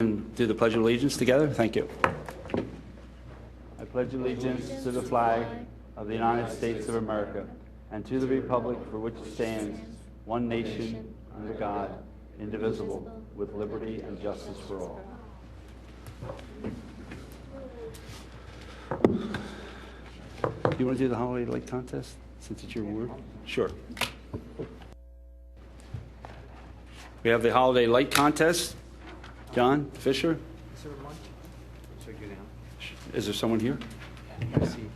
And do the Pledge of Allegiance together. Thank you. I pledge allegiance to the flag of the United States of America and to the republic for which it stands, one nation, under God, indivisible, with liberty and justice for all. Do you want to do the holiday light contest since it's your word? Sure. We have the holiday light contest. John Fisher? Is there one? Should I go down? Is there someone here? I see.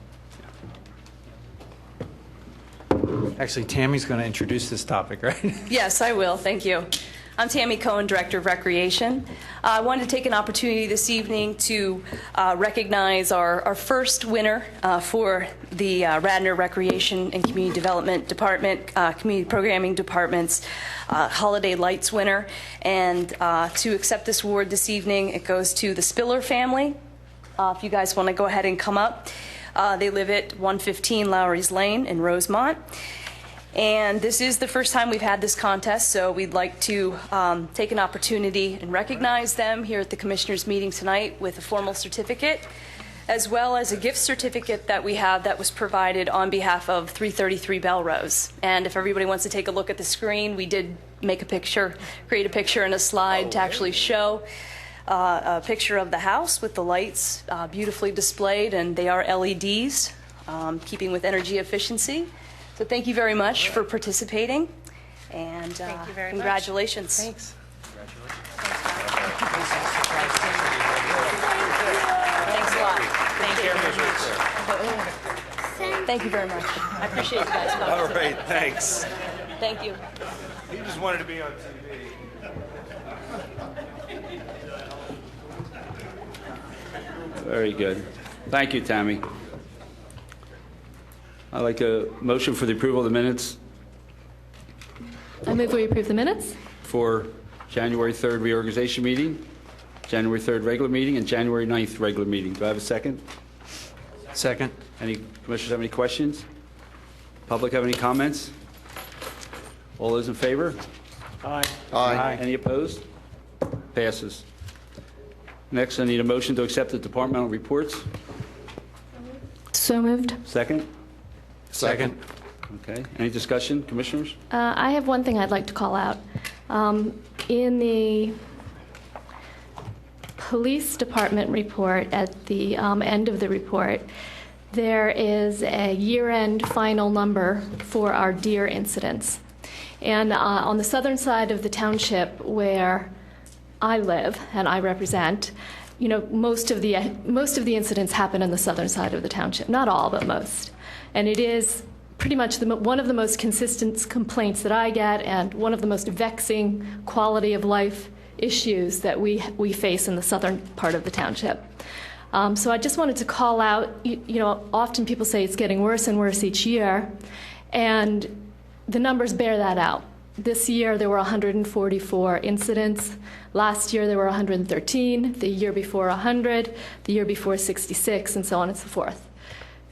Actually, Tammy's going to introduce this topic, right? Yes, I will. Thank you. I'm Tammy Cohen, Director of Recreation. I wanted to take an opportunity this evening to recognize our first winner for the Radnor Recreation and Community Development Department, Community Programming Department's Holiday Lights winner. And to accept this award this evening, it goes to the Spiller family. If you guys want to go ahead and come up. They live at 115 Lowry's Lane in Rosemont. And this is the first time we've had this contest, so we'd like to take an opportunity and recognize them here at the Commissioners' meeting tonight with a formal certificate, as well as a gift certificate that we have that was provided on behalf of 333 Belrose. And if everybody wants to take a look at the screen, we did make a picture, create a picture and a slide to actually show a picture of the house with the lights beautifully displayed, and they are LEDs, keeping with energy efficiency. So thank you very much for participating, and Thank you very congratulations. much. Thanks. Thanks a lot. Thank you very much. Thank you very much. I appreciate you guys coming. All right, thanks. Thank you. He just wanted to be on TV. Very good. Thank you, Tammy. I'd like a motion for the approval of the minutes I move we approve the minutes. for January 3rd reorganization meeting, January 3rd regular meeting, and January 9th regular meeting. Do I have a second? Second. Any commissioners have any questions? Public have any comments? All those in favor? Aye. Aye. Any opposed? Passes. Next, I need a motion to accept the departmental reports. So moved. Second? Second. Okay. Any discussion, commissioners? I have one thing I'd like to call out. In the police department report, at the end of the report, there is a year-end final number for our deer incidents. And on the southern side of the township where I live and I represent, you know, most of the incidents happen on the southern side of the township. Not all, but most. And it is pretty much one of the most consistent complaints that I get, and one of the most vexing quality of life issues that we face in the southern part of the township. So I just wanted to call out, you know, often people say it's getting worse and worse each year, and the numbers bear that out. This year there were 144 incidents. Last year there were 113. The year before 100. The year before 66, and so on and so forth.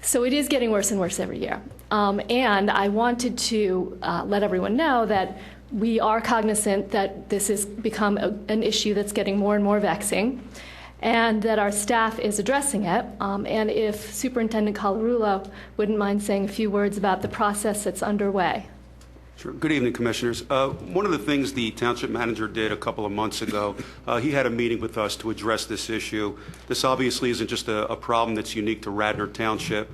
So it is getting worse and worse every year. And I wanted to let everyone know that we are cognizant that this has become an issue that's getting more and more vexing, and that our staff is addressing it. And if Superintendent Colarulo wouldn't mind saying a few words about the process that's underway. Sure. Good evening, Commissioners. One of the things the Township Manager did a couple of months ago, he had a meeting with us to address this issue. This obviously isn't just a problem that's unique to Radnor Township.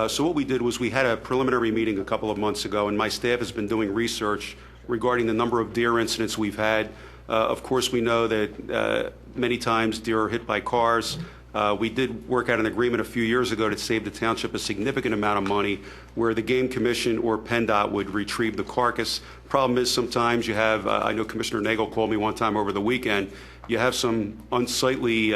So what we did was we had a preliminary meeting a couple of months ago, and my staff has been doing research regarding the number of deer incidents we've had. Of course, we know that many times deer are hit by cars. We did work out an agreement a few years ago to save the township a significant amount of money, where the Game Commission or PennDOT would retrieve the carcass. Problem is, sometimes you have, I know Commissioner Nagel called me one time over the weekend, you have some unsightly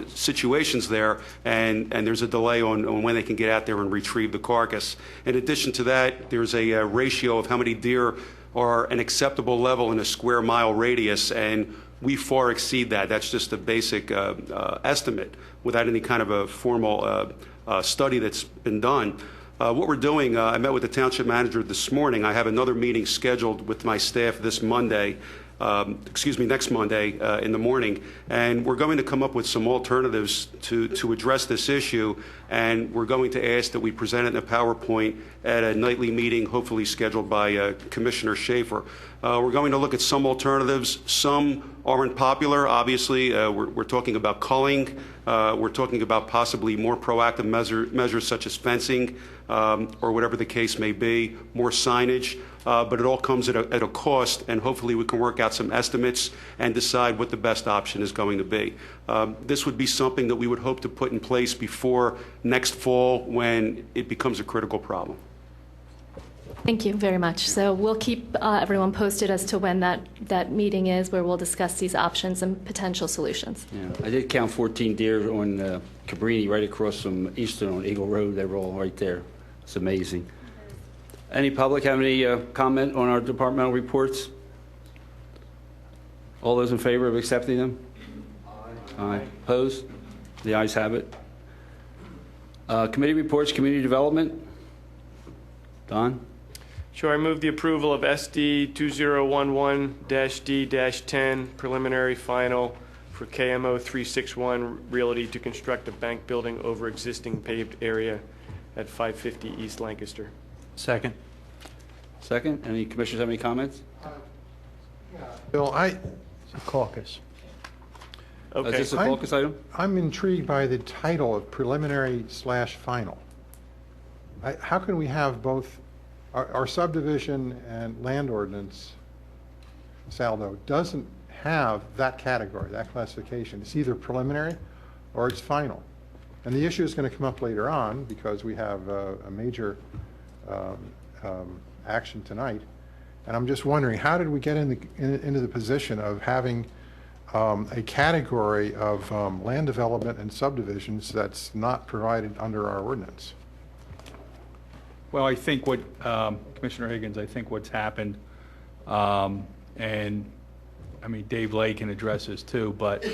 situations there, and there's a delay on when they can get out there and retrieve the carcass. In addition to that, there's a ratio of how many deer are an acceptable level in a square mile radius, and we far exceed that. That's just a basic estimate without any kind of a formal study that's been done. What we're doing, I met with the Township Manager this morning. I have another meeting scheduled with my staff this Monday, next Monday in the morning, and we're going to come up with some alternatives to address this issue, and we're going to ask that we present it in a PowerPoint at a nightly meeting, hopefully scheduled by Commissioner Schaefer. We're going to look at some alternatives. Some aren't popular, obviously. We're talking about culling. We're talking about possibly more proactive measures such as fencing or whatever the case may be, more signage. But it all comes at a cost, and hopefully we can work out some estimates and decide what the best option is going to be. This would be something that we would hope to put in place before next fall when it becomes a critical problem. Thank you very much. So we'll keep everyone posted as to when that meeting is, where we'll discuss these options and potential solutions. Yeah, I did count 14 deer on Cabrini right across from Eastern on Eagle Road. They were all right there. It's amazing. Any public have any comment on our departmental reports? All those in favor of accepting them? Aye. Opposed? The ayes have it. Committee reports, community development. Don? Sure, I move the approval of SD 2011-D-10 preliminary final for KMO 361 Realty to construct a bank building over existing paved area at 550 East Lancaster. Second. Second. Any commissioners have any comments? Bill, It's a caucus. Is Okay. this a caucus item? I'm intrigued by the title of preliminary/final. How can we have both? Our subdivision and land ordinance, Saldo, doesn't have that category, that classification. It's either preliminary or it's final. And the issue is going to come up later on because we have a major action tonight. And I'm just wondering, how did we get into the position of having a category of land development and subdivisions that's not provided under our ordinance? Well, I think what, Commissioner Higgins, I think what's happened, and I mean, Dave Lay can address this too, but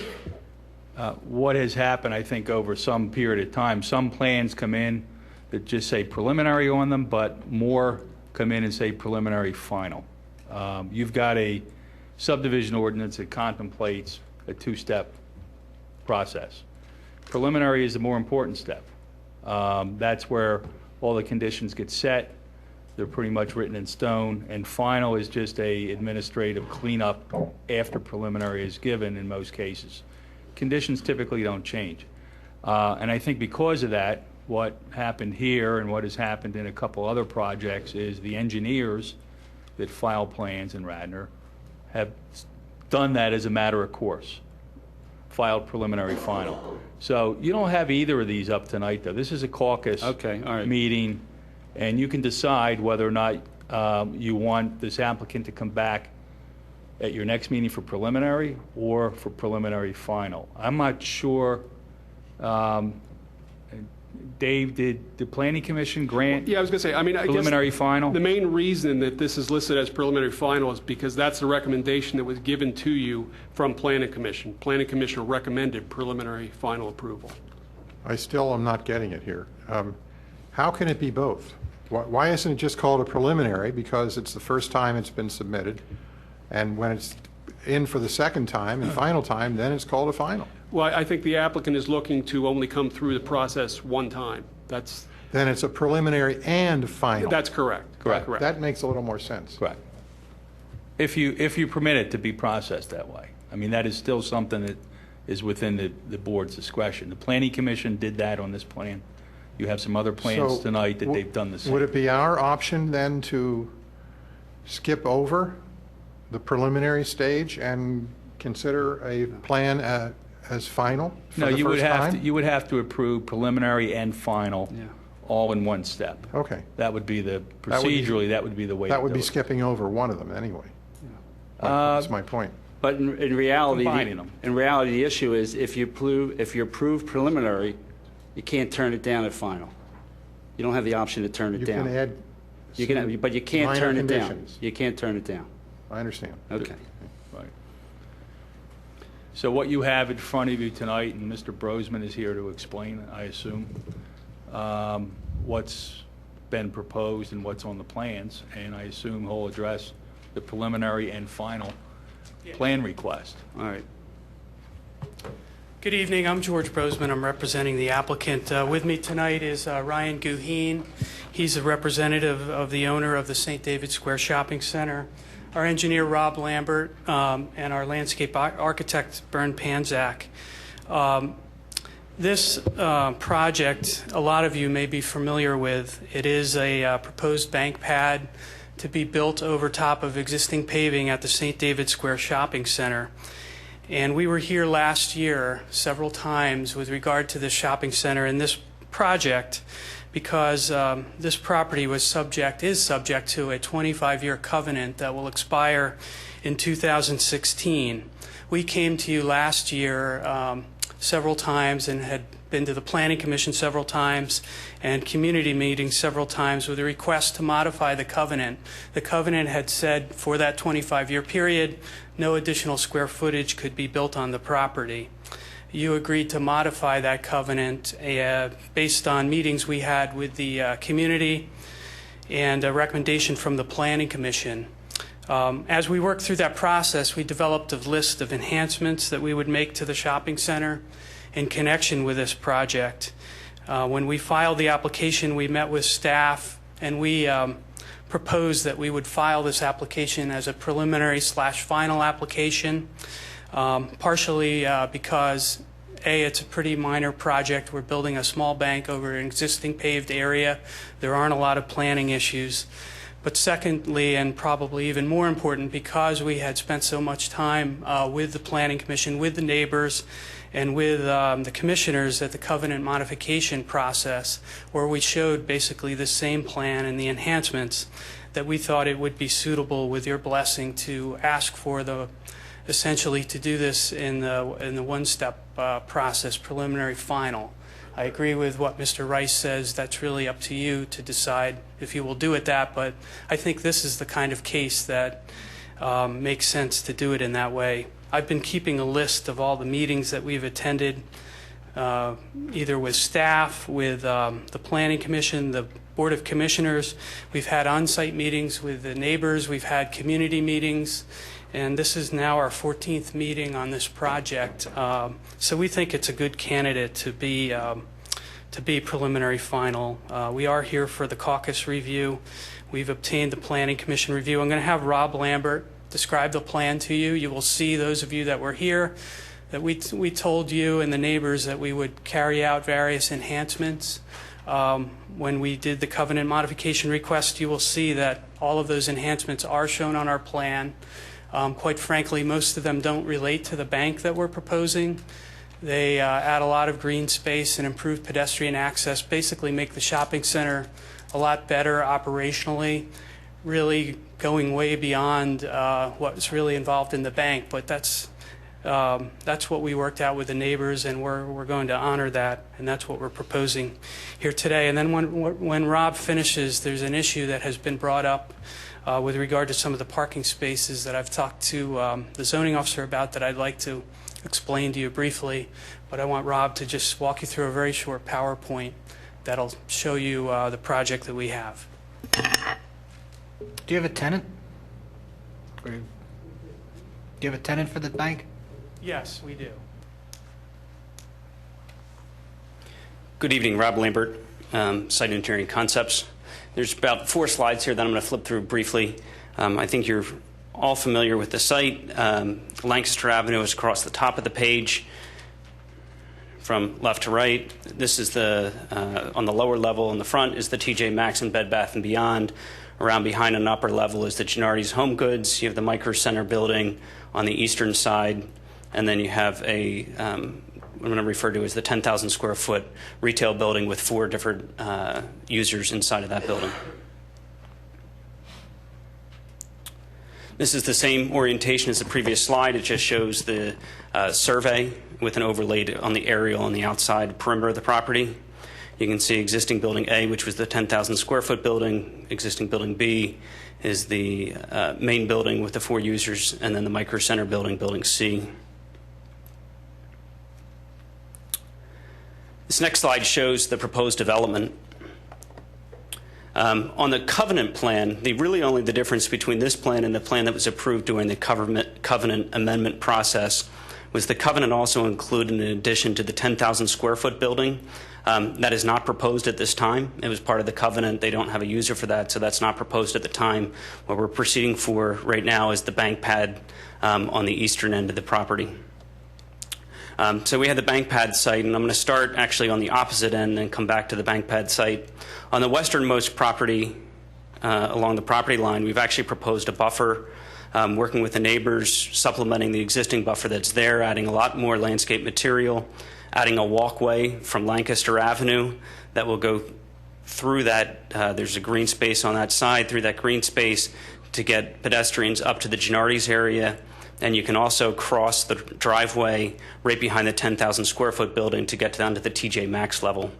what has happened, I think, over some period of time, some plans come in that just say preliminary on them, but more come in and say preliminary final. You've got a subdivision ordinance that contemplates a two-step process. Preliminary is the more important step. That's where all the conditions get set. They're pretty much written in stone. And final is just a administrative cleanup after preliminary is given in most cases. Conditions typically don't change. And I think because of that, what happened here and what has happened in a couple other projects is the engineers that file plans in Radnor have done that as a matter of course, filed preliminary final. So you don't have either of these up tonight, though. This is a caucus meeting, and you can decide whether or not you want this applicant to come back at your next meeting for preliminary or for preliminary final. I'm not sure. Dave, did the Planning Commission grant Yeah, I was going to say, I mean, I preliminary guess final? the main reason that this is listed as preliminary final is because that's the recommendation that was given to you from Planning Commission. Planning Commission recommended preliminary final approval. I still am not getting it here. How can it be both? Why isn't it just called a preliminary because it's the first time it's been submitted, and when it's in for the second time and final time, then it's called a final? Well, I think the applicant is looking to only come through the process one time. Then it's a preliminary and final. That's correct. Correct. That makes a little more sense. Correct. If you permit it to be processed that way. I mean, that is still something that is within the board's discretion. The Planning Commission did that on this plan. You have some other plans So, tonight that they've done the same. Would it be our option then to skip over the preliminary stage and consider a plan as final for No, the you would first have to, time? you would have to approve preliminary and final all in one step. Okay. That would be the, That would be- procedurally, that would be the way to That would do be it. skipping over one of them anyway. That's my point. But in reality, Combining them. the issue is if you approve preliminary, you can't turn it down at final. You don't have the option to turn it You down. can add You can, but you can't minor turn it down. conditions. You can't turn it down. I understand. Okay. Right. So what you have in front of you tonight, and Mr. Brosman is here to explain, I assume, what's been proposed and what's on the plans, and I assume he'll address the preliminary and final plan request. All right. Good evening. I'm George Brosman. I'm representing the applicant. With me tonight is Ryan Guheen. He's a representative of the owner of the St. David Square Shopping Center. Our engineer, Rob Lambert, and our landscape architect, Bern Panzak. This project, a lot of you may be familiar with. It is a proposed bank pad to be built over top of existing paving at the St. David Square Shopping Center. And we were here last year several times with regard to this shopping center and this project because this property is subject to a 25-year covenant that will expire in 2016. We came to you last year several times and had been to the Planning Commission several times and community meetings several times with a request to modify the covenant. The covenant had said for that 25-year period, no additional square footage could be built on the property. You agreed to modify that covenant based on meetings we had with the community and a recommendation from the Planning Commission. As we worked through that process, we developed a list of enhancements that we would make to the shopping center in connection with this project. When we filed the application, we met with staff and we proposed that we would file this application as a preliminary/final application, partially because it's a pretty minor project. We're building a small bank over an existing paved area. There aren't a lot of planning issues. But secondly, and probably even more important, because we had spent so much time with the Planning Commission, with the neighbors, and with the commissioners at the covenant modification process, where we showed basically the same plan and the enhancements, that we thought it would be suitable with your blessing to ask for essentially to do this in the one-step process, preliminary final. I agree with what Mr. Rice says. That's really up to you to decide if you will do it that, but I think this is the kind of case that makes sense to do it in that way. I've been keeping a list of all the meetings that we've attended, either with staff, with the Planning Commission, the Board of Commissioners. We've had on-site meetings with the neighbors. We've had community meetings. And this is now our 14th meeting on this project. So we think it's a good candidate to be preliminary final. We are here for the caucus review. We've obtained the Planning Commission review. I'm going to have Rob Lambert describe the plan to you. You will see, those of you that were here, that we told you and the neighbors that we would carry out various enhancements. When we did the covenant modification request, you will see that all of those enhancements are shown on our plan. Quite frankly, most of them don't relate to the bank that we're proposing. They add a lot of green space and improve pedestrian access, basically make the shopping center a lot better operationally, really going way beyond what's really involved in the bank. But that's what we worked out with the neighbors, and we're going to honor that, and that's what we're proposing here today. And then when Rob finishes, there's an issue that has been brought up with regard to some of the parking spaces that I've talked to the zoning officer about that I'd like to explain to you briefly. But I want Rob to just walk you through a very short PowerPoint that'll show you the project that we have. Do you have a tenant? Do you have a tenant for the bank? Yes, we do. Good evening, Rob Lambert, Site Engineering Concepts. There's about 4 slides here that I'm going to flip through briefly. I think you're all familiar with the site. Lancaster Avenue is across the top of the page from left to right. This is on the lower level in the front is the TJ Maxx and Bed Bath & Beyond. Around behind on the upper level is the Gennardi's Home Goods. You have the Micro Center building on the eastern side. And then you have what I'm going to refer to as the 10,000 square foot retail building with 4 different users inside of that building. This is the same orientation as the previous slide. It just shows the survey with an overlay on the aerial on the outside perimeter of the property. You can see existing building A, which was the 10,000 square foot building. Existing building B is the main building with the 4 users, and then the Micro Center building, building C. This next slide shows the proposed development. On the covenant plan, really only the difference between this plan and the plan that was approved during the covenant amendment process was the covenant also included an addition to the 10,000 square foot building. That is not proposed at this time. It was part of the covenant. They don't have a user for that, so that's not proposed at the time. What we're proceeding for right now is the bank pad on the eastern end of the property. So we had the bank pad site, and I'm going to start actually on the opposite end and come back to the bank pad site. On the westernmost property along the property line, we've actually proposed a buffer, working with the neighbors, supplementing the existing buffer that's there, adding a lot more landscape material, adding a walkway from Lancaster Avenue that will go through that. There's a green space on that side, through that green space to get pedestrians up to the Gennardi's area. And you can also cross the driveway right behind the 10,000 square foot building to get down to the TJ Maxx level.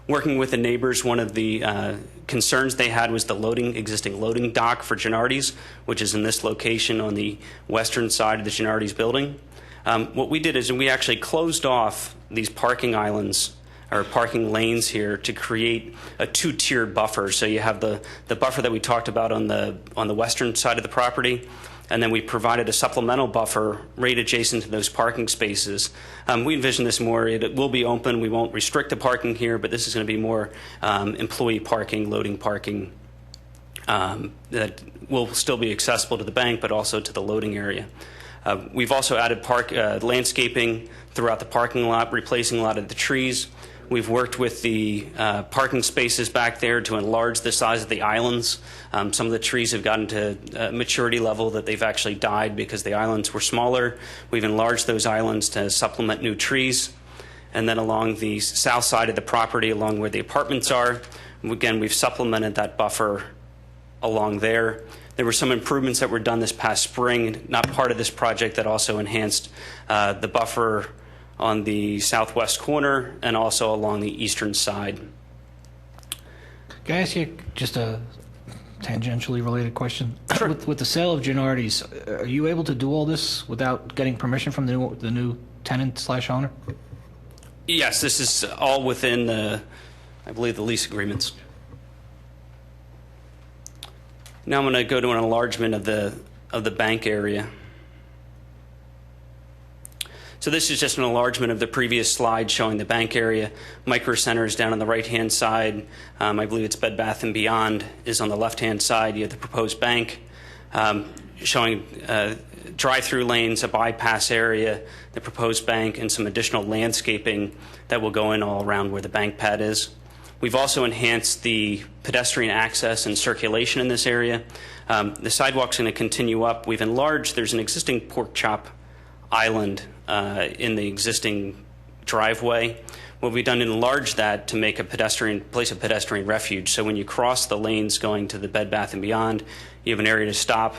Working with the neighbors, one of the concerns they had was the existing loading dock for Gennardi's, which is in this location on the western side of the Gennardi's building. What we did is we actually closed off these parking islands or parking lanes here to create a two-tiered buffer. So you have the buffer that we talked about on the western side of the property, and then we provided a supplemental buffer right adjacent to those parking spaces. We envision this more, it will be open, we won't restrict the parking here, but this is going to be more employee parking, loading parking that will still be accessible to the bank, but also to the loading area. We've also added landscaping throughout the parking lot, replacing a lot of the trees. We've worked with the parking spaces back there to enlarge the size of the islands. Some of the trees have gotten to a maturity level that they've actually died because the islands were smaller. We've enlarged those islands to supplement new trees. And then along the south side of the property, along where the apartments are, again, we've supplemented that buffer along there. There were some improvements that were done this past spring, not part of this project, that also enhanced the buffer on the southwest corner and also along the eastern side. Can I ask you just a tangentially related question? Sure. With the sale of Gennardi's, are you able to do all this without getting permission from the new tenant/owner? Yes, this is all within I believe, the lease agreements. Now I'm going to go to an enlargement of the bank area. So this is just an enlargement of the previous slide showing the bank area. Micro Center is down on the right-hand side. I believe it's Bed Bath & Beyond is on the left-hand side. You have the proposed bank showing drive-through lanes, a bypass area, the proposed bank, and some additional landscaping that will go in all around where the bank pad is. We've also enhanced the pedestrian access and circulation in this area. The sidewalk's going to continue up. We've enlarged. There's an existing pork chop island in the existing driveway. What we've done is enlarge that to make a place of pedestrian refuge. So when you cross the lanes going to the Bed Bath & Beyond, you have an area to stop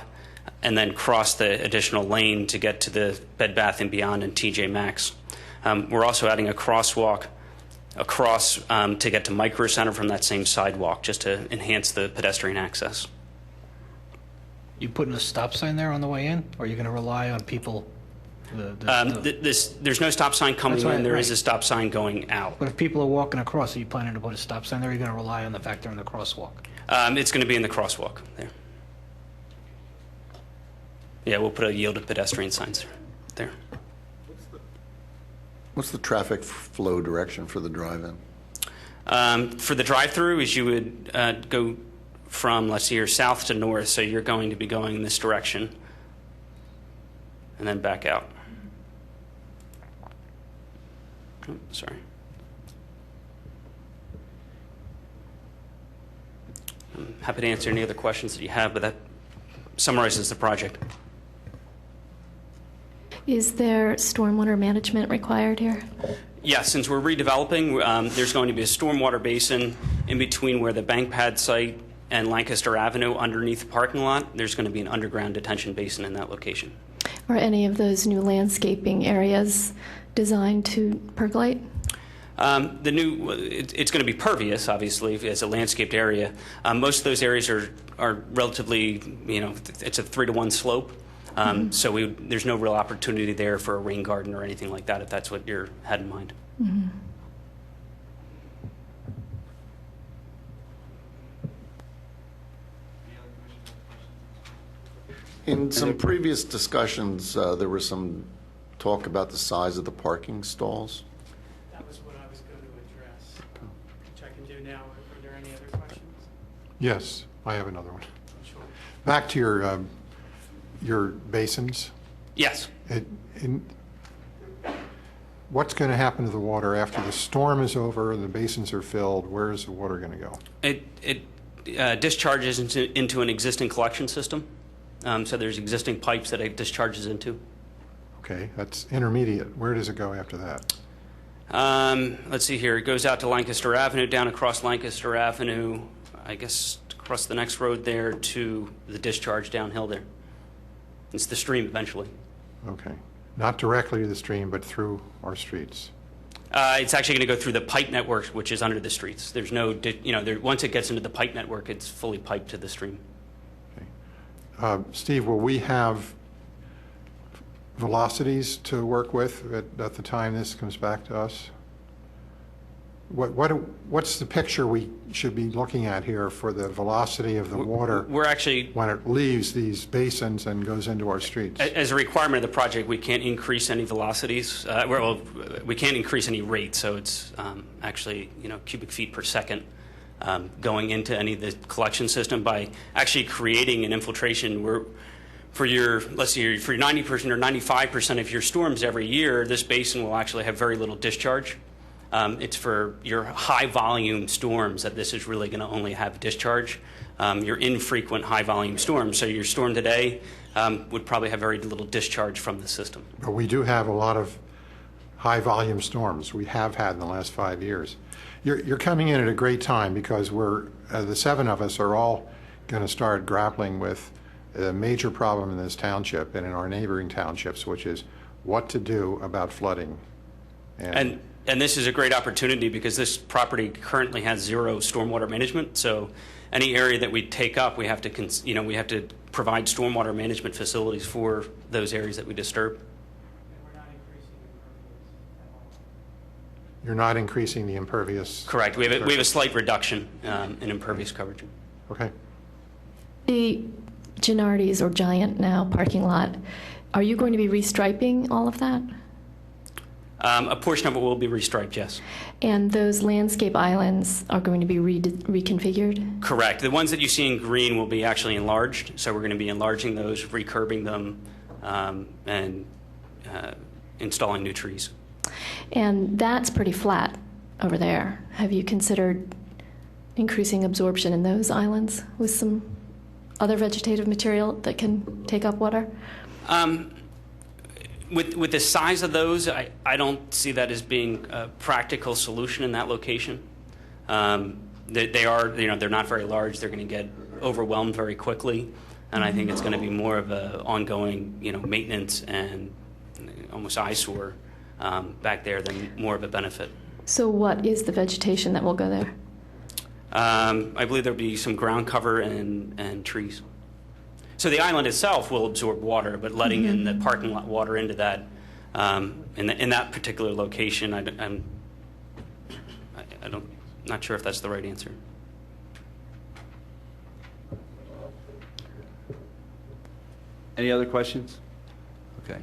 and then cross the additional lane to get to the Bed Bath & Beyond and TJ Maxx. We're also adding a crosswalk across to get to Micro Center from that same sidewalk, just to enhance the pedestrian access. You putting a stop sign there on the way in, or are you going to rely on people? There's no stop sign coming in. There is a stop sign going out. But if people are walking across, are you planning to put a stop sign there, or are you going to rely on the fact they're in the crosswalk? It's going to be in the crosswalk there. Yeah, we'll put a yielded pedestrian signs there. What's the traffic flow direction for the drive-in? For the drive-through, is you would go from, let's see here, south to north, so you're going to be going in this direction and then back out. Oh, sorry. I'm happy to answer any other questions that you have, but that summarizes the project. Is there stormwater management required here? Yes, since we're redeveloping, there's going to be a stormwater basin in between where the bank pad site and Lancaster Avenue underneath the parking lot. There's going to be an underground detention basin in that location. Are any of those new landscaping areas designed to percolate? It's going to be pervious, obviously, as a landscaped area. Most of those areas are relatively, it's a 3-to-1 slope. So there's no real opportunity there for a rain garden or anything like that, if that's what you had in mind. Mm-hmm. In some previous discussions, there was some talk about the size of the parking stalls. That was what I was going to address, which I can do now. Are there any other questions? Yes, I have another one. Sure. Back to your basins. Yes. What's going to happen to the water after the storm is over and the basins are filled? Where is the water going to go? It discharges into an existing collection system. So there's existing pipes that it discharges into. Okay, that's intermediate. Where does it go after that? Let's see here. It goes out to Lancaster Avenue, down across Lancaster Avenue, I guess across the next road there to the discharge downhill there. It's the stream eventually. Okay. Not directly to the stream, but through our streets. It's actually going to go through the pipe network, which is under the streets. There's no, once it gets into the pipe network, it's fully piped to the stream. Okay. Steve, will we have velocities to work with at the time this comes back to us? What's the picture we should be looking at here for the velocity of the water when it leaves these basins and goes into our streets? As a requirement of the project, we can't increase any velocities. We can't increase any rate, so it's actually cubic feet per second going into any of the collection system by actually creating an infiltration. For your 90% or 95% of your storms every year, this basin will actually have very little discharge. It's for your high volume storms that this is really going to only have discharge. Your infrequent high volume storms. So your storm today would probably have very little discharge from the system. But we do have a lot of high volume storms. We have had in the last 5 years. You're coming in at a great time because the 7 of us are all going to start grappling with a major problem in this township and in our neighboring townships, which is what to do about flooding. And this is a great opportunity because this property currently has zero stormwater management. So any area that we take up, we have to provide stormwater management facilities for those areas that we disturb. You're not increasing the impervious? Correct. We have a slight reduction in impervious coverage. Okay. The Gennardi's, or Giant now, parking lot, are you going to be restriping all of that? A portion of it will be restriped, yes. And those landscape islands are going to be reconfigured? Correct. The ones that you see in green will be actually enlarged. So we're going to be enlarging those, recurbing them, and installing new trees. And that's pretty flat over there. Have you considered increasing absorption in those islands with some other vegetative material that can take up water? With the size of those, I don't see that as being a practical solution in that location. They're not very large. They're going to get overwhelmed very quickly, and I think it's going to be more of an ongoing, maintenance and almost eyesore back there than more of a benefit. So what is the vegetation that will go there? I believe there'll be some ground cover and trees. So the island itself will absorb water, but letting in the parking lot water into that, in that particular location, I'm not sure if that's the right answer. Any other questions? Okay.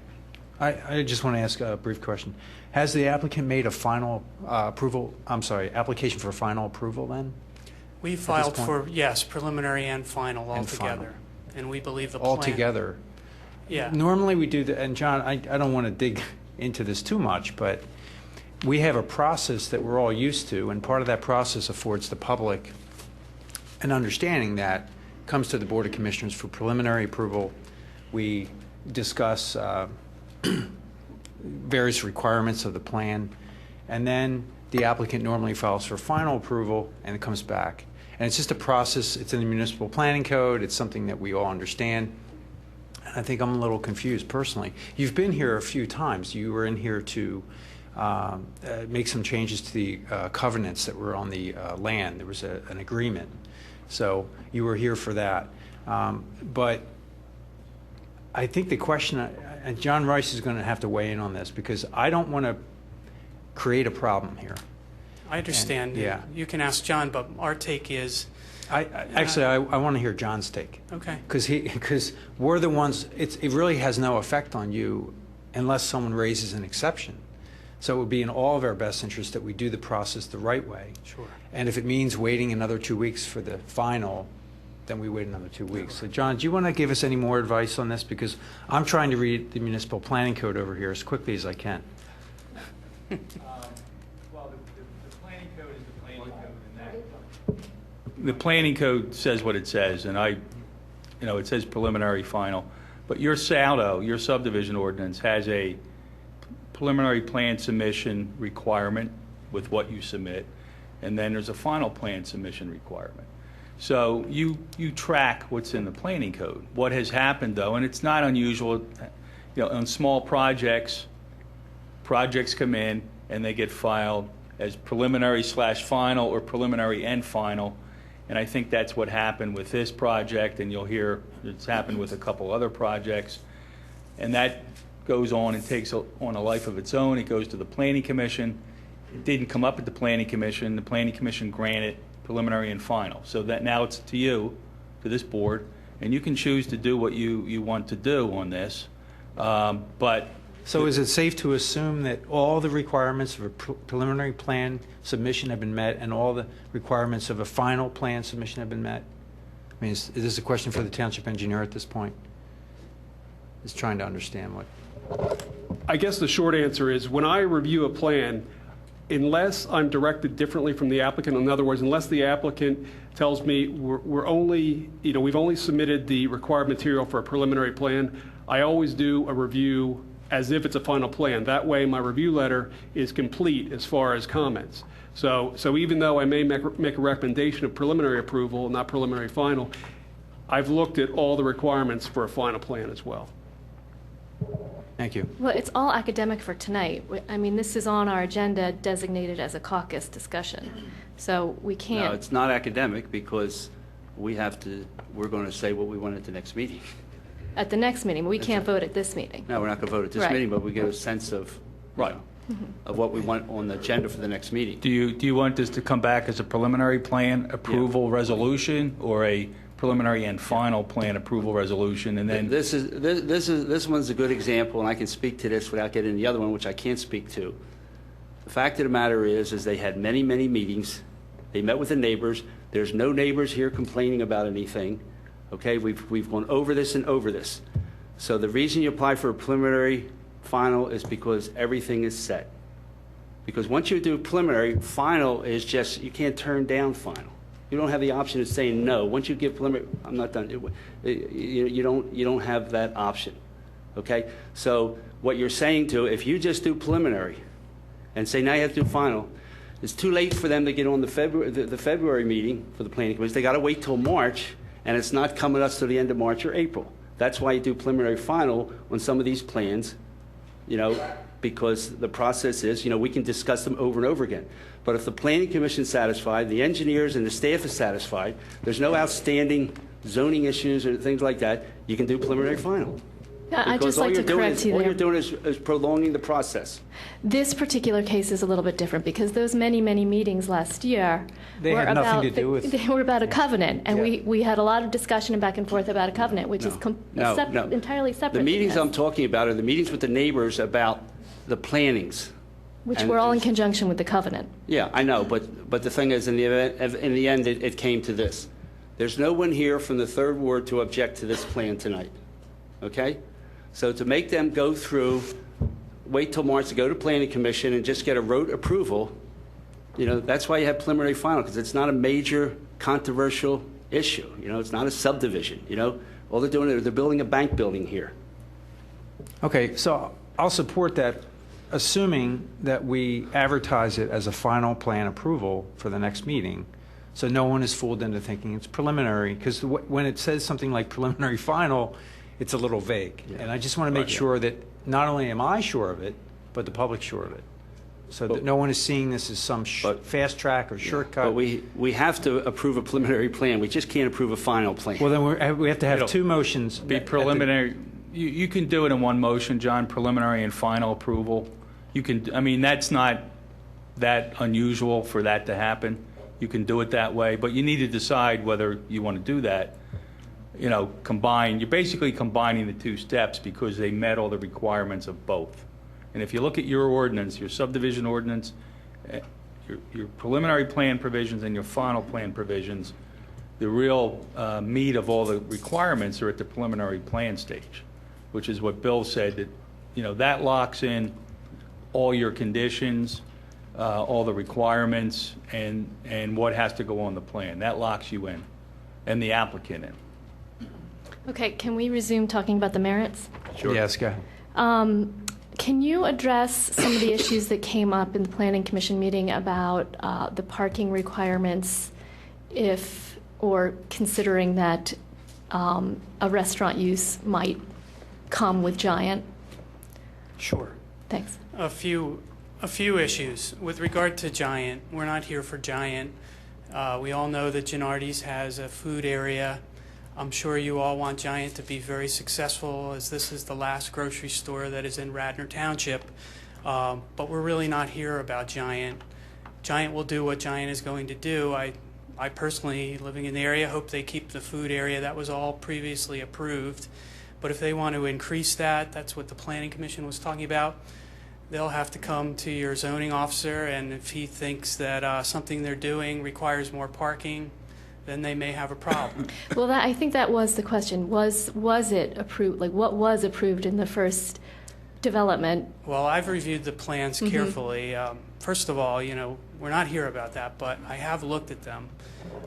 I just want to ask a brief question. Has the applicant made a final application for final approval then? We filed for, yes, preliminary and final altogether. And we believe the plan. Altogether? Yeah. Normally we do that, and John, I don't want to dig into this too much, but we have a process that we're all used to, and part of that process affords the public an understanding that comes to the Board of Commissioners for preliminary approval. We discuss various requirements of the plan, and then the applicant normally files for final approval, and it comes back. And it's just a process. It's in the municipal planning code. It's something that we all understand. And I think I'm a little confused personally. You've been here a few times. You were in here to make some changes to the covenants that were on the land. There was an agreement. So you were here for that. But I think the question, and John Rice is going to have to weigh in on this, because I don't want to create a problem here. I understand. Yeah. You can ask John, but our take is Actually, I want to hear John's take. Okay. Because we're the ones, it really has no effect on you unless someone raises an exception. So it would be in all of our best interest that we do the process the right way. Sure. And if it means waiting another 2 weeks for the final, then we wait another 2 weeks. So John, do you want to give us any more advice on this? Because I'm trying to read the municipal planning code over here as quickly as I can. Well, the planning code is the planning code, and the planning code says what it says, and it says preliminary final. But your SALDO, your subdivision ordinance, has a preliminary plan submission requirement with what you submit, and then there's a final plan submission requirement. So you track what's in the planning code. What has happened, though, and it's not unusual, on small projects come in and they get filed as preliminary/final or preliminary and final, and I think that's what happened with this project, and you'll hear it's happened with a couple other projects, and that goes on and takes on a life of its own. It goes to the Planning Commission. It didn't come up at the Planning Commission. The Planning Commission granted preliminary and final. So that now it's to you, to this board, and you can choose to do what you want to do on this. So is it safe to assume that all the requirements of a preliminary plan submission have been met and all the requirements of a final plan submission have been met? I mean, is this a question for the township engineer at this point? Is trying to understand what. I guess the short answer is when I review a plan, unless I'm directed differently from the applicant, in other words, unless the applicant tells me we're only, we've only submitted the required material for a preliminary plan, I always do a review as if it's a final plan. That way my review letter is complete as far as comments. So even though I may make a recommendation of preliminary approval, not preliminary final, I've looked at all the requirements for a final plan as well. Thank you. Well, it's all academic for tonight. I mean, this is on our agenda designated as a caucus discussion. So we can't. No, it's not academic because we're going to say what we want at the next meeting. At the next meeting, but we can't vote at this meeting. No, we're not going to vote at this Right. meeting, but we get a sense of, of what we want on the agenda for the next meeting. Do you want this to come back as a preliminary plan approval resolution or a preliminary and final plan approval resolution, and then This one's a good example, and I can speak to this without getting the other one, which I can't speak to. The fact of the matter is they had many, many meetings. They met with the neighbors. There's no neighbors here complaining about anything. Okay, we've gone over this and over this. So the reason you apply for a preliminary final is because everything is set. Because once you do preliminary, final is just, you can't turn down final. You don't have the option of saying no. Once you give preliminary, I'm not done. You don't have that option. Okay? So what you're saying if you just do preliminary and say now you have to do final, it's too late for them to get on the February meeting for the planning commission. They got to wait till March, and it's not coming us to the end of March or April. That's why you do preliminary final on some of these plans, because the process is, we can discuss them over and over again. But if the planning commission is satisfied, the engineers and the staff is satisfied, there's no outstanding zoning issues or things like that, you can do preliminary final. I'd just like to correct you All there. you're doing is prolonging the process. This particular case is a little bit different because those many, many meetings last year They were had nothing to do with- they were about a covenant, and Yeah. we had a lot of discussion back and forth about a covenant, which is No. entirely separate. The from meetings this, I'm talking about are the meetings with the neighbors about the plannings. which and were all in it's- conjunction with the covenant. Yeah, I know, but the thing is, in the end, it came to this. There's no one here from the Third Ward to object to this plan tonight, okay? So to make them go through, wait till March to go to Planning Commission and just get a rote approval, that's why you have preliminary final, because it's not a major controversial issue. It's not a subdivision, All they're doing is they're building a bank building here. Okay, so I'll support that, assuming that we advertise it as a final plan approval for the next meeting, so no one is fooled into thinking it's preliminary, because when it says something like preliminary final, it's a little vague. And I just want to make sure that not only am I sure of it, but the public's sure of it, so that no one is seeing this as some fast track or shortcut. But we have to approve a preliminary plan. We just can't approve a final plan. Well, then we have to have two motions. be preliminary. You can do it in one motion, John, preliminary and final approval. That's not that unusual for that to happen. you can do it that way, but you need to decide whether you want to do that. You know, you're basically combining the two steps because they met all the requirements of both. And if you look at your ordinance, your subdivision ordinance, your preliminary plan provisions and your final plan provisions, the real meat of all the requirements are at the preliminary plan stage, which is what Bill said, that, you know, that locks in all your conditions, all the requirements, and what has to go on the plan. That locks you in, and the applicant in. Okay, can we resume talking about the merits? Sure. Yes, go ahead. Can you address some of the issues that came up in the Planning Commission meeting about the parking requirements or considering that a restaurant use might come with Giant? Sure. Thanks. A few issues. With regard to Giant, we're not here for Giant. We all know that Gennardi's has a food area. I'm sure you all want Giant to be very successful, as this is the last grocery store that is in Radnor Township. But we're really not here about Giant. Giant will do what Giant is going to do. I personally, living in the area, hope they keep the food area. That was all previously approved. But if they want to increase that, that's what the Planning Commission was talking about. They'll have to come to your zoning officer, and if he thinks that something they're doing requires more parking, then they may have a problem. Well, I think that was the question. Was it approved? Like, what was approved in the first development? Well, I've reviewed the plans carefully. First of all, you know, we're not here about that, but I have looked at them.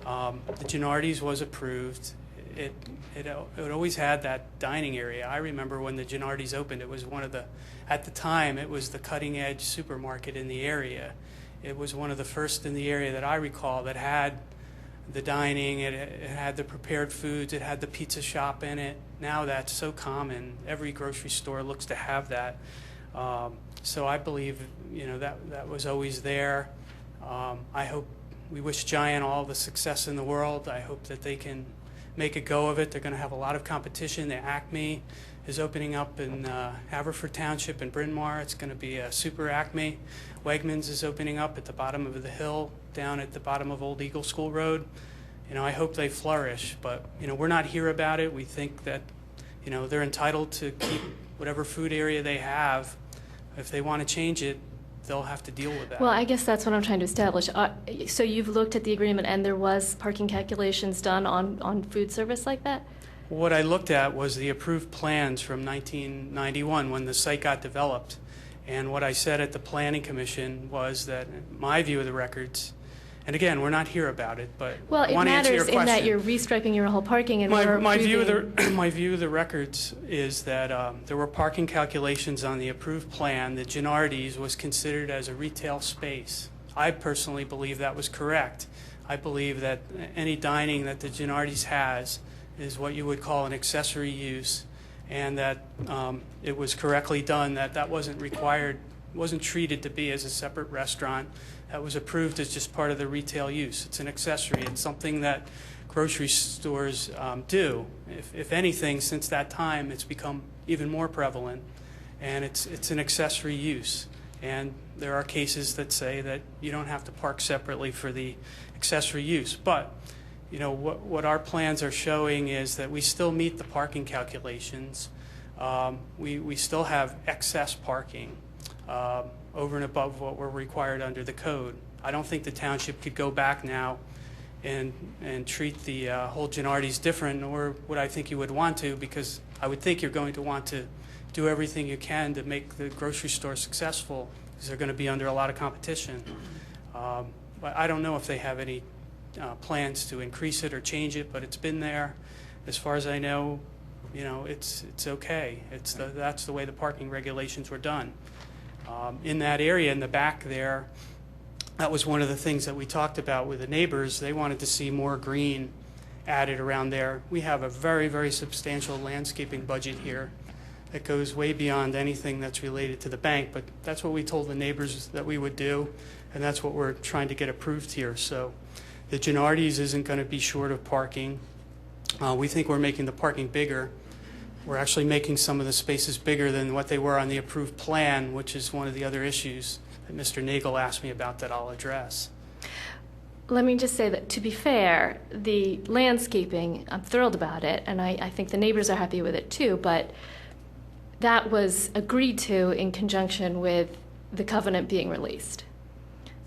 The Gennardi's was approved. It always had that dining area. I remember when the Gennardi's opened, it was at the time, it was the cutting edge supermarket in the area. It was one of the first in the area that I recall that had the dining, it had the prepared foods, it had the pizza shop in it. Now that's so common. Every grocery store looks to have that. So I believe, you know, that was always there. We wish Giant all the success in the world. I hope that they can make a go of it. They're going to have a lot of competition. The Acme is opening up in Haverford Township and Bryn Mawr. It's going to be a super Acme. Wegmans is opening up at the bottom of the hill, down at the bottom of Old Eagle School Road. You know, I hope they flourish, but, you know, we're not here about it. We think that, you know, they're entitled to keep whatever food area they have. If they want to change it, they'll have to deal with that. Well, I guess that's what I'm trying to establish. So you've looked at the agreement, and there was parking calculations done on food service like that? What I looked at was the approved plans from 1991 when the site got developed. And what I said at the Planning Commission was that my view of the records, and again, we're not here about it, but well, I want to answer your question. Well, it matters in that you're restriping your whole parking, and my view of the records is that there were parking calculations on the approved plan that Gennardi's was considered as a retail space. I personally believe that was correct. I believe that any dining that the Gennardi's has is what you would call an accessory use, and that it was correctly done, that wasn't required, wasn't treated to be as a separate restaurant. That was approved as just part of the retail use. It's an accessory. It's something that grocery stores do. If anything, since that time, it's become even more prevalent, and it's an accessory use. And there are cases that say that you don't have to park separately for the accessory use. But you know, what our plans are showing is that we still meet the parking calculations. We still have excess parking over and above what we're required under the code. I don't think the township could go back now and treat the whole Gennardi's different, nor would I think you would want to, because I would think you're going to want to do everything you can to make the grocery store successful, because they're going to be under a lot of competition. But I don't know if they have any plans to increase it or change it, but it's been there. As far as I know, you know, it's okay. That's the way the parking regulations were done. In that area in the back there, that was one of the things that we talked about with the neighbors. They wanted to see more green added around there. We have a very, very substantial landscaping budget here that goes way beyond anything that's related to the bank, but that's what we told the neighbors that we would do, and that's what we're trying to get approved here. So the Gennardi's isn't going to be short of parking. We think we're making the parking bigger. We're actually making some of the spaces bigger than what they were on the approved plan, which is one of the other issues that Mr. Nagel asked me about that I'll address. let me just say that, to be fair, the landscaping, I'm thrilled about it, and I think the neighbors are happy with it too, but that was agreed to in conjunction with the covenant being released.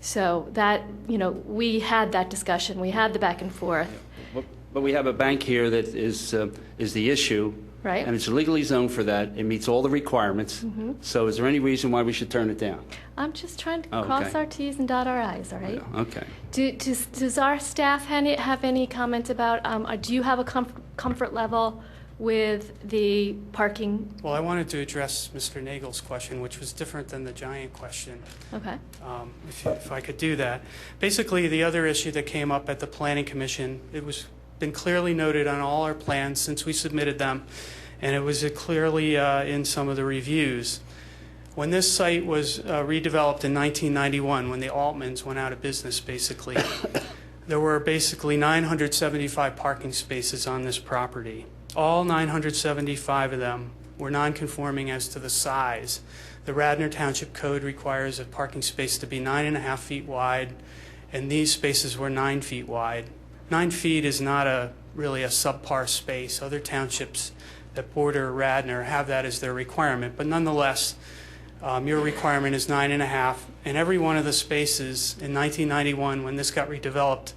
So that, we had that discussion, we had the back and forth. But we have a bank here that is the issue. Right. And it's legally zoned for that. It meets all the requirements. Mm-hmm. So is there any reason why we should turn it down? I'm just trying to Oh, cross okay. our T's and dot our I's, all right? Okay. Does our staff have any comment about, do you have a comfort level with the parking? Well, I wanted to address Mr. Nagel's question, which was different than the giant question. Okay. If I could do that. Basically, the other issue that came up at the Planning Commission, it was been clearly noted on all our plans since we submitted them, and it was clearly in some of the reviews. When this site was redeveloped in 1991, when the Altmans went out of business, basically, there were basically 975 parking spaces on this property. All 975 of them were non-conforming as to the size. The Radnor Township Code requires a parking space to be 9.5 feet wide, and these spaces were 9 feet wide. 9 feet is not really a subpar space. Other townships that border Radnor have that as their requirement, but nonetheless, your requirement is 9.5, and every one of the spaces in 1991, when this got redeveloped,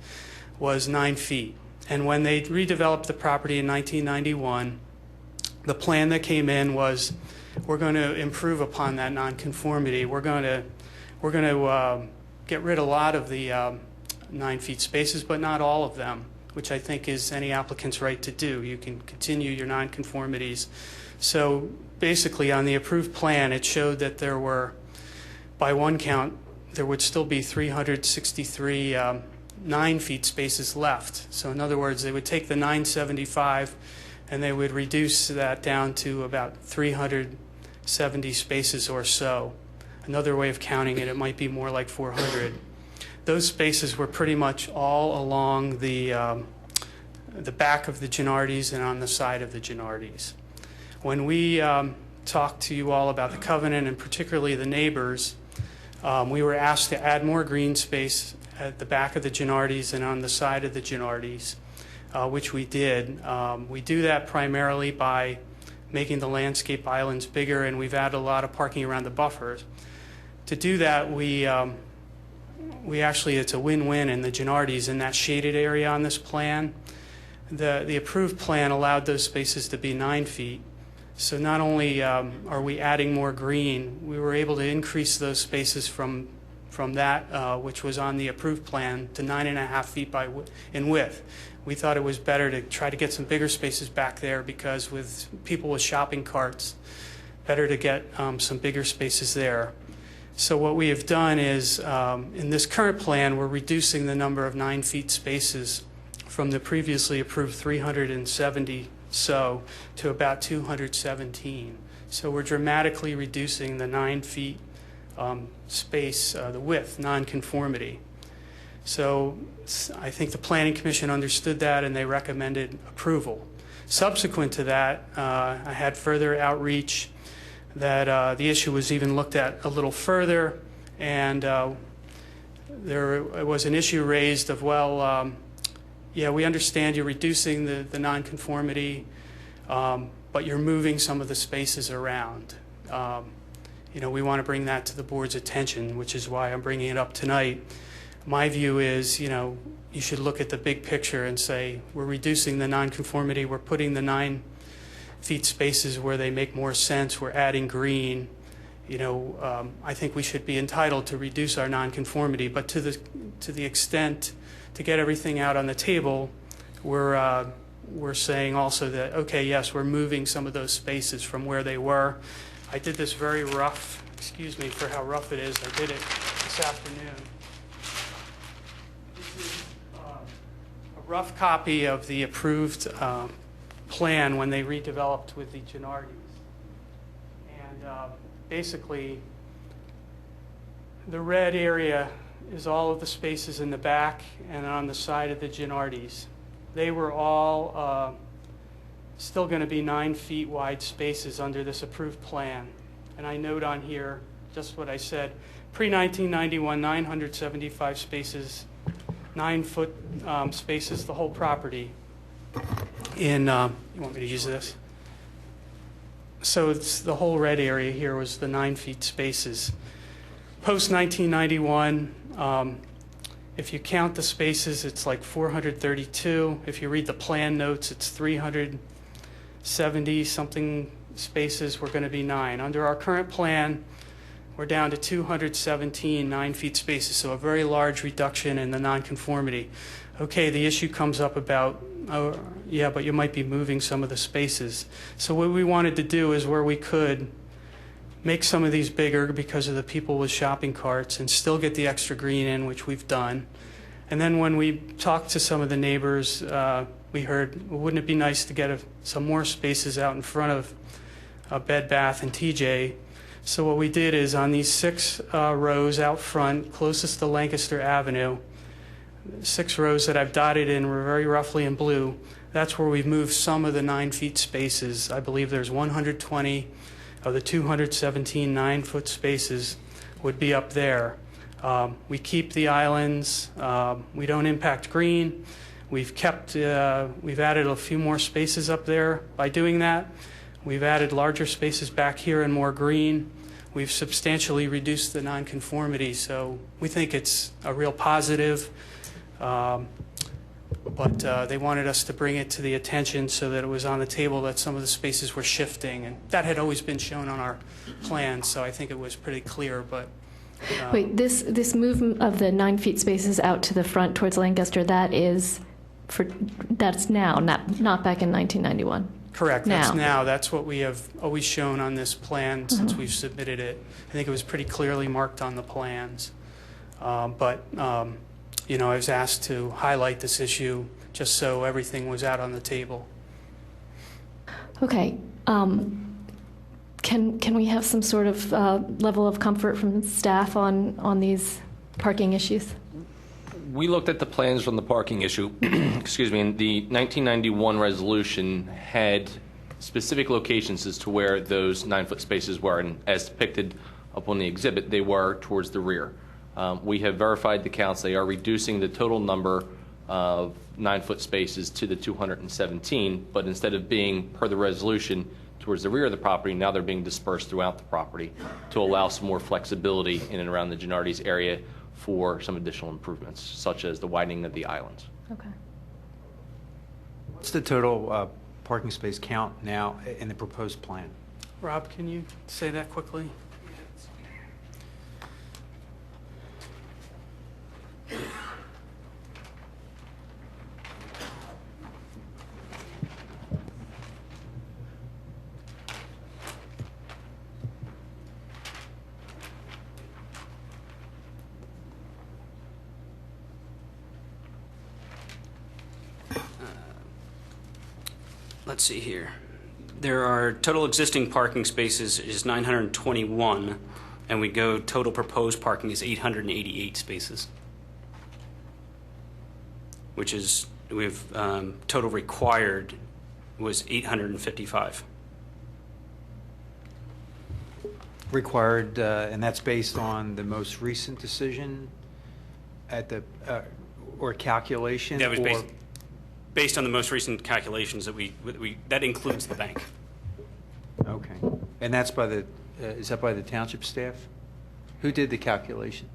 was 9 feet. And when they redeveloped the property in 1991, the plan that came in was, we're going to improve upon that nonconformity. We're going to get rid of a lot of the 9 feet spaces, but not all of them, which I think is any applicant's right to do. You can continue your nonconformities. So basically, on the approved plan, it showed that there were, by one count, there would still be 363 9 feet spaces left. So in other words, they would take the 975 and they would reduce that down to about 370 spaces or so. Another way of counting it, it might be more like 400. Those spaces were pretty much all along the back of the Gennardis and on the side of the Gennardis. When we talked to you all about the covenant, and particularly the neighbors, we were asked to add more green space at the back of the Gennardis and on the side of the Gennardis, which we did. We do that primarily by making the landscape islands bigger, and we've added a lot of parking around the buffers. To do that, we actually, it's a win-win in the Gennardis in that shaded area on this plan. The approved plan allowed those spaces to be 9 feet. So not only are we adding more green, we were able to increase those spaces from that, which was on the approved plan, to 9.5 feet in width. We thought it was better to try to get some bigger spaces back there because with people with shopping carts, better to get some bigger spaces there. So what we have done is, in this current plan, we're reducing the number of 9 feet spaces from the previously approved 370 to about 217. So we're dramatically reducing the 9 feet space, the width, nonconformity. So I think the Planning Commission understood that and they recommended approval. Subsequent to that, I had further outreach that the issue was even looked at a little further, and there was an issue raised of, well, yeah, we understand you're reducing the nonconformity, but you're moving some of the spaces around. We want to bring that to the board's attention, which is why I'm bringing it up tonight. My view is, you should look at the big picture and say, we're reducing the nonconformity, we're putting the 9 feet spaces where they make more sense, we're adding green. I think we should be entitled to reduce our nonconformity, but to the extent to get everything out on the table, we're saying also that, okay, yes, we're moving some of those spaces from where they were. I did this very rough, excuse me for how rough it is, I did it this afternoon. This is a rough copy of the approved plan when they redeveloped with the Gennardis. And basically, the red area is all of the spaces in the back and on the side of the Gennardis. They were all still going to be 9 feet wide spaces under this approved plan. And I note on here just what I said. Pre-1991, 975 spaces 9-foot spaces, the whole property. You want me to use this? So it's the whole red area here was the 9 feet spaces. Post 1991, if you count the spaces, it's like 432. If you read the plan notes, it's 370 something spaces were going to be 9. Under our current plan, we're down to 217 9-feet spaces, so a very large reduction in the nonconformity. Okay, the issue comes up about, oh, yeah, but you might be moving some of the spaces. So what we wanted to do is where we could make some of these bigger because of the people with shopping carts and still get the extra green in, which we've done. And then when we talked to some of the neighbors, we heard, well, wouldn't it be nice to get some more spaces out in front of Bed Bath and TJ? So what we did is on these 6 rows out front, closest to Lancaster Avenue, 6 rows that I've dotted in very roughly in blue, that's where we've moved some of the 9-feet spaces. I believe there's 120 of the 217 9-foot spaces would be up there. We keep the islands. We don't impact green. We've added a few more spaces up there by doing that. We've added larger spaces back here and more green. We've substantially reduced the nonconformity, so we think it's a real positive. But they wanted us to bring it to the attention so that it was on the table that some of the spaces were shifting, and that had always been shown on our plan, so I think it was pretty clear. But wait, this movement of the 9-feet spaces out to the front towards Lancaster, that's now, not back in 1991. correct, now. That's now. That's what we have always shown on this plan since we've submitted it. I think it was pretty clearly marked on the plans. You know, I was asked to highlight this issue just so everything was out on the table. Okay. Can we have some sort of level of comfort from staff on these parking issues? We looked at the plans from the parking issue, excuse me, and the 1991 resolution had specific locations as to where those 9-foot spaces were, and as depicted up on the exhibit, they were towards the rear. We have verified the counts. They are reducing the total number of 9-foot spaces to the 217, but instead of being, per the resolution, towards the rear of the property, now they're being dispersed throughout the property to allow some more flexibility in and around the Gennardi's area for some additional improvements, such as the widening of the islands. Okay. What's the total parking space count now in the proposed plan? Rob, can you say that quickly? Let's see here. There are total existing parking spaces is 921, and we go total proposed parking is 888 spaces, which is we've total required was 855. Required, and that's based on the most recent decision at the or calculation. That was based on the most recent calculations that that includes the bank. Okay, and that's by the is that by the township staff? Who did the calculation?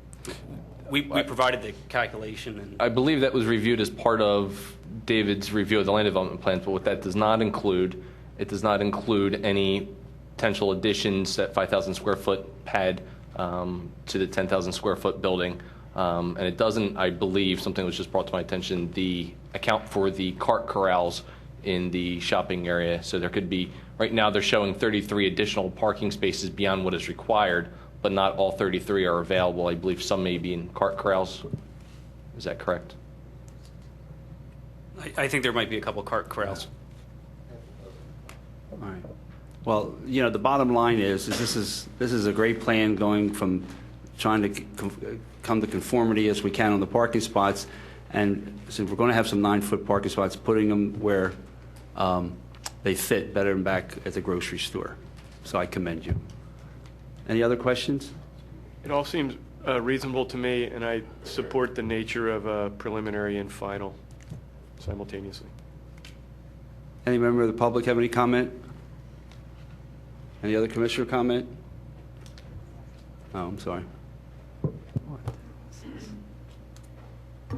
We provided the calculation, and I believe that was reviewed as part of David's review of the land development plans, but what that does not include, it does not include any potential additions, that 5,000 square foot pad to the 10,000 square foot building. And it doesn't, I believe, something was just brought to my attention, the account for the cart corrals in the shopping area. So there could be, right now they're showing 33 additional parking spaces beyond what is required, but not all 33 are available. I believe some may be in cart corrals. Is that correct? I think there might be a couple cart corrals. All right. Well, you know, the bottom line is this is a great plan going from trying to come to conformity as we can on the parking spots, and since we're going to have some 9-foot parking spots, putting them where they fit better than back at the grocery store. So I commend you. Any other questions? It all seems reasonable to me, and I support the nature of preliminary and final simultaneously. Any member of the public have any comment? Any other commissioner comment? Oh, I'm sorry.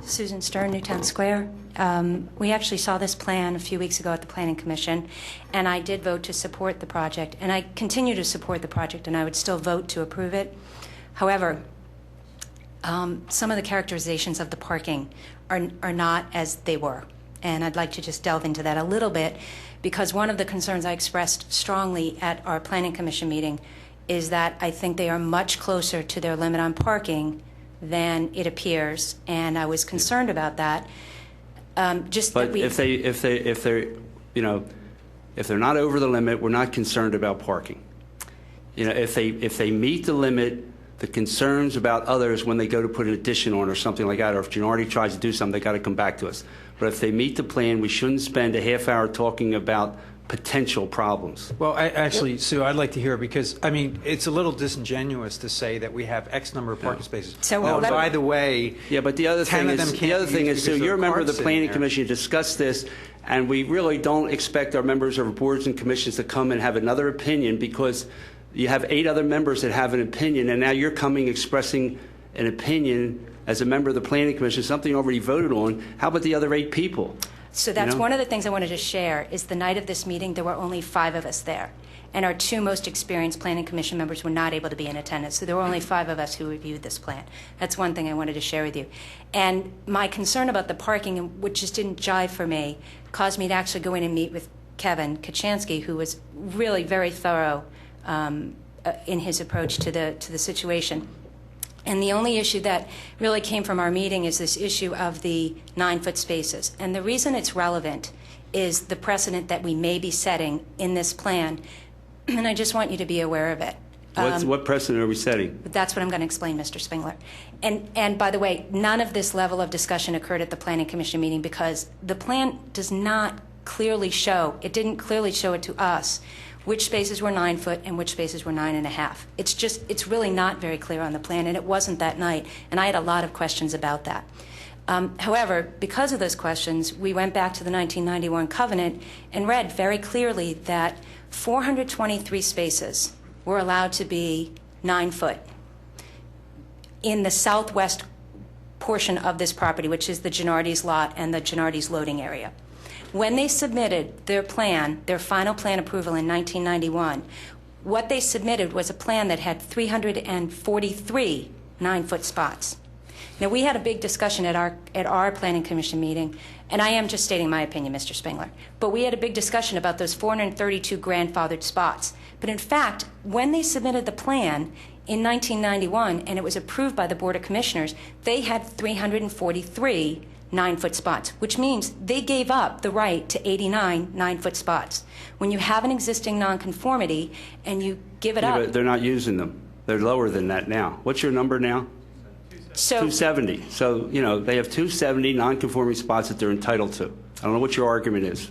Susan Stern, Newtown Square. We actually saw this plan a few weeks ago at the Planning Commission, and I did vote to support the project, and I continue to support the project, and I would still vote to approve it. However, some of the characterizations of the parking are not as they were, and I'd like to just delve into that a little bit, because one of the concerns I expressed strongly at our Planning Commission meeting is that I think they are much closer to their limit on parking than it appears, and I was concerned about that. But if they're, you know, if they're not over the limit, we're not concerned about parking. You know, if they meet the limit, the concerns about others when they go to put an addition on or something like that, or if Gennardi tries to do something, they got to come back to us. But if they meet the plan, we shouldn't spend a half hour talking about potential problems. Well, actually, Sue, I'd like to hear, because, I mean, it's a little disingenuous to say that we have X number of parking spaces. So, oh, by the way, yeah, but the other thing is, Sue, you're a member of the Planning Commission, you discussed this, and we really don't expect our members of boards and commissions to come and have another opinion, because you have 8 other members that have an opinion, and now you're coming expressing an opinion as a member of the Planning Commission, something already voted on. How about the other 8 people? So that's one of the things I wanted to share, is the night of this meeting, there were only 5 of us there. And our 2 most experienced Planning Commission members were not able to be in attendance. So there were only 5 of us who reviewed this plan. That's one thing I wanted to share with you. And my concern about the parking, which just didn't jive for me, caused me to actually go in and meet with Kevin Kachansky, who was really very thorough in his approach to the situation. And the only issue that really came from our meeting is this issue of the 9-foot spaces. And the reason it's relevant is the precedent that we may be setting in this plan, and I just want you to be aware of it. What precedent are we setting? That's what I'm going to explain, Mr. Spengler. And by the way, none of this level of discussion occurred at the Planning Commission meeting, because the plan does not clearly show, it didn't clearly show it to us, which spaces were 9 foot and which spaces were 9.5. It's really not very clear on the plan, and it wasn't that night, and I had a lot of questions about that. However, because of those questions, we went back to the 1991 covenant and read very clearly that 423 spaces were allowed to be 9 foot in the southwest portion of this property, which is the Gennardi's lot and the Gennardi's loading area. When they submitted their plan, their final plan approval in 1991, what they submitted was a plan that had 343 9-foot spots. Now, we had a big discussion at our Planning Commission meeting, and I am just stating my opinion, Mr. Spengler, but we had a big discussion about those 432 grandfathered spots. But in fact, when they submitted the plan in 1991 and it was approved by the Board of Commissioners, they had 343 9-foot spots, which means they gave up the right to 89 9-foot spots. When you have an existing nonconformity and you give it up... But they're not using them. They're lower than that now. What's your number now? 270. So, you know, they have 270 nonconforming spots that they're entitled to. I don't know what your argument is.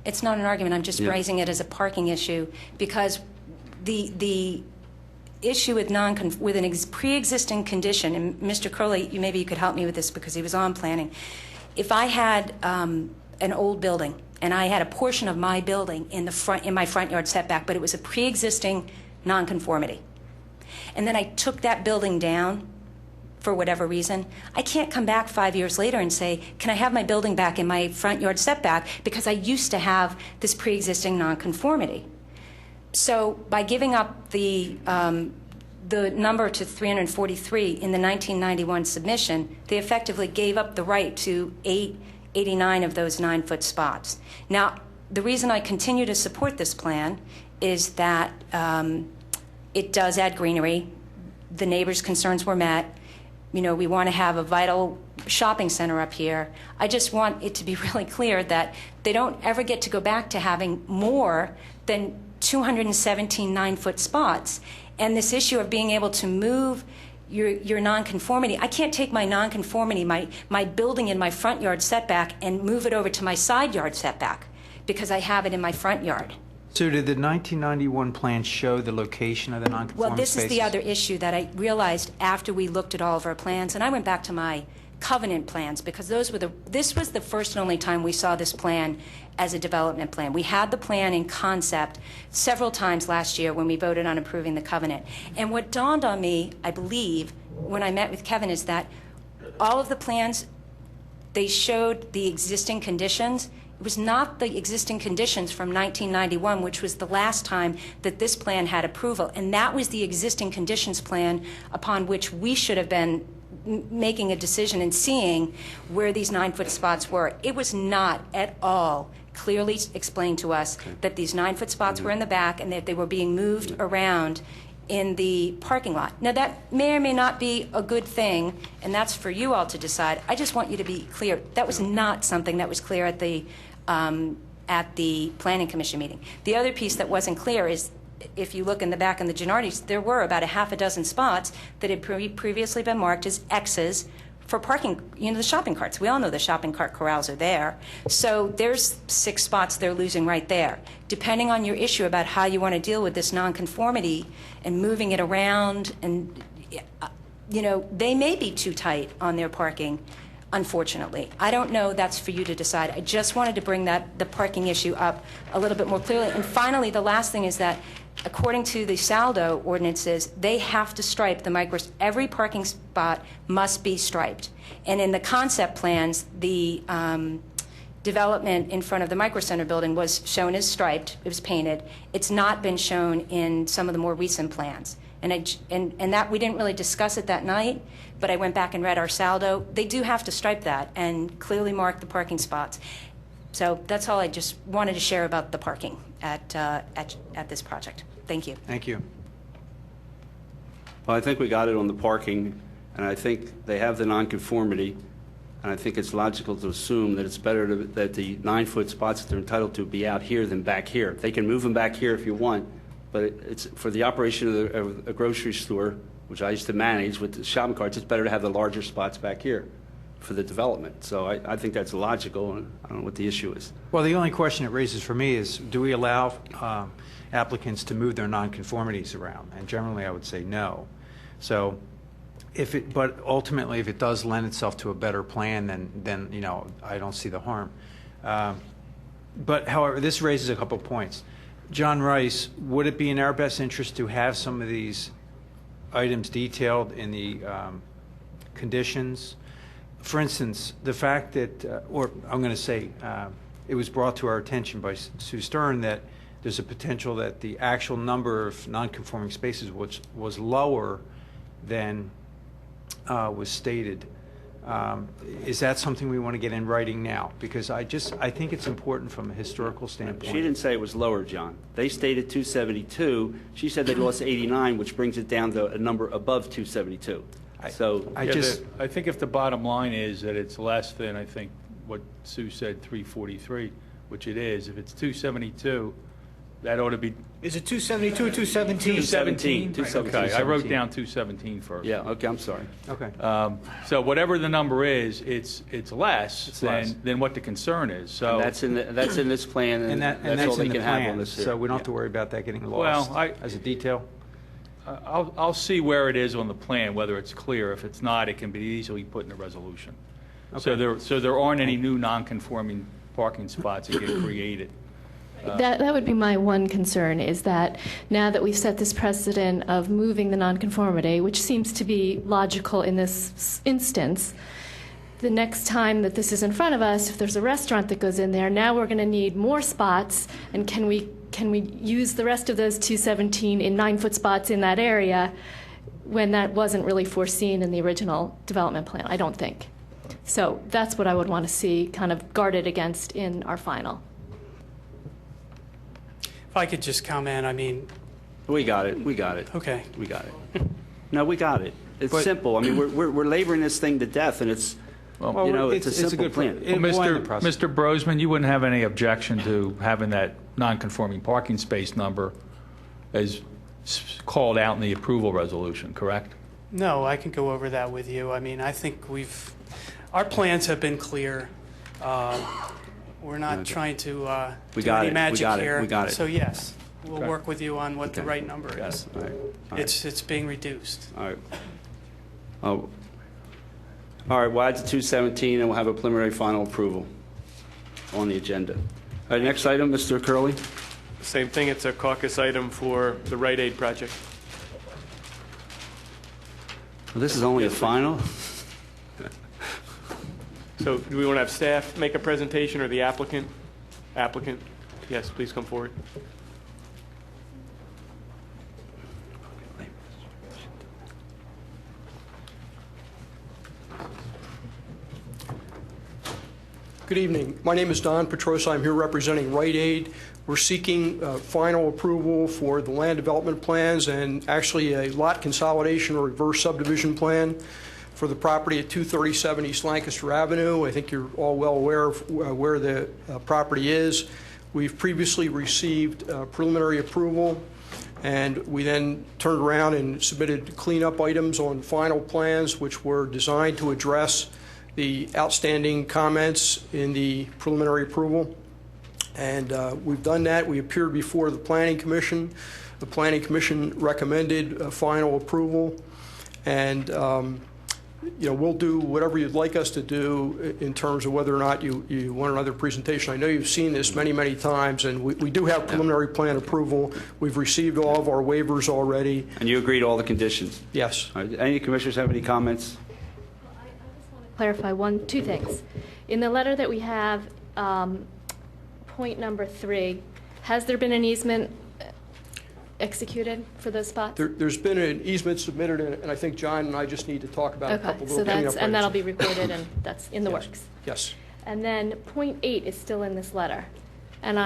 It's not an argument. I'm just raising it as a parking issue, because the issue with a pre-existing condition, and Mr. Crowley, maybe you could help me with this because he was on planning. If I had an old building and I had a portion of my building in my front yard setback, but it was a pre-existing nonconformity, and then I took that building down for whatever reason, I can't come back 5 years later and say, can I have my building back in my front yard setback because I used to have this pre-existing nonconformity. So by giving up the number to 343 in the 1991 submission, they effectively gave up the right to 89 of those 9-foot spots. Now, the reason I continue to support this plan is that it does add greenery. The neighbors' concerns were met. You know, we want to have a vital shopping center up here. I just want it to be really clear that they don't ever get to go back to having more than 217 9-foot spots. And this issue of being able to move your nonconformity, I can't take my nonconformity, my building in my front yard setback, and move it over to my side yard setback because I have it in my front yard. So did the 1991 plan show the location of the non-conforming Well, this spaces? is the other issue that I realized after we looked at all of our plans, and I went back to my covenant plans, because this was the first and only time we saw this plan as a development plan. We had the plan in concept several times last year when we voted on approving the covenant. And what dawned on me, I believe, when I met with Kevin, is that all of the plans, they showed the existing conditions. It was not the existing conditions from 1991, which was the last time that this plan had approval. And that was the existing conditions plan upon which we should have been making a decision and seeing where these 9-foot spots were. It was not at all clearly explained to us that these 9-foot spots were in the back and that they were being moved around in the parking lot. Now, that may or may not be a good thing, and that's for you all to decide. I just want you to be clear. That was not something that was clear at the Planning Commission meeting. The other piece that wasn't clear is, if you look in the back in the Gennardis, there were about a half a dozen spots that had previously been marked as X's for parking, the shopping carts. We all know the shopping cart corrals are there. So there's 6 spots they're losing right there. Depending on your issue about how you want to deal with this nonconformity and moving it around, and, they may be too tight on their parking, unfortunately. I don't know. That's for you to decide. I just wanted to bring the parking issue up a little bit more clearly. And finally, the last thing is that, according to the Saldo ordinances, they have to stripe the micros. Every parking spot must be striped. And in the concept plans, the development in front of the Micro Center building was shown as striped. It was painted. It's not been shown in some of the more recent plans. And that we didn't really discuss it that night, but I went back and read our Saldo. They do have to stripe that and clearly mark the parking spots. So that's all I just wanted to share about the parking at this project. Thank you. Thank you. Well, I think we got it on the parking, and I think they have the nonconformity, and I think it's logical to assume that it's better that the 9-foot spots that they're entitled to be out here than back here. They can move them back here if you want, but it's for the operation of a grocery store, which I used to manage with the shopping carts, it's better to have the larger spots back here for the development. So I think that's logical, and I don't know what the issue is. Well, the only question it raises for me is, do we allow applicants to move their nonconformities around? And generally, I would say no. So, but ultimately, if it does lend itself to a better plan, then I don't see the harm. But however, this raises a couple points. John Rice, would it be in our best interest to have some of these items detailed in the conditions? For instance, the fact that, or I'm going to say, it was brought to our attention by Sue Stern that there's a potential that the actual number of non-conforming spaces was lower than was stated. Is that something we want to get in writing now? Because I think it's important from a historical standpoint. She didn't say it was lower, John. They stated 272. She said they lost 89, which brings it down to a number above 272. So I think if the bottom line is that it's less than, I think, what Sue said, 343, which it is, if it's 272, that ought to be... Is it 272 or 217? 217. Okay, I wrote down 217 first. Yeah, okay, I'm sorry. Okay. So whatever the number is, it's less than what the concern is. So and that's in this plan, and that's all they can have on this here. So we don't have to worry about that getting lost as a detail? I'll see where it is on the plan, whether it's clear. If it's not, it can be easily put in a resolution. Okay. So there aren't any new non-conforming parking spots that get created. That would be my one concern, is that now that we've set this precedent of moving the nonconformity, which seems to be logical in this instance, the next time that this is in front of us, if there's a restaurant that goes in there, now we're going to need more spots, and can we use the rest of those 217 in 9-foot spots in that area when that wasn't really foreseen in the original development plan? I don't think. So that's what I would want to see kind of guarded against in our final. If I could just comment, I mean... We got it. Okay. We got it. No, we got it. It's simple. I mean, we're laboring this thing to death, and it's... it's a simple plan. Well, Mr. Brosman, you wouldn't have any objection to having that non-conforming parking space number as called out in the approval resolution, correct? No, I can go over that with you. I mean, I think our plans have been clear. We're not trying to We do got any it. We magic got it. here. We got it. So yes, we'll Okay. work with you on what the Okay. right number Got is. it. All right. All right. It's being reduced. All right. Oh. All right, we'll add to 217, and we'll have a preliminary final approval on the agenda. All right, next item, Mr. Curley. Same thing, it's a caucus item for the Rite Aid project. Well, this is only a final? So do we want to have staff make a presentation or the applicant? Applicant, yes, please come forward. Good evening. My name is Don Petrosa. I'm here representing Rite Aid. We're seeking final approval for the land development plans and actually a lot consolidation or reverse subdivision plan for the property at 237 East Lancaster Avenue. I think you're all well aware of where the property is. We've previously received preliminary approval, and we then turned around and submitted cleanup items on final plans, which were designed to address the outstanding comments in the preliminary approval. And we've done that. We appeared before the Planning Commission. The Planning Commission recommended final approval. And we'll do whatever you'd like us to do in terms of whether or not you want another presentation. I know you've seen this many, many times, and we do have preliminary plan approval. We've received all of our waivers already. And you agreed to all the conditions? Yes. All right, any commissioners have any comments? Clarify two things. In the letter that we have, point number 3, has there been an easement executed for those spots? There's been an easement submitted, and I think John and I just need to talk about a couple so little cleanup items. and that'll be recorded, and that's in the Yes. works. Yes. And then point 8 is still in this letter, and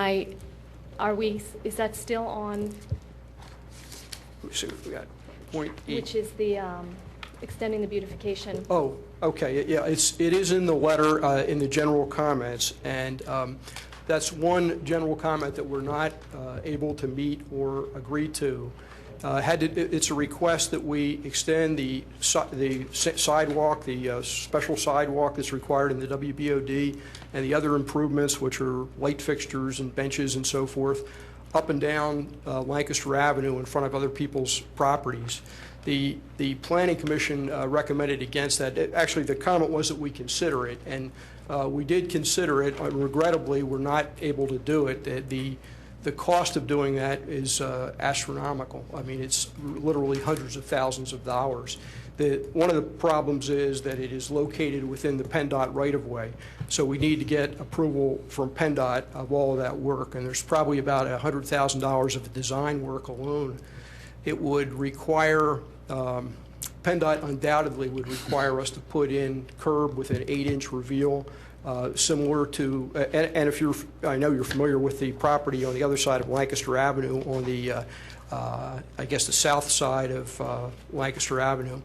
is that still on? So we got point 8. Which is the extending the beautification. Oh, okay, yeah, it is in the letter, in the general comments, and that's one general comment that we're not able to meet or agree to. It's a request that we extend the sidewalk, the special sidewalk that's required in the WBOD, and the other improvements, which are light fixtures and benches and so forth, up and down Lancaster Avenue in front of other people's properties. The Planning Commission recommended against that. Actually, the comment was that we consider it, and we did consider it. Regrettably, we're not able to do it. The cost of doing that is astronomical. I mean, it's literally hundreds of thousands of dollars. One of the problems is that it is located within the PennDOT right-of-way, so we need to get approval from PennDOT of all of that work, and there's probably about $100,000 of design work alone. It would require, PennDOT undoubtedly would require us to put in curb with an 8-inch reveal, similar to, and if I know you're familiar with the property on the other side of Lancaster Avenue, on the, I guess the south side of Lancaster Avenue.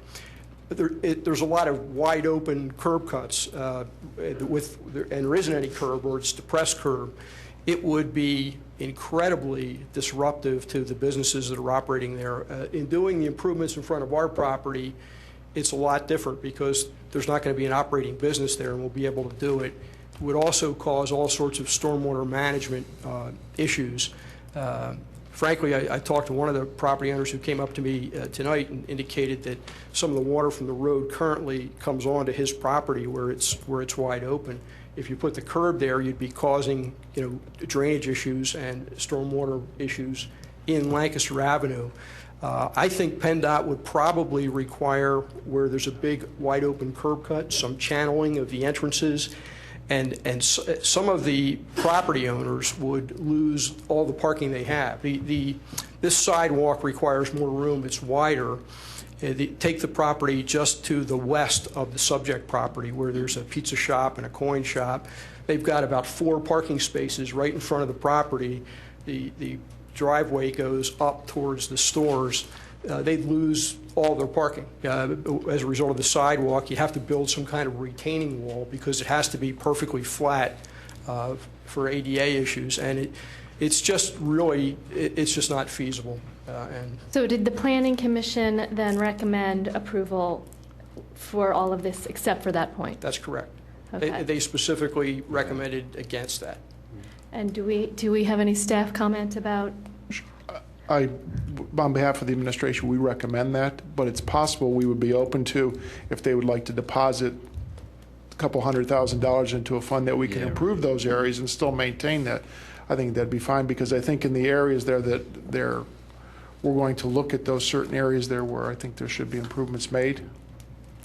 There's a lot of wide open curb cuts, and there isn't any curb, or it's depressed curb. It would be incredibly disruptive to the businesses that are operating there. In doing the improvements in front of our property, it's a lot different because there's not going to be an operating business there, and we'll be able to do it. It would also cause all sorts of stormwater management issues. Frankly, I talked to one of the property owners who came up to me tonight and indicated that some of the water from the road currently comes onto his property where it's wide open. If you put the curb there, you'd be causing, drainage issues and stormwater issues in Lancaster Avenue. I think PennDOT would probably require, where there's a big wide open curb cut, some channeling of the entrances, and some of the property owners would lose all the parking they have. This sidewalk requires more room. It's wider. Take the property just to the west of the subject property, where there's a pizza shop and a coin shop. They've got about 4 parking spaces right in front of the property. The driveway goes up towards the stores. They'd lose all their parking. As a result of the sidewalk, you have to build some kind of retaining wall because it has to be perfectly flat for ADA issues, and it's just not feasible. So did the Planning Commission then recommend approval for all of this except for that point? That's correct. Okay. They specifically recommended against that. And do we have any staff comment about? On behalf of the administration, we recommend that, but it's possible we would be open to, if they would like to deposit a couple $100,000 into a fund that we can improve those areas and still maintain that. I think that'd be fine, because I think in the areas there we're going to look at those certain areas there where I think there should be improvements made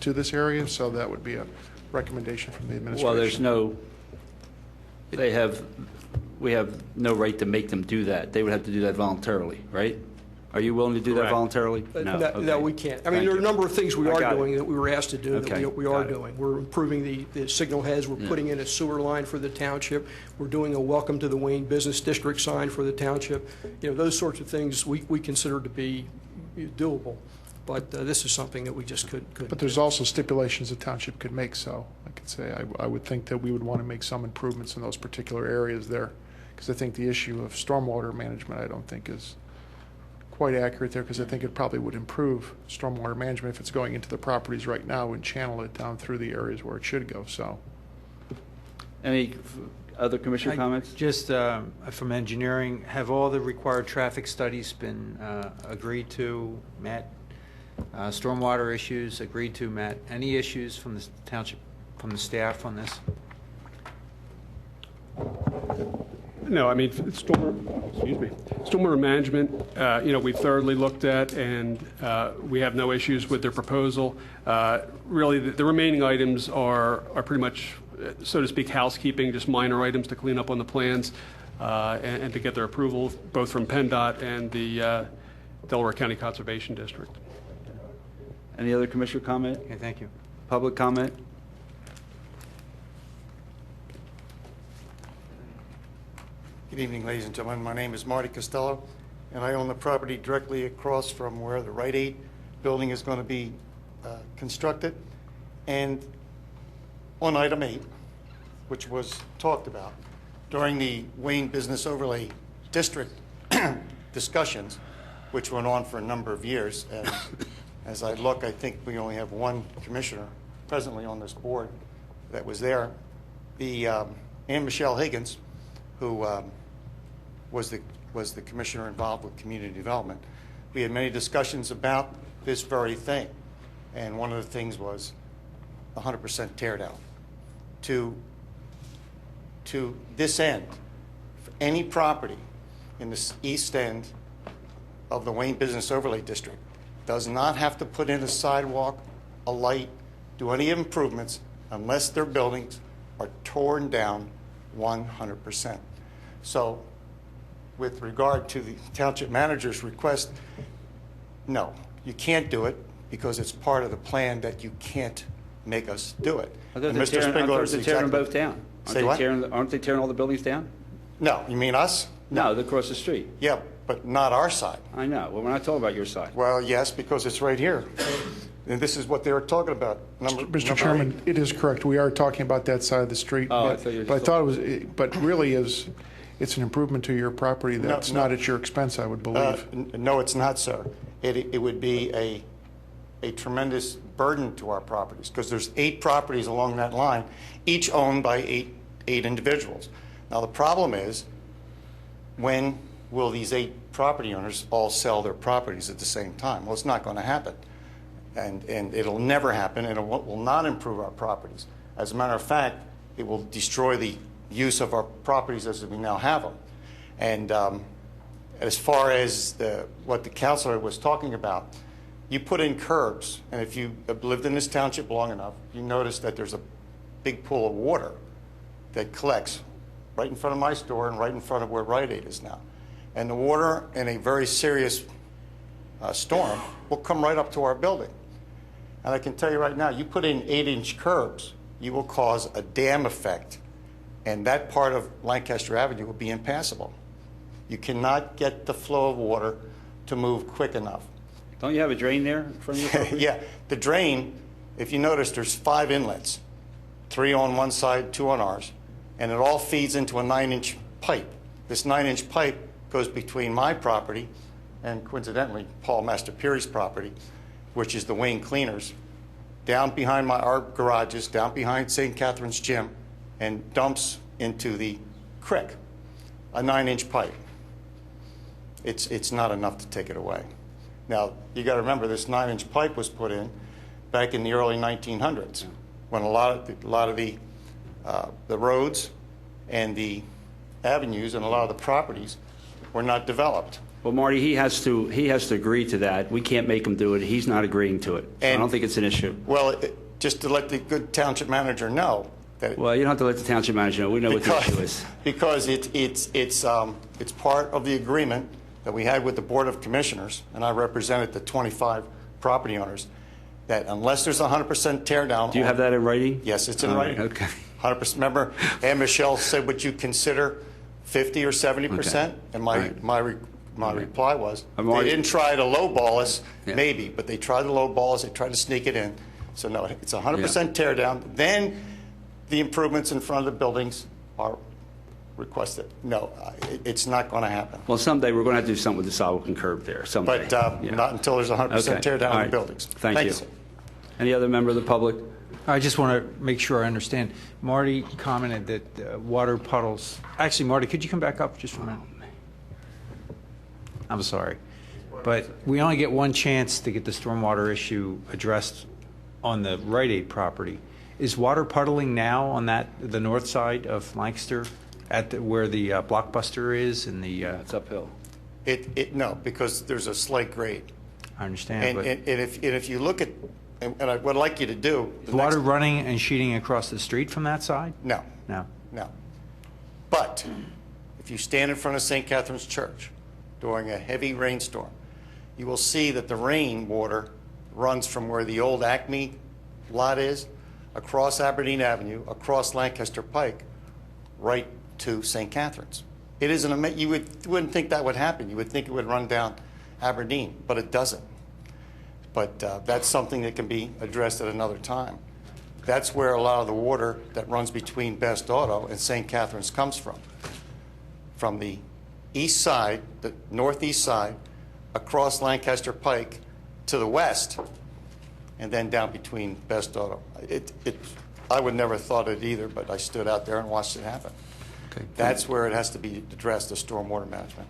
to this area, so that would be a recommendation from the administration. Well, we have no right to make them do that. They would have to do that voluntarily, right? Are you willing to do that Correct. voluntarily? No, we can't. I mean, there are a number of things we are doing that we were asked to do that we are doing. We're improving the signal heads. We're putting in a sewer line for the township. We're doing a welcome to the Wayne Business District sign for the township. You know, those sorts of things we consider to be doable. But this is something that we just couldn't. But there's also stipulations the township could make, so I could say I would think that we would want to make some improvements in those particular areas there, because I think the issue of stormwater management I don't think is quite accurate there, because I think it probably would improve stormwater management if it's going into the properties right now and channel it down through the areas where it should go. So, Any other commissioner comments? Just from engineering, have all the required traffic studies been agreed to, met? Stormwater issues agreed to, met? Any issues from the township, from the staff on this? No, I mean, stormwater management, we thoroughly looked at, and we have no issues with their proposal. Really, the remaining items are pretty much, so to speak, housekeeping, just minor items to clean up on the plans and to get their approval, both from PennDOT and the Delaware County Conservation District. Any other commissioner comment? Okay, thank you. Public comment? Good evening, ladies and gentlemen. My name is Marty Costello, and I own the property directly across from where the Rite Aid building is going to be constructed. And on item 8, which was talked about during the Wayne Business Overlay District discussions, which went on for a number of years, and as I look, I think we only have one commissioner presently on this board that was there. The Ann Michelle Higgins, who was the commissioner involved with community development. We had many discussions about this very thing, and one of the things was 100% tear down. To this end, for any property in the east end of the Wayne Business Overlay District does not have to put in a sidewalk, a light, do any improvements unless their buildings are torn down 100%. So with regard to the township manager's request, no, you can't do it because it's part of the plan that you can't make us do it. They're tearing them both down. Aren't they tearing all the buildings down? No. You mean us? No, they're across the street. Yeah, but not our side. I know. Well, we're not talking about your side. Well, yes, because it's right here. And this is what they were talking about. Mr. Chairman, it is correct. We are talking about that side of the street. Oh, but really it's an improvement to your property that's not at your expense, I would believe. No, it's not, sir. It would be a tremendous burden to our properties because there's 8 properties along that line, each owned by eight individuals. Now, the problem is, when will these 8 property owners all sell their properties at the same time? Well, it's not going to happen. And it'll never happen, and it will not improve our properties. As a matter of fact, it will destroy the use of our properties as we now have them. And as far as what the councilor was talking about, you put in curbs, and if you have lived in this township long enough, you notice that there's a big pool of water that collects right in front of my store and right in front of where Rite Aid is now. And the water in a very serious storm will come right up to our building. And I can tell you right now, you put in 8-inch curbs, you will cause a dam effect, and that part of Lancaster Avenue will be impassable. You cannot get the flow of water to move quick enough. Don't you have a drain there in front of your property? Yeah, the drain, if you notice, there's 5 inlets, 3 on one side, 2 on ours, and it all feeds into a 9-inch pipe. This 9-inch pipe goes between my property and, coincidentally, Paul Master Peary's property, which is the Wayne Cleaners down behind our garages, down behind St. Catherine's Gym, and dumps into the creek, a 9-inch pipe. It's not enough to take it away. Now, you got to remember, this 9-inch pipe was put in back in the early 1900s, when a lot of the roads and the avenues and a lot of the properties were not developed. Well, Marty, he has to agree to that. We can't make him do it. He's not agreeing to it. So I don't think it's an issue. Well, just to let the good township manager know that. Well, you don't have to let the township manager know. We know what the issue is. Because it's part of the agreement that we had with the Board of Commissioners, and I represented the 25 property owners, that unless there's 100% tear down. Do you have that in writing? Yes, it's in writing. Okay. 100%. Remember, Ann Michelle said, would you consider 50 or 70%? Okay. And my reply was, they already- didn't try to lowball us, Yeah. maybe, but they tried to lowball us, they tried to sneak it in. So no, it's 100% tear down. Then the improvements in front of the buildings are requested. No, it's not going to happen. Well, someday we're going to have to do something with the sidewalk and curb there. Someday. But not until there's 100% Okay. tear down All of right. the buildings. Thank you. sir. Any other member of the public? I just want to make sure I understand. Marty commented that water puddles. Actually, Marty, could you come back up just for a minute? I'm sorry, but we only get one chance to get the stormwater issue addressed on the Rite Aid property. Is water puddling now on the north side of Lancaster, where the Blockbuster is and the? It's uphill. No, because there's a slight grade. I understand, And but if you look at, and I would like you to do. is water running and sheeting across the street from that side? No. No. No. But if you stand in front of St. Catherine's Church during a heavy rainstorm, you will see that the rain water runs from where the old Acme lot is, across Aberdeen Avenue, across Lancaster Pike, right to St. Catherine's. It is you wouldn't think that would happen. You would think it would run down Aberdeen, but it doesn't. But that's something that can be addressed at another time. That's where a lot of the water that runs between Best Auto and St. Catherine's comes from the east side, the northeast side, across Lancaster Pike to the west, and then down between Best Auto. I would never thought it either, but I stood out there and watched it happen. Okay. That's where it has to be addressed, the stormwater management.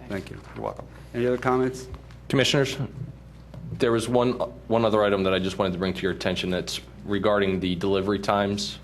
Thank you. You're welcome. Any other comments? Commissioners, there was one other item that I just wanted to bring to your attention that's regarding the delivery times.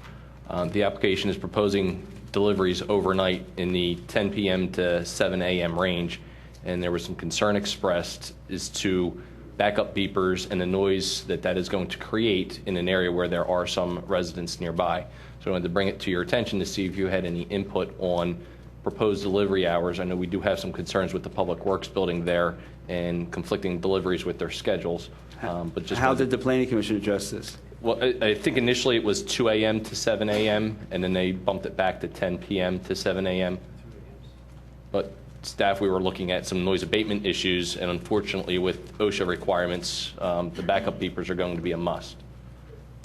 The application is proposing deliveries overnight in the 10 p.m. to 7 a.m. range, and there was some concern expressed as to backup beepers and the noise that is going to create in an area where there are some residents nearby. So I wanted to bring it to your attention to see if you had any input on proposed delivery hours. I know we do have some concerns with the Public Works building there and conflicting deliveries with their schedules. But just How did the Planning Commission address this? Well, I think initially it was 2 a.m. to 7 a.m., and then they bumped it back to 10 p.m. to 7 a.m. But staff, we were looking at some noise abatement issues, and unfortunately with OSHA requirements, the backup beepers are going to be a must.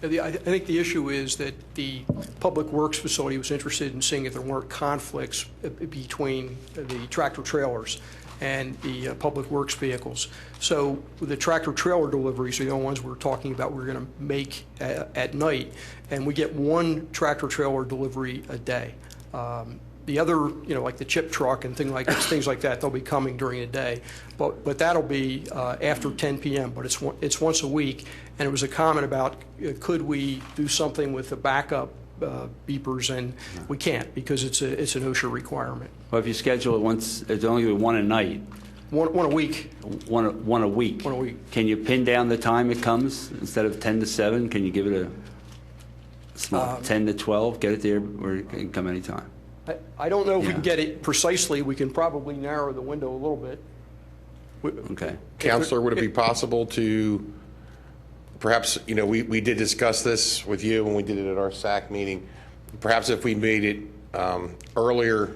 I think the issue is that the Public Works facility was interested in seeing if there weren't conflicts between the tractor trailers and the Public Works vehicles. So the tractor trailer deliveries are the only ones we're talking about we're going to make at night, and we get one tractor trailer delivery a day. The other, like the chip truck and things like that, they'll be coming during the day. But that'll be after 10 p.m., but it's once a week. And it was a comment about could we do something with the backup beepers, and we can't because it's an OSHA requirement. Well, if you schedule it once, it's only one a night. One a week. One a week. 1 a week. Can you pin down the time it comes instead of 10 to 7? Can you give it a small 10 to 12? Get it there, or it can come anytime. I don't know if we can get it precisely. We can probably narrow the window a little bit. Okay. Counselor, would it be possible to perhaps, we did discuss this with you when we did it at our SAC meeting. Perhaps if we made it earlier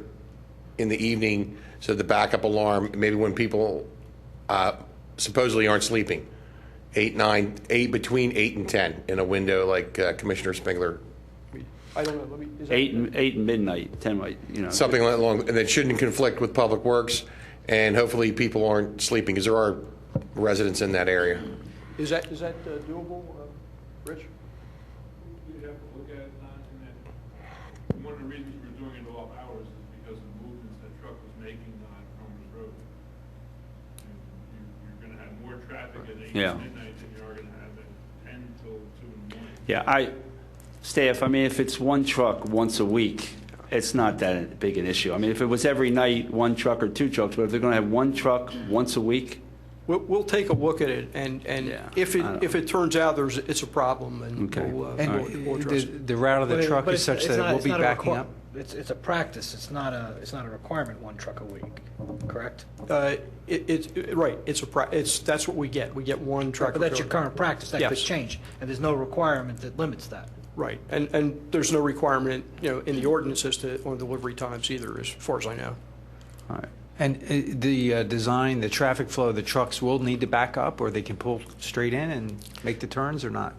in the evening so the backup alarm, maybe when people supposedly aren't sleeping, between 8 and 10 in a window like Commissioner Spengler. I don't know. Is that 8 and midnight, 10, Something like long, and that shouldn't conflict with Public Works, and hopefully people aren't sleeping because there are residents in that area. Is that doable? Rich? You have to look at it, in that one of the reasons we're doing it off hours is because of the movements that truck was making on Commerce Road. You're going to have more traffic at 8 Yeah. midnight than you are going to have at 10 till 2 in the morning. Yeah, Staff, I mean, if it's one truck once a week, it's not that big an issue. I mean, if it was every night, one truck or two trucks, but if they're going to have one truck once a week, We'll take a look at it, and if it turns out it's a problem, and Okay. we'll address it. The route of the truck is such that it will be backing up? It's a practice. It's not a requirement, one truck a week, correct? Right. That's what we get. We get one truck. But that's your current practice. That could Yes. change, and there's no requirement that limits that. Right, and there's no requirement, in the ordinance as to on delivery times either, as far as I know. All right. And the design, the traffic flow, the trucks will need to back up, or they can pull straight in and make the turns, or not?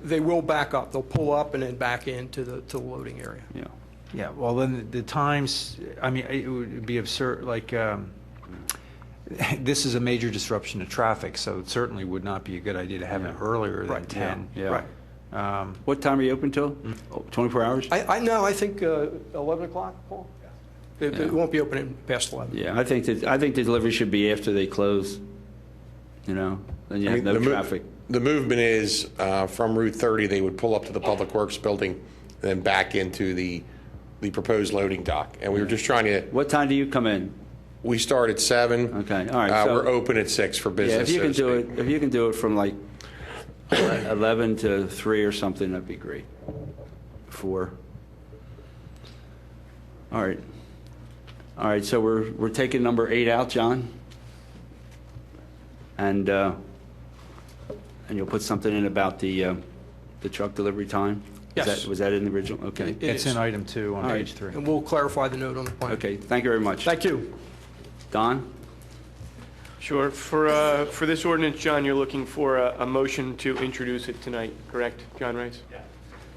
They will back up. They'll pull up and then back into the loading area. Yeah. Yeah, well, then the times, I mean, it would be absurd, like, this is a major disruption to traffic, so it certainly would not be a good idea to have it earlier than 10. Yeah. What time are you open till? 24 hours? I think 11 o'clock, Paul? It won't be open past 11. Yeah, I think the delivery should be after they close, then you have no traffic. The movement is from Route 30, they would pull up to the Public Works building and then back into the proposed loading dock. And we were just trying to... What time do you come in? We start at 7. Okay, all right. We're open at 6 for business. Yeah, if you can do it from like 11 to 3 or something, that'd be great. 4. All right. All right, so we're taking number 8 out, John? And you'll put something in about the truck delivery time? Yes. Was that in the original? Okay. It's in item 2 on page 3. And we'll clarify the note on the plan. Okay, thank you very much. Thank you. Don? Sure. For this ordinance, John, you're looking for a motion to introduce it tonight, correct, John Rice? Yeah.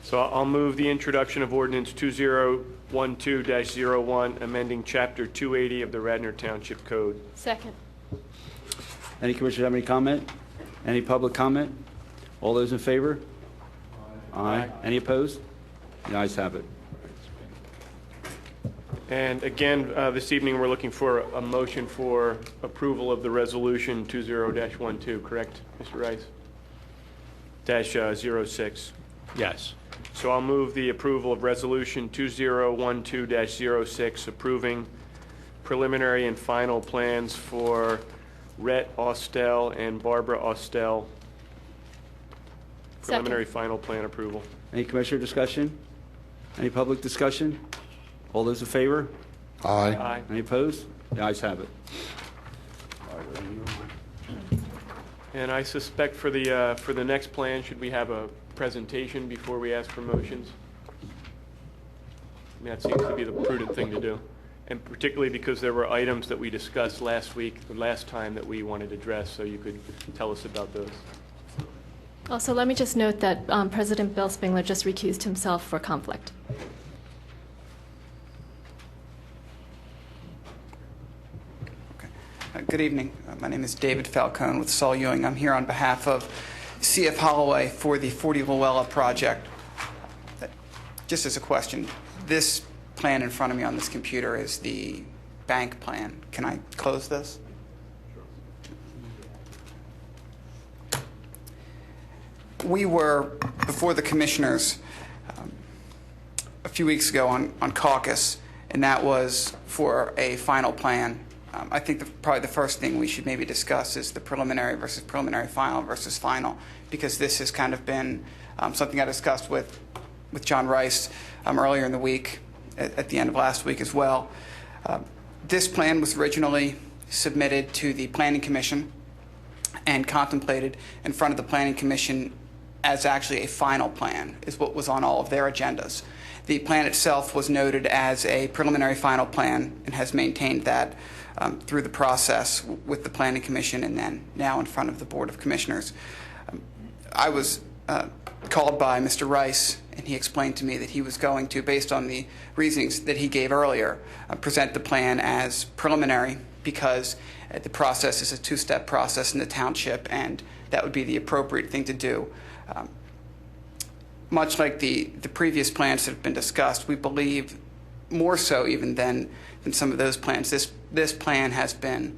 So I'll move the introduction of ordinance 2012-01, amending Chapter 280 of the Radnor Township Code. Second. Any commissioners have any comment? Any public comment? All those in favor? Aye. Any opposed? The ayes have it. And again, this evening, we're looking for a motion for approval of the resolution 20-12, correct, Mr. Rice? -06. Yes. So I'll move the approval of resolution 2012-06, approving preliminary and final plans for Rhett Austell and Barbara Austell. Preliminary final plan approval. Any commissioner discussion? Any public discussion? All those in favor? Aye. Aye. Any opposed? The ayes have it. And I suspect for the next plan, should we have a presentation before we ask for motions? I mean, that seems to be the prudent thing to do. And particularly because there were items that we discussed last time that we wanted to address, so you could tell us about those. Also, let me just note that President Bill Spingler just recused himself for conflict. Good evening. My name is David Falcone with Saul Ewing. I'm here on behalf of C.F. Holloway for the 40 Luella project. Just as a question, this plan in front of me on this computer is the bank plan. Can I close this? We were before the commissioners a few weeks ago on caucus, and that was for a final plan. I think probably the first thing we should maybe discuss is the preliminary versus preliminary final versus final, because this has kind of been something I discussed with John Rice earlier in the week, at the end of last week as well. This plan was originally submitted to the Planning Commission and contemplated in front of the Planning Commission as actually a final plan, is what was on all of their agendas. The plan itself was noted as a preliminary final plan and has maintained that through the process with the Planning Commission and then now in front of the Board of Commissioners. I was called by Mr. Rice, and he explained to me that he was going to, based on the reasonings that he gave earlier, present the plan as preliminary because the process is a two-step process in the township, and that would be the appropriate thing to do. much like the previous plans that have been discussed, we believe more so even than some of those plans. This plan has been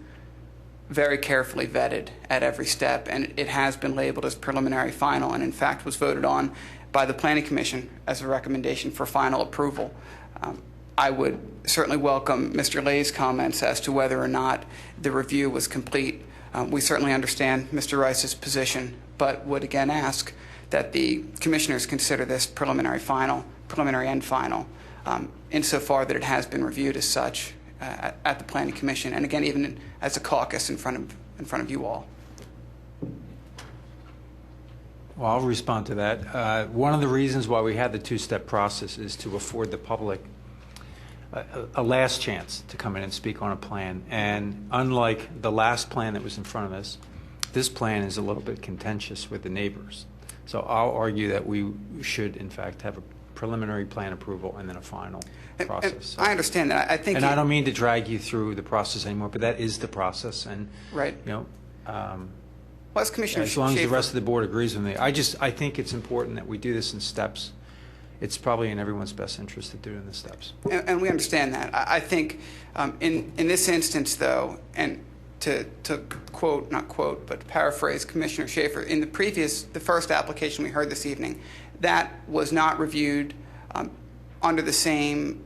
very carefully vetted at every step, and it has been labeled as preliminary final, and in fact was voted on by the Planning Commission as a recommendation for final approval. I would certainly welcome Mr. Lay's comments as to whether or not the review was complete. We certainly understand Mr. Rice's position, but would again ask that the commissioners consider this preliminary and final, insofar that it has been reviewed as such at the Planning Commission, and again, even as a caucus in front of you all. Well, I'll respond to that. One of the reasons why we had the two-step process is to afford the public a last chance to come in and speak on a plan. And unlike the last plan that was in front of us, this plan is a little bit contentious with the neighbors. So I'll argue that we should, in fact, have a preliminary plan approval and then a final process. I understand that. I think, and I don't mean to drag you through the process anymore, but that is the process. And right, you know, well, as Commissioner as long as Schaefer, the rest of the board agrees with me, I think it's important that we do this in steps. It's probably in everyone's best interest to do it in the steps. and we understand that. I think in this instance, though, and to quote, not quote, but paraphrase Commissioner Schaefer, in the first application we heard this evening, that was not reviewed under the same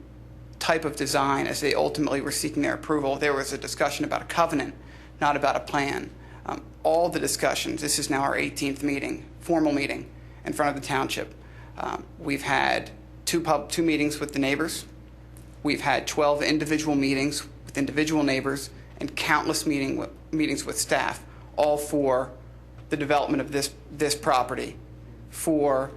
type of design as they ultimately were seeking their approval. There was a discussion about a covenant, not about a plan. All the discussions, this is now our 18th meeting, formal meeting in front of the township. We've had two meetings with the neighbors. We've had 12 individual meetings with individual neighbors and countless meetings with staff, all for the development of this property for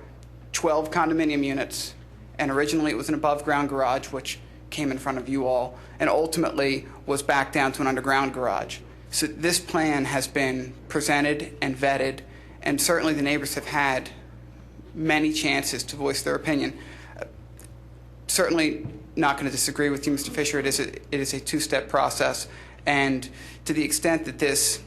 12 condominium units. And originally it was an above-ground garage, which came in front of you all, and ultimately was back down to an underground garage. So this plan has been presented and vetted, and certainly the neighbors have had many chances to voice their opinion. Certainly not going to disagree with you, Mr. Fisher. It is a two-step process, and to the extent that this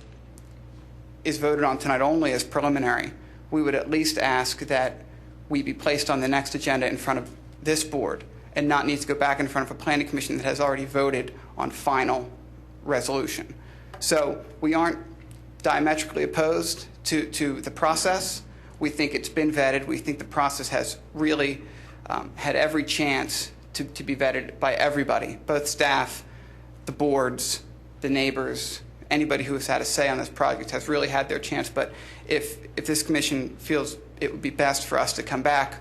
is voted on tonight only as preliminary, we would at least ask that we be placed on the next agenda in front of this board and not need to go back in front of a planning commission that has already voted on final resolution. So we aren't diametrically opposed to the process. We think it's been vetted. We think the process has really had every chance to be vetted by everybody, both staff, the boards, the neighbors, anybody who has had a say on this project has really had their chance. But if this commission feels it would be best for us to come back,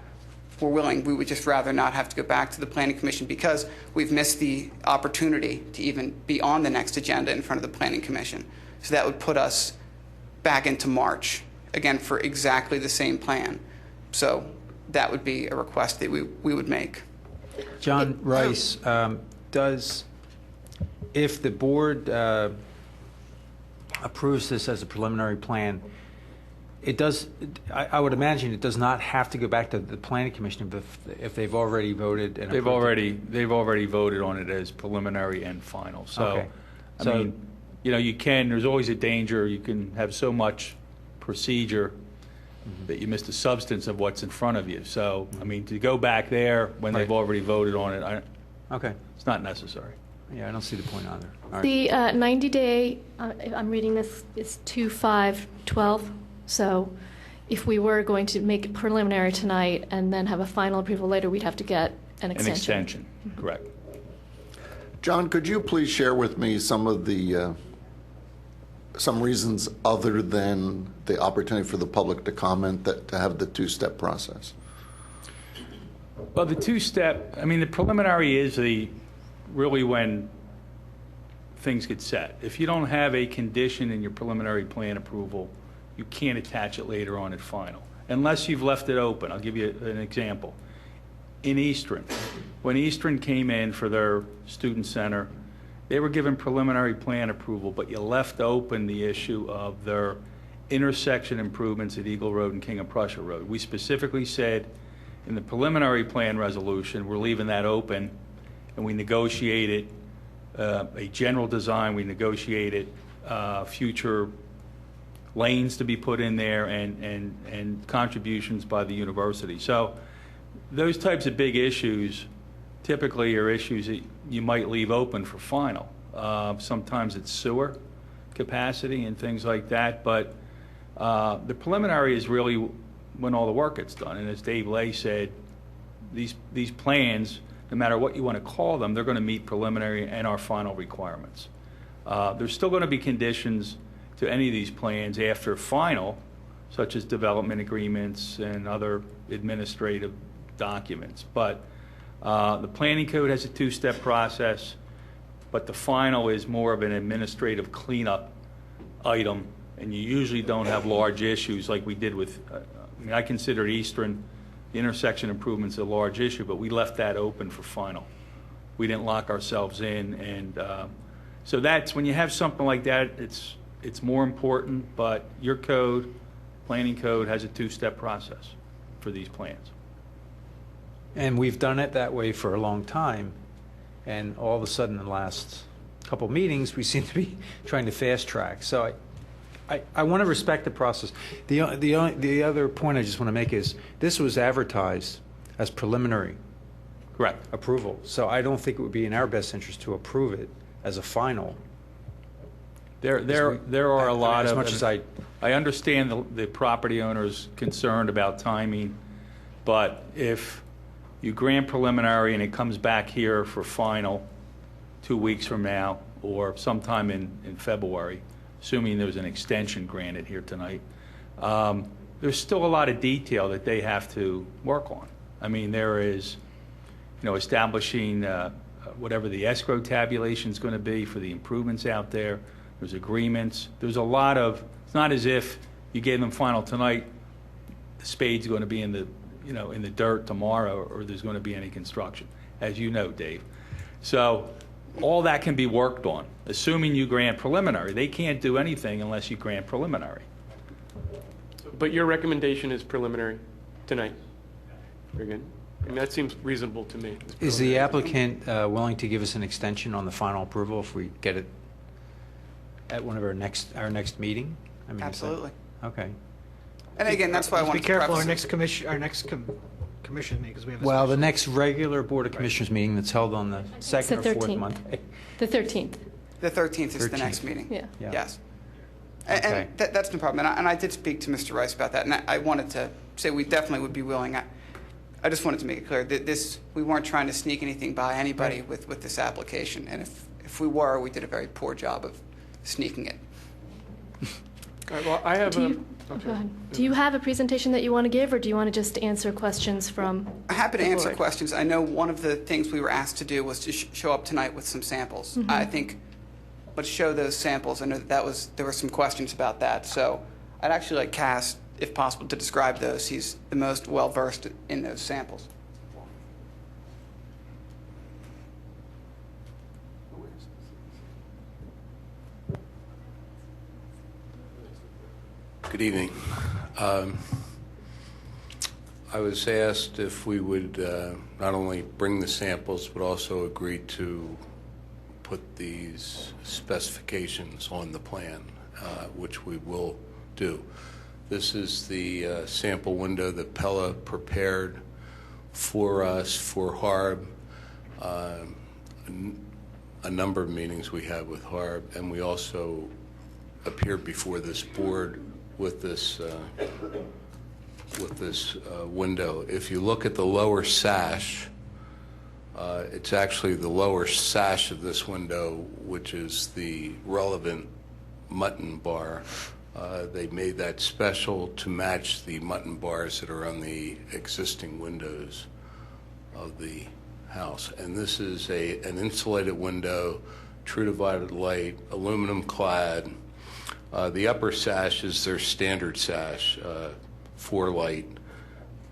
we're willing. We would just rather not have to go back to the Planning Commission because we've missed the opportunity to even be on the next agenda in front of the Planning Commission. So that would put us back into March, again, for exactly the same plan. So that would be a request that we would make. John Rice, if the board approves this as a preliminary plan, it does, I would imagine it does not have to go back to the Planning Commission if they've already voted and they've already voted on it as preliminary and final. So, okay. I mean, you know, there's always a danger. You can have so much procedure that you miss the substance of what's in front of you. So, I mean, to go back there when they've already voted on it, it's not necessary. Yeah, I don't see the point either. All right. The 90-day, I'm reading this, is 2/5/12. So if we were going to make it preliminary tonight and then have a final approval later, we'd have to get an extension. An extension, correct. John, could you please share with me some of the some reasons other than the opportunity for the public to comment that to have the two-step process? Well, the two-step, I mean, the preliminary is really when things get set. If you don't have a condition in your preliminary plan approval, you can't attach it later on at final, unless you've left it open. I'll give you an example. In Eastern, when Eastern came in for their student center, they were given preliminary plan approval, but you left open the issue of their intersection improvements at Eagle Road and King of Prussia Road. We specifically said in the preliminary plan resolution, we're leaving that open, and we negotiated a general design, we negotiated future lanes to be put in there, and contributions by the university. So those types of big issues typically are issues that you might leave open for final. Sometimes it's sewer capacity and things like that, but the preliminary is really when all the work gets done. And as Dave Lay said, these plans, no matter what you want to call them, they're going to meet preliminary and our final requirements. There's still going to be conditions to any of these plans after final, such as development agreements and other administrative documents. But the planning code has a two-step process, but the final is more of an administrative cleanup item, and you usually don't have large issues like we did with, I considered Eastern, the intersection improvements a large issue, but we left that open for final. We didn't lock ourselves in, and so that's, when you have something like that, it's more important, but your code, planning code, has a two-step process for these plans. And we've done it that way for a long time, and all of a sudden in the last couple meetings, we seem to be trying to fast track. So I want to respect the process. The other point I just want to make is this was advertised as preliminary approval. So I don't think it would be in our best interest to approve it as a final. There are a lot as of, much as I understand the property owners concerned about timing, but if you grant preliminary and it comes back here for final 2 weeks from now or sometime in February, assuming there's an extension granted here tonight, there's still a lot of detail that they have to work on. I mean, there is, establishing whatever the escrow tabulation is going to be for the improvements out there. There's agreements. There's a lot of, it's not as if you gave them final tonight, the spade's going to be in the, in the dirt tomorrow, or there's going to be any construction, as you know, Dave. So all that can be worked on, assuming you grant preliminary. They can't do anything unless you grant preliminary. But your recommendation is preliminary tonight. Very good. And that seems reasonable to me. Is the applicant willing to give us an extension on the final approval if we get it at one of our next meeting? I mean, Absolutely. Okay. And again, that's why I want to be careful. Our preface next commission meeting, because we have a Well, the next regular Board of Commissioners meeting that's held on the second the or fourth 13th. Monday. The 13th. The 13th is the 13th. next meeting. Yeah. Yes. Okay. And that's no problem. And I did speak to Mr. Rice about that, and I wanted to say we definitely would be willing. I just wanted to make it clear that we weren't trying to sneak anything by anybody with this application. And if we were, we did a very poor job of sneaking it. All right, well, I have Go ahead. Do you have a presentation that you want to give, or do you want to just answer questions from I'm happy to the answer board? questions. I know one of the things we were asked to do was to show up tonight with some samples. Mhm. I think let's show those samples. I know there were some questions about that. So I'd actually like Cass, if possible, to describe those. He's the most well-versed in those samples. Good evening. I was asked if we would not only bring the samples, but also agree to put these specifications on the plan, which we will do. This is the sample window that Pella prepared for us for HARB. A number of meetings we had with HARB, and we also appeared before this board with this window. If you look at the lower sash, it's actually the lower sash of this window, which is the relevant mutton bar. They made that special to match the mutton bars that are on the existing windows of the house. And this is an insulated window, true divided light, aluminum clad. The upper sash is their standard sash for light,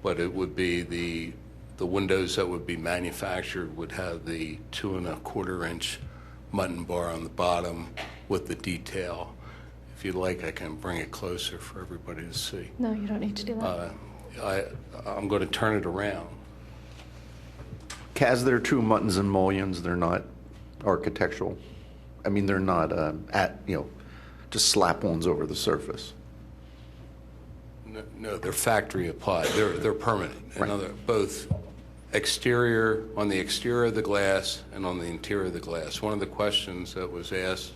but it would be the windows that would be manufactured would have the 2 1/4 inch mutton bar on the bottom with the detail. If you'd like, I can bring it closer for everybody to see. No, you don't need to do that. I'm going to turn it around. Kaz, they're true muttons and mullions. They're not architectural. I mean, they're not just slap-ons over the surface. No, they're factory applied. They're permanent. Both exterior, on the exterior of the glass and on the interior of the glass. One of the questions that was asked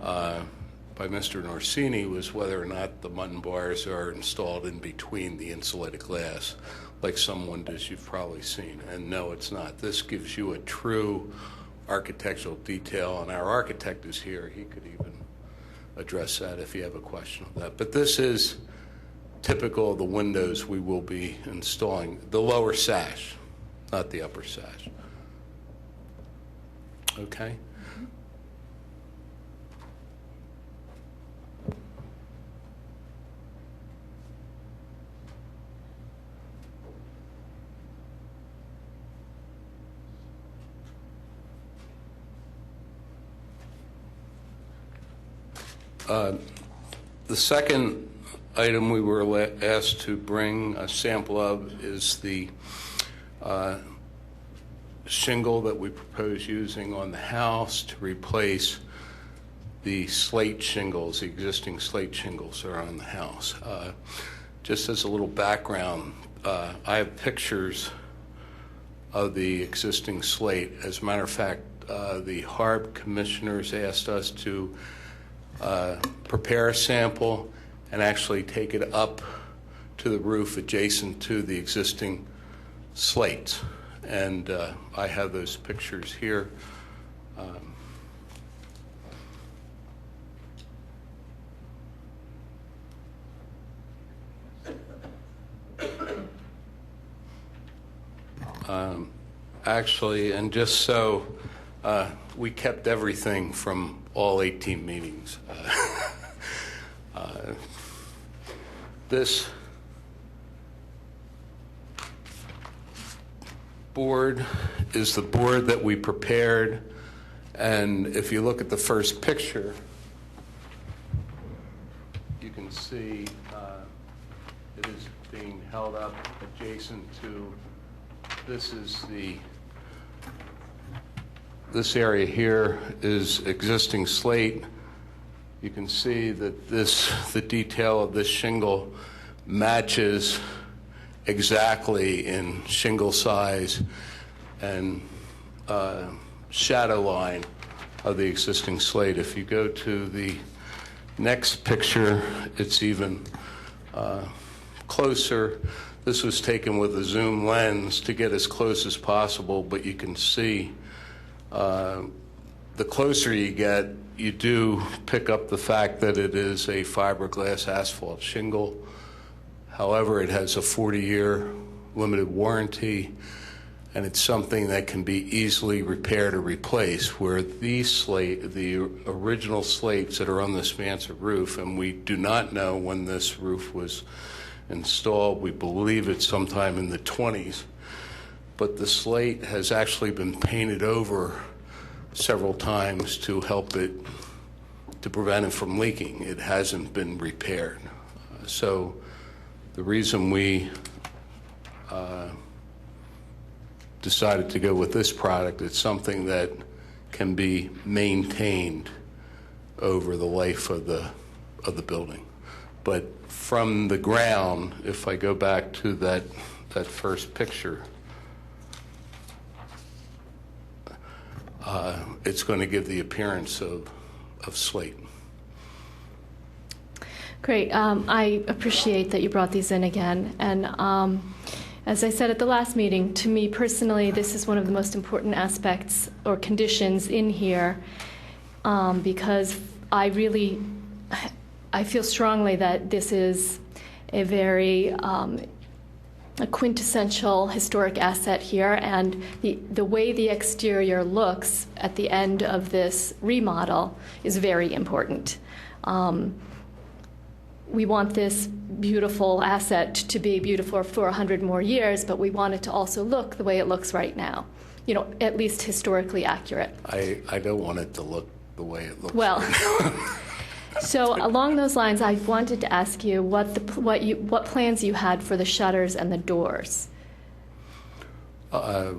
by Mr. Norsini was whether or not the mutton bars are installed in between the insulated glass, like some windows you've probably seen. And no, it's not. This gives you a true architectural detail, and our architect is here. He could even address that if you have a question on that. But this is typical of the windows we will be installing. The lower sash, not the upper sash. Okay? The second item we were asked to bring a sample of is the shingle that we propose using on the house to replace the slate shingles, the existing slate shingles that are on the house. Just as a little background, I have pictures of the existing slate. As a matter of fact, the HARB commissioners asked us to prepare a sample and actually take it up to the roof adjacent to the existing slates. And I have those pictures here. Actually, and just so we kept everything from all 18 meetings. This board is the board that we prepared, and if you look at the first picture, you can see it is being held up adjacent to, this area here is existing slate. You can see that the detail of this shingle matches exactly in shingle size and shadow line of the existing slate. If you go to the next picture, it's even closer. This was taken with a zoom lens to get as close as possible, but you can see the closer you get, you do pick up the fact that it is a fiberglass asphalt shingle. However, it has a 40-year limited warranty, and it's something that can be easily repaired or replaced, where the original slates that are on this mansard roof, and we do not know when this roof was installed. We believe it's sometime in the 20s, but the slate has actually been painted over several times to help it, to prevent it from leaking. It hasn't been repaired. So the reason we decided to go with this product, it's something that can be maintained over the life of the building. But from the ground, if I go back to that first picture, it's going to give the appearance of slate. Great. I appreciate that you brought these in again. And as I said at the last meeting, to me personally, this is one of the most important aspects or conditions in here because I feel strongly that this is a very a quintessential historic asset here, and the way the exterior looks at the end of this remodel is very important. We want this beautiful asset to be beautiful for 100 more years, but we want it to also look the way it looks right now, at least historically accurate. I don't want it to look the way it looks well, right now. So along those lines, I wanted to ask you what plans you had for the shutters and the doors. I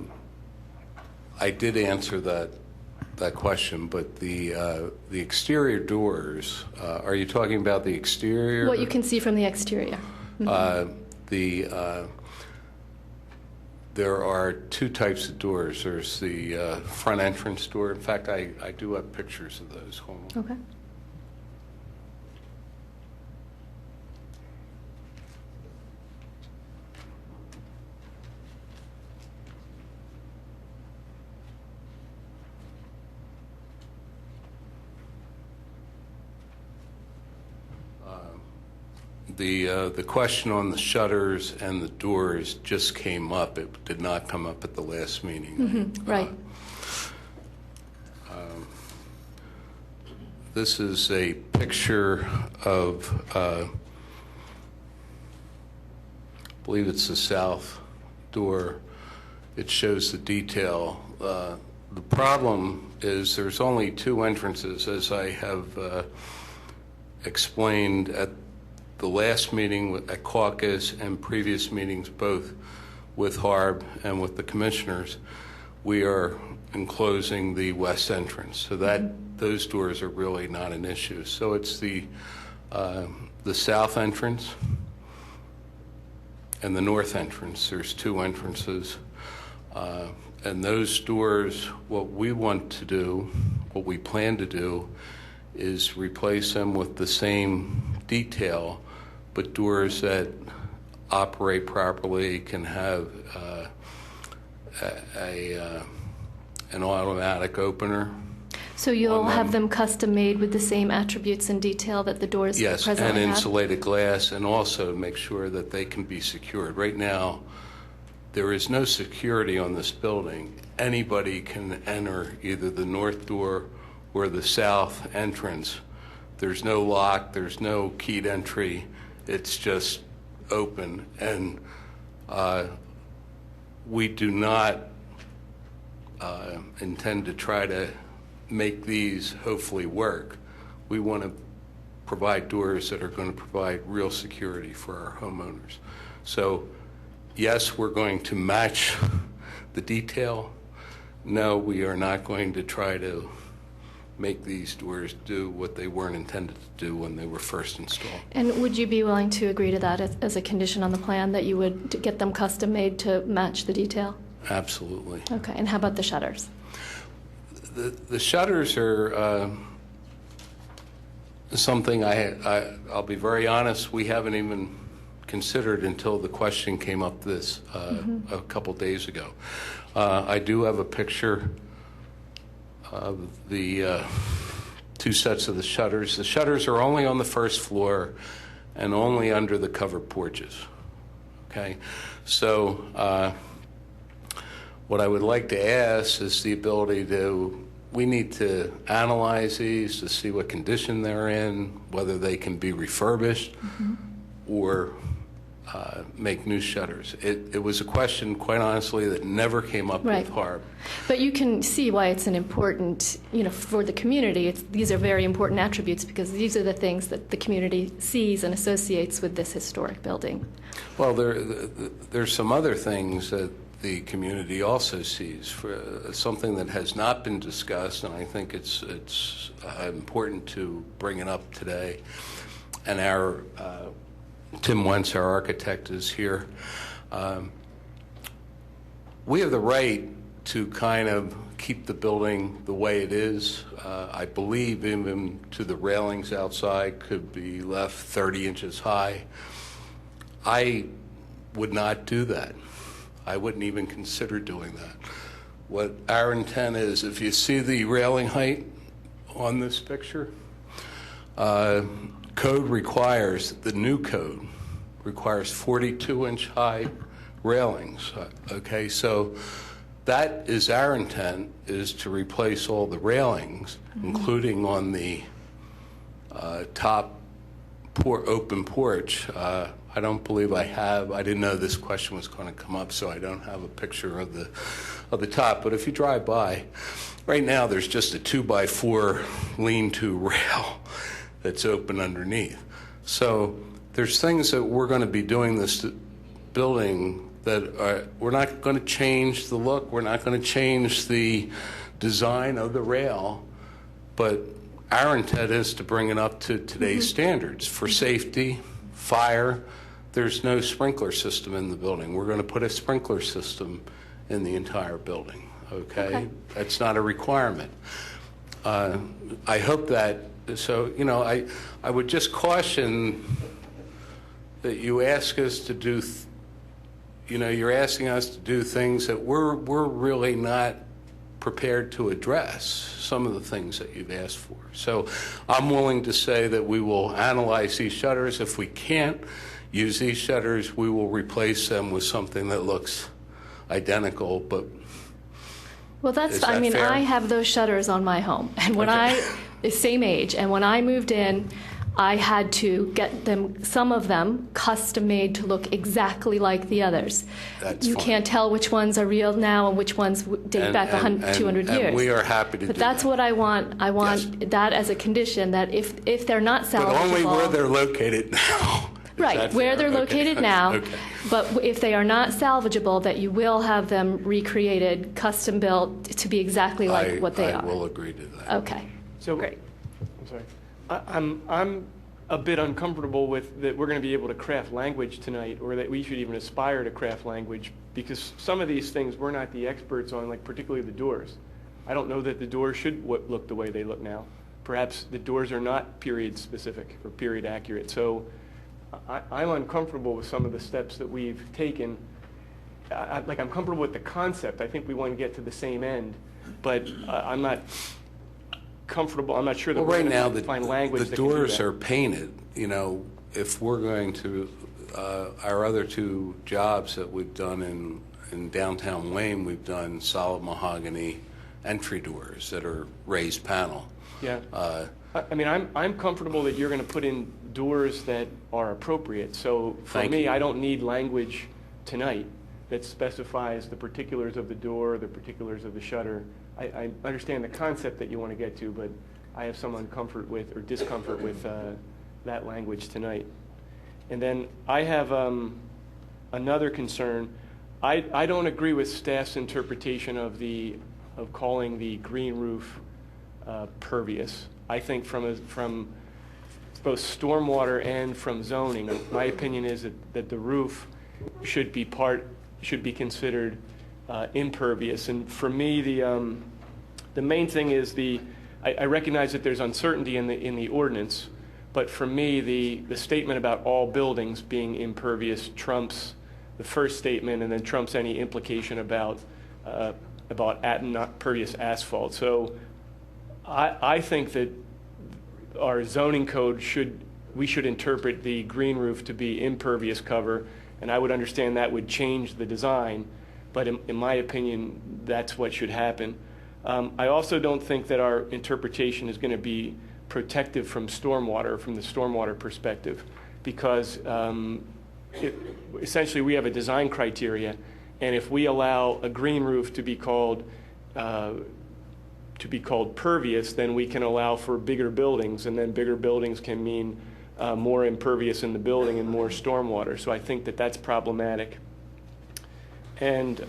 did answer that question, but the exterior doors. Are you talking about the exterior? What you can see from the exterior. There are two types of doors. There's the front entrance door. In fact, I do have pictures of those. Hold on. Okay. The question on the shutters and the doors just came up. It did not come up at the last meeting. Right. This is a picture of, I believe it's the south door. It shows the detail. The problem is there's only two entrances, as I have explained at the last meeting at caucus and previous meetings, both with Harb and with the commissioners. We are enclosing the west entrance, so that those doors are really not an issue. So it's the south entrance and the north entrance. There's two entrances, and those doors, what we want to do, what we plan to do, is replace them with the same detail, but doors that operate properly, can have an automatic opener. So you'll have them custom made with the same attributes and detail that the doors Yes, presently and have? insulated glass, and also make sure that they can be secured. Right now, there is no security on this building. Anybody can enter either the north door or the south entrance. There's no lock, there's no keyed entry. It's just open, and we do not intend to try to make these hopefully work. We want to provide doors that are going to provide real security for our homeowners. So yes, we're going to match the detail. No, we are not going to try to make these doors do what they weren't intended to do when they were first installed. And would you be willing to agree to that as a condition on the plan, that you would get them custom made to match the detail? Absolutely. Okay, and how about the shutters? The shutters are something I'll be very honest, we haven't even considered until the question came up this a couple days ago. I do have a picture of the two sets of the shutters. The shutters are only on the first floor and only under the covered porches. Okay, so what I would like to ask is the ability to, we need to analyze these to see what condition they're in, whether they can be refurbished or make new shutters. It was a question, quite honestly, that never came up with Harb. But you can see why it's an important, for the community, these are very important attributes, because these are the things that the community sees and associates with this historic building. Well, there's some other things that the community also sees, for something that has not been discussed, and I think it's important to bring it up today. And our Tim Wentz, our architect, is here. We have the right to kind of keep the building the way it is. I believe even to the railings outside could be left 30 inches high. I would not do that. I wouldn't even consider doing that. What our intent is, if you see the railing height on this picture, code requires, the new code requires 42-inch high railings. Okay, so that is our intent, is to replace all the railings, including on the top open porch. I don't believe I didn't know this question was going to come up, so I don't have a picture of the top. But if you drive by, right now there's just a 2x4 lean-to rail that's open underneath. So there's things that we're going to be doing this building that we're not going to change the look, we're not going to change the design of the rail, but our intent is to bring it up to today's standards for safety, fire, there's no sprinkler system in the building. We're going to put a sprinkler system in the entire building, okay? That's not a requirement. I hope that, so, you know, I would just caution that you ask us to do, you know, you're asking us to do things that we're really not prepared to address, some of the things that you've asked for. So I'm willing to say that we will analyze these shutters. If we can't use these shutters, we will replace them with something that looks identical, but well, that's, I mean, fair? I have those shutters on my home. And when the same age, and when I moved in, I had to get them, some of them, custom made to look exactly like the others. That's you fine. can't tell which ones are real now and which ones date back 200 years. And we are happy to but do that's that. what I want. I want that as a condition, that if they're not salvageable. But only where they're located now. Right, where they're located now. Okay. But if they are not salvageable, that you will have them recreated, custom built to be exactly like what they are. I will agree to that. Okay. So, great. I'm sorry. I'm a bit uncomfortable with that we're going to be able to craft language tonight, or that we should even aspire to craft language, because some of these things we're not the experts on, like particularly the doors. I don't know that the doors should look the way they look now. Perhaps the doors are not period specific or period accurate. So I'm uncomfortable with some of the steps that we've taken. I'm comfortable with the concept. I think we want to get to the same end, but I'm not comfortable. I'm not sure that Well, we're right now, going to find language the that can do doors that. are painted. You know, if we're going to, our other two jobs that we've done in downtown Wayne, we've done solid mahogany entry doors that are raised panel. Yeah. I mean, I'm comfortable that you're going to put in doors that are appropriate. So for Thank me, you. I don't need language tonight that specifies the particulars of the door, the particulars of the shutter. I understand the concept that you want to get to, but I have some discomfort with that language tonight. And then I have another concern. I don't agree with staff's interpretation of calling the green roof pervious. I think from both stormwater and from zoning, my opinion is that the roof should be considered impervious. And for me, the main thing is I recognize that there's uncertainty in the ordinance, but for me, the statement about all buildings being impervious trumps the first statement, and then trumps any implication about not pervious asphalt. So I think that our zoning code we should interpret the green roof to be impervious cover, and I would understand that would change the design, but in my opinion, that's what should happen. I also don't think that our interpretation is going to be protective from the stormwater perspective, because essentially we have a design criteria, and if we allow a green roof to be called pervious, then we can allow for bigger buildings, and then bigger buildings can mean more impervious in the building and more stormwater. So I think that that's problematic. And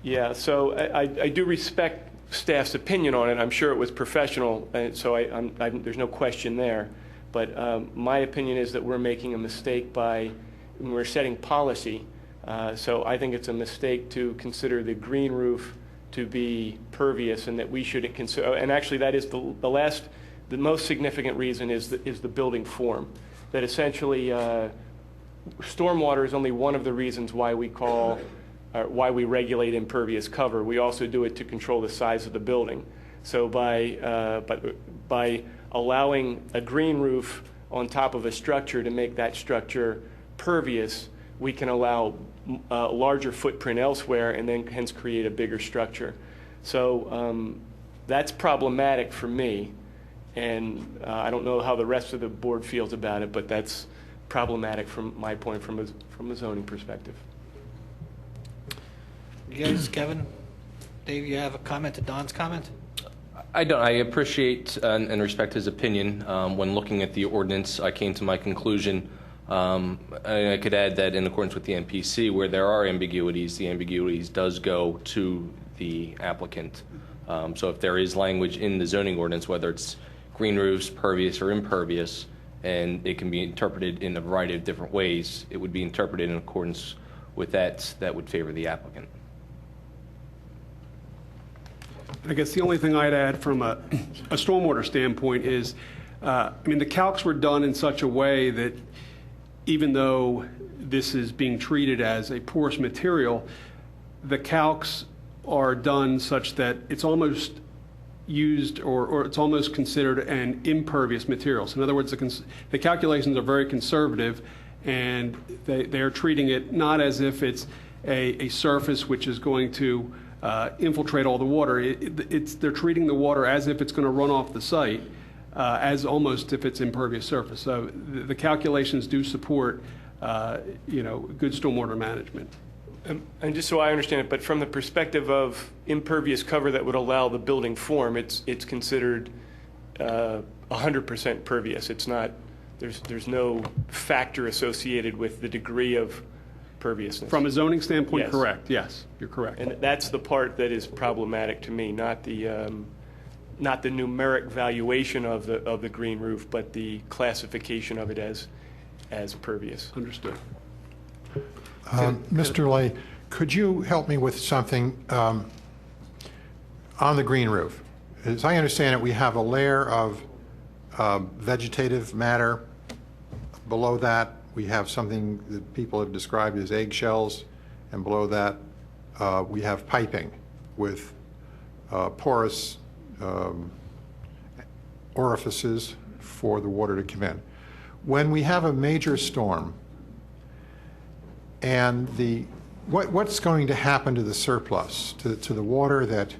yeah, so I do respect staff's opinion on it. I'm sure it was professional, and so there's no question there. But my opinion is that we're making a mistake when we're setting policy. So I think it's a mistake to consider the green roof to be pervious, and that we should consider. And actually, that is the most significant reason is the building form. That essentially, stormwater is only one of the reasons why we regulate impervious cover. We also do it to control the size of the building. So by allowing a green roof on top of a structure to make that structure pervious, we can allow a larger footprint elsewhere, and then hence create a bigger structure. So that's problematic for me, and I don't know how the rest of the board feels about it, but that's problematic from my point, from a zoning perspective. You guys, Kevin, Dave, you have a comment to Don's comment? I don't. I appreciate and respect his opinion. When looking at the ordinance, I came to my conclusion. I could add that in accordance with the NPC, where there are ambiguities, the ambiguities does go to the applicant. So if there is language in the zoning ordinance, whether it's green roofs, pervious or impervious, and it can be interpreted in a variety of different ways. It would be interpreted in accordance with that would favor the applicant. I guess the only thing I'd add from a stormwater standpoint is, I mean, the calcs were done in such a way that even though this is being treated as a porous material, the calcs are done such that it's almost used or it's almost considered an impervious material. So in other words, the calculations are very conservative, and they're treating it not as if it's a surface which is going to infiltrate all the water. They're treating the water as if it's going to run off the site, as almost if it's impervious surface. So the calculations do support, good stormwater management. And just so I understand it, but from the perspective of impervious cover that would allow the building form, it's considered 100% pervious. It's not. There's no factor associated with the degree of perviousness. From a zoning standpoint, yes. Correct. Yes, you're correct. And that's the part that is problematic to me, not the numeric valuation of the green roof, but the classification of it as pervious. Understood. Mr. Lay, could you help me with something on the green roof? As I understand it, we have a layer of vegetative matter. Below that, we have something that people have described as eggshells, and below that, we have piping with porous orifices for the water to come in. When we have a major storm, and what's going to happen to the surplus, to the water that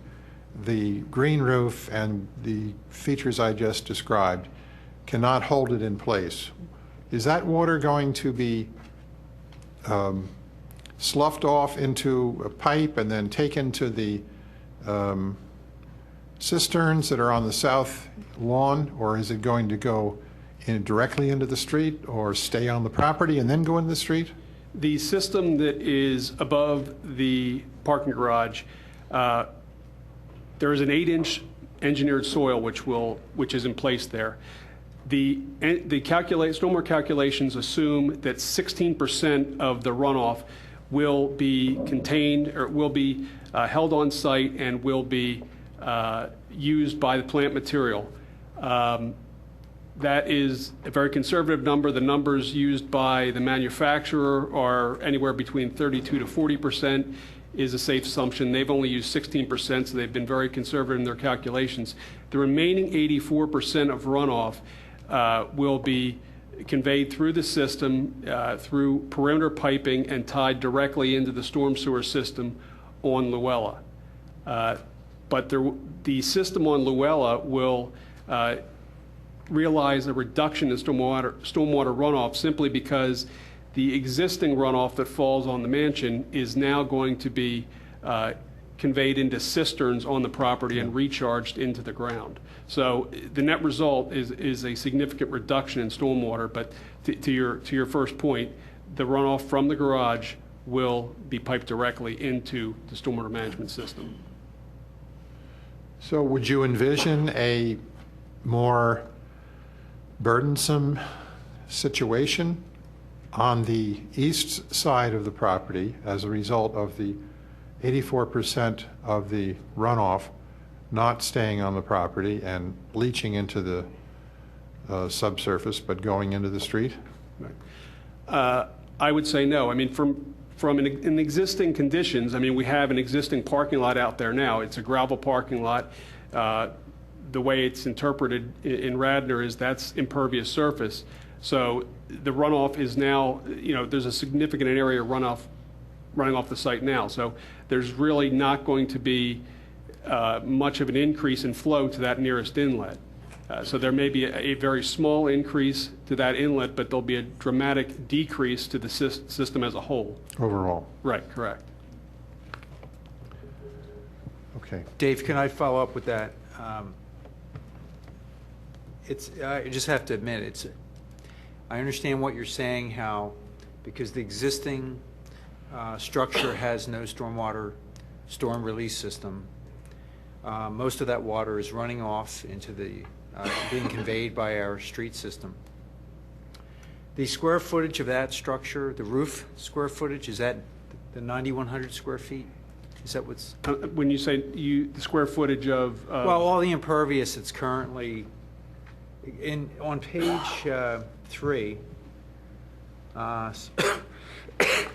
the green roof and the features I just described cannot hold it in place? Is that water going to be sloughed off into a pipe and then taken to the cisterns that are on the south lawn, or is it going to go directly into the street or stay on the property and then go into the street? The system that is above the parking garage, there is an 8-inch engineered soil which is in place there. The stormwater calculations assume that 16% of the runoff will be contained or will be held on site and will be used by the plant material. That is a very conservative number. The numbers used by the manufacturer are anywhere between 32 to 40% is a safe assumption. They've only used 16%, so they've been very conservative in their calculations. The remaining 84% of runoff will be conveyed through the system, through perimeter piping, and tied directly into the storm sewer system on Luella. But the system on Luella will realize a reduction in stormwater runoff simply because the existing runoff that falls on the mansion is now going to be conveyed into cisterns on the property and recharged into the ground. So the net result is a significant reduction in stormwater, but to your first point, the runoff from the garage will be piped directly into the stormwater management system. So would you envision a more burdensome situation on the east side of the property as a result of the 84% of the runoff not staying on the property and leaching into the subsurface but going into the street? I would say no. I mean, in existing conditions, I mean, we have an existing parking lot out there now. It's a gravel parking lot. The way it's interpreted in Radnor is that's impervious surface. So the runoff is now, there's a significant area of runoff running off the site now. So there's really not going to be much of an increase in flow to that nearest inlet. So there may be a very small increase to that inlet, but there'll be a dramatic decrease to the system as a whole. Overall. Right, correct. Okay. Dave, can I follow up with that? I just have to admit, I understand what you're saying, how because the existing structure has no storm release system, most of that water is running off into the being conveyed by our street system. The square footage of that structure, the roof square footage, is that the 9,100 square feet? Is that what's? When you say the square footage of? Well, all the impervious that's currently on page 3,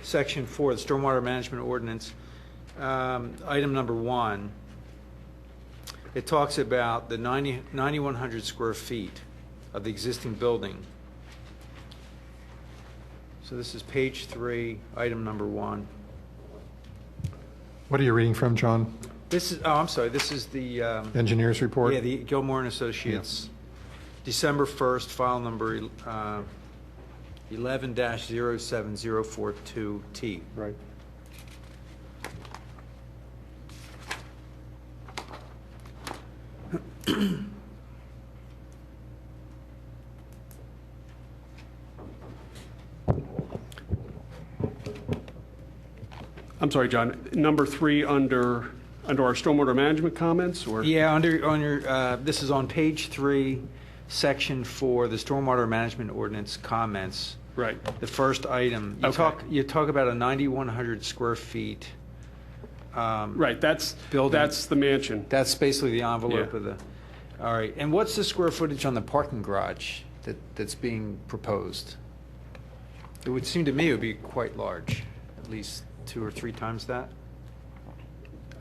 section 4, the Stormwater Management Ordinance, item number 1. It talks about the 9,100 square feet of the existing building. So this is page 3, item number 1. What are you reading from, John? This is, oh, I'm sorry, this is the... Engineers report? Yeah, the Gilmore and Associates, December 1st, file number 11-07042T. Right. I'm sorry, John, number 3 under our stormwater management comments, or? Yeah, on your, this is on page 3, section 4, the Stormwater Management Ordinance comments. Right. The first item. You talk about a 9,100 square feet. Right, that's building. That's the mansion. That's basically the envelope of the. All right, and what's the square footage on the parking garage that's being proposed? It would seem to me it would be quite large, at least 2 or 3 times that.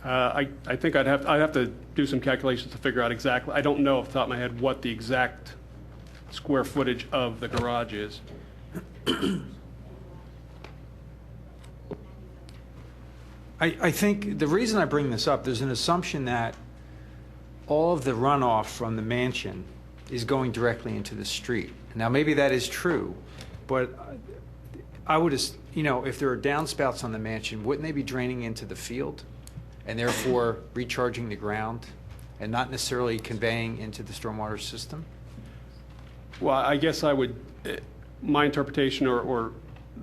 I think I'd have to do some calculations to figure out exactly. I don't know off the top of my head what the exact square footage of the garage is. I think the reason I bring this up, there's an assumption that all of the runoff from the mansion is going directly into the street. Now, maybe that is true, but I would, if there are downspouts on the mansion, wouldn't they be draining into the field and therefore recharging the ground and not necessarily conveying into the stormwater system? Well, I guess my interpretation or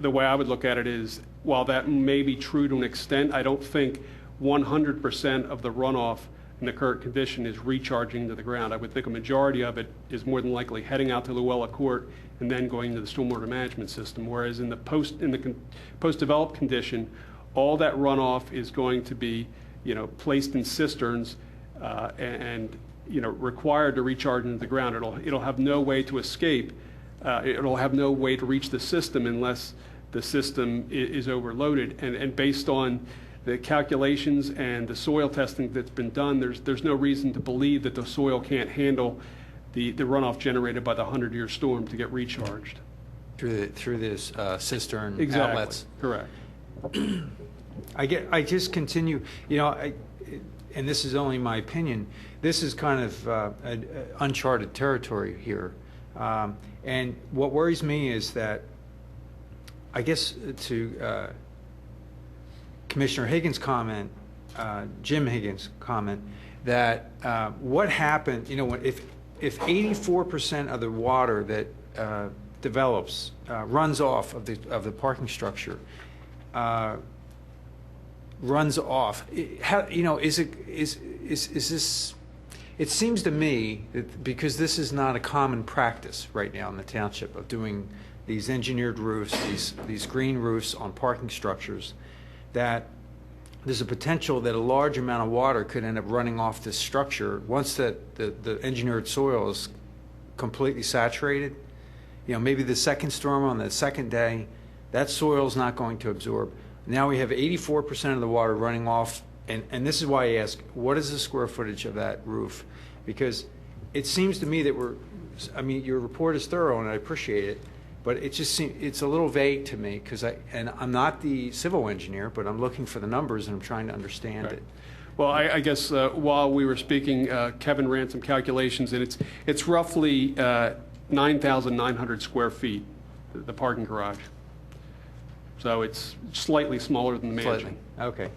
the way I would look at it is, while that may be true to an extent, I don't think 100% of the runoff in the current condition is recharging to the ground. I would think a majority of it is more than likely heading out to Luella Court and then going to the stormwater management system. Whereas in the post-developed condition, all that runoff is going to be, placed in cisterns and required to recharge into the ground. It'll have no way to escape. It'll have no way to reach the system unless the system is overloaded. And based on the calculations and the soil testing that's been done, there's no reason to believe that the soil can't handle the runoff generated by the 100-year storm to get recharged. Through this cistern Exactly. outlets. Correct. I just continue, and this is only my opinion, this is kind of uncharted territory here. And what worries me is that, I guess to Commissioner Higgins' comment, Jim Higgins' comment, that what happened, if 84% of the water that develops runs off of the parking structure, runs off, is this? It seems to me that because this is not a common practice right now in the township of doing these engineered roofs, these green roofs on parking structures, that there's a potential that a large amount of water could end up running off this structure once the engineered soil is completely saturated. Maybe the second storm on the second day, that soil is not going to absorb. Now we have 84% of the water running off, and this is why I ask, what is the square footage of that roof? Because it seems to me that your report is thorough and I appreciate it, but it just seems, it's a little vague to me because I'm not the civil engineer, but I'm looking for the numbers and I'm trying to understand it. Well, I guess while we were speaking, Kevin ran some calculations, and it's roughly 9,900 square feet, the parking garage. So it's slightly smaller than the mansion. Slightly. Okay.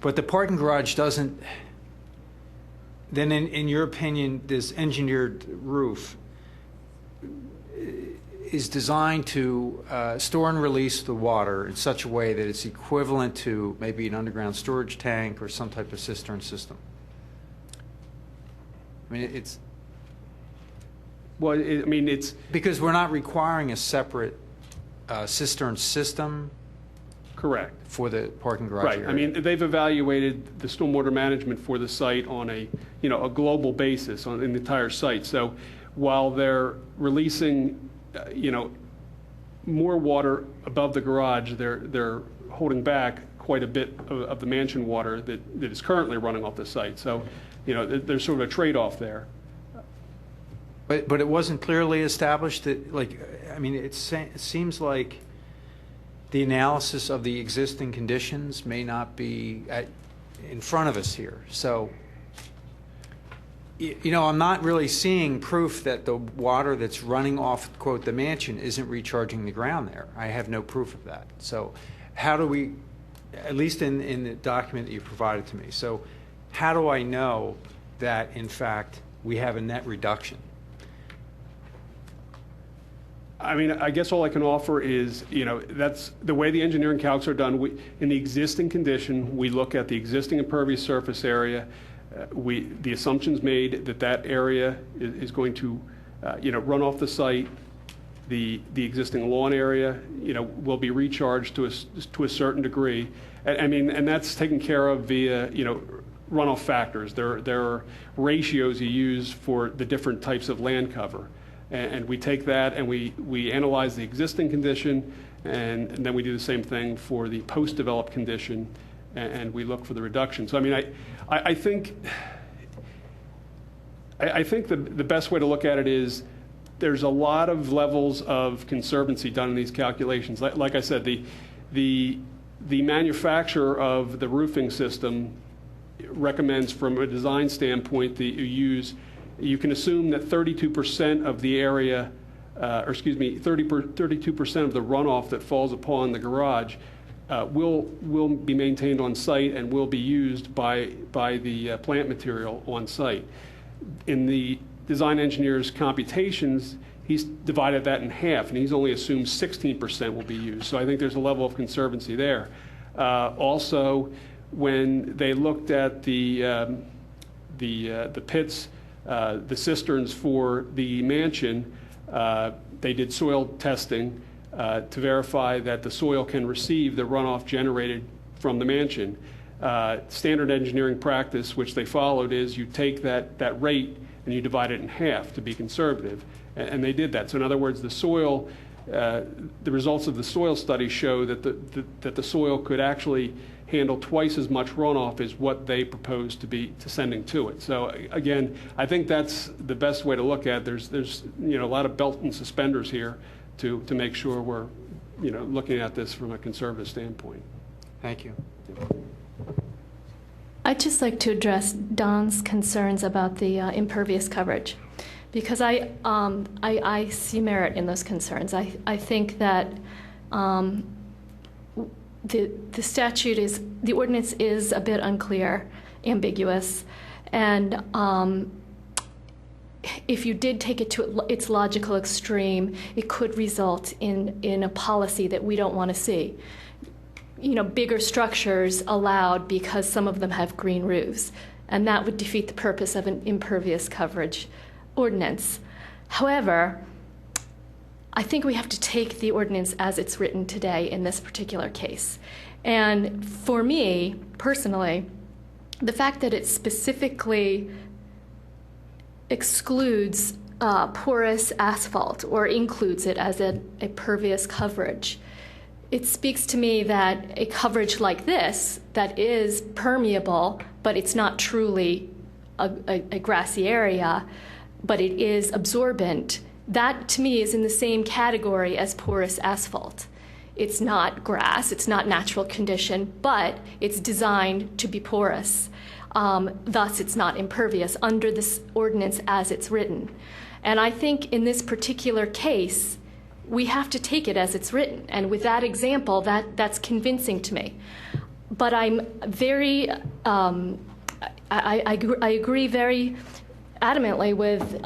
But the parking garage doesn't, then in your opinion, this engineered roof is designed to store and release the water in such a way that it's equivalent to maybe an underground storage tank or some type of cistern system? I mean, it's Well, I mean, it's because we're not requiring a separate cistern system correct. for the parking garage Right. area. I mean, they've evaluated the stormwater management for the site on a global basis in the entire site. So while they're releasing, more water above the garage, they're holding back quite a bit of the mansion water that is currently running off the site. So, there's sort of a trade-off there. But it wasn't clearly established that, it seems like the analysis of the existing conditions may not be in front of us here. So, I'm not really seeing proof that the water that's running off, quote, the mansion isn't recharging the ground there. I have no proof of that. So how do we, at least in the document that you provided to me, so how do I know that, in fact, we have a net reduction? I mean, I guess all I can offer is, that's the way the engineering calcs are done. In the existing condition, we look at the existing impervious surface area. The assumption's made that area is going to, run off the site. The existing lawn area, will be recharged to a certain degree. And that's taken care of via, runoff factors. There are ratios you use for the different types of land cover. And we take that and we analyze the existing condition, and then we do the same thing for the post-developed condition, and we look for the reduction. So, I mean, I think the best way to look at it is there's a lot of levels of conservancy done in these calculations. Like I said, the manufacturer of the roofing system recommends, from a design standpoint, that you can assume that 32% of the area, 32% of the runoff that falls upon the garage will be maintained on site and will be used by the plant material on site. In the design engineer's computations, he's divided that in half, and he's only assumed 16% will be used. So I think there's a level of conservancy there. Also, when they looked at the pits, the cisterns for the mansion, they did soil testing to verify that the soil can receive the runoff generated from the mansion. Standard engineering practice, which they followed, is you take that rate and you divide it in half to be conservative, and they did that. So in other words, the soil, the results of the soil study show that the soil could actually handle twice as much runoff as what they proposed to sending to it. So again, I think that's the best way to look at it. There's a lot of belt and suspenders here to make sure we're looking at this from a conservative standpoint. Thank you. I'd just like to address Don's concerns about the impervious coverage, because I see merit in those concerns. I think that the ordinance is a bit unclear, ambiguous, and if you did take it to its logical extreme, it could result in a policy that we don't want to see. Bigger structures allowed because some of them have green roofs, and that would defeat the purpose of an impervious coverage ordinance. However, I think we have to take the ordinance as it's written today in this particular case. And for me, personally, the fact that it specifically excludes porous asphalt or includes it as a pervious coverage, it speaks to me that a coverage like this that is permeable, but it's not truly a grassy area, but it is absorbent, that to me is in the same category as porous asphalt. It's not grass, it's not natural condition, but it's designed to be porous. Thus, it's not impervious under this ordinance as it's written. And I think in this particular case, we have to take it as it's written. And with that example, that's convincing to me. But I'm very, I agree very adamantly with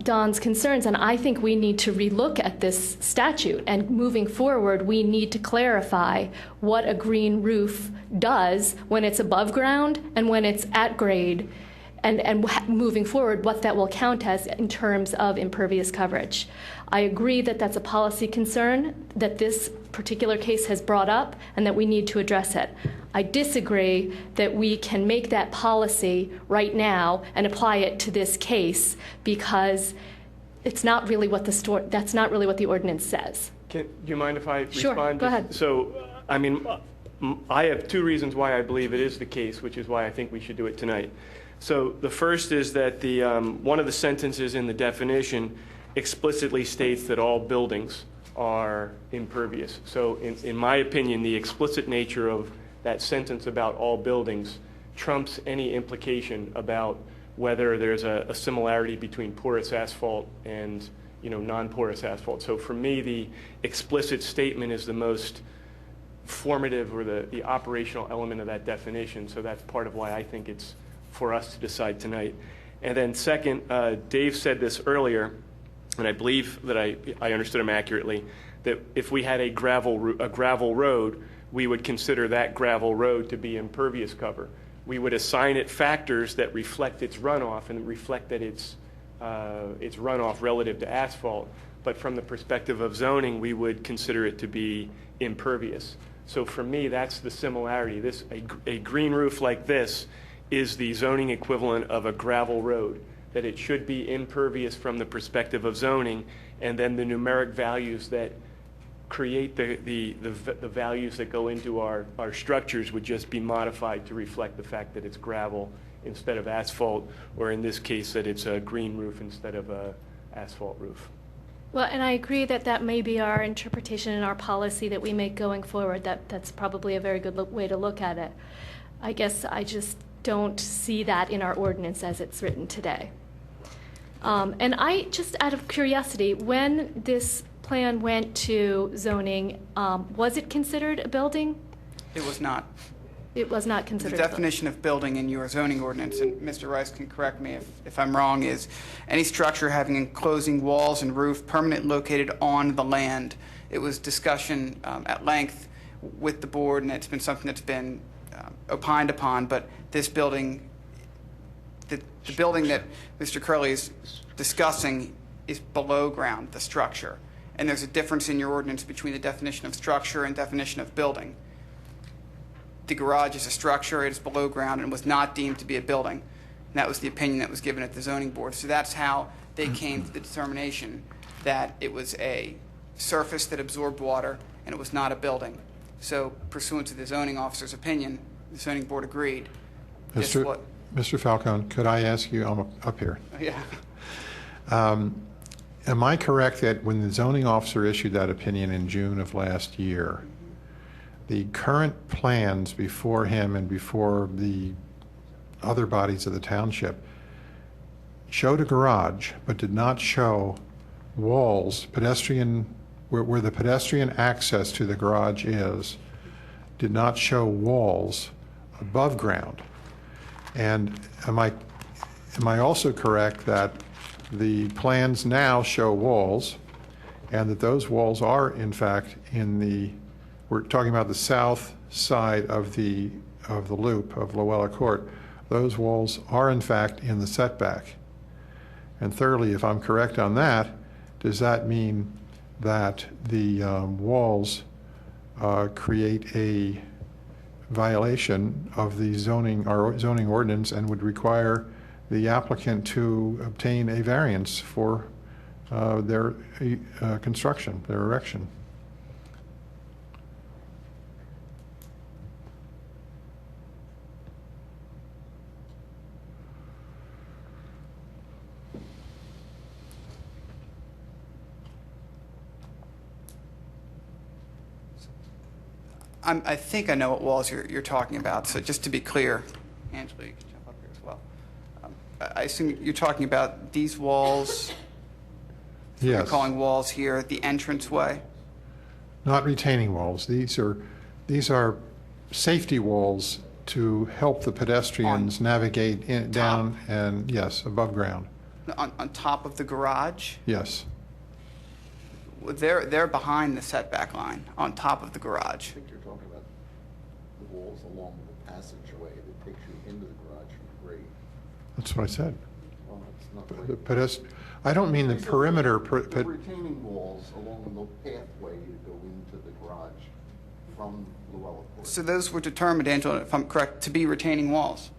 Don's concerns, and I think we need to relook at this statute. And moving forward, we need to clarify what a green roof does when it's above ground and when it's at grade, moving forward, what that will count as in terms of impervious coverage. I agree that that's a policy concern that this particular case has brought up and that we need to address it. I disagree that we can make that policy right now and apply it to this case because it's not really what that's not really what the ordinance says. Do you mind if I respond? Sure, go ahead. So, I mean, I have two reasons why I believe it is the case, which is why I think we should do it tonight. So the first is that the one of the sentences in the definition explicitly states that all buildings are impervious. So in my opinion, the explicit nature of that sentence about all buildings trumps any implication about whether there's a similarity between porous asphalt and non-porous asphalt. So for me, the explicit statement is the most formative or the operational element of that definition. So that's part of why I think it's for us to decide tonight. And then second, Dave said this earlier, and I believe that I understood him accurately, that if we had a gravel road, we would consider that gravel road to be impervious cover. We would assign it factors that reflect its runoff and reflect that it's runoff relative to asphalt. But from the perspective of zoning, we would consider it to be impervious. So for me, that's the similarity. A green roof like this is the zoning equivalent of a gravel road, that it should be impervious from the perspective of zoning, and then the numeric values that create the values that go into our structures would just be modified to reflect the fact that it's gravel instead of asphalt, or in this case that it's a green roof instead of a asphalt roof. Well, and I agree that that may be our interpretation and our policy that we make going forward. That's probably a very good way to look at it. I guess I just don't see that in our ordinance as it's written today. And I, just out of curiosity, when this plan went to zoning, was it considered a building? It was not. It was not considered. The definition of building in your zoning ordinance, and Mr. Rice can correct me if I'm wrong, is any structure having enclosing walls and roof permanently located on the land. It was discussion at length with the board, and it's been something that's been opined upon, but this building, the building that Mr. Curley is discussing is below ground, the structure. And there's a difference in your ordinance between the definition of structure and definition of building. The garage is a structure, it is below ground, and was not deemed to be a building. And that was the opinion that was given at the zoning board. So that's how they came to the determination that it was a surface that absorbed water and it was not a building. So pursuant to the zoning officer's opinion, the zoning board agreed. Mr. Falcone, could I ask you, I'm up here. Yeah. Am I correct that when the zoning officer issued that opinion in June of last year, the current plans before him and before the other bodies of the township showed a garage but did not show walls, where the pedestrian access to the garage is, did not show walls above ground? And am I also correct that the plans now show walls, and that those walls are in fact we're talking about the south side of the loop of Luella Court, those walls are in fact in the setback? And thirdly, if I'm correct on that, does that mean that the walls create a violation of the zoning ordinance and would require the applicant to obtain a variance for their construction, their erection? I think I know what walls you're talking about. So just to be clear, Angela, you can jump up here as well. I assume you're talking about these walls. Yes. You're calling walls here the entranceway. Not retaining walls. These are safety walls to help the pedestrians navigate down and, yes, above ground. On top of the garage? Yes. They're behind the setback line, on top of the garage. I think you're talking about the walls along the passageway that takes you into the garage from the grade. That's what I said. Well, that's not right. I don't mean the perimeter. The retaining walls along the pathway to go into the garage from Llewellyn Court. So those were determined, Angela, if I'm correct, to be retaining walls.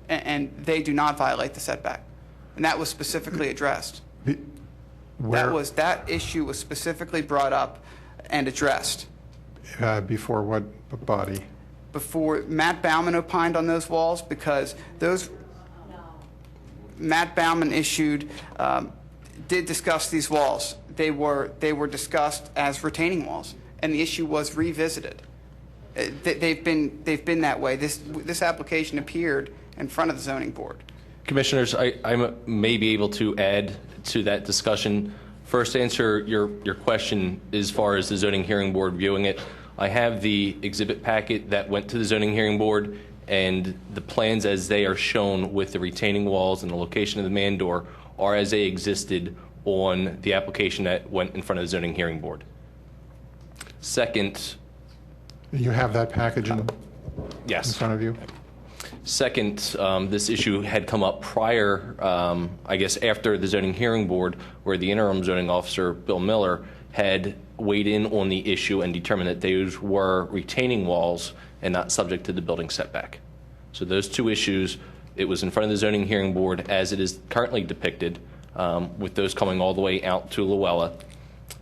And they do not violate the setback. And that was specifically addressed. That issue was specifically brought up and addressed. Before what body? Before Matt Bauman opined on those walls, because Matt Bauman did discuss these walls. They were discussed as retaining walls, and the issue was revisited. They've been that way. This application appeared in front of the zoning board. Commissioners, I may be able to add to that discussion. First, to answer your question as far as the zoning hearing board viewing it, I have the exhibit packet that went to the zoning hearing board, and the plans as they are shown with the retaining walls and the location of the man door are as they existed on the application that went in front of the zoning hearing board. Second, you have that package in front of you? Second, this issue had come up prior, I guess after the zoning hearing board, where the interim zoning officer, Bill Miller, had weighed in on the issue and determined that those were retaining walls and not subject to the building setback. So those two issues, it was in front of the zoning hearing board as it is currently depicted, with those coming all the way out to Luella,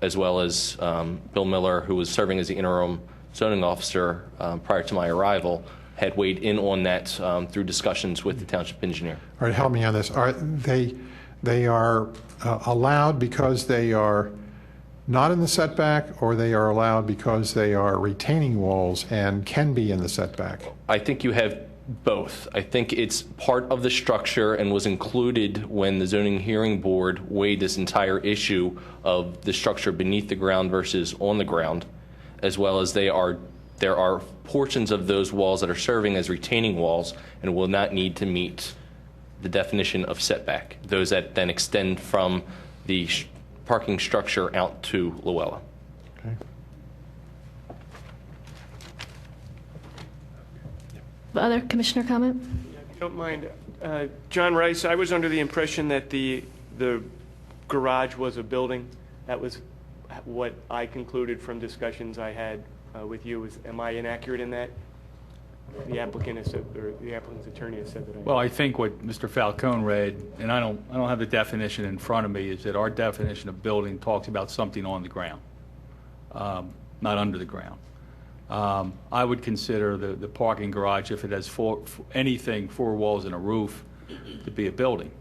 as well as Bill Miller, who was serving as the interim zoning officer prior to my arrival, had weighed in on that through discussions with the township engineer. All right, help me on this. They are allowed because they are not in the setback, or they are allowed because they are retaining walls and can be in the setback? I think you have both. I think it's part of the structure and was included when the zoning hearing board weighed this entire issue of the structure beneath the ground versus on the ground, as well as there are portions of those walls that are serving as retaining walls and will not need to meet the definition of setback, those that then extend from the parking structure out to Luella. Okay. Other commissioner comment? If you don't mind, John Rice, I was under the impression that the garage was a building. That was what I concluded from discussions I had with you. Am I inaccurate in that? The applicant has said, or the applicant's attorney has said that I am. Well, I think what Mr. Falcone read, and I don't have the definition in front of me, is that our definition of building talks about something on the ground, not under the ground. I would consider the parking garage, if it has four walls and a roof, to be a building.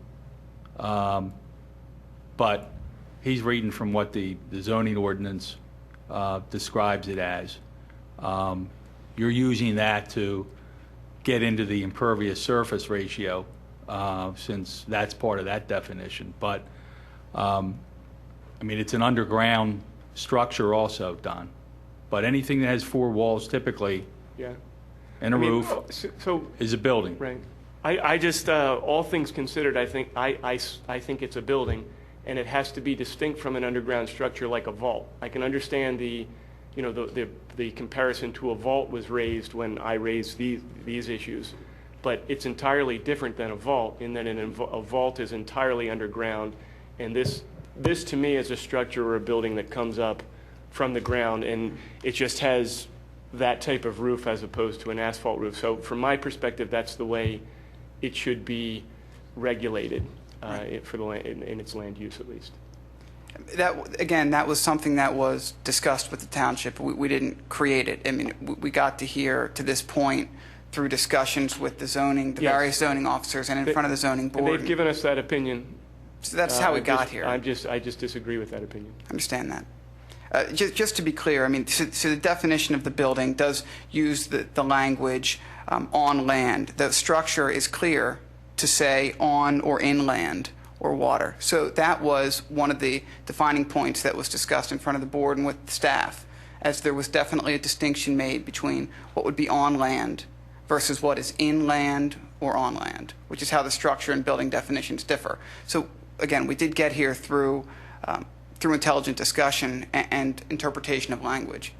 But he's reading from what the zoning ordinance describes it as. You're using that to get into the impervious surface ratio, since that's part of that definition. But, I mean, it's an underground structure also, Don. But anything that has four walls typically, and a roof, is a building. Right. I just, all things considered, I think it's a building, and it has to be distinct from an underground structure like a vault. I can understand the comparison to a vault was raised when I raised these issues, but it's entirely different than a vault in that a vault is entirely underground, and this to me is a structure or a building that comes up from the ground, and it just has that type of roof as opposed to an asphalt roof. So from my perspective, that's the way it should be regulated for the land, in its land use at least. That was something that was discussed with the township. We didn't create it. I mean, we got to here to this point through discussions with the various zoning officers and in front of the zoning board. And they've given us that opinion. So that's how we got here. I just disagree with that opinion. I understand that. Just to be clear, I mean, so the definition of the building does use the language on land. The structure is clear to say on or inland or water. So that was one of the defining points that was discussed in front of the board and with the staff, as there was definitely a distinction made between what would be on land versus what is inland or on land, which is how the structure and building definitions differ. So again, we did get here through intelligent discussion and interpretation of language.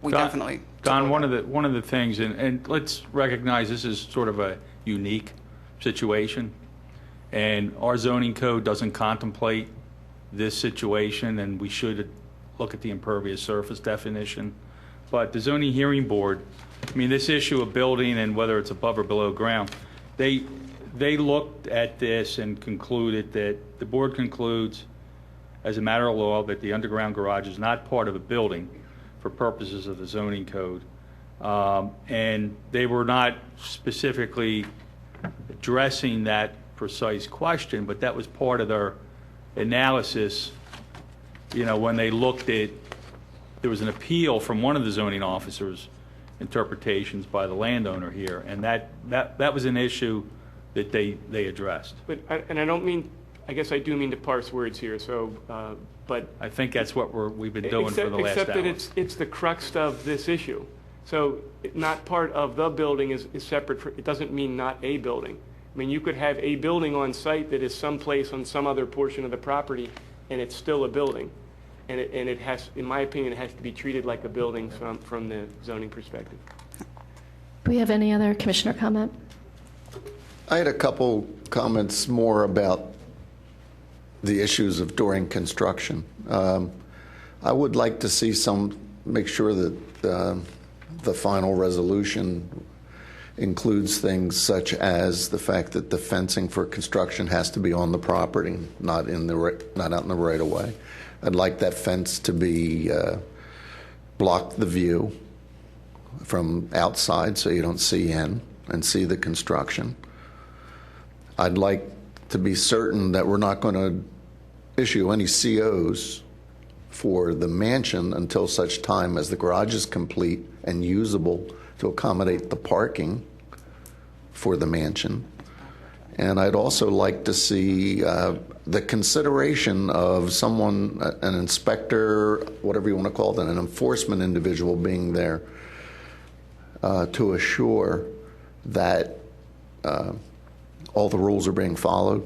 we definitely. Don, one of the things, and let's recognize this is sort of a unique situation, and our zoning code doesn't contemplate this situation, and we should look at the impervious surface definition. But the zoning hearing board, I mean, this issue of building and whether it's above or below ground, they looked at this and concluded that the board concludes, as a matter of law, that the underground garage is not part of a building for purposes of the zoning code. And they were not specifically addressing that precise question, but that was part of their analysis, when they looked at, there was an appeal from one of the zoning officers' interpretations by the landowner here, and that was an issue that they addressed. But I don't mean, I guess I do mean to parse words here. So, but I think that's what we've been doing for the last except hour. that it's the crux of this issue. So, not part of the building is separate. It doesn't mean not a building. I mean, you could have a building on site that is someplace on some other portion of the property, and it's still a building. And it has, in my opinion, it has to be treated like a building from the zoning perspective. Do we have any other commissioner comment? I had a couple comments more about the issues of during construction. I would like to see make sure that the final resolution includes things such as the fact that the fencing for construction has to be on the property, not out in the right of way. I'd like that fence to be block the view from outside so you don't see in and see the construction. I'd like to be certain that we're not going to issue any COs for the mansion until such time as the garage is complete and usable to accommodate the parking for the mansion. And I'd also like to see the consideration of someone, an inspector, whatever you want to call it, an enforcement individual being there to assure that all the rules are being followed,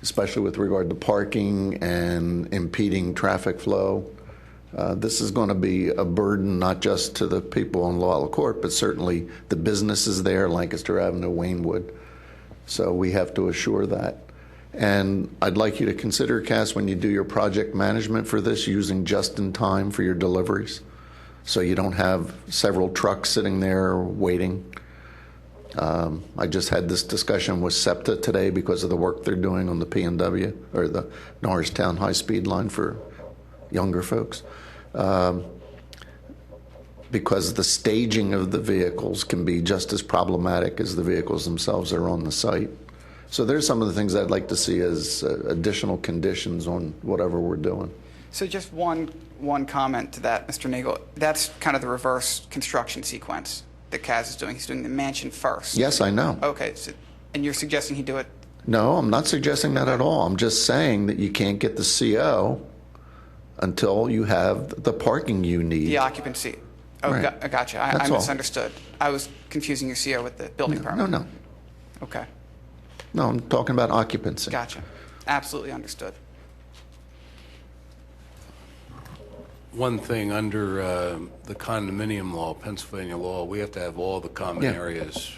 especially with regard to parking and impeding traffic flow. This is going to be a burden not just to the people on Laurel Court, but certainly the businesses there, Lancaster Avenue, Waynewood. So we have to assure that. And I'd like you to consider, Cass, when you do your project management for this, using just in time for your deliveries, so you don't have several trucks sitting there waiting. I just had this discussion with SEPTA today because of the work they're doing on the P&W, or the Norristown high-speed line for younger folks. Because the staging of the vehicles can be just as problematic as the vehicles themselves are on the site. So there's some of the things I'd like to see as additional conditions on whatever we're doing. So just one comment to that, Mr. Nagel. That's kind of the reverse construction sequence that Kaz is doing. He's doing the mansion first. Yes, I know. Okay, so, and you're suggesting he do it? No, I'm not suggesting that at all. I'm just saying that you can't get the CO until you have the parking you need. The occupancy. Oh, Right. I gotcha. I misunderstood. I was confusing your CO with the building permit. No. Okay. No, I'm talking about occupancy. Gotcha. Absolutely understood. One thing, under the condominium law, Pennsylvania law, we have to have all the common areas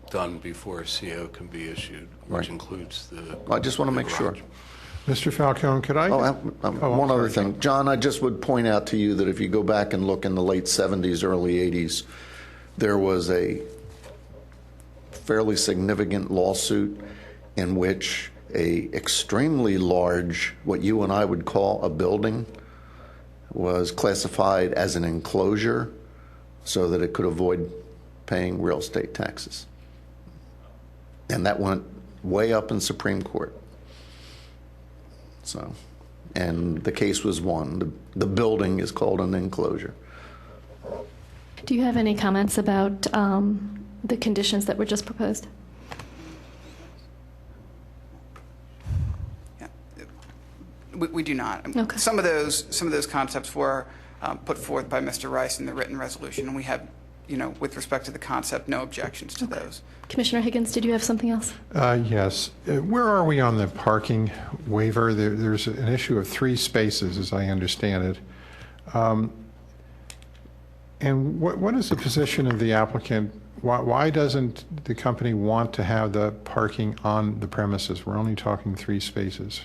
done before a CO can be issued, which includes the I just want to make sure. Mr. Falcone, could I? One other thing. John, I just would point out to you that if you go back and look in the late 70s, early 80s, there was a fairly significant lawsuit in which a extremely large, what you and I would call a building, was classified as an enclosure so that it could avoid paying real estate taxes. And that went way up in Supreme Court. So, and the case was won. The building is called an enclosure. Do you have any comments about the conditions that were just proposed? We do not. Okay. Some of those concepts were put forth by Mr. Rice in the written resolution, and we have, with respect to the concept, no objections to those. Commissioner Higgins, did you have something else? Yes. Where are we on the parking waiver? There's an issue of 3 spaces, as I understand it. And what is the position of the applicant? Why doesn't the company want to have the parking on the premises? We're only talking 3 spaces.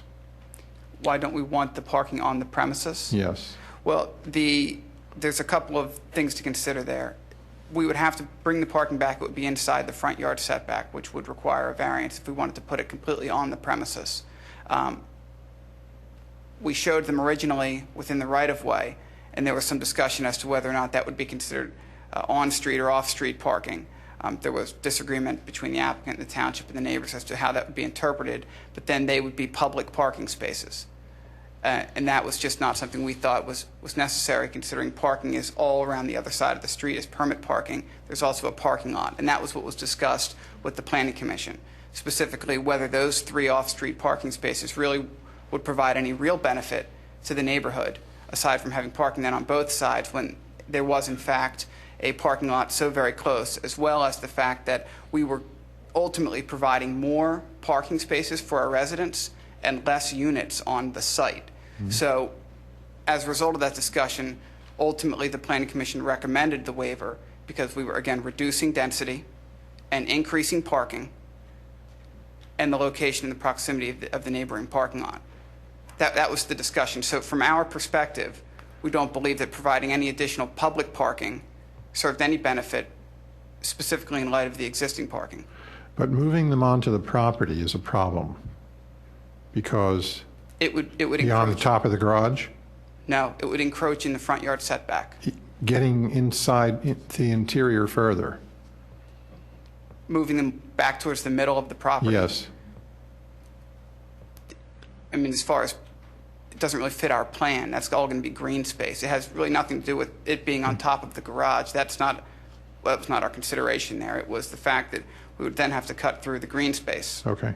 Why don't we want the parking on the premises? Yes. Well, there's a couple of things to consider there. We would have to bring the parking back. It would be inside the front yard setback, which would require a variance if we wanted to put it completely on the premises. We showed them originally within the right-of-way, and there was some discussion as to whether or not that would be considered on-street or off-street parking. There was disagreement between the applicant and the township and the neighbors as to how that would be interpreted, but then they would be public parking spaces. And that was just not something we thought was necessary, considering parking is all around the other side of the street as permit parking. There's also a parking lot, and that was what was discussed with the Planning Commission, specifically whether those 3 off-street parking spaces really would provide any real benefit to the neighborhood, aside from having parking then on both sides when there was, in fact, a parking lot so very close, as well as the fact that we were ultimately providing more parking spaces for our residents and less units on the site. So as a result of that discussion, ultimately the Planning Commission recommended the waiver because we were, again, reducing density and increasing parking and the location and the proximity of the neighboring parking lot. That was the discussion. So from our perspective, we don't believe that providing any additional public parking served any benefit, specifically in light of the existing parking. But moving them onto the property is a problem because It would beyond the encroach. top of the garage, No, it would encroach in the front yard setback. getting inside the interior further. Moving them back towards the middle of the property. Yes. I mean, as far as, it doesn't really fit our plan. That's all going to be green space. It has really nothing to do with it being on top of the garage. That was not our consideration there. It was the fact that we would then have to cut through the green space. Okay.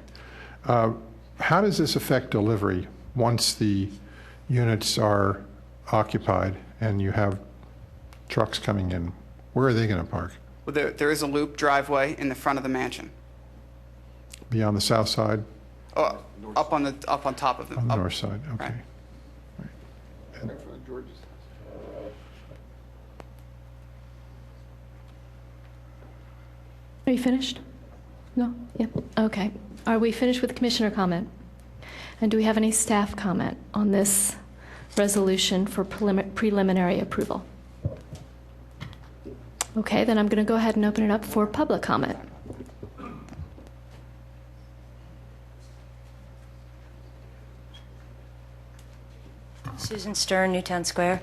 How does this affect delivery once the units are occupied and you have trucks coming in? Where are they going to park? Well, there is a loop driveway in the front of the mansion. Beyond the south side? Oh, up on top of the On the north side, okay. Right. Are you finished? No? Yep. Okay. Are we finished with commissioner comment? And do we have any staff comment on this resolution for preliminary approval? Okay, then I'm going to go ahead and open it up for public comment. Susan Stern, Newtown Square.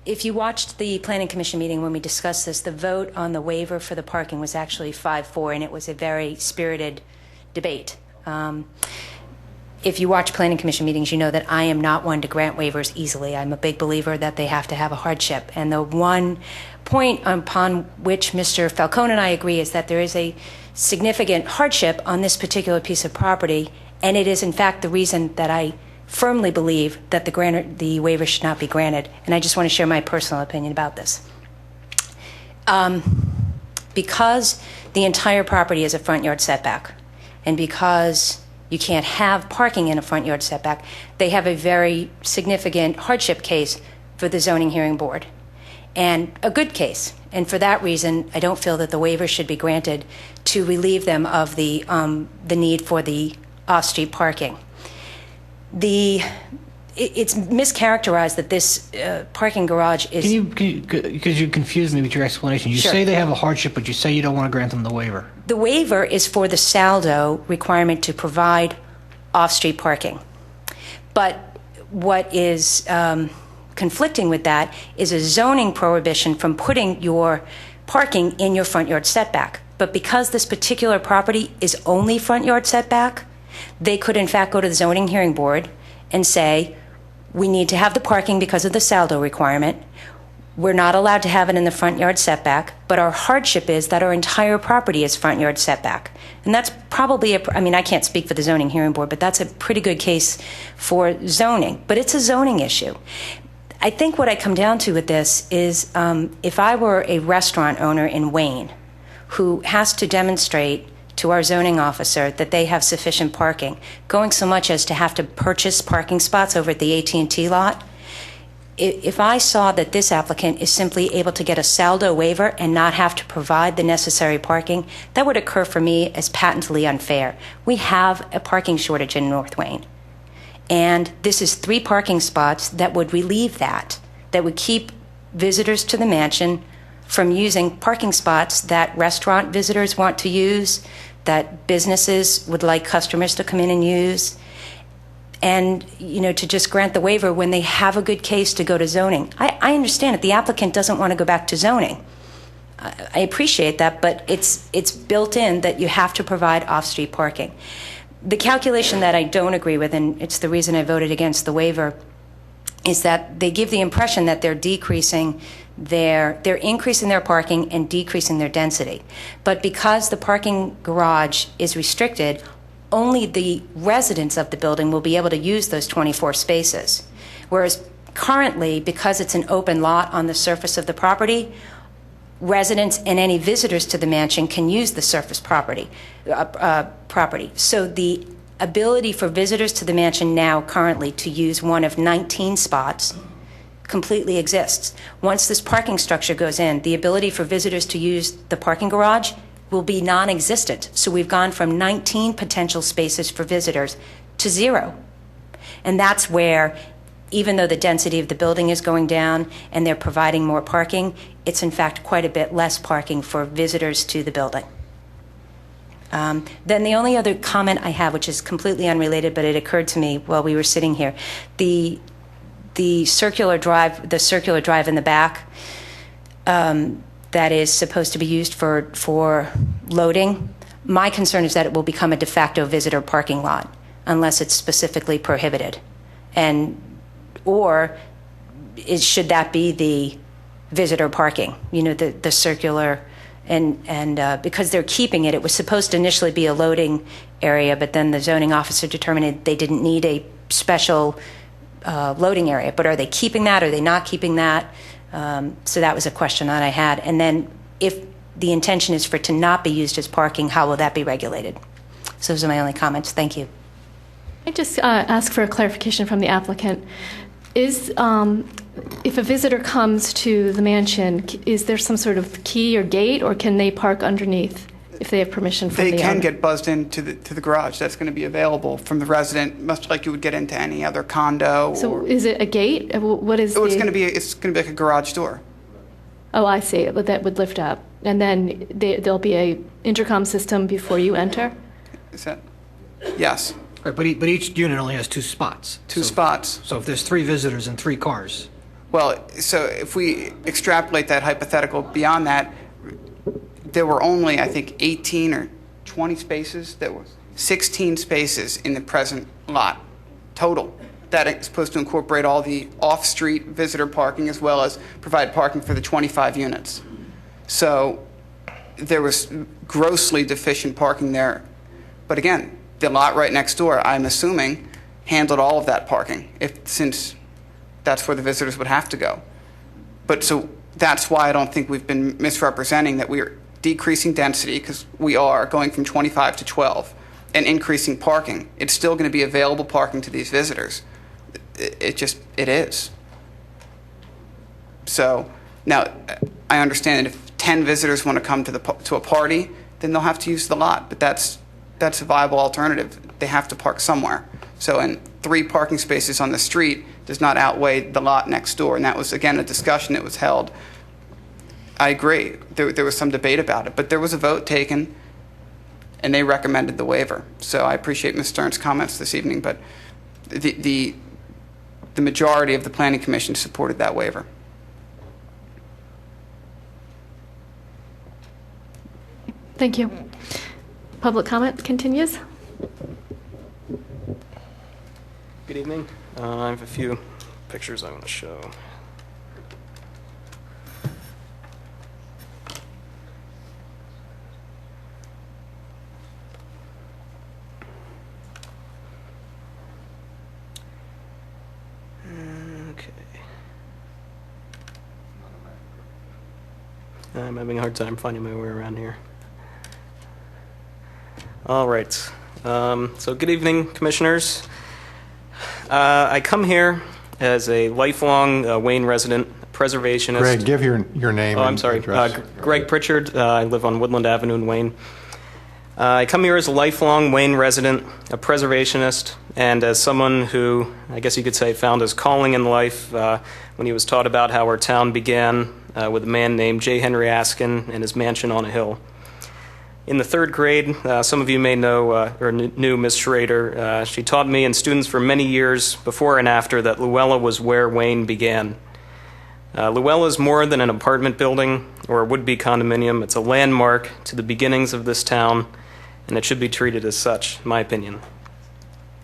If you watched the Planning Commission meeting when we discussed this, the vote on the waiver for the parking was actually 5-4, and it was a very spirited debate. If you watch Planning Commission meetings, you know that I am not one to grant waivers easily. I'm a big believer that they have to have a hardship. And the one point upon which Mr. Falcone and I agree is that there is a significant hardship on this particular piece of property, and it is, in fact, the reason that I firmly believe that the waiver should not be granted, and I just want to share my personal opinion about this. Because the entire property is a front yard setback, and because you can't have parking in a front yard setback, they have a very significant hardship case for the zoning hearing board, and a good case. And for that reason, I don't feel that the waiver should be granted to relieve them of the need for the off-street parking. It's mischaracterized that this parking garage is... Because you confused me with your explanation. You Sure. say they have a hardship, but you say you don't want to grant them the waiver. The waiver is for the saldo requirement to provide off-street parking. But what is conflicting with that is a zoning prohibition from putting your parking in your front yard setback. But because this particular property is only front yard setback, they could in fact go to the zoning hearing board and say, we need to have the parking because of the saldo requirement. We're not allowed to have it in the front yard setback, but our hardship is that our entire property is front yard setback. And that's probably, I can't speak for the zoning hearing board, but that's a pretty good case for zoning. But it's a zoning issue. I think what I come down to with this is if I were a restaurant owner in Wayne who has to demonstrate to our zoning officer that they have sufficient parking, going so much as to have to purchase parking spots over at the AT&T lot, if I saw that this applicant is simply able to get a saldo waiver and not have to provide the necessary parking, that would occur for me as patently unfair. We have a parking shortage in North Wayne. And this is 3 parking spots that would relieve that would keep visitors to the mansion from using parking spots that restaurant visitors want to use, that businesses would like customers to come in and use, and to just grant the waiver when they have a good case to go to zoning. I understand that the applicant doesn't want to go back to zoning. I appreciate that, but it's built in that you have to provide off-street parking. The calculation that I don't agree with, and it's the reason I voted against the waiver, is that they give the impression that they're increasing their parking and decreasing their density. But because the parking garage is restricted, only the residents of the building will be able to use those 24 spaces. Whereas currently, because it's an open lot on the surface of the property, residents and any visitors to the mansion can use the surface property. So the ability for visitors to the mansion now currently to use one of 19 spots completely exists. Once this parking structure goes in, the ability for visitors to use the parking garage will be non-existent. So we've gone from 19 potential spaces for visitors to 0. And that's where, even though the density of the building is going down and they're providing more parking, it's in fact quite a bit less parking for visitors to the building. Then the only other comment I have, which is completely unrelated, but it occurred to me while we were sitting here, the circular drive in the back that is supposed to be used for loading. My concern is that it will become a de facto visitor parking lot unless it's specifically prohibited, or should that be the visitor parking? The circular. And because they're keeping it, it was supposed to initially be a loading area, but then the zoning officer determined they didn't need a special loading area. But are they keeping that? Are they not keeping that? So that was a question that I had. And then if the intention is for it to not be used as parking, how will that be regulated? So those are my only comments. Thank you. I just ask for a clarification from the applicant. If a visitor comes to the mansion, is there some sort of key or gate, or can they park underneath if they have permission from the owner? They can get buzzed into the garage. That's going to be available from the resident, much like you would get into any other condo. So is it a gate? What is it's going to be like a garage door. Oh, I see. That would lift up, and then there'll be a intercom system before you enter. Is that? Yes. Right, but each unit only has 2 spots. Two spots. So if there's 3 visitors and 3 cars. Well, so if we extrapolate that hypothetical beyond that, there were only, I think, 18 or 20 spaces. There was 16 spaces in the present lot total. That is supposed to incorporate all the off-street visitor parking as well as provide parking for the 25 units. So there was grossly deficient parking there. But again, the lot right next door, I'm assuming, handled all of that parking, since that's where the visitors would have to go. But so that's why I don't think we've been misrepresenting that we are decreasing density, because we are going from 25 to 12, and increasing parking. It's still going to be available parking to these visitors. It is. So now I understand that if 10 visitors want to come to a party, then they'll have to use the lot. But that's a viable alternative. They have to park somewhere. So, and 3 parking spaces on the street does not outweigh the lot next door. And that was, again, a discussion that was held. I agree. There was some debate about it, but there was a vote taken, and they recommended the waiver. So I appreciate Ms. Stern's comments this evening, but the majority of the Planning Commission supported that waiver. Thank you. Public comment continues. Good evening. I have a few pictures I want to show. Okay. I'm having a hard time finding my way around here. All right. So good evening, commissioners. I come here as a lifelong Wayne resident, preservationist. Greg, give your name. Oh, I'm and sorry. address. Greg Pritchard. I live on Woodland Avenue in Wayne. I come here as a lifelong Wayne resident, a preservationist, and as someone who, I guess you could say, found his calling in life when he was taught about how our town began with a man named J. Henry Askin and his mansion on a hill. In the third grade, some of you may know or knew Miss Schrader. She taught me and students for many years before and after that Luella was where Wayne began. Luella is more than an apartment building or a would-be condominium. It's a landmark to the beginnings of this town, and it should be treated as such, in my opinion.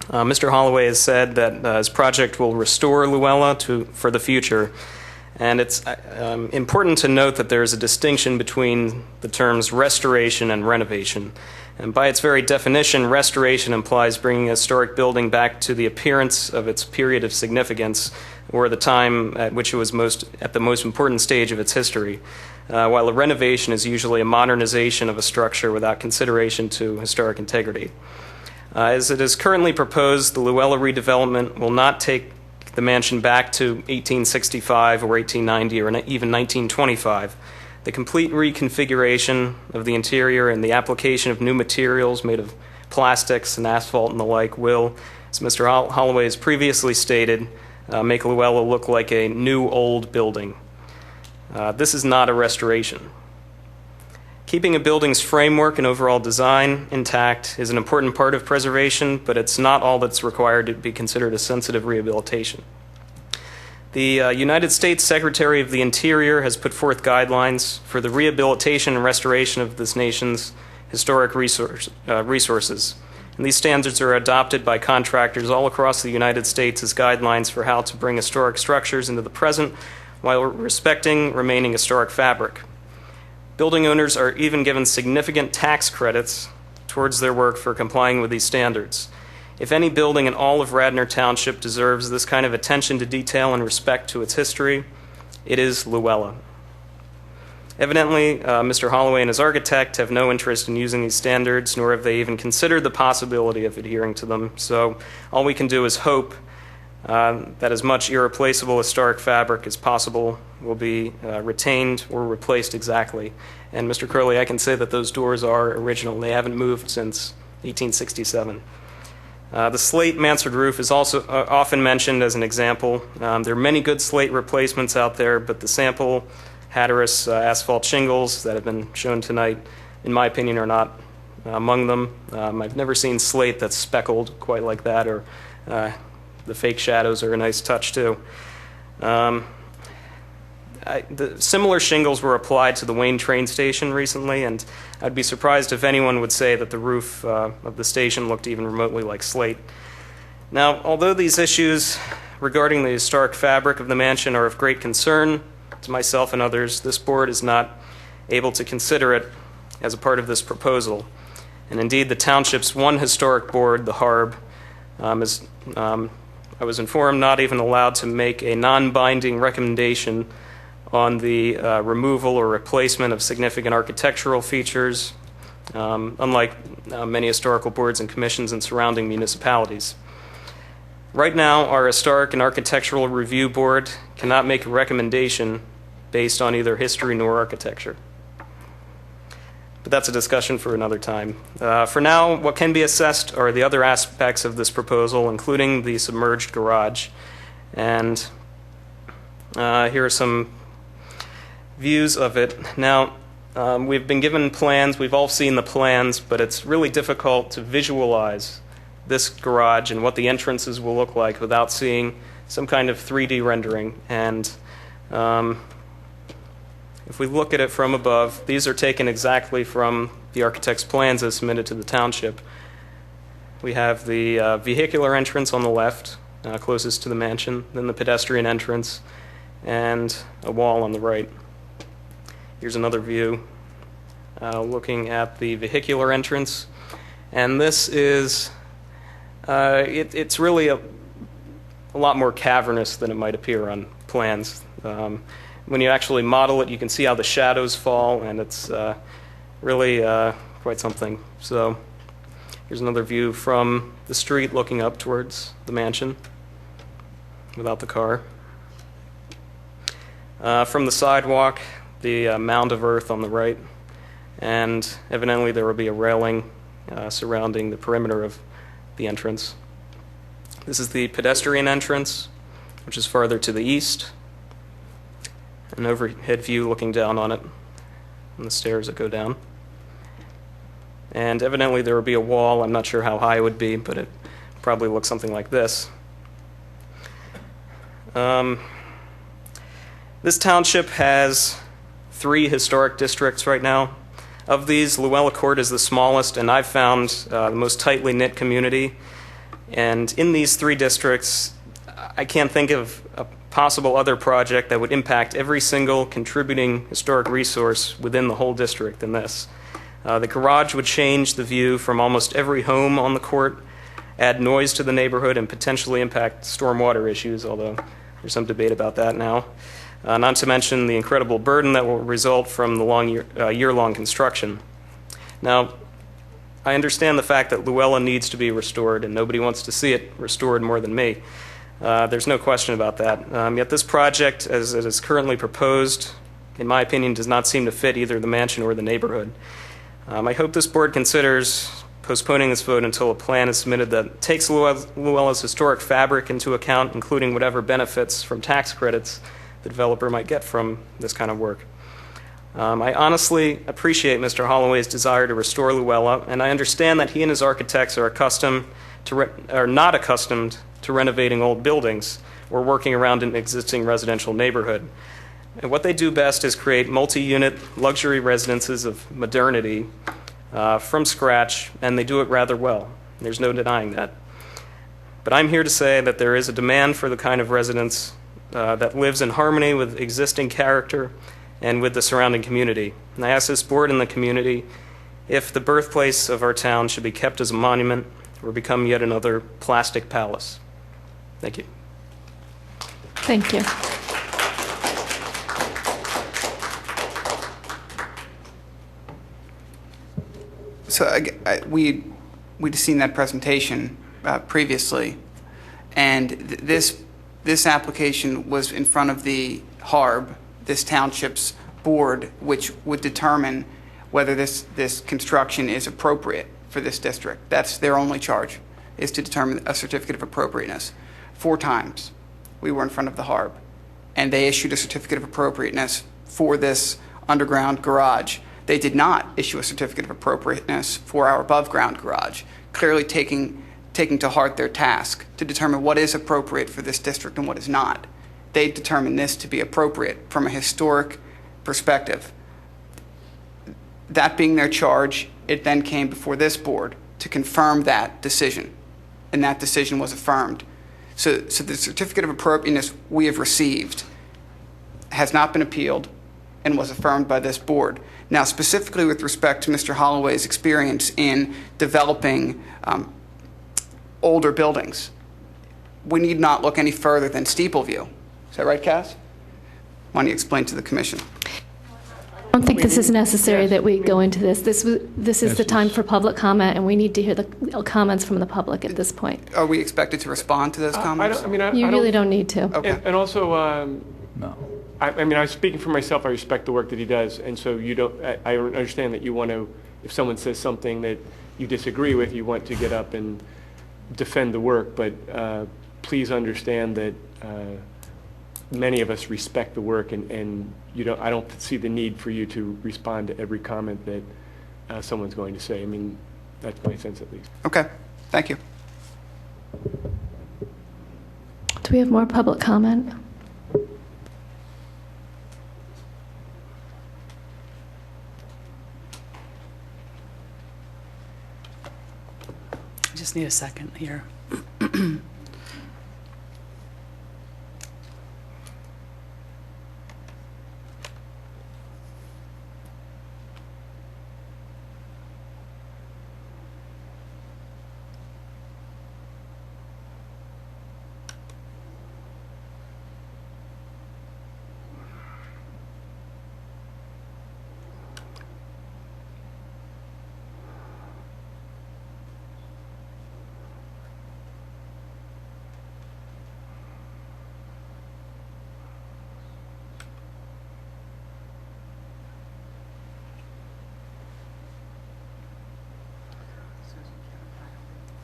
Mr. Holloway has said that his project will restore Luella for the future. And it's important to note that there is a distinction between the terms restoration and renovation. And by its very definition, restoration implies bringing a historic building back to the appearance of its period of significance, or the time at which it was at the most important stage of its history, while a renovation is usually a modernization of a structure without consideration to historic integrity. As it is currently proposed, the Luella redevelopment will not take the mansion back to 1865 or 1890 or even 1925. The complete reconfiguration of the interior and the application of new materials made of plastics and asphalt and the like will, as Mr. Holloway has previously stated, make Luella look like a new old building. This is not a restoration. Keeping a building's framework and overall design intact is an important part of preservation, but it's not all that's required to be considered a sensitive rehabilitation. The United States Secretary of the Interior has put forth guidelines for the rehabilitation and restoration of this nation's historic resources. And these standards are adopted by contractors all across the United States as guidelines for how to bring historic structures into the present while respecting remaining historic fabric. Building owners are even given significant tax credits towards their work for complying with these standards. If any building in all of Radnor Township deserves this kind of attention to detail and respect to its history, it is Luella. Evidently, Mr. Holloway and his architect have no interest in using these standards, nor have they even considered the possibility of adhering to them. So all we can do is hope that as much irreplaceable historic fabric as possible will be retained or replaced exactly. And Mr. Curley, I can say that those doors are original. They haven't moved since 1867. The slate mansard roof is also often mentioned as an example. There are many good slate replacements out there, but the sample Hatteras asphalt shingles that have been shown tonight, in my opinion, are not among them. I've never seen slate that's speckled quite like that, or the fake shadows are a nice touch too. The similar shingles were applied to the Wayne train station recently, and I'd be surprised if anyone would say that the roof of the station looked even remotely like slate. Now, although these issues regarding the historic fabric of the mansion are of great concern to myself and others, this board is not able to consider it as a part of this proposal. And indeed, the township's one historic board, the HARB, is, I was informed, not even allowed to make a non-binding recommendation on the removal or replacement of significant architectural features, unlike many historical boards and commissions in surrounding municipalities. Right now, our Historic and Architectural Review Board cannot make a recommendation based on either history nor architecture. But that's a discussion for another time. For now, what can be assessed are the other aspects of this proposal, including the submerged garage. And here are some views of it. Now, we've been given plans, we've all seen the plans, but it's really difficult to visualize this garage and what the entrances will look like without seeing some kind of 3D rendering. And if we look at it from above, these are taken exactly from the architect's plans as submitted to the township. We have the vehicular entrance on the left, closest to the mansion, then the pedestrian entrance, and a wall on the right. Here's another view looking at the vehicular entrance. And this is, it's really a lot more cavernous than it might appear on plans. When you actually model it, you can see how the shadows fall, and it's really quite something. So here's another view from the street looking up towards the mansion. without the car. From the sidewalk, the mound of earth on the right, and evidently there will be a railing surrounding the perimeter of the entrance. This is the pedestrian entrance, which is farther to the east. An overhead view looking down on it, and the stairs that go down. And evidently there will be a wall. I'm not sure how high it would be, but it probably looks something like this. This township has 3 historic districts right now. Of these, Luella Court is the smallest, and I've found the most tightly knit community. And in these 3 districts, I can't think of a possible other project that would impact every single contributing historic resource within the whole district than this. The garage would change the view from almost every home on the court, add noise to the neighborhood, and potentially impact stormwater issues, although there's some debate about that now. Not to mention the incredible burden that will result from the year-long construction. Now, I understand the fact that Luella needs to be restored, and nobody wants to see it restored more than me. There's no question about that. Yet this project, as it is currently proposed, in my opinion, does not seem to fit either the mansion or the neighborhood. I hope this board considers postponing this vote until a plan is submitted that takes Luella's historic fabric into account, including whatever benefits from tax credits the developer might get from this kind of work. I honestly appreciate Mr. Holloway's desire to restore Luella, and I understand that he and his architects are not accustomed to renovating old buildings or working around an existing residential neighborhood. And what they do best is create multi-unit luxury residences of modernity from scratch, and they do it rather well. There's no denying that. But I'm here to say that there is a demand for the kind of residence that lives in harmony with existing character and with the surrounding community. And I ask this board and the community if the birthplace of our town should be kept as a monument or become yet another plastic palace. Thank you. Thank you. So we'd seen that presentation previously, and this application was in front of the HARB, this township's board, which would determine whether this construction is appropriate for this district. That's their only charge, is to determine a certificate of appropriateness. 4 times we were in front of the HARB, and they issued a certificate of appropriateness for this underground garage. They did not issue a certificate of appropriateness for our above-ground garage, clearly taking to heart their task to determine what is appropriate for this district and what is not. They determined this to be appropriate from a historic perspective. That being their charge, it then came before this board to confirm that decision, and that decision was affirmed. So the certificate of appropriateness we have received has not been appealed and was affirmed by this board. Now, specifically with respect to Mr. Holloway's experience in developing older buildings, we need not look any further than Steepleview. Is that right, Cass? Why don't you explain to the commission? I don't think this is necessary that we go into this. This is the time for public comment, and we need to hear the comments from the public at this point. Are we expected to respond to those comments? You really don't need to. Okay. And also, no. I mean, I'm speaking for myself. I respect the work that he does, and so you don't. I understand that you want to. If someone says something that you disagree with, you want to get up and defend the work. But please understand that many of us respect the work, and you don't. I don't see the need for you to respond to every comment that someone's going to say. I mean, that's my sense at least. Okay. Thank you. Do we have more public comment? I just need a second here.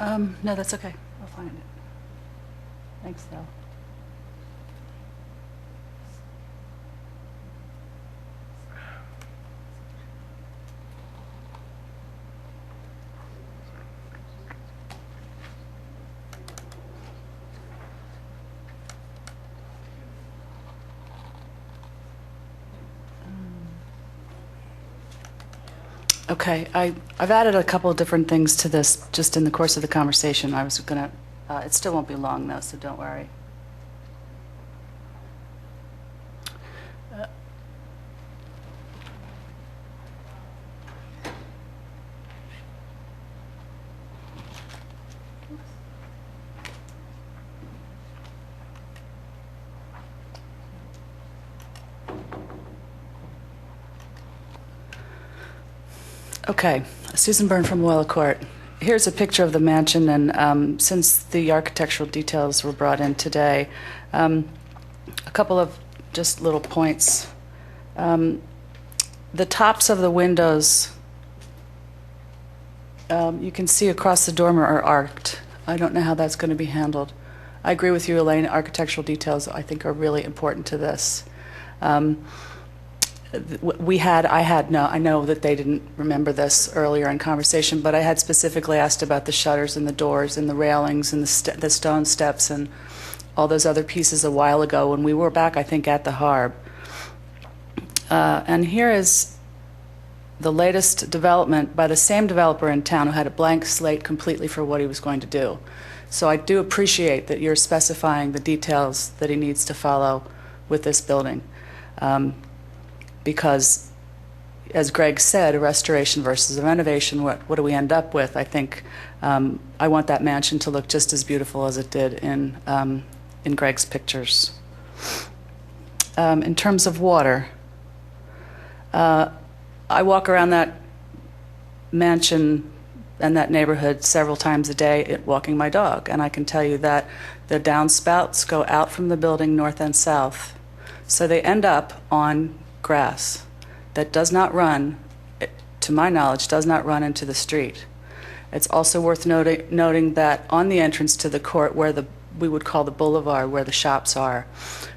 No, that's okay. I'll find it. Thanks, though. Okay, I've added a couple of different things to this just in the course of the conversation. I was going to, it still won't be long though, so don't worry. Okay, Susan Byrne from Loyola Court. Here's a picture of the mansion, and since the architectural details were brought in today, a couple of just little points. The tops of the windows, you can see across the dormer are arced. I don't know how that's going to be handled. I agree with you, Elaine. Architectural details, I think, are really important to this. I know that they didn't remember this earlier in conversation, but I had specifically asked about the shutters and the doors and the railings and the stone steps and all those other pieces a while ago when we were back, I think, at the Harb. And here is the latest development by the same developer in town who had a blank slate completely for what he was going to do. So I do appreciate that you're specifying the details that he needs to follow with this building. Because, as Greg said, a restoration versus a renovation, what do we end up with? I think I want that mansion to look just as beautiful as it did in Greg's pictures. In terms of water, I walk around that mansion and that neighborhood several times a day walking my dog, and I can tell you that the downspouts go out from the building north and south, so they end up on grass that does not run, to my knowledge, does not run into the street. It's also worth noting that on the entrance to the court, where we would call the boulevard, where the shops are,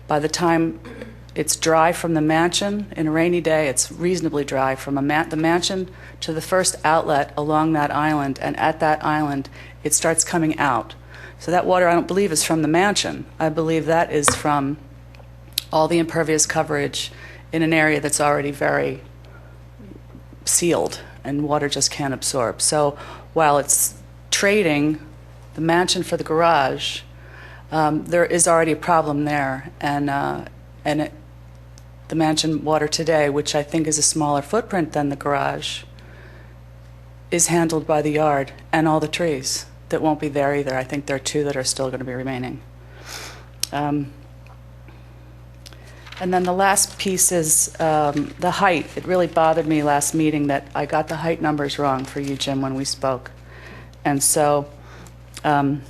by the time it's dry from the mansion, in a rainy day, it's reasonably dry from the mansion to the first outlet along that island, and at that island, it starts coming out. So that water, I don't believe, is from the mansion. I believe that is from all the impervious coverage in an area that's already very sealed and water just can't absorb. So while it's trading the mansion for the garage, there is already a problem there, and the mansion water today, which I think is a smaller footprint than the garage, is handled by the yard and all the trees that won't be there either. I think there are two that are still going to be remaining. And then the last piece is the height. It really bothered me last meeting that I got the height numbers wrong for you, Jim, when we spoke. And so I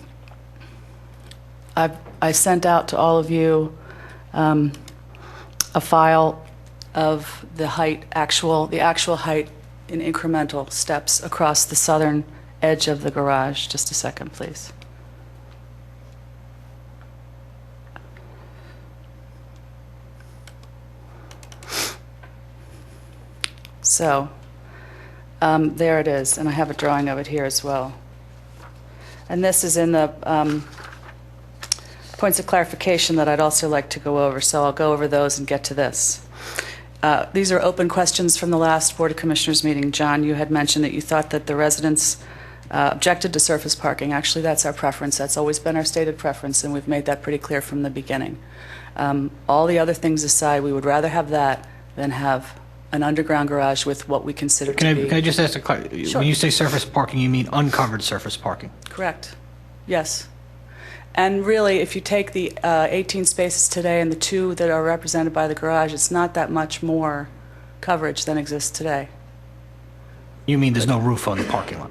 sent out to all of you a file of the actual height in incremental steps across the southern edge of the garage. Just a second, please. So there it is, and I have a drawing of it here as well. And this is in the points of clarification that I'd also like to go over, so I'll go over those and get to this. These are open questions from the last Board of Commissioners meeting. John, you had mentioned that you thought that the residents objected to surface parking. Actually, that's our preference. That's always been our stated preference, and we've made that pretty clear from the beginning. All the other things aside, we would rather have that than have an underground garage with what we consider to be... Can I just ask a question? Sure. When you say surface parking, you mean uncovered surface parking? Correct. Yes. And really, if you take the 18 spaces today and the 2 that are represented by the garage, it's not that much more coverage than exists today. You mean there's no roof on the parking lot?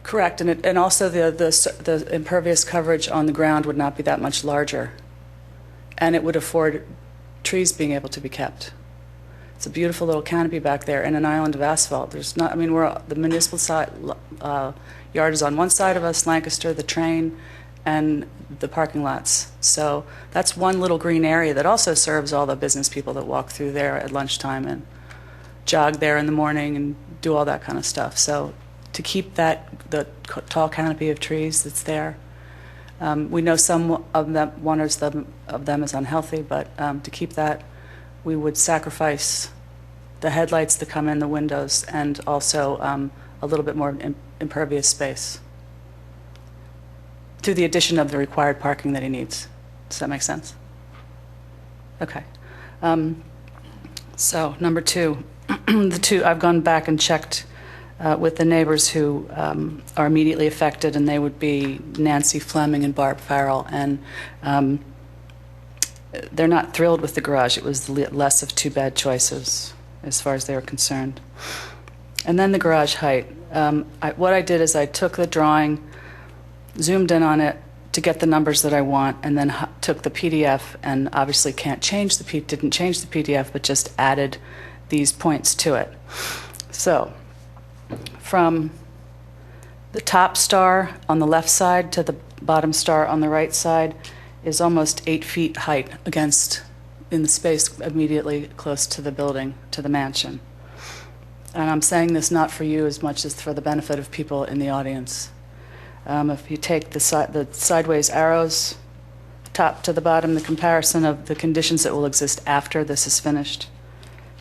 Correct. And also the impervious coverage on the ground would not be that much larger. And it would afford trees being able to be kept. It's a beautiful little canopy back there and an island of asphalt. There's not, I mean, the municipal side, yard is on one side of us, Lancaster, the train, and the parking lots. So that's one little green area that also serves all the business people that walk through there at lunchtime and jog there in the morning and do all that kind of stuff. So to keep the tall canopy of trees that's there, we know some of them, one of them is unhealthy, but to keep that, we would sacrifice the headlights that come in the windows and also a little bit more impervious space to the addition of the required parking that he needs. Does that make sense? Okay. So number two, I've gone back and checked with the neighbors who are immediately affected, and they would be Nancy Fleming and Barb Farrell, and they're not thrilled with the garage. It was less of two bad choices as far as they were concerned. And then the garage height. What I did is I took the drawing, zoomed in on it to get the numbers that I want, and then took the PDF, and obviously didn't change the PDF, but just added these points to it. So from the top star on the left side to the bottom star on the right side is almost 8 feet height in the space immediately close to the building, to the mansion. And I'm saying this not for you as much as for the benefit of people in the audience. If you take the sideways arrows, top to the bottom, the comparison of the conditions that will exist after this is finished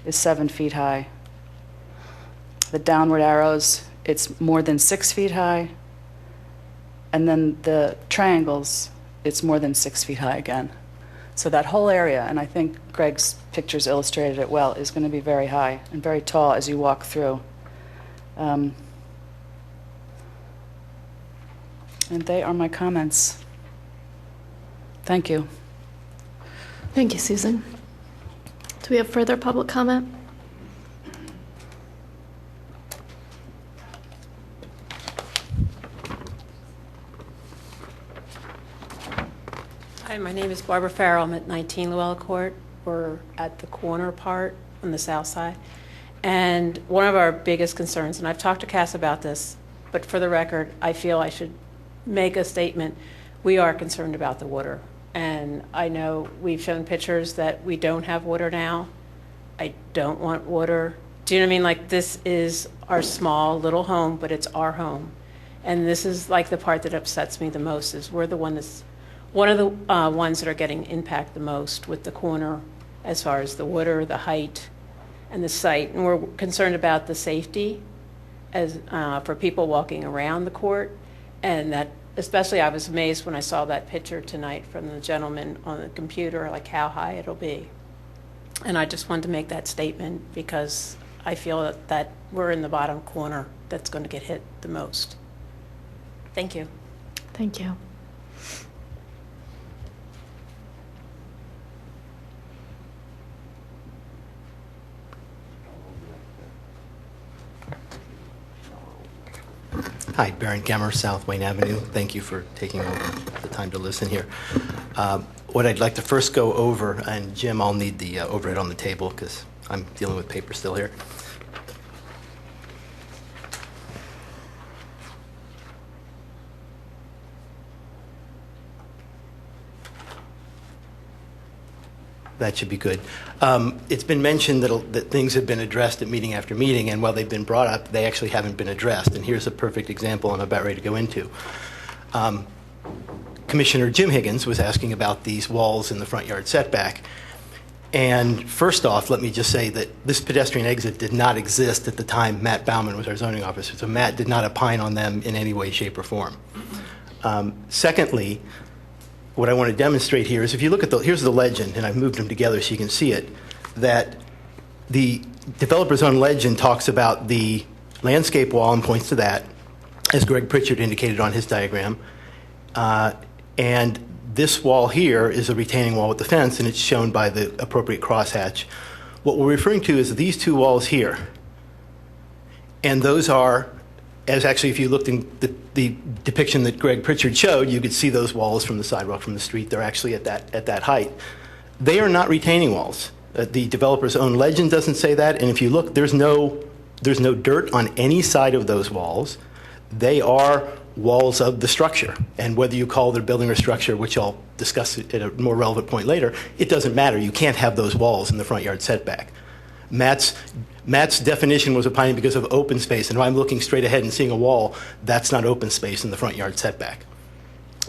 is 7 feet high. The downward arrows, it's more than 6 feet high. And then the triangles, it's more than 6 feet high again. So that whole area, and I think Greg's pictures illustrated it well, is going to be very high and very tall as you walk through. And they are my comments. Thank you. Thank you, Susan. Do we have further public comment? Hi, my name is Barbara Farrell. I'm at 19 Llewellyn Court. We're at the corner part on the south side. And one of our biggest concerns, and I've talked to Cass about this, but for the record, I feel I should make a statement. We are concerned about the water. And I know we've shown pictures that we don't have water now. I don't want water. Do you know what I mean? Like, this is our small little home, but it's our home. And this is like the part that upsets me the most, is we're the one of the ones that are getting impacted the most with the corner as far as the water, the height, and the site. And we're concerned about the safety as for people walking around the court. And that, especially, I was amazed when I saw that picture tonight from the gentleman on the computer, like how high it'll be. And I just wanted to make that statement because I feel that we're in the bottom corner that's going to get hit the most. Thank you. Thank you. Hi, Baron Gemmer, South Wayne Avenue. Thank you for taking over the time to listen here. What I'd like to first go over, and Jim, I'll need the overhead on the table because I'm dealing with paper still here. That should be good. It's been mentioned that things have been addressed at meeting after meeting, and while they've been brought up, they actually haven't been addressed. And here's a perfect example I'm about ready to go into. Commissioner Jim Higgins was asking about these walls in the front yard setback. And first off, let me just say that this pedestrian exit did not exist at the time Matt Bauman was our zoning officer, so Matt did not opine on them in any way, shape, or form. Secondly, what I want to demonstrate here is if you look at here's the legend, and I've moved them together so you can see it, that the developer's own legend talks about the landscape wall and points to that, as Greg Pritchard indicated on his diagram. And this wall here is a retaining wall with the fence, and it's shown by the appropriate crosshatch. What we're referring to is these two walls here. And those are, as actually if you looked in the depiction that Greg Pritchard showed, you could see those walls from the sidewalk from the street. They're actually at that height. They are not retaining walls. The developer's own legend doesn't say that, and if you look, there's no dirt on any side of those walls. They are walls of the structure, and whether you call it a building or structure, which I'll discuss at a more relevant point later, it doesn't matter. You can't have those walls in the front yard setback. Matt's definition was opining because of open space, and if I'm looking straight ahead and seeing a wall, that's not open space in the front yard setback.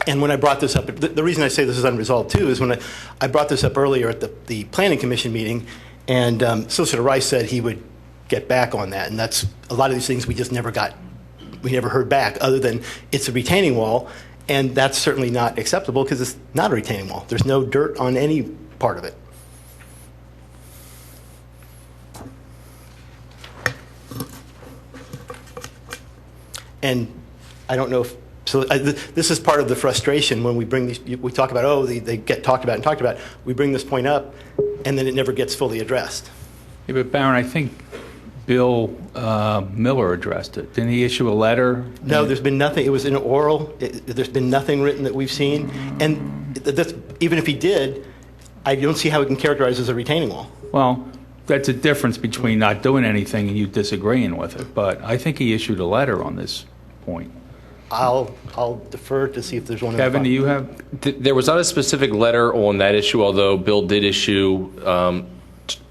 And when I brought this up, the reason I say this is unresolved too is when I brought this up earlier at the Planning Commission meeting, and Solicitor Rice said he would get back on that, and that's a lot of these things we never heard back, other than it's a retaining wall, and that's certainly not acceptable because it's not a retaining wall. There's no dirt on any part of it. And I don't know if, so this is part of the frustration when we bring these, we talk about, oh, they get talked about and talked about. We bring this point up, and then it never gets fully addressed. Yeah, but Baron, I think Bill Miller addressed it. Didn't he issue a letter? No, there's been nothing. It was in oral. There's been nothing written that we've seen. And even if he did, I don't see how it can characterize as a retaining wall. Well, that's a difference between not doing anything and you disagreeing with it. But I think he issued a letter on this point. I'll defer to see if there's one. Kevin, do you have? There was not a specific letter on that issue, although Bill did issue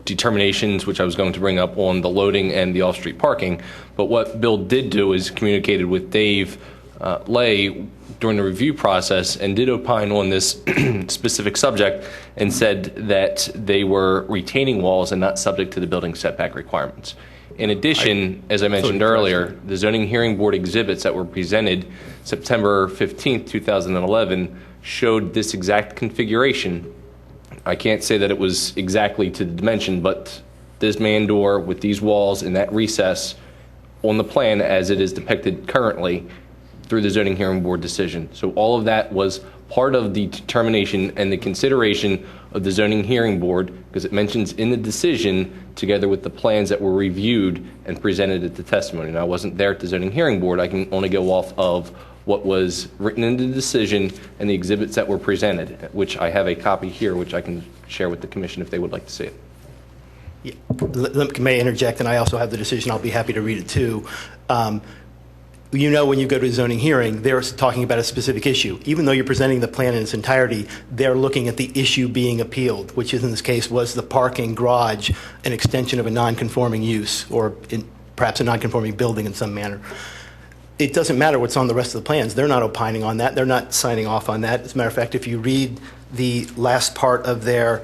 determinations, which I was going to bring up, on the loading and the off-street parking. But what Bill did do is communicated with Dave Lay during the review process and did opine on this specific subject and said that they were retaining walls and not subject to the building setback requirements. In addition, as I mentioned earlier, the Zoning Hearing Board exhibits that were presented September 15th, 2011 showed this exact configuration. I can't say that it was exactly to the dimension, but this man door with these walls and that recess on the plan as it is depicted currently through the Zoning Hearing Board decision. So all of that was part of the determination and the consideration of the Zoning Hearing Board, because it mentions in the decision together with the plans that were reviewed and presented at the testimony. Now, I wasn't there at the Zoning Hearing Board. I can only go off of what was written in the decision and the exhibits that were presented, which I have a copy here, which I can share with the Commission if they would like to see it. Yeah. May I interject, and I also have the decision. I'll be happy to read it too. You know, when you go to a zoning hearing, they're talking about a specific issue. Even though you're presenting the plan in its entirety, they're looking at the issue being appealed, which in this case was the parking garage, an extension of a non-conforming use, or perhaps a non-conforming building in some manner. It doesn't matter what's on the rest of the plans. They're not opining on that. They're not signing off on that. As a matter of fact, if you read the last part of their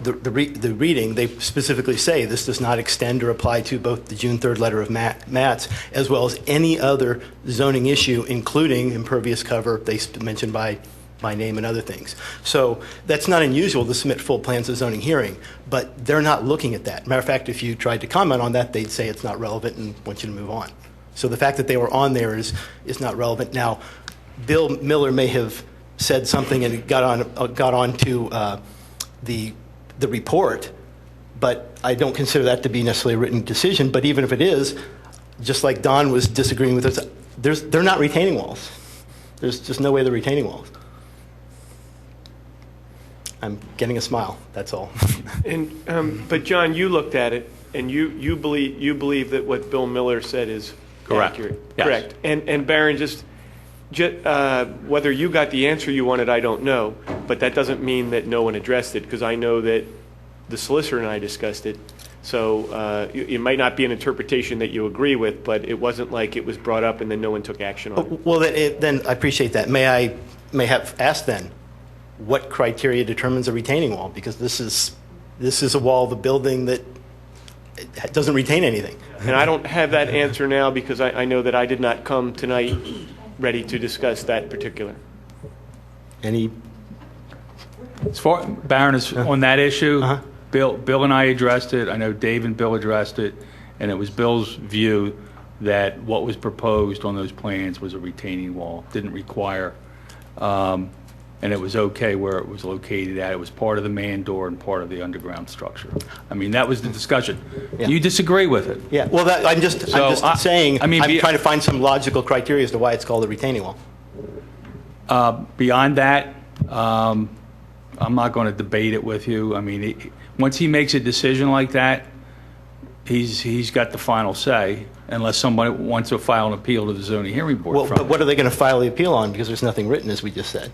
the reading, they specifically say this does not extend or apply to both the June 3rd letter of Matt's as well as any other zoning issue, including impervious cover, they mentioned by name and other things. So that's not unusual to submit full plans of zoning hearing, but they're not looking at that. Matter of fact, if you tried to comment on that, they'd say it's not relevant and want you to move on. So the fact that they were on there is not relevant. Now, Bill Miller may have said something and it got on to the report, but I don't consider that to be necessarily a written decision. But even if it is, just like Don was disagreeing with us, they're not retaining walls. There's just no way they're retaining walls. I'm getting a smile, that's all. But John, you looked at it, and you believe that what Bill Miller said is correct. Accurate. Yes. Correct. And Baron, just whether you got the answer you wanted, I don't know, but that doesn't mean that no one addressed it, because I know that the solicitor and I discussed it. So it might not be an interpretation that you agree with, but it wasn't like it was brought up and then no one took action on it. Well, then I appreciate that. May I have asked then, what criteria determines a retaining wall? Because this is a wall of a building that doesn't retain anything. And I don't have that answer now because I know that I did not come tonight ready to discuss that particular. Any? As far Baron is on that issue, Bill and I addressed it. I know Dave and Bill addressed it, and it was Bill's view that what was proposed on those plans was a retaining wall, didn't require, and it was okay where it was located at. It was part of the man door and part of the underground structure. I mean, that was the discussion. Yeah. You disagree with it? Yeah. Well, I'm just saying. I'm trying to find some logical criteria as to why it's called a retaining wall. Beyond that, I'm not going to debate it with you. I mean, once he makes a decision like that, he's got the final say, unless somebody wants to file an appeal to the zoning hearing board. Well, from but what are they going to file the appeal on? Because there's nothing written, as we just said.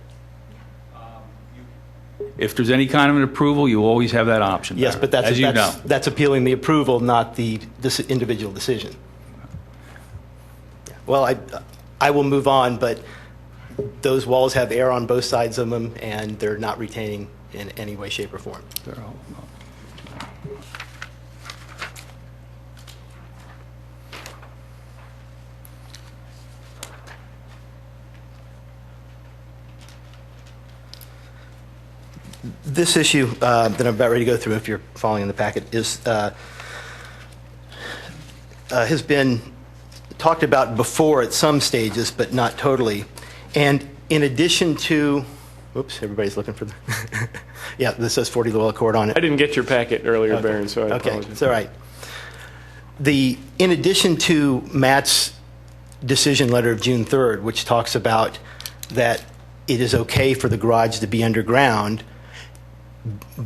If there's any kind of an approval, you always have that option. Yes, Barry, but as you know. that's appealing the approval, not the individual decision. Well, I will move on, but those walls have air on both sides of them, and they're not retaining in any way, shape, or form. This issue that I'm about ready to go through, if you're following in the packet, has been talked about before at some stages, but not totally. And in addition to, oops, everybody's looking for the, yeah, this says 40 Llewellyn Court on it. I didn't get your packet earlier, Okay. Baron, so I Okay, apologize. it's all right. In addition to Matt's decision letter of June 3rd, which talks about that it is okay for the garage to be underground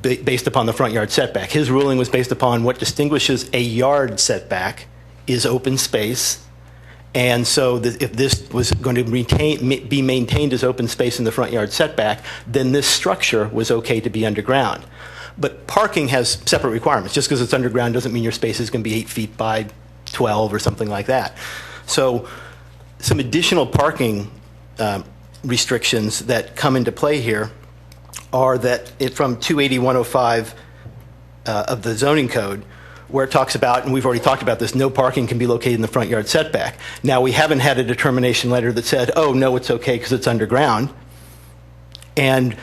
based upon the front yard setback. His ruling was based upon what distinguishes a yard setback is open space. And so if this was going to be maintained as open space in the front yard setback, then this structure was okay to be underground. But parking has separate requirements. Just because it's underground doesn't mean your space is going to be 8 feet by 12 or something like that. So some additional parking restrictions that come into play here are that from 280-105 of the zoning code, where it talks about, and we've already talked about this, no parking can be located in the front yard setback. Now, we haven't had a determination letter that said, oh, no, it's okay because it's underground. And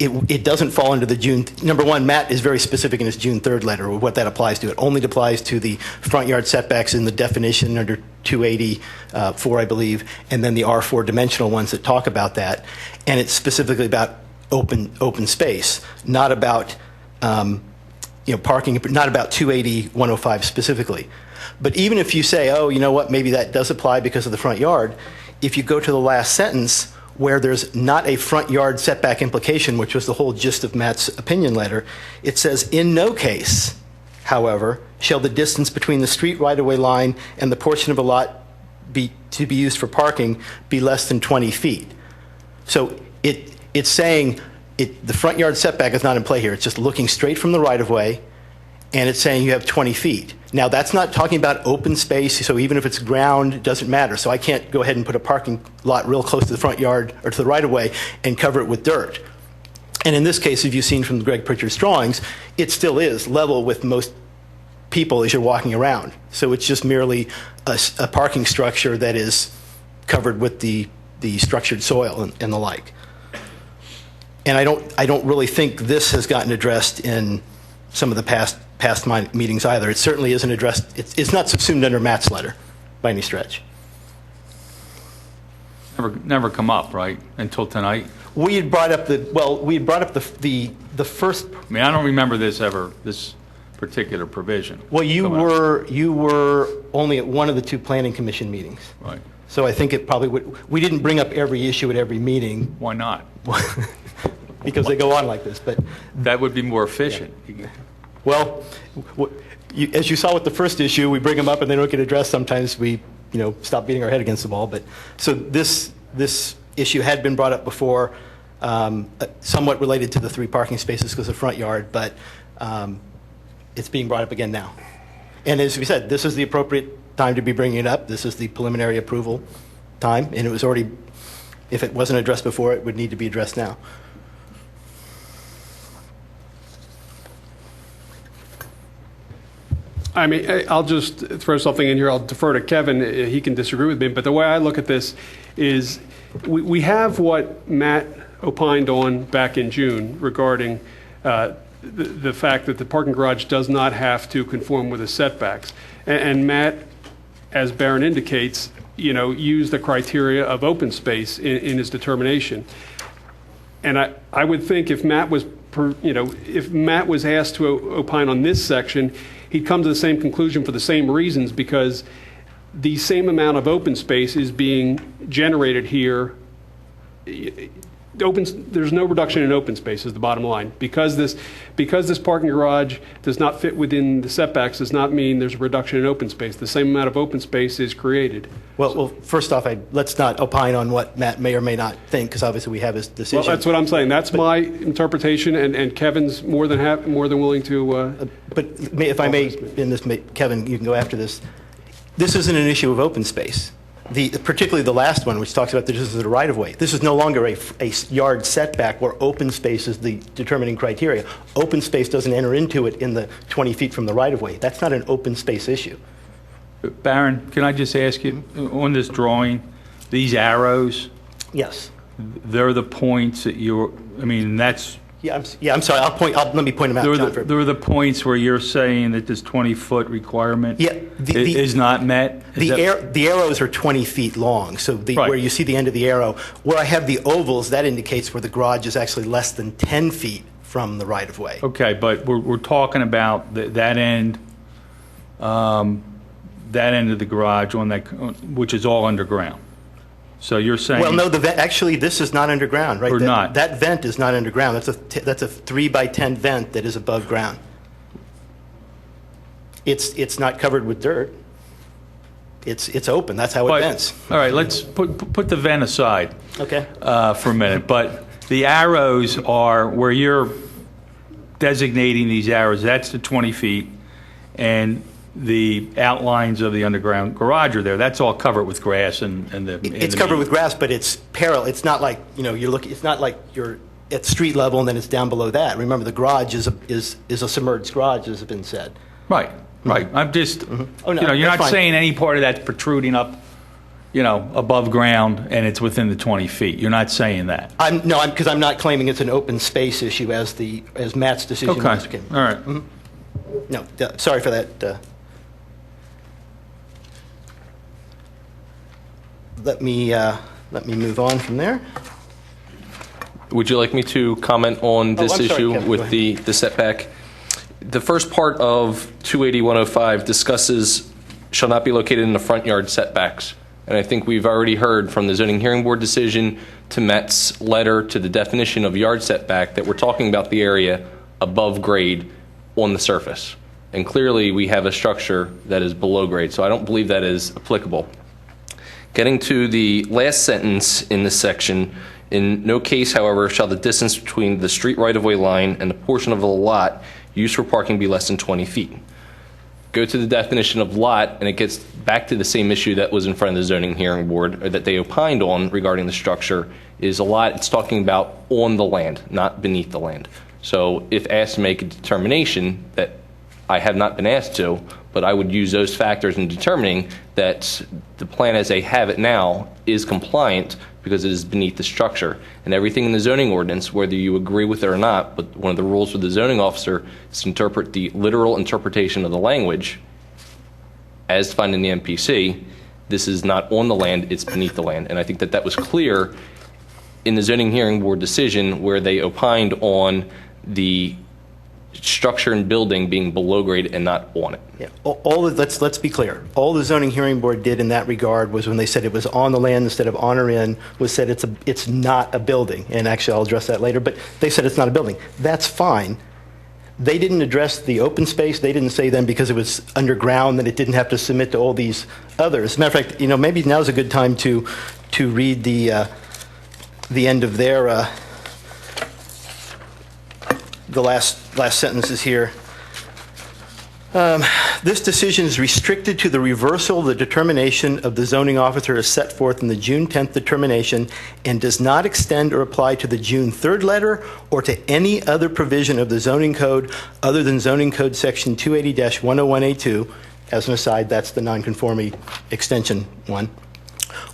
it doesn't fall into the June, number one, Matt is very specific in his June 3rd letter of what that applies to. It only applies to the front yard setbacks in the definition under 284, I believe, and then the R4 dimensional ones that talk about that. And it's specifically about open space, not about parking, not about 280-105 specifically. But even if you say, oh, you know what, maybe that does apply because of the front yard, if you go to the last sentence where there's not a front yard setback implication, which was the whole gist of Matt's opinion letter, it says, in no case, however, shall the distance between the street right-of-way line and the portion of a lot to be used for parking be less than 20 feet. So it's saying the front yard setback is not in play here. It's just looking straight from the right-of-way, and it's saying you have 20 feet. Now, that's not talking about open space, so even if it's ground, it doesn't matter. So I can't go ahead and put a parking lot real close to the front yard or to the right-of-way and cover it with dirt. And in this case, if you've seen from Greg Pritchard's drawings, it still is level with most people as you're walking around. So it's just merely a parking structure that is covered with the structured soil and the like. And I don't really think this has gotten addressed in some of the past meetings either. It certainly isn't addressed. It's not subsumed under Matt's letter by any stretch. Never come up, right, until tonight? We had brought up the first. I mean, I don't remember this particular provision. Well, you were only at one of the two planning commission meetings. Right. So I think it probably would. We didn't bring up every issue at every meeting. Why not? Because they go on like this, but that would be more efficient. Yeah. Well, as you saw with the first issue, we bring them up and they don't get addressed. Sometimes we, stop beating our head against the wall. But so this issue had been brought up before, somewhat related to the 3 parking spaces because of the front yard, but it's being brought up again now. And as we said, this is the appropriate time to be bringing it up. This is the preliminary approval time, and it was already, if it wasn't addressed before, it would need to be addressed now. I mean, I'll just throw something in here. I'll defer to Kevin. He can disagree with me. But the way I look at this is we have what Matt opined on back in June regarding the fact that the parking garage does not have to conform with the setbacks. And Matt, as Barron indicates, used the criteria of open space in his determination. And I would think if Matt was asked to opine on this section, he'd come to the same conclusion for the same reasons, because the same amount of open space is being generated here there's no reduction in open space is the bottom line. Because this parking garage does not fit within the setbacks does not mean there's a reduction in open space. The same amount of open space is created. Well, first off, let's not opine on what Matt may or may not think, because obviously we have his decision. Well, that's what I'm saying. That's my interpretation, and Kevin's more than willing to. But if I may, Kevin, you can go after this. This isn't an issue of open space. Particularly the last one, which talks about this is a right-of-way. This is no longer a yard setback where open space is the determining criteria. Open space doesn't enter into it in the 20 feet from the right-of-way. That's not an open space issue. Baron, can I just ask you, on this drawing, these arrows? Yes. They're the points that that's... Yeah, I'm sorry. Let me point them out, John. They're the points where you're saying that this 20-foot requirement is not met? The arrows are 20 feet long, so where you see the end of the arrow. Where I have the ovals, that indicates where the garage is actually less than 10 feet from the right-of-way. Okay, but we're talking about that end of the garage which is all underground. So you're saying... Well, no, actually, this is not underground, right? Or not? That vent is not underground. That's a 3x10 vent that is above ground. It's not covered with dirt. It's open. That's how it vents. All right, let's put the vent aside. Okay. For a minute. But the arrows are where you're designating these arrows. That's the 20 feet, and the outlines of the underground garage are there. That's all covered with grass It's covered with grass, but it's parallel. It's not like it's not like you're at street level and then it's down below that. Remember, the garage is a submerged garage, as has been said. Right. I'm just you're not saying any part of that's protruding up above ground and it's within the 20 feet. You're not saying that. Because I'm not claiming it's an open space issue as Matt's decision was. Okay. All right. No, sorry for that. Let me move on from there. Would you like me to comment on this issue Kevin, with the setback? The first part of 280-105 discusses shall not be located in the front yard setbacks. And I think we've already heard from the zoning hearing board decision to Matt's letter to the definition of yard setback that we're talking about the area above grade on the surface. And clearly we have a structure that is below grade, so I don't believe that is applicable. Getting to the last sentence in this section, in no case, however, shall the distance between the street right-of-way line and the portion of the lot used for parking be less than 20 feet. Go to the definition of lot, and it gets back to the same issue that was in front of the zoning hearing board, or that they opined on regarding the structure, is a lot, it's talking about on the land, not beneath the land. So if asked to make a determination that I have not been asked to, but I would use those factors in determining that the plan as they have it now is compliant because it is beneath the structure. And everything in the zoning ordinance, whether you agree with it or not, but one of the rules for the zoning officer is to interpret the literal interpretation of the language as defined in the MPC. This is not on the land, it's beneath the land. And I think that was clear in the zoning hearing board decision where they opined on the structure and building being below grade and not on it. Yeah. Let's be clear. All the zoning hearing board did in that regard was when they said it was on the land instead of on or in, was said it's not a building. And actually, I'll address that later. But they said it's not a building. That's fine. They didn't address the open space. They didn't say then because it was underground that it didn't have to submit to all these others. As a matter of fact, maybe now's a good time to read the end of their the last sentences here. This decision is restricted to the reversal of the determination of the zoning officer as set forth in the June 10th determination and does not extend or apply to the June 3rd letter or to any other provision of the zoning code other than zoning code section 280-101A2. As an aside, that's the nonconformity extension one.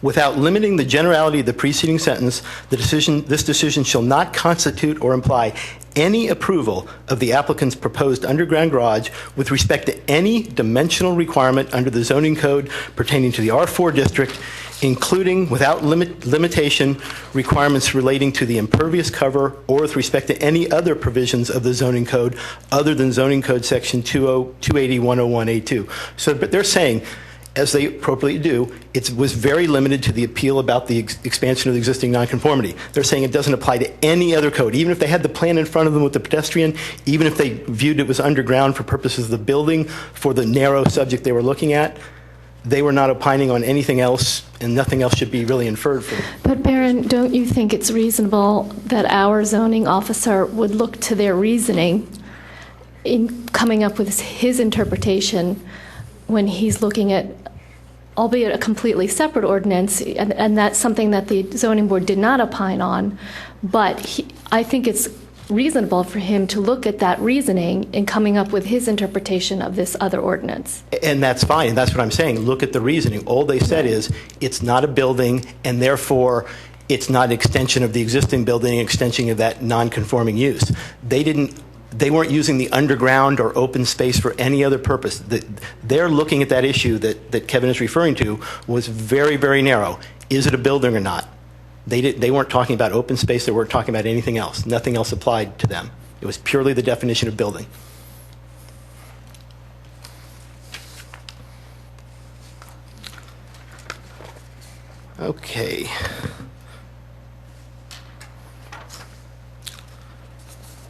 Without limiting the generality of the preceding sentence, this decision shall not constitute or imply any approval of the applicant's proposed underground garage with respect to any dimensional requirement under the zoning code pertaining to the R4 district, including without limitation requirements relating to the impervious cover or with respect to any other provisions of the zoning code other than zoning code section 280-101A2. So, but they're saying as they appropriately do, it was very limited to the appeal about the expansion of the existing nonconformity. They're saying it doesn't apply to any other code. Even if they had the plan in front of them with the pedestrian, even if they viewed it was underground for purposes of the building, for the narrow subject they were looking at, they were not opining on anything else, and nothing else should be really inferred from it. But Baron, don't you think it's reasonable that our zoning officer would look to their reasoning in coming up with his interpretation when he's looking at, albeit a completely separate ordinance, and that's something that the zoning board did not opine on, but I think it's reasonable for him to look at that reasoning in coming up with his interpretation of this other ordinance. And that's fine. That's what I'm saying. Look at the reasoning. All they said is it's not a building, and therefore it's not an extension of the existing building, an extension of that non-conforming use. They weren't using the underground or open space for any other purpose. They're looking at that issue that Kevin is referring to was very, very narrow. Is it a building or not? They weren't talking about open space. They weren't talking about anything else. Nothing else applied to them. It was purely the definition of building. Okay.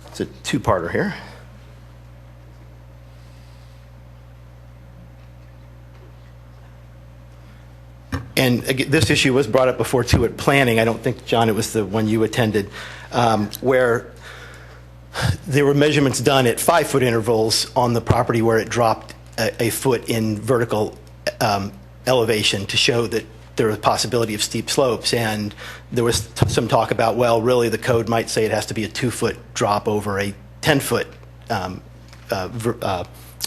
It's a two-parter here. And again, this issue was brought up before, too, at planning. I don't think, John, it was the one you attended, where there were measurements done at 5-foot intervals on the property where it dropped a foot in vertical elevation to show that there was a possibility of steep slopes. And there was some talk about, well, really the code might say it has to be a 2-foot drop over a 10-foot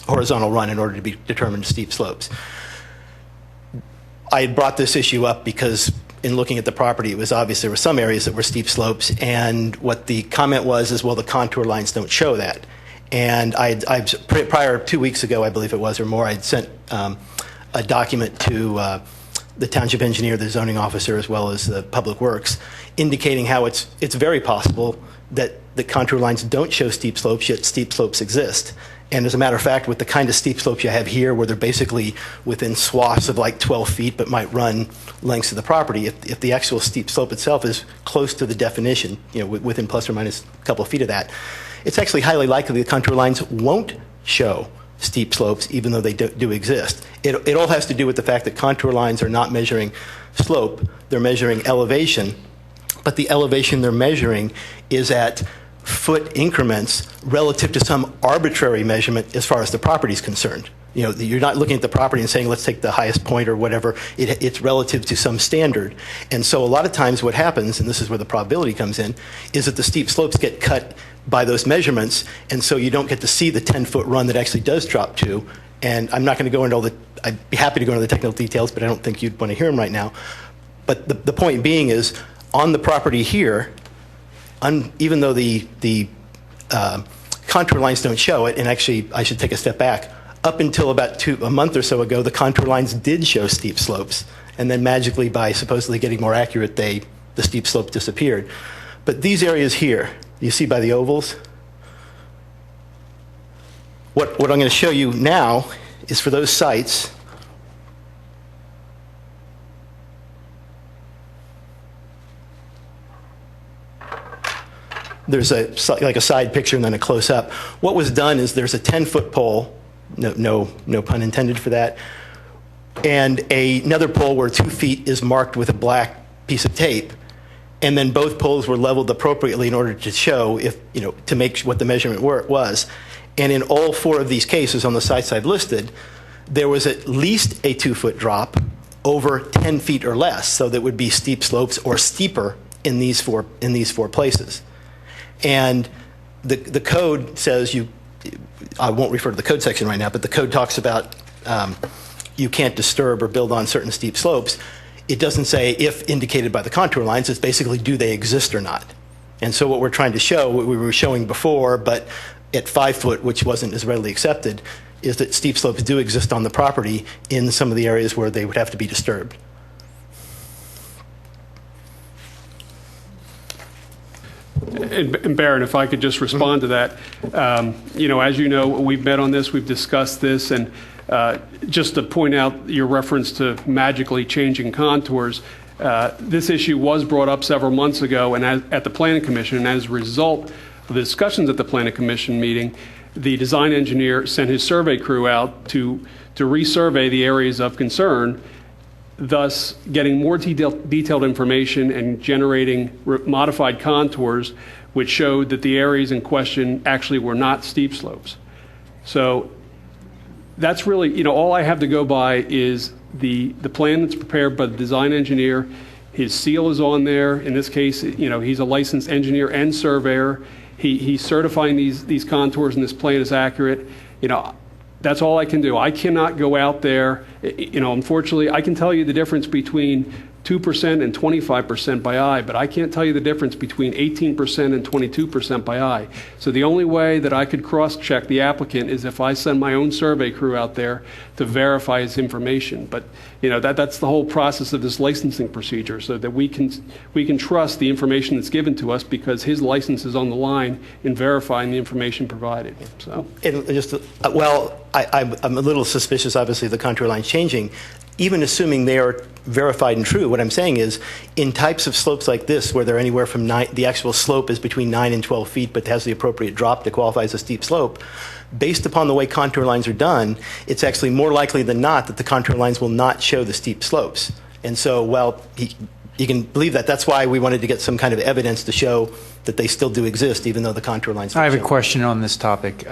horizontal run in order to be determined steep slopes. I had brought this issue up because in looking at the property, it was obvious there were some areas that were steep slopes, and what the comment was is, well, the contour lines don't show that. And prior, 2 weeks ago, I believe it was, or more, I'd sent a document to the township engineer, the zoning officer, as well as the public works, indicating how it's very possible that the contour lines don't show steep slopes, yet steep slopes exist. And as a matter of fact, with the kind of steep slopes you have here, where they're basically within swaths of like 12 feet, but might run lengths of the property, if the actual steep slope itself is close to the definition, within plus or minus a couple of feet of that, it's actually highly likely the contour lines won't show steep slopes, even though they do exist. It all has to do with the fact that contour lines are not measuring slope, they're measuring elevation, but the elevation they're measuring is at foot increments relative to some arbitrary measurement as far as the property is concerned. You're not looking at the property and saying, let's take the highest point or whatever. It's relative to some standard. And so a lot of times what happens, and this is where the probability comes in, is that the steep slopes get cut by those measurements, and so you don't get to see the 10-foot run that actually does drop to. And I'm not going to go into all I'd be happy to go into the technical details, but I don't think you'd want to hear them right now. But the point being is, on the property here, even though the contour lines don't show it, and actually I should take a step back, up until about a month or so ago, the contour lines did show steep slopes, and then magically by supposedly getting more accurate, the steep slope disappeared. But these areas here, you see by the ovals, what I'm going to show you now is for those sites. There's like a side picture and then a close-up. What was done is there's a 10-foot pole, no pun intended for that, and another pole where 2 feet is marked with a black piece of tape, and then both poles were leveled appropriately in order to show to make what the measurement was. And in all 4 of these cases on the sites I've listed, there was at least a 2-foot drop over 10 feet or less, so that would be steep slopes or steeper in these four places. And the code says I won't refer to the code section right now, but the code talks about you can't disturb or build on certain steep slopes. It doesn't say if indicated by the contour lines, it's basically do they exist or not. And so what we're trying to show, what we were showing before, but at 5 foot, which wasn't as readily accepted, is that steep slopes do exist on the property in some of the areas where they would have to be disturbed. And Barron, if I could just respond to that. As you know, we've met on this, we've discussed this, and just to point out your reference to magically changing contours, this issue was brought up several months ago and at the Planning Commission, and as a result of the discussions at the Planning Commission meeting, the design engineer sent his survey crew out to resurvey the areas of concern, thus getting more detailed information and generating modified contours which showed that the areas in question actually were not steep slopes. So that's really, all I have to go by is the plan that's prepared by the design engineer. His seal is on there. In this case, he's a licensed engineer and surveyor. He's certifying these contours and this plan is accurate. That's all I can do. I cannot go out there. Unfortunately, I can tell you the difference between 2% and 25% by eye, but I can't tell you the difference between 18% and 22% by eye. So the only way that I could cross-check the applicant is if I send my own survey crew out there to verify his information. But that's the whole process of this licensing procedure, so that we can trust the information that's given to us because his license is on the line in verifying the information provided. So, I'm a little suspicious, obviously, of the contour lines changing. Even assuming they are verified and true, what I'm saying is, in types of slopes like this, where they're anywhere from the actual slope is between 9 and 12 feet, but has the appropriate drop to qualify as a steep slope, based upon the way contour lines are done, it's actually more likely than not that the contour lines will not show the steep slopes. And so, you can believe that. That's why we wanted to get some kind of evidence to show that they still do exist, even though the contour lines don't I have show. a question on this topic.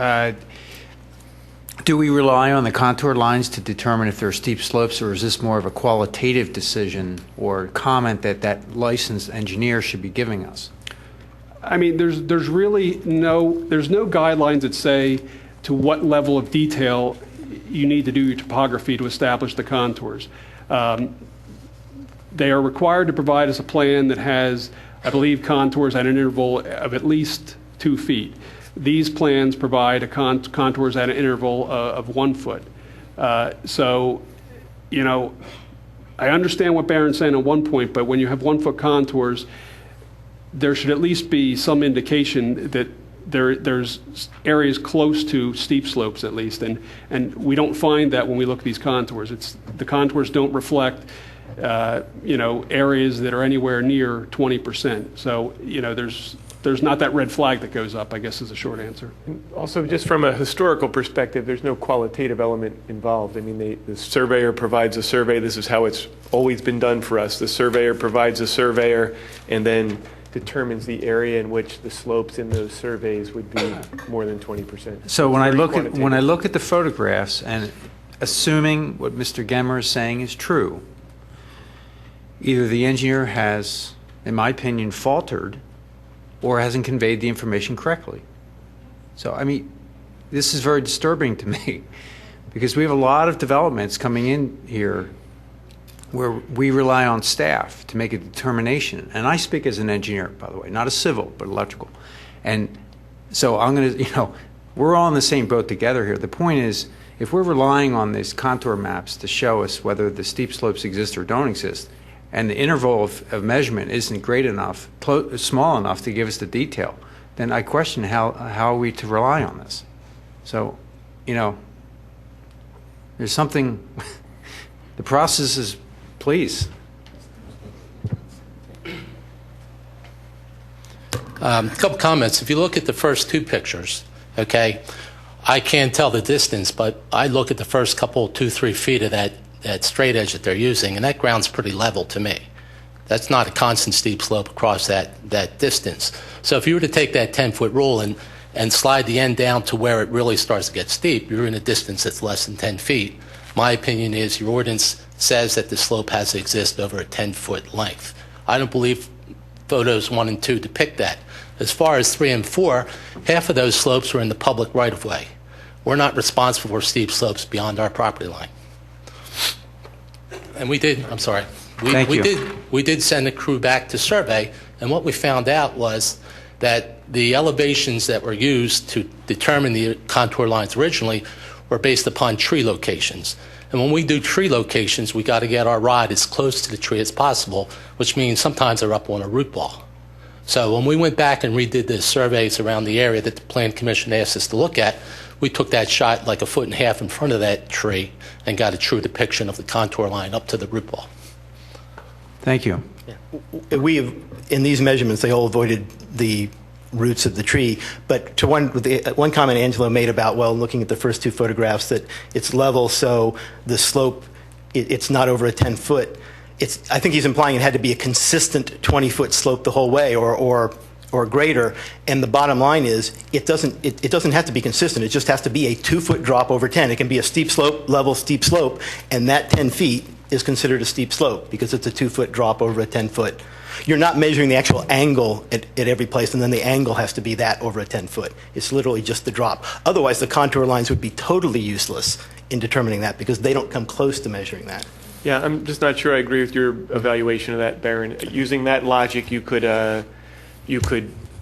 Do we rely on the contour lines to determine if there are steep slopes, or is this more of a qualitative decision or comment that licensed engineer should be giving us? I mean, there's really no guidelines that say to what level of detail you need to do your topography to establish the contours. They are required to provide us a plan that has, I believe, contours at an interval of at least 2 feet. These plans provide contours at an interval of 1 foot. So, I understand what Barron's saying at one point, but when you have 1 foot contours, there should at least be some indication that there's areas close to steep slopes at least, and we don't find that when we look at these contours. The contours don't reflect areas that are anywhere near 20%. So, there's not that red flag that goes up, I guess, is a short answer. Also, just from a historical perspective, there's no qualitative element involved. I mean, the surveyor provides a survey. This is how it's always been done for us. The surveyor provides a surveyor and then determines the area in which the slopes in those surveys would be more than 20%. So when I look at the photographs, and assuming what Mr. Gemmer is saying is true, either the engineer has, in my opinion, faltered or hasn't conveyed the information correctly. So, I mean, this is very disturbing to me because we have a lot of developments coming in here where we rely on staff to make a determination. And I speak as an engineer, by the way, not a civil, but electrical. And so I'm going to, we're all in the same boat together here. The point is, if we're relying on these contour maps to show us whether the steep slopes exist or don't exist, and the interval of measurement isn't great enough, small enough to give us the detail, then I question how are we to rely on this? So, there's something, the process is, please. A couple comments. If you look at the first 2 pictures, okay, I can't tell the distance, but I look at the first couple, 2-3 feet of that straight edge that they're using, and that ground's pretty level to me. That's not a constant steep slope across that distance. So if you were to take that 10-foot rule and slide the end down to where it really starts to get steep, you're in a distance that's less than 10 feet. My opinion is your ordinance says that the slope has to exist over a 10-foot length. I don't believe photos 1 and 2 depict that. As far as 3 and 4, half of those slopes are in the public right-of-way. We're not responsible for steep slopes beyond our property line. And we did send a crew back to survey, and what we found out was that the elevations that were used to determine the contour lines originally were based upon tree locations. And when we do tree locations, we got to get our rod as close to the tree as possible, which means sometimes they're up on a root ball. So when we went back and redid the surveys around the area that the Plan Commission asked us to look at, we took that shot like 1.5 feet in front of that tree and got a true depiction of the contour line up to the root ball. Thank you. We have, in these measurements, they all avoided the roots of the tree. But to one comment Angelo made about, well, looking at the first two photographs, that it's level, so the slope, it's not over a 10-foot. I think he's implying it had to be a consistent 20-foot slope the whole way, or greater. And the bottom line is, it doesn't have to be consistent. It just has to be a 2-foot drop over 10. It can be a steep slope, level steep slope, and that 10 feet is considered a steep slope because it's a 2-foot drop over a 10-foot. You're not measuring the actual angle at every place, and then the angle has to be that over a 10-foot. It's literally just the drop. Otherwise, the contour lines would be totally useless in determining that because they don't come close to measuring that. Yeah, I'm just not sure I agree with your evaluation of that, Baron. Using that logic, you could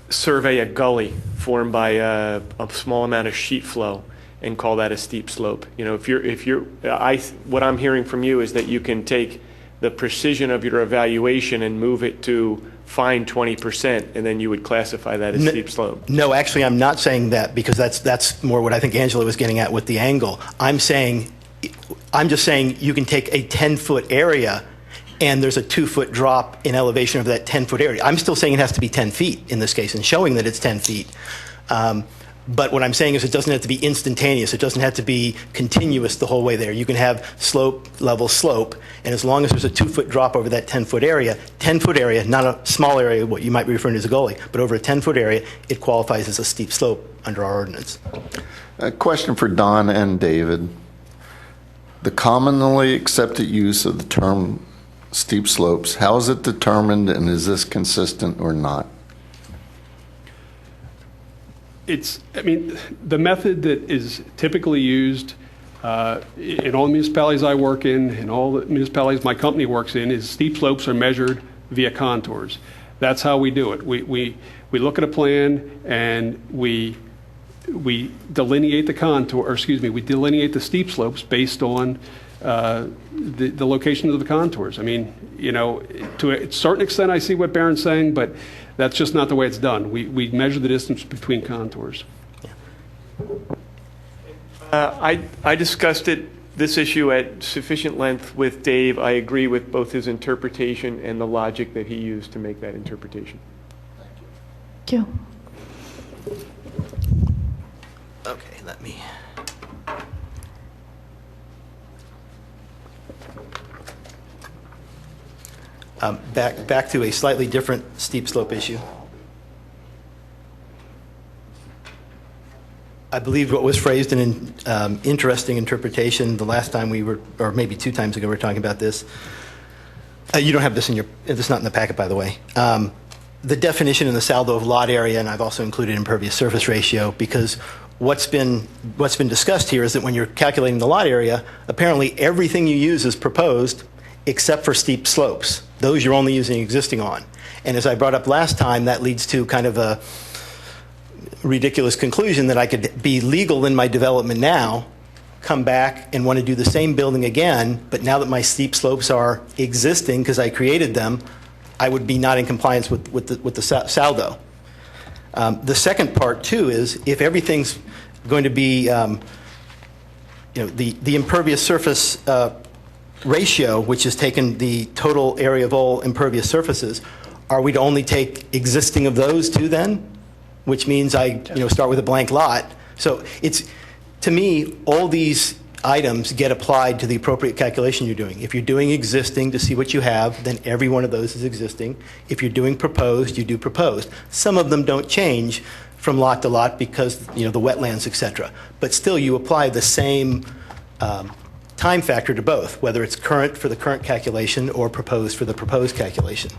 survey a gully formed by a small amount of sheet flow and call that a steep slope. You know, what I'm hearing from you is that you can take the precision of your evaluation and move it to fine 20%, and then you would classify that as steep slope. No, actually, I'm not saying that because that's more what I think Angela was getting at with the angle. I'm just saying you can take a 10-foot area and there's a 2-foot drop in elevation of that 10-foot area. I'm still saying it has to be 10 feet in this case and showing that it's 10 feet. But what I'm saying is it doesn't have to be instantaneous. It doesn't have to be continuous the whole way there. You can have slope, level, slope, and as long as there's a 2-foot drop over that 10-foot area, not a small area, what you might be referring to as a gully, but over a 10-foot area, it qualifies as a steep slope under our ordinance. A question for Don and David. The commonly accepted use of the term steep slopes, how is it determined, and is this consistent or not? The method that is typically used in all the municipalities I work in, and all the municipalities my company works in, is steep slopes are measured via contours. That's how we do it. We look at a plan and we delineate the contour, or excuse me, we delineate the steep slopes based on the location of the contours. I mean, you know, to a certain extent I see what Baron's saying, but that's just not the way it's done. We measure the distance between contours. I discussed this issue at sufficient length with Dave. I agree with both his interpretation and the logic that he used to make that interpretation. Thank you. Okay, let me. Back to a slightly different steep slope issue. I believe what was phrased in an interesting interpretation the last time we were, or maybe 2 times ago, we were talking about this. You don't have this it's not in the packet, by the way. The definition in the saldo of lot area, and I've also included impervious surface ratio, because what's been discussed here is that when you're calculating the lot area, apparently everything you use is proposed except for steep slopes. Those you're only using existing on. And as I brought up last time, that leads to kind of a ridiculous conclusion that I could be legal in my development now, come back and want to do the same building again, but now that my steep slopes are existing because I created them, I would be not in compliance with the saldo. The second part, too, is if everything's going to be, the impervious surface ratio, which has taken the total area of all impervious surfaces, are we to only take existing of those too then? Which means I start with a blank lot. So to me, all these items get applied to the appropriate calculation you're doing. If you're doing existing to see what you have, then every one of those is existing. If you're doing proposed, you do proposed. Some of them don't change from lot to lot because the wetlands, etc. But still, you apply the same time factor to both, whether it's current for the current calculation or proposed for the proposed calculation.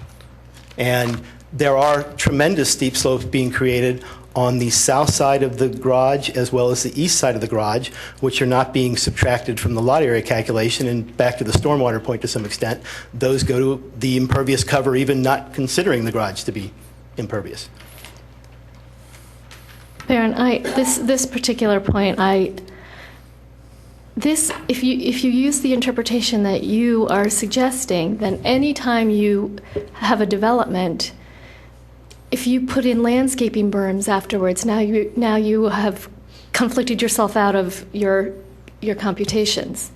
And there are tremendous steep slopes being created on the south side of the garage as well as the east side of the garage, which are not being subtracted from the lot area calculation. And back to the stormwater point to some extent, those go to the impervious cover, even not considering the garage to be impervious. Baron, this particular point, if you use the interpretation that you are suggesting, then any time you have a development, if you put in landscaping berms afterwards, now you have conflicted yourself out of your computations.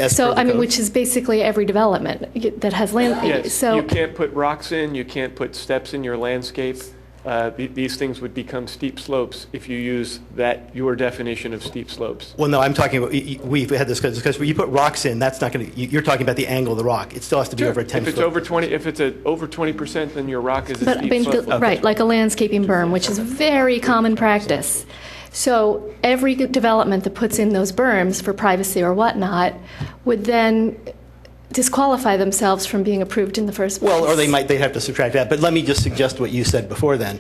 So, I mean, which is basically every development that has land. Yes, So you can't put rocks in, you can't put steps in your landscape. These things would become steep slopes if you use your definition of steep slopes. Well, no, I'm talking about, we've had this discussion, when you put rocks in, that's not going to, you're talking about the angle of the rock. It still has to be over a 10 If it's foot. over 20, if it's over 20%, then your rock is a But I steep mean, slope. right, like a landscaping berm, which is very common practice. So every development that puts in those berms for privacy or whatnot would then disqualify themselves from being approved in the first place. Well, or they'd have to subtract that. But let me just suggest what you said before then.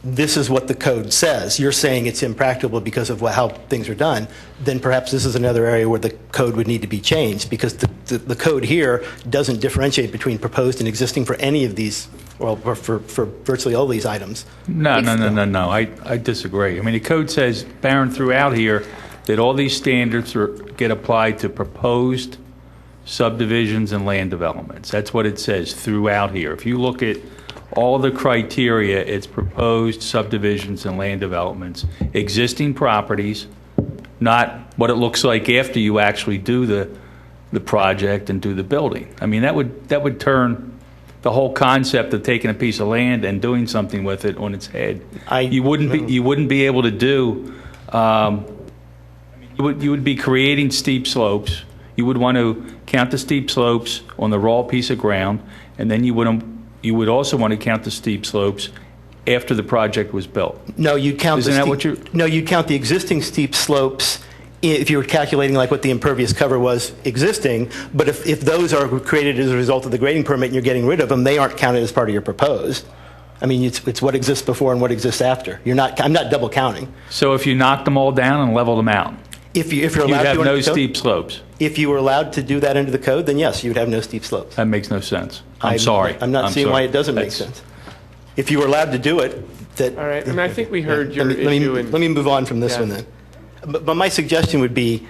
This is what the code says. You're saying it's impracticable because of how things are done. Then perhaps this is another area where the code would need to be changed, because the code here doesn't differentiate between proposed and existing for any of these, well, for virtually all these items. No. I disagree. I mean, the code says, Baron, throughout here, that all these standards get applied to proposed subdivisions and land developments. That's what it says throughout here. If you look at all the criteria, it's proposed subdivisions and land developments, existing properties, not what it looks like after you actually do the project and do the building. I mean, that would turn the whole concept of taking a piece of land and doing something with it on its head. You wouldn't be able to do. You would be creating steep slopes. You would want to count the steep slopes on the raw piece of ground, and then you would also want to count the steep slopes after the project was built. No, you'd count you'd count the existing steep slopes if you were calculating like what the impervious cover was existing. But if those are created as a result of the grading permit and you're getting rid of them, they aren't counted as part of your proposed. I mean, it's what exists before and what exists after. I'm not double counting. So if you knocked them all down and leveled them out, if you're allowed you'd have to no steep slopes. If you were allowed to do that under the code, then yes, you would have no steep slopes. That makes no sense. I'm sorry. I'm not seeing why it doesn't make sense. If you were allowed to do it, All right, and I think we heard your issue. Let me move on from this one then. But my suggestion would be,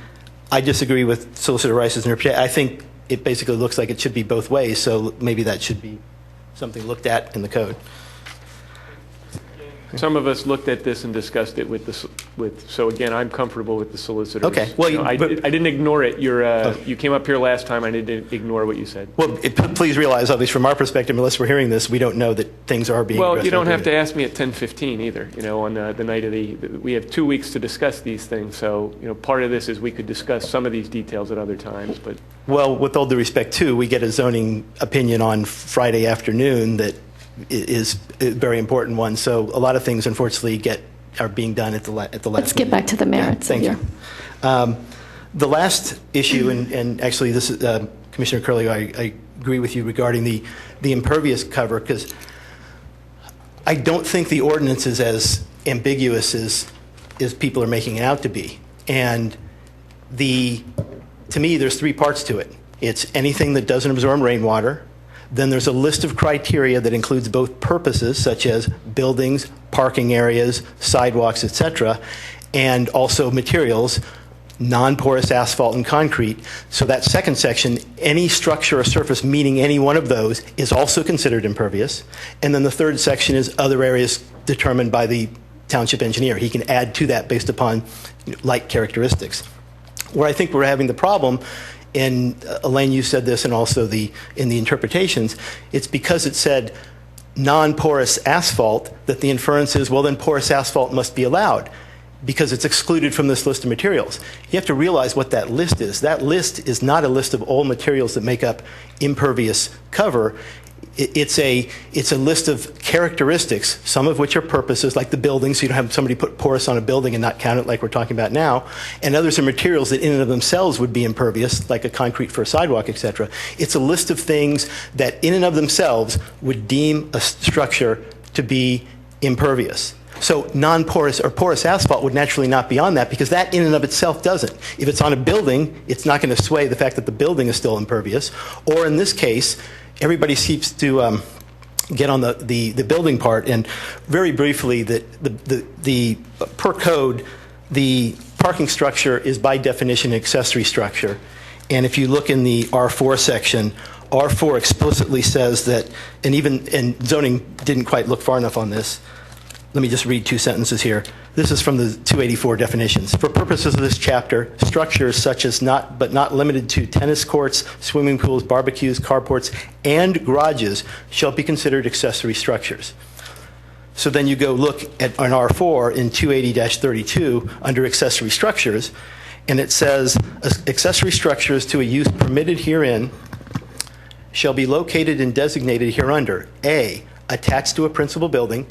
I disagree with Solicitor Rice's interpretation. I think it basically looks like it should be both ways, so maybe that should be something looked at in the code. Some of us looked at this and discussed it so again, I'm comfortable with the solicitors. Okay. Well, I didn't ignore it. You came up here last time. I didn't ignore what you said. Well, please realize, at least from our perspective, unless we're hearing this, we don't know that things are being addressed. Well, you don't have to ask me at 10:15 either. On the night of we have 2 weeks to discuss these things. So part of this is we could discuss some of these details at other times. But well, with all due respect, too, we get a zoning opinion on Friday afternoon that is a very important one. So a lot of things, unfortunately, are being done at the last. Let's get back to the merits. Thank you. The last issue, and actually this is, Commissioner Curley, I agree with you regarding the impervious cover, because I don't think the ordinance is as ambiguous as people are making it out to be. And to me, there's 3 parts to it. It's anything that doesn't absorb rainwater. Then there's a list of criteria that includes both purposes, such as buildings, parking areas, sidewalks, etc., and also materials, non-porous asphalt and concrete. So that second section, any structure or surface meeting any one of those is also considered impervious. And then the third section is other areas determined by the township engineer. He can add to that based upon like characteristics. Where I think we're having the problem, and Elaine, you said this, and also in the interpretations, it's because it said non-porous asphalt that the inference is, well, then porous asphalt must be allowed because it's excluded from this list of materials. You have to realize what that list is. That list is not a list of all materials that make up impervious cover. It's a list of characteristics, some of which are purposes, like the building, so you don't have somebody put porous on a building and not count it like we're talking about now, and others are materials that in and of themselves would be impervious, like a concrete for a sidewalk, etc. It's a list of things that in and of themselves would deem a structure to be impervious. So non-porous or porous asphalt would naturally not be on that, because that in and of itself doesn't. If it's on a building, it's not going to sway the fact that the building is still impervious. Or in this case, everybody seems to get on the building part. And very briefly, the per code, the parking structure is by definition an accessory structure. And if you look in the R4 section, R4 explicitly says that, and zoning didn't quite look far enough on this. Let me just read 2 sentences here. This is from the 284 definitions. For purposes of this chapter, structures such as but not limited to tennis courts, swimming pools, barbecues, carports, and garages shall be considered accessory structures. So then you go look at an R4 in 280-32 under accessory structures, and it says accessory structures to a use permitted herein shall be located and designated hereunder. A, attached to a principal building,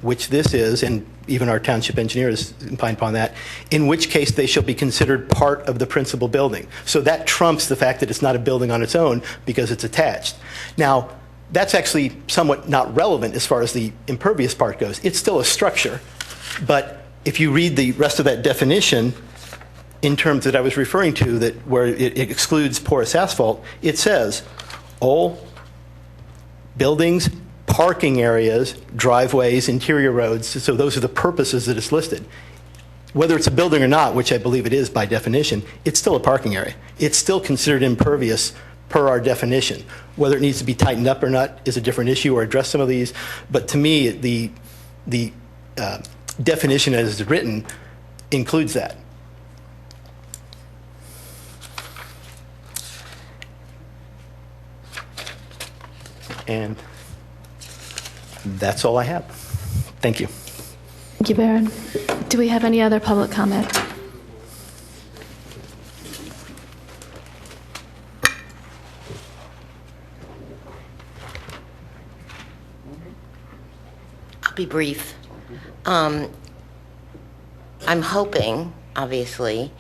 which this is, and even our township engineer has opined upon that, in which case they shall be considered part of the principal building. So that trumps the fact that it's not a building on its own because it's attached. Now, that's actually somewhat not relevant as far as the impervious part goes. It's still a structure, but if you read the rest of that definition in terms that I was referring to, that where it excludes porous asphalt, it says all buildings, parking areas, driveways, interior roads, so those are the purposes that it's listed. Whether it's a building or not, which I believe it is by definition, it's still a parking area. It's still considered impervious per our definition. Whether it needs to be tightened up or not is a different issue, or address some of these, but to me, the definition as written includes that. And that's all I have. Thank you. Thank you, Baron. Do we have any other public comment? I'll be brief. I'm hoping, obviously,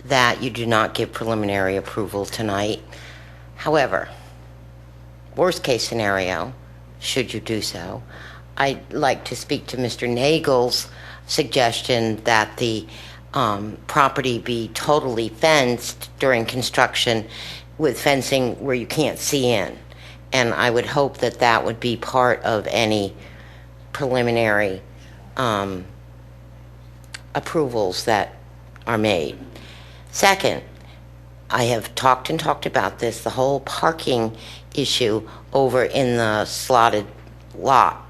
that you do not give preliminary approval tonight. However, worst case scenario, should you do so, I'd like to speak to Mr. Nagel's suggestion that the property be totally fenced during construction with fencing where you can't see in. And I would hope that that would be part of any preliminary approvals that are made. Second, I have talked about this, the whole parking issue over in the slotted lot.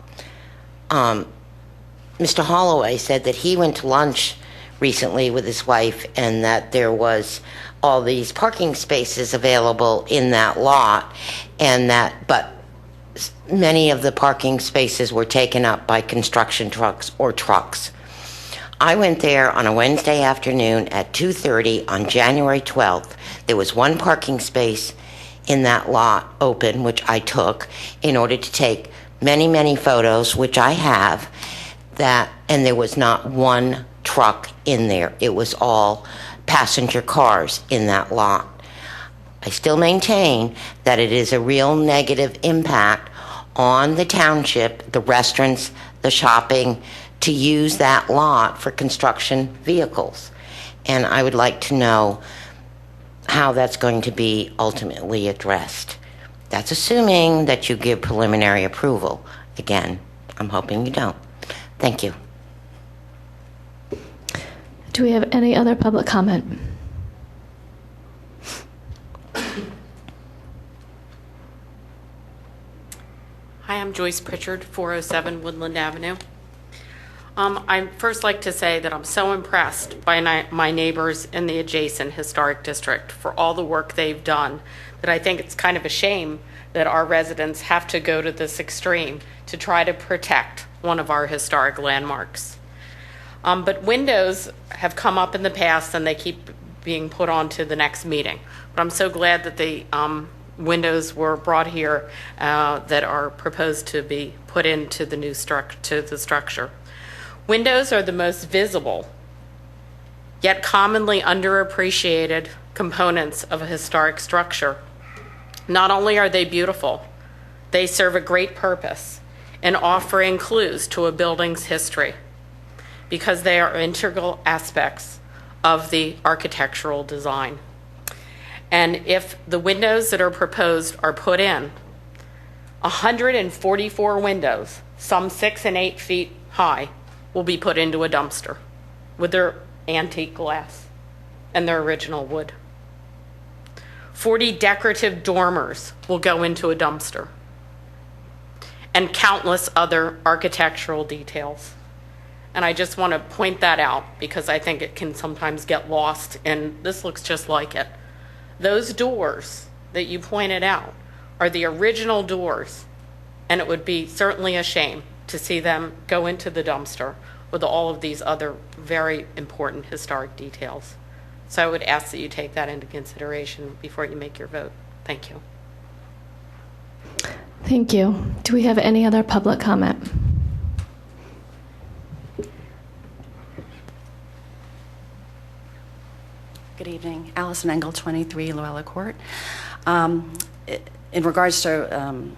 Mr. Holloway said that he went to lunch recently with his wife and that there was all these parking spaces available in that lot, and but many of the parking spaces were taken up by construction trucks or trucks. I went there on a Wednesday afternoon at 2:30 on January 12th. There was one parking space in that lot open, which I took in order to take many, many photos, which I have, and there was not one truck in there. It was all passenger cars in that lot. I still maintain that it is a real negative impact on the township, the restaurants, the shopping, to use that lot for construction vehicles. And I would like to know how that's going to be ultimately addressed. That's assuming that you give preliminary approval. Again, I'm hoping you don't. Thank you. Do we have any other public comment? Hi, I'm Joyce Pritchard, 407 Woodland Avenue. I'd first like to say that I'm so impressed by my neighbors in the adjacent historic district for all the work they've done, that I think it's kind of a shame that our residents have to go to this extreme to try to protect one of our historic landmarks. But windows have come up in the past and they keep being put on to the next meeting. But I'm so glad that the windows were brought here that are proposed to be put into the new structure. Windows are the most visible, yet commonly underappreciated components of a historic structure. Not only are they beautiful, they serve a great purpose in offering clues to a building's history because they are integral aspects of the architectural design. And if the windows that are proposed are put in, 144 windows, some 6 and 8 feet high, will be put into a dumpster with their antique glass and their original wood. 40 decorative dormers will go into a dumpster, and countless other architectural details. And I just want to point that out because I think it can sometimes get lost, and this looks just like it. Those doors that you pointed out are the original doors, and it would be certainly a shame to see them go into the dumpster with all of these other very important historic details. So I would ask that you take that into consideration before you make your vote. Thank you. Thank you. Do we have any other public comment? Good evening. Allison Engel, 23 Luella Court. In regards to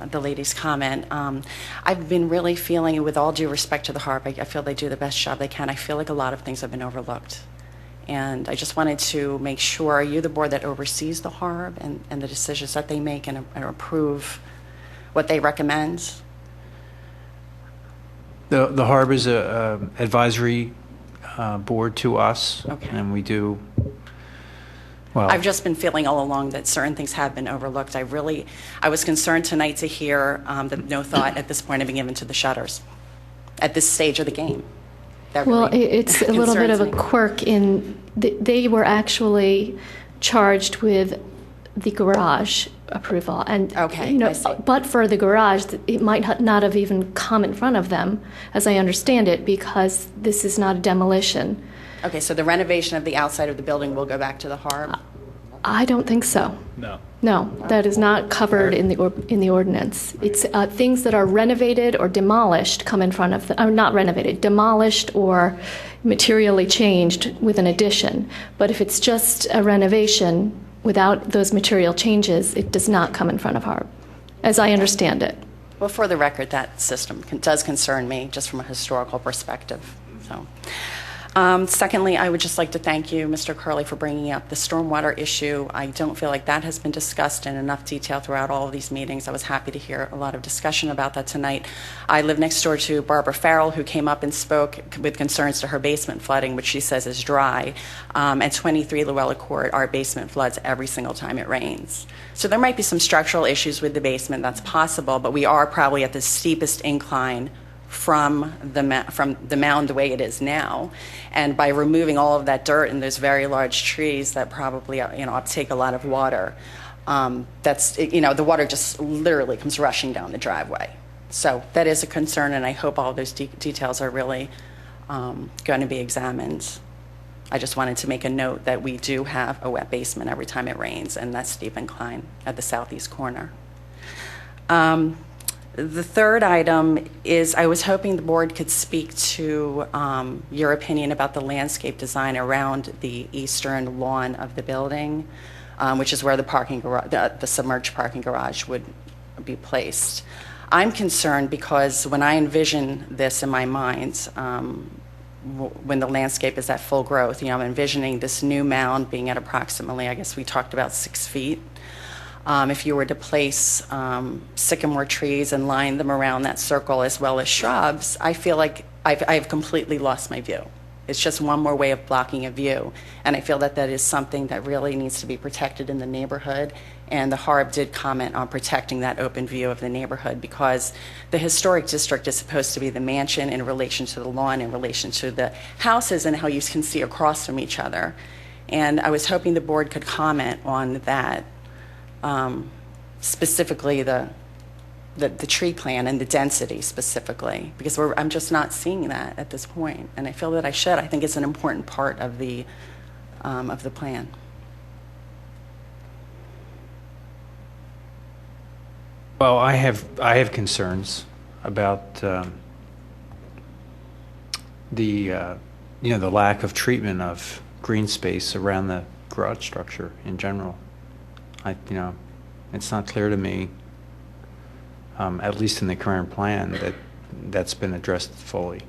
the lady's comment, I've been really feeling, with all due respect to the HARB, I feel they do the best job they can. I feel like a lot of things have been overlooked. And I just wanted to make sure, are you the board that oversees the HARB and the decisions that they make and approve what they recommend? The HARB is a advisory board to us, okay. And we do, well... I've just been feeling all along that certain things have been overlooked. I was concerned tonight to hear that no thought at this point had been given to the shutters at this stage of the game. That well, really it's a little bit of a quirk in they were actually charged with the garage approval, and okay, I see. But for the garage, it might not have even come in front of them, as I understand it, because this is not a demolition. Okay, so the renovation of the outside of the building will go back to the HARB? I don't think so. No. No, that is not covered in the ordinance. It's things that are renovated or demolished come in front of the, not renovated, demolished or materially changed with an addition. But if it's just a renovation without those material changes, it does not come in front of HARB, as I understand it. Well, for the record, that system does concern me, just from a historical perspective. So. Secondly, I would just like to thank you, Mr. Curley, for bringing up the stormwater issue. I don't feel like that has been discussed in enough detail throughout all of these meetings. I was happy to hear a lot of discussion about that tonight. I live next door to Barbara Farrell, who came up and spoke with concerns to her basement flooding, which she says is dry. At 23 Luella Court, our basement floods every single time it rains. So there might be some structural issues with the basement, that's possible, but we are probably at the steepest incline from the mound the way it is now, and by removing all of that dirt and those very large trees that probably uptake a lot of water, the water just literally comes rushing down the driveway. So that is a concern, and I hope all of those details are really going to be examined. I just wanted to make a note that we do have a wet basement every time it rains, and that steep incline at the southeast corner. The third item is I was hoping the board could speak to your opinion about the landscape design around the eastern lawn of the building, which is where the submerged parking garage would be placed. I'm concerned because when I envision this in my mind, when the landscape is at full growth, I'm envisioning this new mound being at approximately, I guess we talked about 6 feet. If you were to place sycamore trees and line them around that circle as well as shrubs, I feel like I've completely lost my view. It's just one more way of blocking a view. And I feel that that is something that really needs to be protected in the neighborhood. And the HARB did comment on protecting that open view of the neighborhood because the historic district is supposed to be the mansion in relation to the lawn, in relation to the houses and how you can see across from each other. And I was hoping the board could comment on that. Specifically the tree plan and the density specifically, because I'm just not seeing that at this point, and I feel that I should. I think it's an important part of the plan. Well, I have concerns about the lack of treatment of green space around the garage structure in general. It's not clear to me, at least in the current plan, that that's been addressed fully.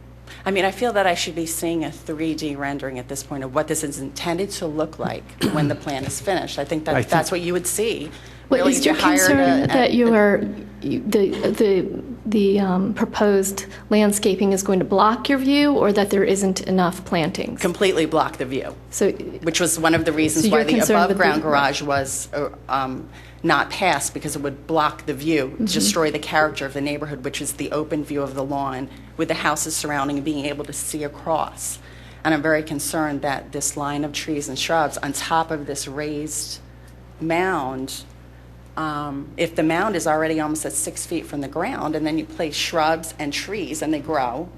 I mean, I feel that I should be seeing a 3D rendering at this point of what this is intended to look like when the plan is finished. I think that's what you would see. Well, is your concern that the the proposed landscaping is going to block your view, or that there isn't enough plantings? Completely block the view. So, which was one of the reasons So why you're the concerned that above-ground the- garage was not passed, because it would block the view, Mm-hmm. destroy the character of the neighborhood, which is the open view of the lawn with the houses surrounding and being able to see across. And I'm very concerned that this line of trees and shrubs on top of this raised mound, if the mound is already almost at 6 feet from the ground, and then you place shrubs and trees and they grow,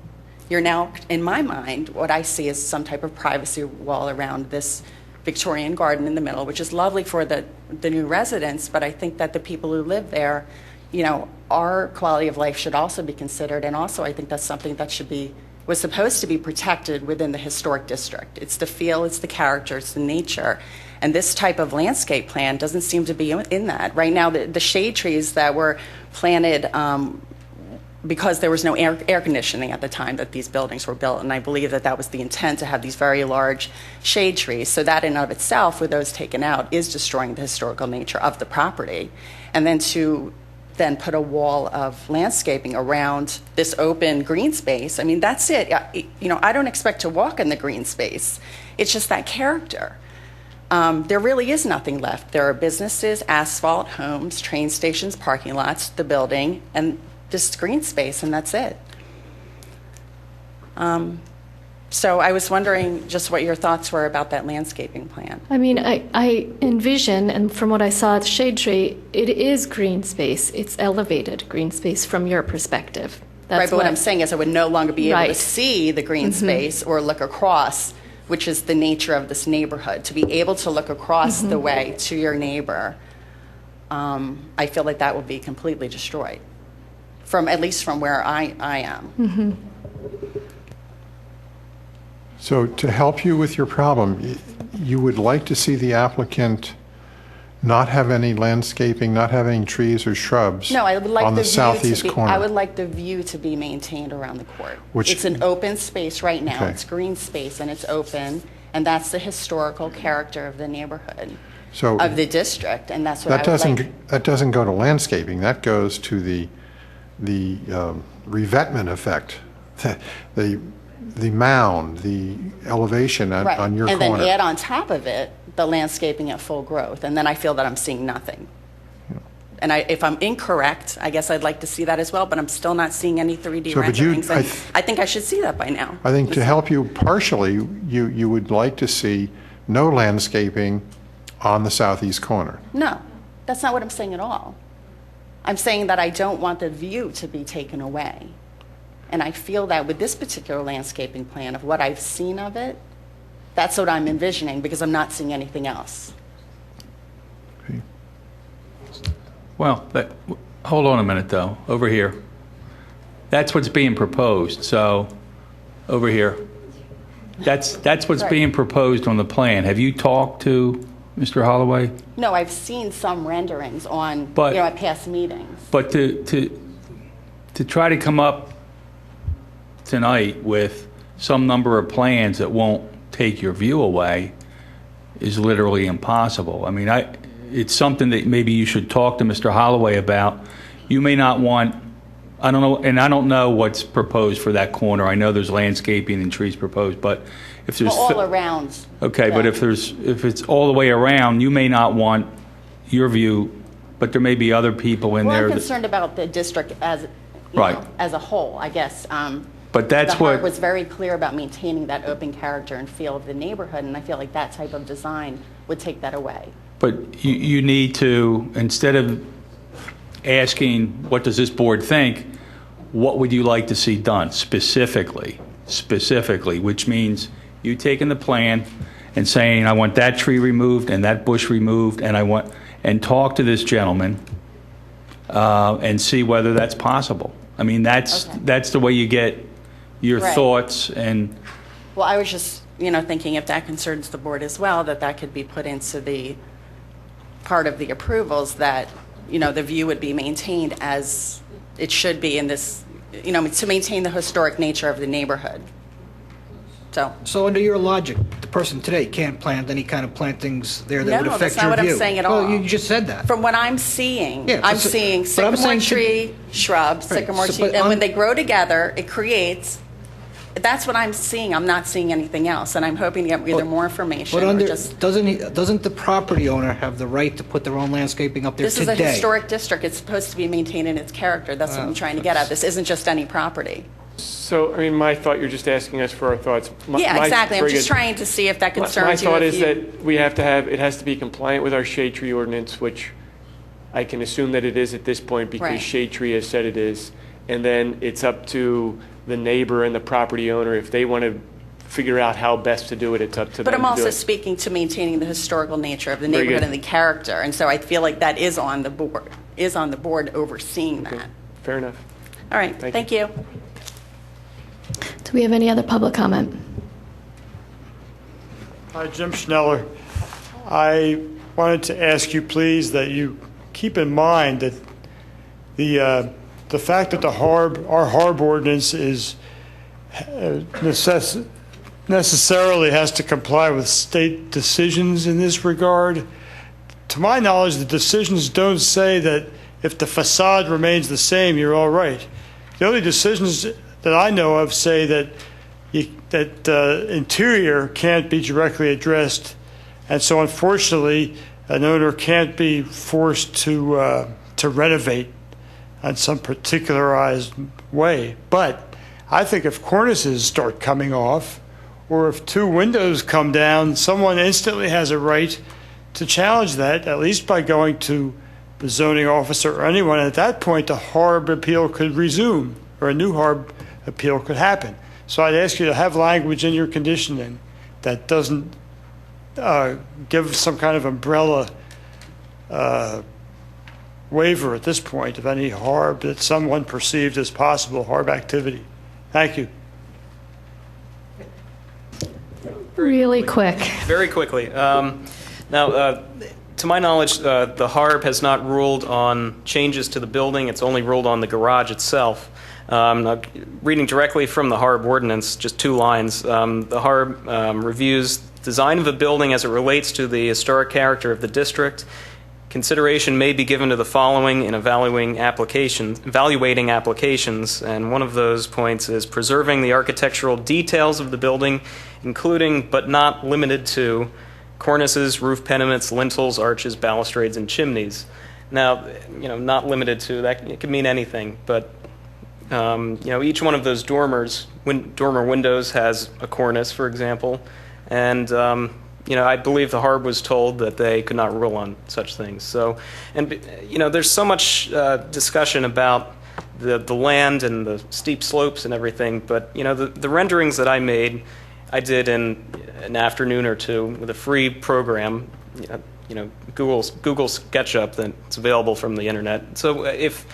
you're now, in my mind, what I see is some type of privacy wall around this Victorian garden in the middle, which is lovely for the new residents, but I think that the people who live there, you know, our quality of life should also be considered, and also I think that's something that was supposed to be protected within the historic district. It's the feel, it's the character, it's the nature. And this type of landscape plan doesn't seem to be in that. Right now, the shade trees that were planted because there was no air conditioning at the time that these buildings were built, and I believe that that was the intent, to have these very large shade trees. So that in and of itself, with those taken out, is destroying the historical nature of the property. And then to put a wall of landscaping around this open green space, I mean, that's it. You know, I don't expect to walk in the green space. It's just that character. There really is nothing left. There are businesses, asphalt, homes, train stations, parking lots, the building, and this green space, and that's it. So I was wondering just what your thoughts were about that landscaping plan. I mean, I envision, and from what I saw at the shade tree, it is green space. It's elevated green space from your perspective. That's right, but what I'm saying is I would no longer be able to Right. see the green space or look across, which is the nature of this neighborhood. To be able to look across the way to your neighbor, I feel like that would be completely destroyed, at least from where I am. So to help you with your problem, you would like to see the applicant not have any landscaping, not have any trees or shrubs No, I would like on the view southeast to be, corner? I would like the view to be maintained around the court. Which- It's an open space right now. Okay. It's green space and it's open, and that's the historical character of the neighborhood, So of the district, and that's what that I would doesn't like. that doesn't go to landscaping. That goes to the revetment effect, the mound, the elevation Right. on your and corner. then add on top of it the landscaping at full growth, and then I feel that I'm seeing nothing. And if I'm incorrect, I guess I'd like to see that as well, but I'm still not seeing any 3D So, but you- renderings, and I think I should see that by now. I think to help you partially, you would like to see no landscaping on the southeast corner. No, that's not what I'm saying at all. I'm saying that I don't want the view to be taken away. And I feel that with this particular landscaping plan, of what I've seen of it, that's what I'm envisioning, because I'm not seeing anything else. Well, hold on a minute, though, over here. That's what's being proposed, so, over here. That's what's Right. being proposed on the plan. Have you talked to Mr. Holloway? No, I've seen some renderings on, But- at past meetings. But to try to come up tonight with some number of plans that won't take your view away is literally impossible. I mean, it's something that maybe you should talk to Mr. Holloway about. You may not want, I don't know, and I don't know what's proposed for that corner. I know there's landscaping and trees proposed, but if there's... Well, all around. Okay, but if it's all the way around, you may not want your view, but there may be other people in Well, there I'm that... concerned about the district as, Right. as a whole, I guess. But that's the heart what... was very clear about maintaining that open character and feel of the neighborhood, and I feel like that type of design would take that away. But you need to, instead of asking, what does this board think, what would you like to see done specifically, which means you taking the plan and saying, I want that tree removed and that bush removed, and talk to this gentleman and see whether that's possible. I mean, that's the way you get your Right. thoughts and... Well, I was just, thinking if that concerns the board as well, that could be put into the part of the approvals, that, the view would be maintained as it should be in this, to maintain the historic nature of the neighborhood. So under your logic, the person today can't plant any kind of plantings there that would No, affect that's not your what view? I'm saying at Well, all. you just said that. From what I'm seeing, Yeah, I'm so- seeing but I'm sycamore saying tree, shrubs, Right, sycamore so- tree, but and when I'm- they grow together, it creates, that's what I'm seeing. I'm not seeing anything else, and I'm hoping to get either more information But or under, just... doesn't the property owner have the right to put their own landscaping up there This today? is a historic district. It's supposed to be maintaining its character. That's what I'm trying to get at. This isn't just any property. So, I mean, my thought, you're just asking us for our thoughts. Yeah, exactly. I'm very just good. trying to see if that concerns My you. thought if is you- that we have to have, it has to be compliant with our shade tree ordinance, which I can assume that it is at this point because Right. shade tree has said it is. And then it's up to the neighbor and the property owner. If they want to figure out how best to do it, it's up to them But I'm to do also it. speaking to maintaining the historical nature of the Very neighborhood good. and the character, and so I feel like that is on the board overseeing that. Fair enough. All right, thank you. Do we have any other public comment? Hi, Jim Schneller. I wanted to ask you, please, that you keep in mind that the fact that our HARB ordinance is necessarily has to comply with state decisions in this regard. To my knowledge, the decisions don't say that if the facade remains the same, you're all right. The only decisions that I know of say that interior can't be directly addressed, and so unfortunately, an owner can't be forced to renovate in some particularized way. But I think if cornices start coming off, or if two windows come down, someone instantly has a right to challenge that, at least by going to the zoning officer or anyone. At that point, the HARB appeal could resume, or a new HARB appeal could happen. So I'd ask you to have language in your conditioning that doesn't give some kind of umbrella waiver at this point of any HARB that someone perceived as possible HARB activity. Thank you. Really quick. Very quickly. Now, to my knowledge, the HARB has not ruled on changes to the building. It's only ruled on the garage itself. Now, reading directly from the HARB ordinance, just 2 lines, the HARB reviews design of a building as it relates to the historic character of the district. Consideration may be given to the following in evaluating applications, and one of those points is preserving the architectural details of the building, including but not limited to cornices, roof pediments, lintels, arches, balustrades, and chimneys. Now, not limited to that, it could mean anything, but each one of those dormer windows has a cornice, for example, and I believe the HARB was told that they could not rule on such things. So, and there's so much discussion about the land and the steep slopes and everything, but the renderings that I made, I did in an afternoon or two with a free program, Google SketchUp that's available from the internet. So if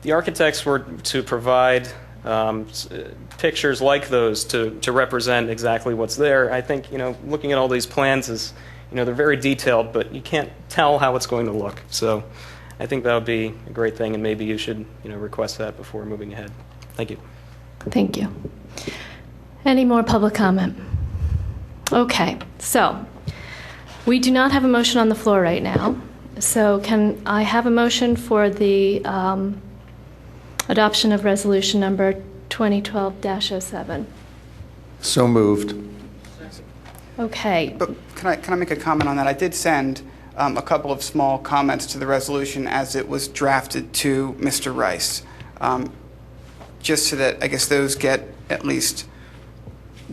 the architects were to provide pictures like those to represent exactly what's there, I think looking at all these plans is they're very detailed, but you can't tell how it's going to look. So I think that would be a great thing, and maybe you should request that before moving ahead. Thank you. Thank you. Any more public comment? Okay, so we do not have a motion on the floor right now. So can I have a motion for the adoption of resolution number 2012-07? So moved. Okay. But can I make a comment on that? I did send a couple of small comments to the resolution as it was drafted to Mr. Rice, just so that I guess those get at least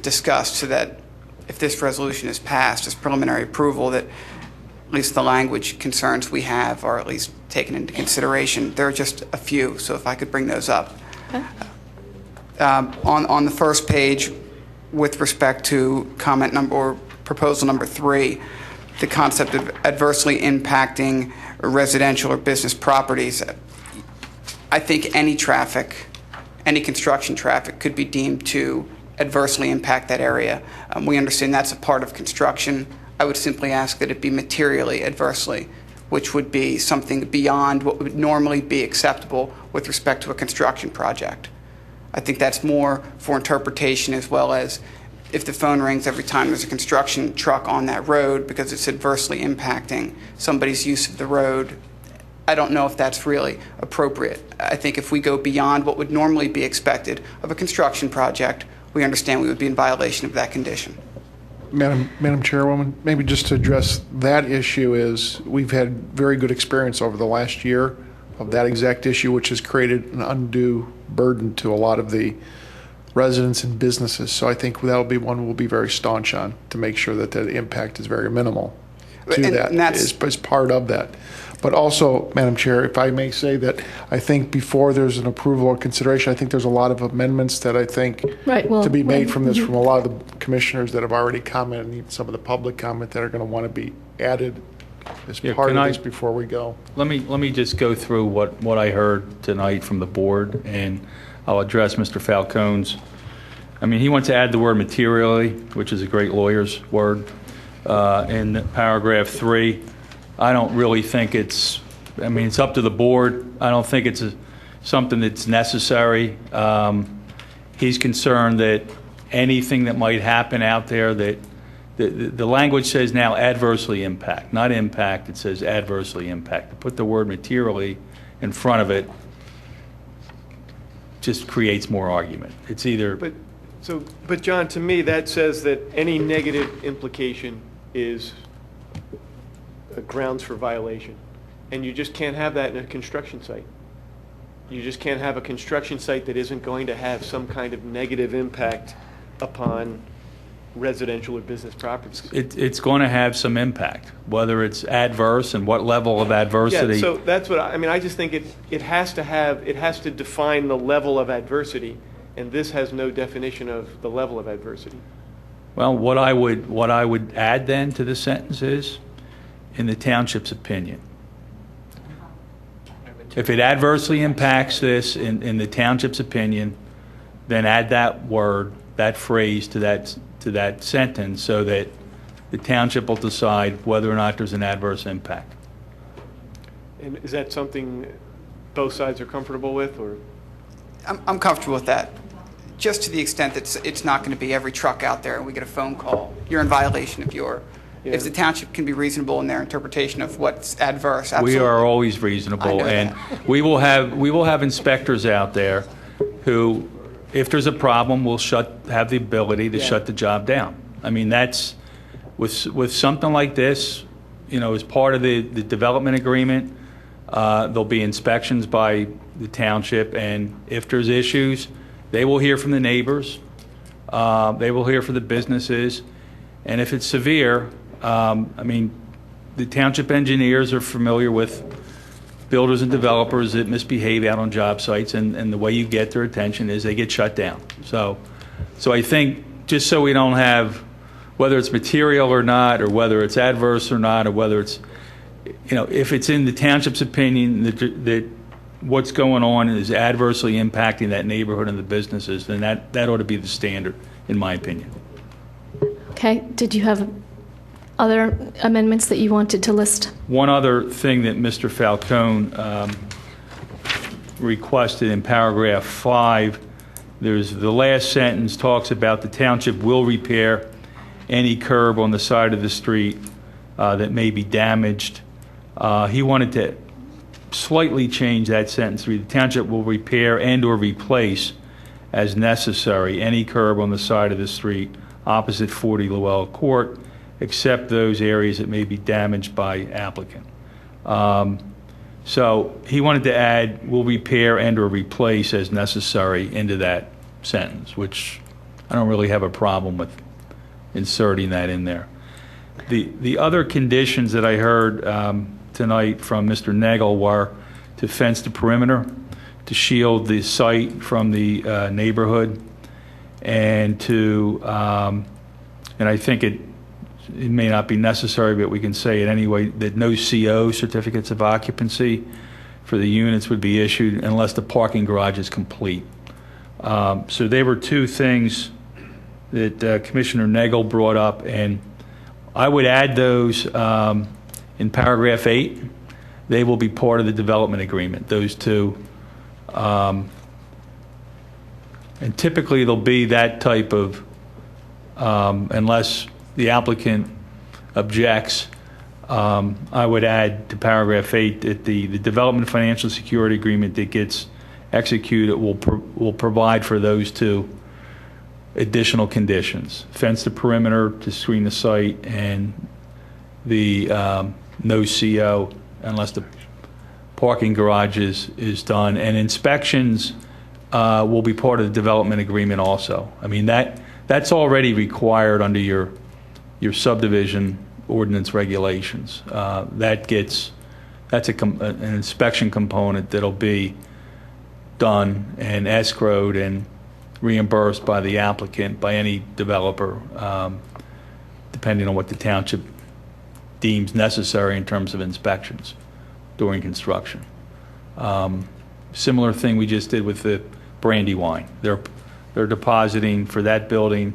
discussed, so that if this resolution is passed as preliminary approval, that at least the language concerns we have are at least taken into consideration. There are just a few, so if I could bring those up. Okay. On the first page, with respect to comment number or proposal number 3, the concept of adversely impacting residential or business properties, I think any traffic, any construction traffic could be deemed to adversely impact that area. We understand that's a part of construction. I would simply ask that it be materially adversely, which would be something beyond what would normally be acceptable with respect to a construction project. I think that's more for interpretation, as well as if the phone rings every time there's a construction truck on that road because it's adversely impacting somebody's use of the road, I don't know if that's really appropriate. I think if we go beyond what would normally be expected of a construction project, we understand we would be in violation of that condition. Madam Chairwoman, maybe just to address that issue is we've had very good experience over the last year of that exact issue, which has created an undue burden to a lot of the residents and businesses. So I think that'll be one we'll be very staunch on to make sure that the impact is very minimal to that as part of that. But also, Madam Chair, if I may say that I think before there's an approval or consideration, I think there's a lot of amendments that I think to be made from this, from a lot of the commissioners that have already commented, and even some of the public comment that are going to want to be added as part of this before we go. Let me just go through what I heard tonight from the board, and I'll address Mr. Falcone's. I mean, he wants to add the word materially, which is a great lawyer's word, in paragraph 3. I don't really think it's up to the board. I don't think it's something that's necessary. He's concerned that anything that might happen out there, that the language says now adversely impact, not impact, it says adversely impact. To put the word materially in front of it just creates more argument. It's either... But John, to me, that says that any negative implication is grounds for violation. And you just can't have that in a construction site. You just can't have a construction site that isn't going to have some kind of negative impact upon residential or business properties. It's going to have some impact, whether it's adverse and what level of adversity. Yeah, so that's what I just think it has to define the level of adversity, and this has no definition of the level of adversity. Well, what I would add then to the sentence is, in the township's opinion. If it adversely impacts this in the township's opinion, then add that word, that phrase to that sentence so that the township will decide whether or not there's an adverse impact. And is that something both sides are comfortable with, or? I'm comfortable with that. Just to the extent that it's not going to be every truck out there and we get a phone call, you're in violation of your... Yeah. If the township can be reasonable in their interpretation of what's adverse, absolutely. We are always reasonable, and we will have inspectors out there who, if there's a problem, will have the ability to shut the job down. I mean, that's with something like this, as part of the development agreement, there'll be inspections by the township, and if there's issues, they will hear from the neighbors, they will hear from the businesses, and if it's severe. The township engineers are familiar with builders and developers that misbehave out on job sites, and the way you get their attention is they get shut down. So I think just so we don't have, whether it's material or not, or whether it's adverse or not, or whether it's, if it's in the township's opinion that what's going on is adversely impacting that neighborhood and the businesses, then that ought to be the standard, in my opinion. Okay. Did you have other amendments that you wanted to list? One other thing that Mr. Falcone requested in paragraph 5, there's the last sentence talks about the township will repair any curb on the side of the street that may be damaged. He wanted to slightly change that sentence. The township will repair and or replace as necessary any curb on the side of the street opposite 40 Llewellyn Court, except those areas that may be damaged by applicant. So he wanted to add, will repair and or replace as necessary into that sentence, which I don't really have a problem with inserting that in there. The other conditions that I heard tonight from Mr. Nagel were to fence the perimeter, to shield the site from the neighborhood, and to, and I think it may not be necessary, but we can say it anyway, that no CO, certificates of occupancy, for the units would be issued unless the parking garage is complete. So they were two things that Commissioner Nagel brought up, and I would add those in paragraph 8. They will be part of the development agreement, those two. And typically there'll be that type of unless the applicant objects, I would add to paragraph 8 that the development financial security agreement that gets executed will provide for those two additional conditions: fence the perimeter to screen the site, and the no CO unless the parking garage is done, and inspections will be part of the development agreement also. I mean, that's already required under your subdivision ordinance regulations. That's an inspection component that'll be done and escrowed and reimbursed by the applicant, by any developer, depending on what the township deems necessary in terms of inspections during construction. Similar thing we just did with the Brandywine. They're depositing for that building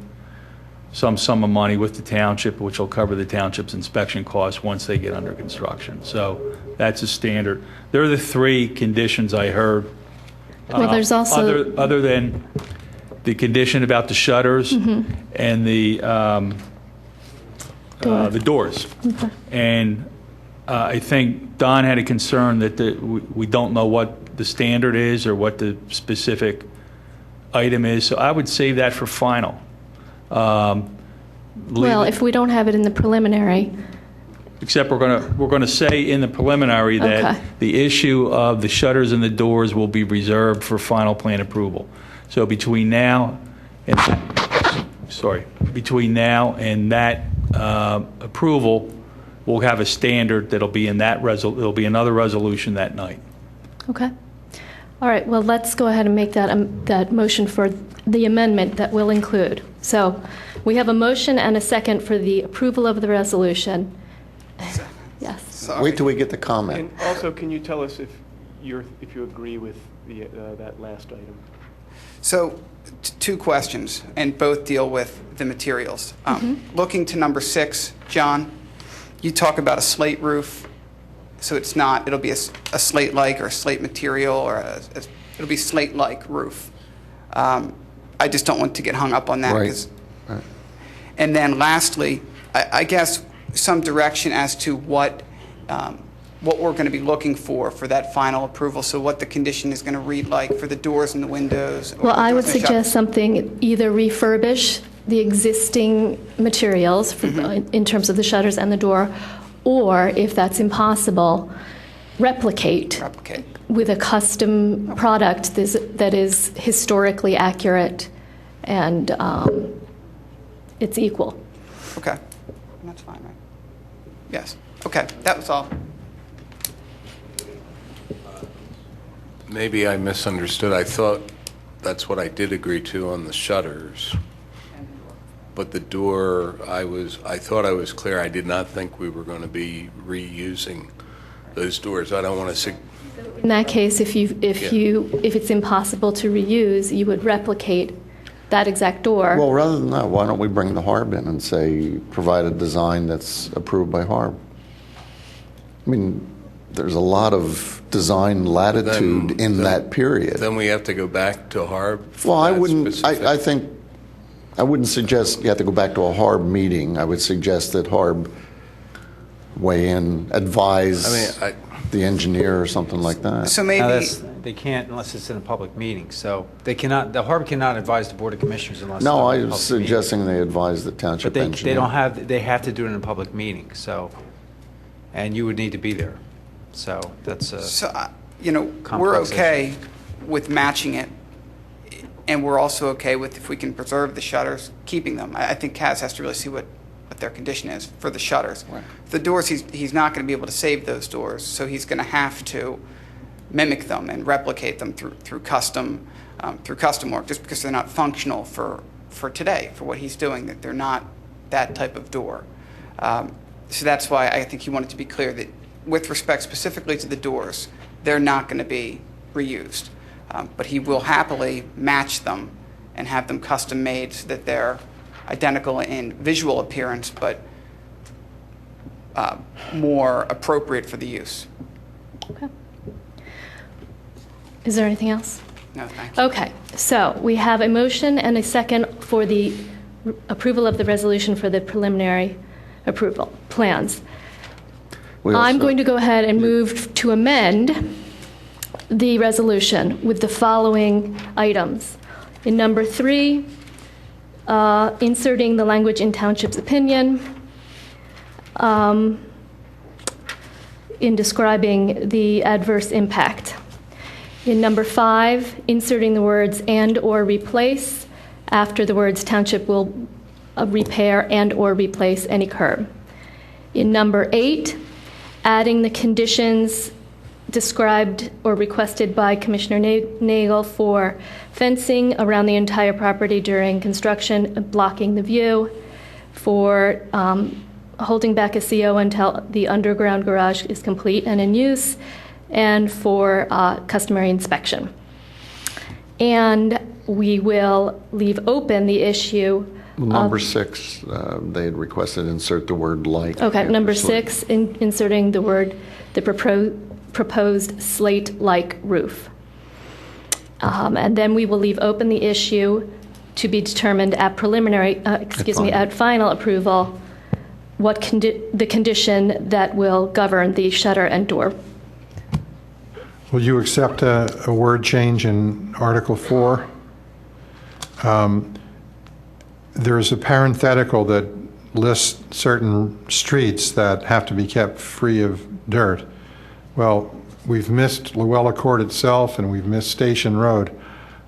some sum of money with the township, which will cover the township's inspection costs once they get under construction. So that's a standard. There are the three conditions I heard. Well, there's also other than the condition about the shutters and the doors. Okay. And I think Don had a concern that we don't know what the standard is or what the specific item is. So I would save that for final. well, if we don't have it in the preliminary, Except we're going to say in the preliminary that Okay. the issue of the shutters and the doors will be reserved for final plan approval. So between now and that approval, we'll have a standard that'll be in that there'll be another resolution that night. okay. All right, well, let's go ahead and make that motion for the amendment that will include. So we have a motion and a second for the approval of the resolution. Yes. Sorry. Wait till we get the comment. And also, can you tell us if you agree with that last item? So, two questions, and both deal with the materials. Looking to number 6, John, you talk about a slate roof. So it'll be a slate-like or a slate material, or it'll be slate-like roof. I just don't want to get hung up on that. Right. And then lastly, I guess some direction as to what we're going to be looking for that final approval. So what the condition is going to read like for the doors and the windows. Well, I would suggest something, either refurbish the existing materials in terms of the shutters and the door, or if that's impossible, replicate with a custom product that is historically accurate and it's equal. Okay. That's fine, right? Yes. Okay. That was all. Maybe I misunderstood. I thought that's what I did agree to on the shutters. But the door, I thought I was clear. I did not think we were going to be reusing those doors. I don't want to. In that case, if it's impossible to reuse, you would replicate that exact door. Well, rather than that, why don't we bring the HARB in and say, provide a design that's approved by HARB? I mean, there's a lot of design latitude in that period. Then we have to go back to HARB? Well, I wouldn't, I think, I wouldn't suggest you have to go back to a HARB meeting. I would suggest that HARB weigh in, advise the engineer or something like that. So maybe they can't unless it's in a public meeting. So they cannot. The HARB cannot advise the Board of Commissioners unless. No, it's in a I was public suggesting meeting. they advise the township But engineer. they don't have. They have to do it in a public meeting. So, and you would need to be there. So that's a. So, we're complex okay with matching it, and we're also okay with, if we can preserve the shutters, keeping them. I think Kaz has to really see what their condition is for the shutters. Right. The doors, he's not going to be able to save those doors, so he's going to have to mimic them and replicate them through custom work, just because they're not functional for today, for what he's doing, that they're not that type of door. So that's why I think he wanted to be clear that with respect specifically to the doors, they're not going to be reused. But he will happily match them and have them custom made so that they're identical in visual appearance, but more appropriate for the use. Okay. Is there anything else? No, thank you. Okay, so we have a motion and a second for the approval of the resolution for the preliminary approval plans. We I'm also- going to go ahead and move to amend the resolution with the following items. In number 3, inserting the language in Township's opinion, in describing the adverse impact. In number 5, inserting the words and/or replace after the words Township will repair and/or replace any curb. In number 8, adding the conditions described or requested by Commissioner Nagel for fencing around the entire property during construction, blocking the view, for holding back a CO until the underground garage is complete and in use, and for customary inspection. And we will leave open the issue Number 6, they had requested insert the word like. Okay, number 6, inserting the word, the proposed slate-like roof. And then we will leave open the issue to be determined at preliminary, at final approval, what the condition that will govern the shutter and door. Will you accept a word change in Article 4? There's a parenthetical that lists certain streets that have to be kept free of dirt. Well, we've missed Luella Court itself, and we've missed Station Road.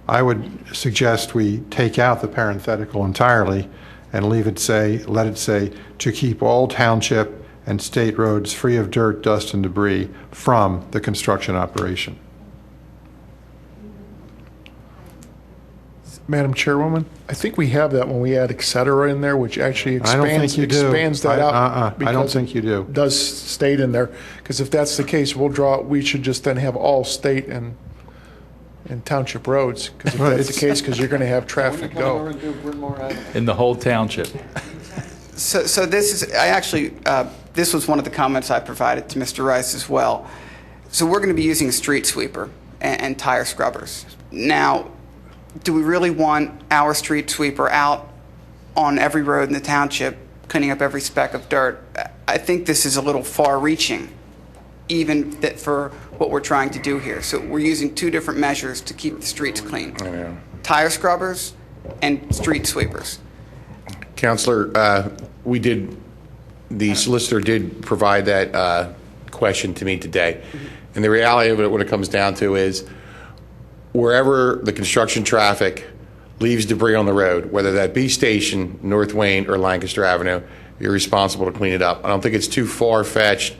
I would suggest we take out the parenthetical entirely and let it say, to keep all township and state roads free of dirt, dust, and debris from the construction operation. Madam Chairwoman, I think we have that when we add et cetera in there, which actually I don't think you do. expands that out. I don't think you do. It does state in there, because if that's the case, we should just then have all state and township roads, because if that's the case, because you're going to have traffic go. In the whole township. So this is, this was one of the comments I provided to Mr. Rice as well. So we're going to be using a street sweeper and tire scrubbers. Now, do we really want our street sweeper out on every road in the township, cleaning up every speck of dirt? I think this is a little far-reaching, even for what we're trying to do here. So we're using 2 different measures to keep the streets clean. Tire scrubbers and street sweepers. Counselor, the solicitor did provide that question to me today. And the reality of it, when it comes down to, is wherever the construction traffic leaves debris on the road, whether that be Station, North Wayne, or Lancaster Avenue, you're responsible to clean it up. I don't think it's too far-fetched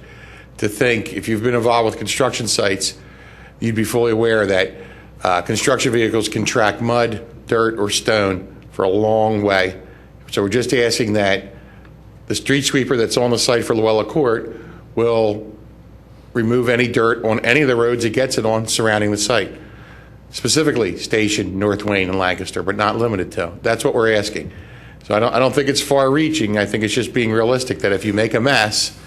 to think, if you've been involved with construction sites, you'd be fully aware that construction vehicles can track mud, dirt, or stone for a long way. So we're just asking that the street sweeper that's on the site for Luella Court will remove any dirt on any of the roads it gets it on surrounding the site. Specifically, Station, North Wayne, and Lancaster, but not limited to. That's what we're asking. So I don't think it's far-reaching. I think it's just being realistic that if you make a mess,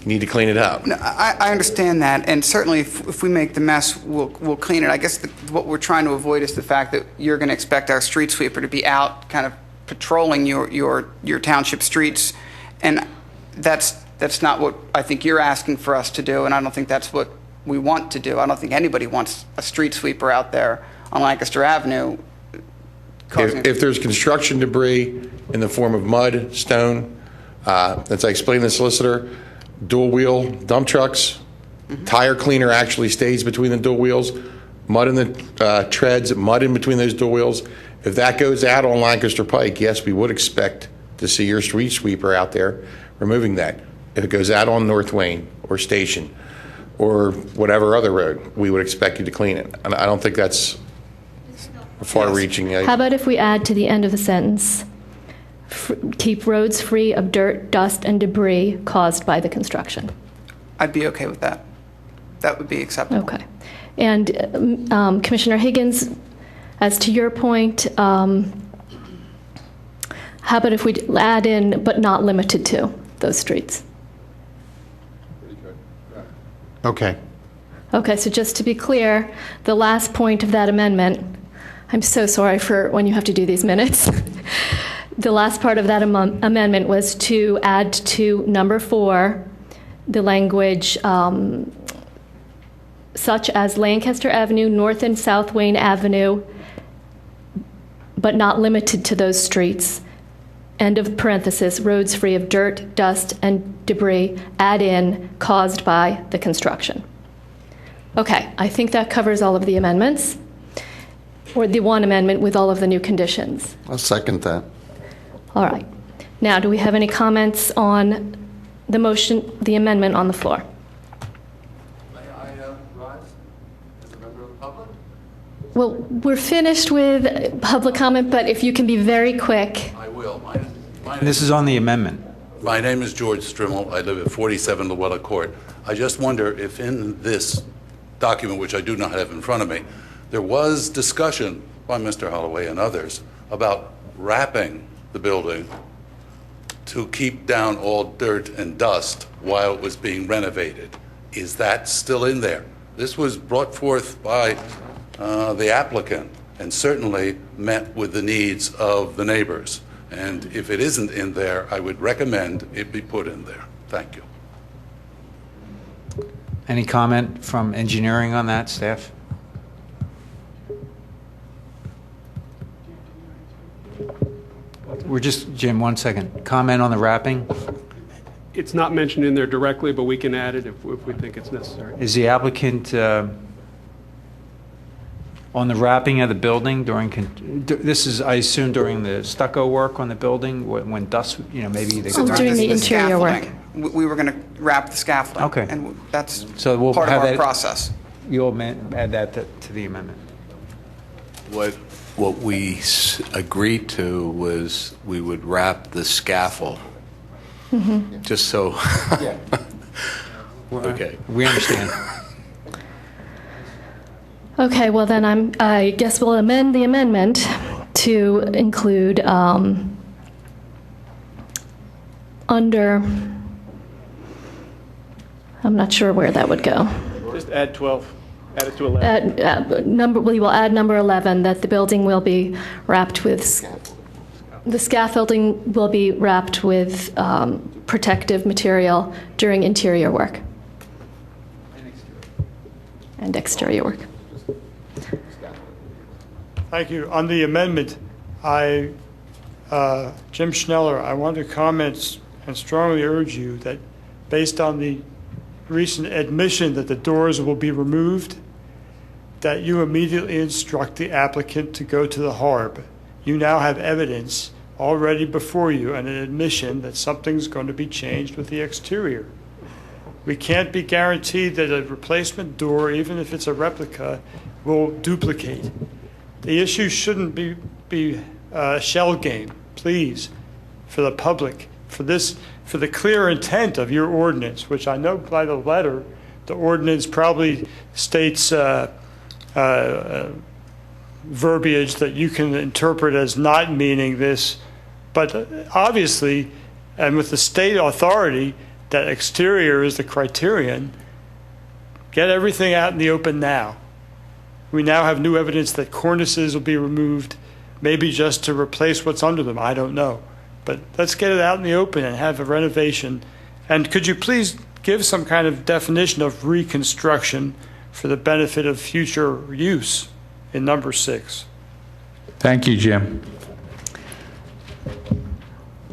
you need to clean it up. No, I understand that, and certainly if we make the mess, we'll clean it. I guess what we're trying to avoid is the fact that you're going to expect our street sweeper to be out kind of patrolling your township streets, and that's not what I think you're asking for us to do, and I don't think that's what we want to do. I don't think anybody wants a street sweeper out there on Lancaster Avenue. If there's construction debris in the form of mud, stone, as I explained to the solicitor, dual wheel dump trucks, tire cleaner actually stays between the dual wheels, mud in the treads, mud in between those dual wheels. If that goes out on Lancaster Pike, yes, we would expect to see your street sweeper out there removing that. If it goes out on North Wayne or Station or whatever other road, we would expect you to clean it. And I don't think that's far-reaching. How about if we add to the end of the sentence, keep roads free of dirt, dust, and debris caused by the construction? I'd be okay with that. That would be acceptable. Okay. And Commissioner Higgins, as to your point, how about if we add in, but not limited to, those streets? Okay. Okay, so just to be clear, the last point of that amendment, I'm so sorry for when you have to do these minutes. The last part of that amendment was to add to number 4 the language such as Lancaster Avenue, North and South Wayne Avenue, but not limited to those streets. End of parenthesis, roads free of dirt, dust, and debris, add in, caused by the construction. Okay, I think that covers all of the amendments, or the one amendment with all of the new conditions. I'll second that. All right. Now, do we have any comments on the motion, the amendment on the floor? May I rise as a member of the public? Well, we're finished with public comment, but if you can be very quick. I will. This is on the amendment. My name is George Strimmel. I live at 47 Luella Court. I just wonder if in this document, which I do not have in front of me, there was discussion by Mr. Holloway and others about wrapping the building to keep down all dirt and dust while it was being renovated. Is that still in there? This was brought forth by the applicant and certainly met with the needs of the neighbors. And if it isn't in there, I would recommend it be put in there. Thank you. Any comment from engineering on that, staff? We're just, Jim, 1 second. Comment on the wrapping? It's not mentioned in there directly, but we can add it if we think it's necessary. Is the applicant on the wrapping of the building during, this is, I assume, during the stucco work on the building, when dust, maybe they... During the interior work. We were going to wrap the scaffolding. Okay. And that's So we'll part of have our that- process. You'll add that to the amendment. What we agreed to was we would wrap the scaffold, just so... Okay. We understand. Okay, well then I guess we'll amend the amendment to include under, I'm not sure where that would go. Just add 12. Add it to 11. We will add number 11, that the building will be wrapped with, the scaffolding will be wrapped with protective material during interior work. And exterior work. Thank you. On the amendment, Jim Schneller, I want to comment and strongly urge you that based on the recent admission that the doors will be removed, that you immediately instruct the applicant to go to the HARB. You now have evidence already before you and an admission that something's going to be changed with the exterior. We can't be guaranteed that a replacement door, even if it's a replica, will duplicate. The issue shouldn't be a shell game, please, for the public, for the clear intent of your ordinance, which I know by the letter, the ordinance probably states verbiage that you can interpret as not meaning this, but obviously, and with the state authority, that exterior is the criterion. Get everything out in the open now. We now have new evidence that cornices will be removed, maybe just to replace what's under them. I don't know. But let's get it out in the open and have a renovation. And could you please give some kind of definition of reconstruction for the benefit of future use in number 6? Thank you, Jim.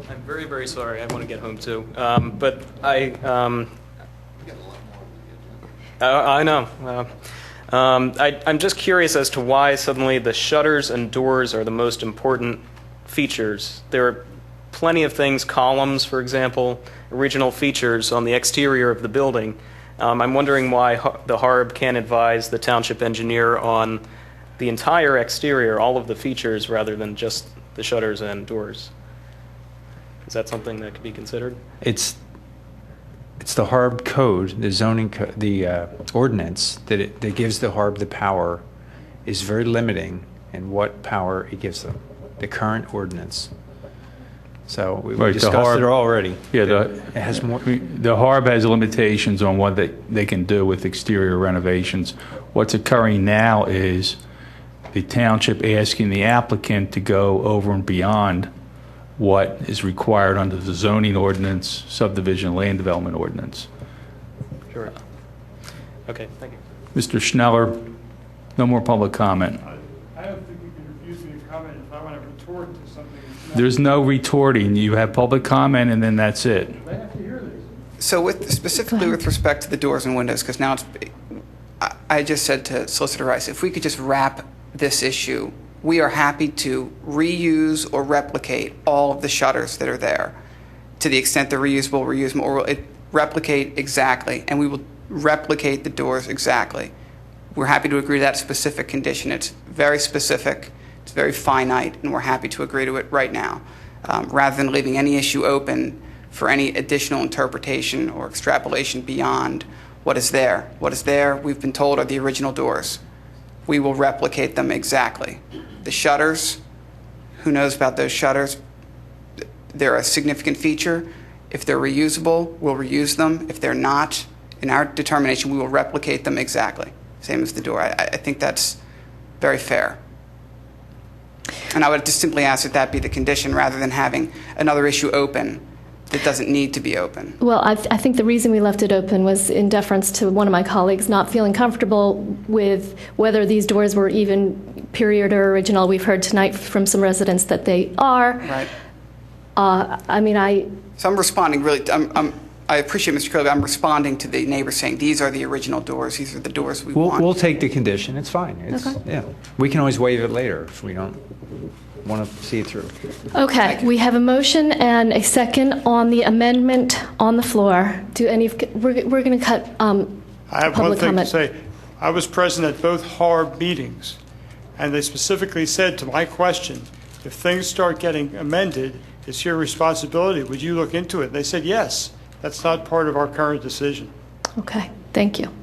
I'm very, very sorry. I want to get home too. But I know. I'm just curious as to why suddenly the shutters and doors are the most important features. There are plenty of things, columns, for example, original features on the exterior of the building. I'm wondering why the HARB can't advise the township engineer on the entire exterior, all of the features, rather than just the shutters and doors. Is that something that could be considered? It's the HARB code, the zoning code, the ordinance that gives the HARB the power is very limiting in what power it gives them, the current ordinance. So we discussed it already. Yeah, it has more. The HARB has limitations on what they can do with exterior renovations. What's occurring now is the township asking the applicant to go over and beyond what is required under the zoning ordinance, subdivision, land development ordinance. Sure. Okay, thank you. Mr. Schneller, no more public comment. I don't think you can refuse me to comment if I want to retort to something. There's no retorting. You have public comment, and then that's it. I have to hear this. So specifically with respect to the doors and windows, because now I just said to Solicitor Rice, if we could just wrap this issue, we are happy to reuse or replicate all of the shutters that are there to the extent they're reusable, or replicate exactly, and we will replicate the doors exactly. We're happy to agree to that specific condition. It's very specific, it's very finite, and we're happy to agree to it right now, rather than leaving any issue open for any additional interpretation or extrapolation beyond what is there. What is there, we've been told, are the original doors. We will replicate them exactly. The shutters, who knows about those shutters? They're a significant feature. If they're reusable, we'll reuse them. If they're not, in our determination, we will replicate them exactly. Same as the door. I think that's very fair. And I would just simply ask that be the condition rather than having another issue open that doesn't need to be open. Well, I think the reason we left it open was in deference to one of my colleagues not feeling comfortable with whether these doors were even period or original. We've heard tonight from some residents that they are. Right. So I'm responding really. I appreciate Mr. Curley. I'm responding to the neighbor saying these are the original doors. These are the doors we want. We'll take the condition. It's fine. Yeah. We can always waive it later if we don't want to see it through. Okay, we have a motion and a second on the amendment on the floor. We're going to cut I have one thing to say. I was present at both HARB meetings, and they specifically said to my question, if things start getting amended, it's your responsibility. Would you look into it? They said yes. That's not part of our current decision. Okay, thank you.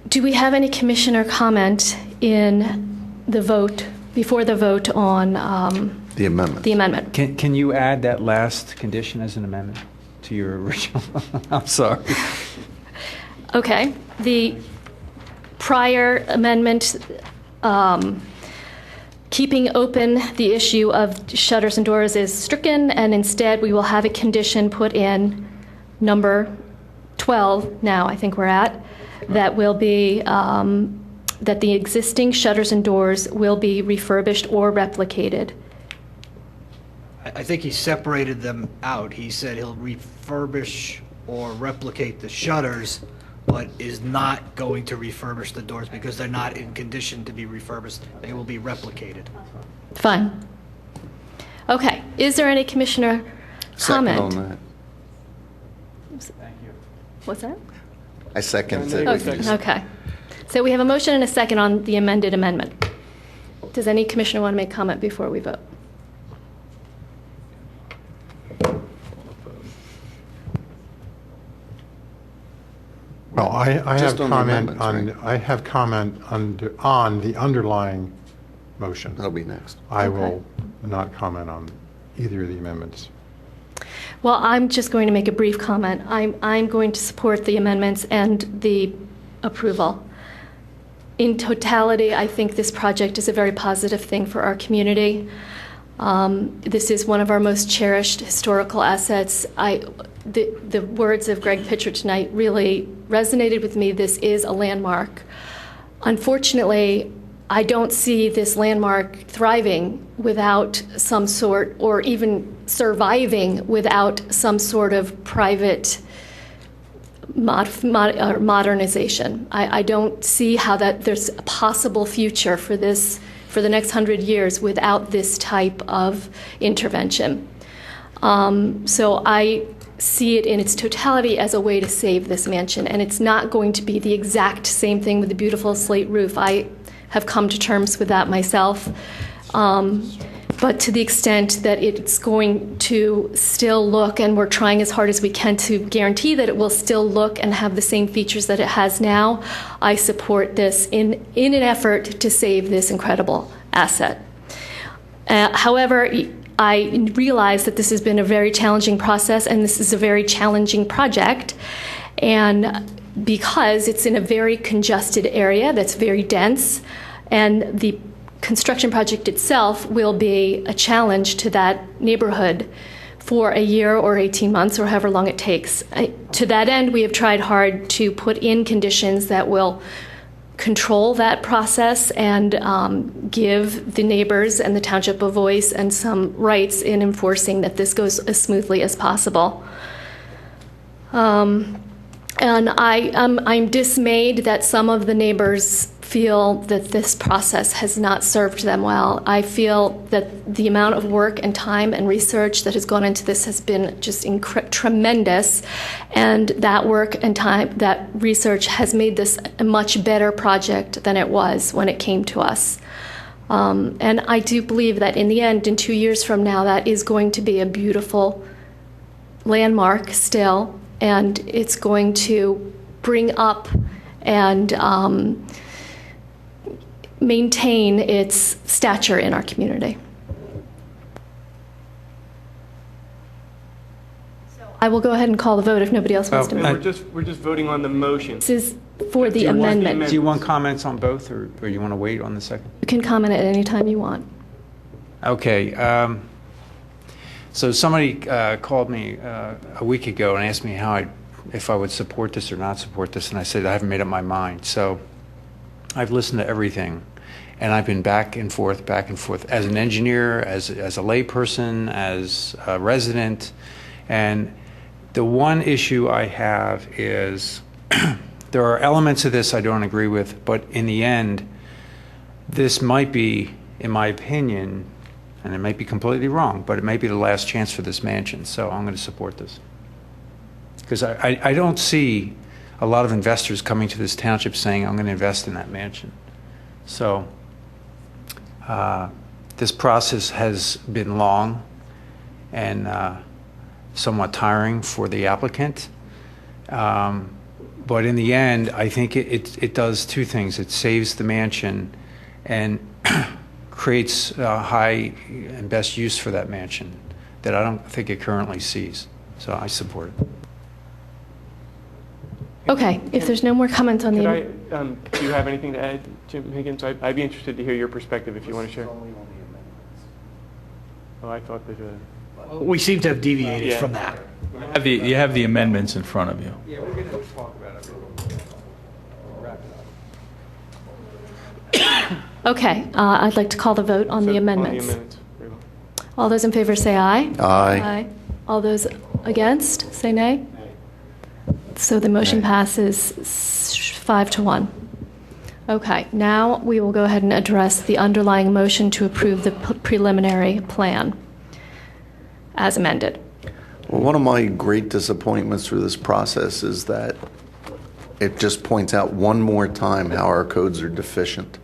Do we have any commissioner comment in the vote, before the vote on the amendment? The amendment. Can you add that last condition as an amendment to your original? I'm sorry. Okay. The prior amendment, keeping open the issue of shutters and doors, is stricken, and instead we will have a condition put in, number 12 now I think we're at, that will be that the existing shutters and doors will be refurbished or replicated. I think he separated them out. He said he'll refurbish or replicate the shutters, but is not going to refurbish the doors because they're not in condition to be refurbished. They will be replicated. Fine. Okay. Is there any commissioner comment? Second on that. Thank you. What's that? I second it. Okay. So we have a motion and a second on the amended amendment. Does any commissioner want to make comment before we vote? Well, I have Just on the comment amendments, on, right? I have comment on the underlying motion. That'll be next. I will not comment on either of the amendments. Well, I'm just going to make a brief comment. I'm going to support the amendments and the approval. In totality, I think this project is a very positive thing for our community. This is one of our most cherished historical assets. The words of Greg Pitcher tonight really resonated with me. This is a landmark. Unfortunately, I don't see this landmark thriving without some sort, or even surviving without some sort of private modernization. I don't see how that there's a possible future for this for the next 100 years without this type of intervention. So I see it in its totality as a way to save this mansion, and it's not going to be the exact same thing with the beautiful slate roof. I have come to terms with that myself. But to the extent that it's going to still look, and we're trying as hard as we can to guarantee that it will still look and have the same features that it has now, I support this in an effort to save this incredible asset. However, I realize that this has been a very challenging process, and this is a very challenging project. And because it's in a very congested area that's very dense, and the construction project itself will be a challenge to that neighborhood for a year or 18 months or however long it takes. To that end, we have tried hard to put in conditions that will control that process and give the neighbors and the township a voice and some rights in enforcing that this goes as smoothly as possible. And I'm dismayed that some of the neighbors feel that this process has not served them well. I feel that the amount of work and time and research that has gone into this has been just tremendous, and that work and time, that research has made this a much better project than it was when it came to us. And I do believe that in the end, in 2 years from now, that is going to be a beautiful landmark still, and it's going to bring up and maintain its stature in our community. So I will go ahead and call the vote if nobody else wants to move. We're just voting on the motion. This is for the amendment. Do you want comments on both, or you want to wait on the second? You can comment at any time you want. Okay. So somebody called me a week ago and asked me if I would support this or not support this, and I said I haven't made up my mind. So I've listened to everything, and I've been back and forth, as an engineer, as a layperson, as a resident. And the one issue I have is there are elements of this I don't agree with, but in the end, this might be, in my opinion, and it might be completely wrong, but it may be the last chance for this mansion. So I'm going to support this. Because I don't see a lot of investors coming to this township saying, I'm going to invest in that mansion. So this process has been long and somewhat tiring for the applicant. But in the end, I think it does two things. It saves the mansion and creates high and best use for that mansion that I don't think it currently sees. So I support it. Okay, if there's no more comments on Do the... you have anything to add, Jim Higgins? I'd be interested to hear your perspective if you want to share. Oh, I thought that... We seem to have deviated from that. You have the amendments in front of you. Yeah, we're going to talk about it. Wrap it up. Okay, I'd like to call the vote on the amendments. Very well. All those in favor say aye. Aye. All those against say nay. So the motion passes 5-1. Okay, now we will go ahead and address the underlying motion to approve the preliminary plan as amended. Well, one of my great disappointments through this process is that it just points out one more time how our codes are deficient.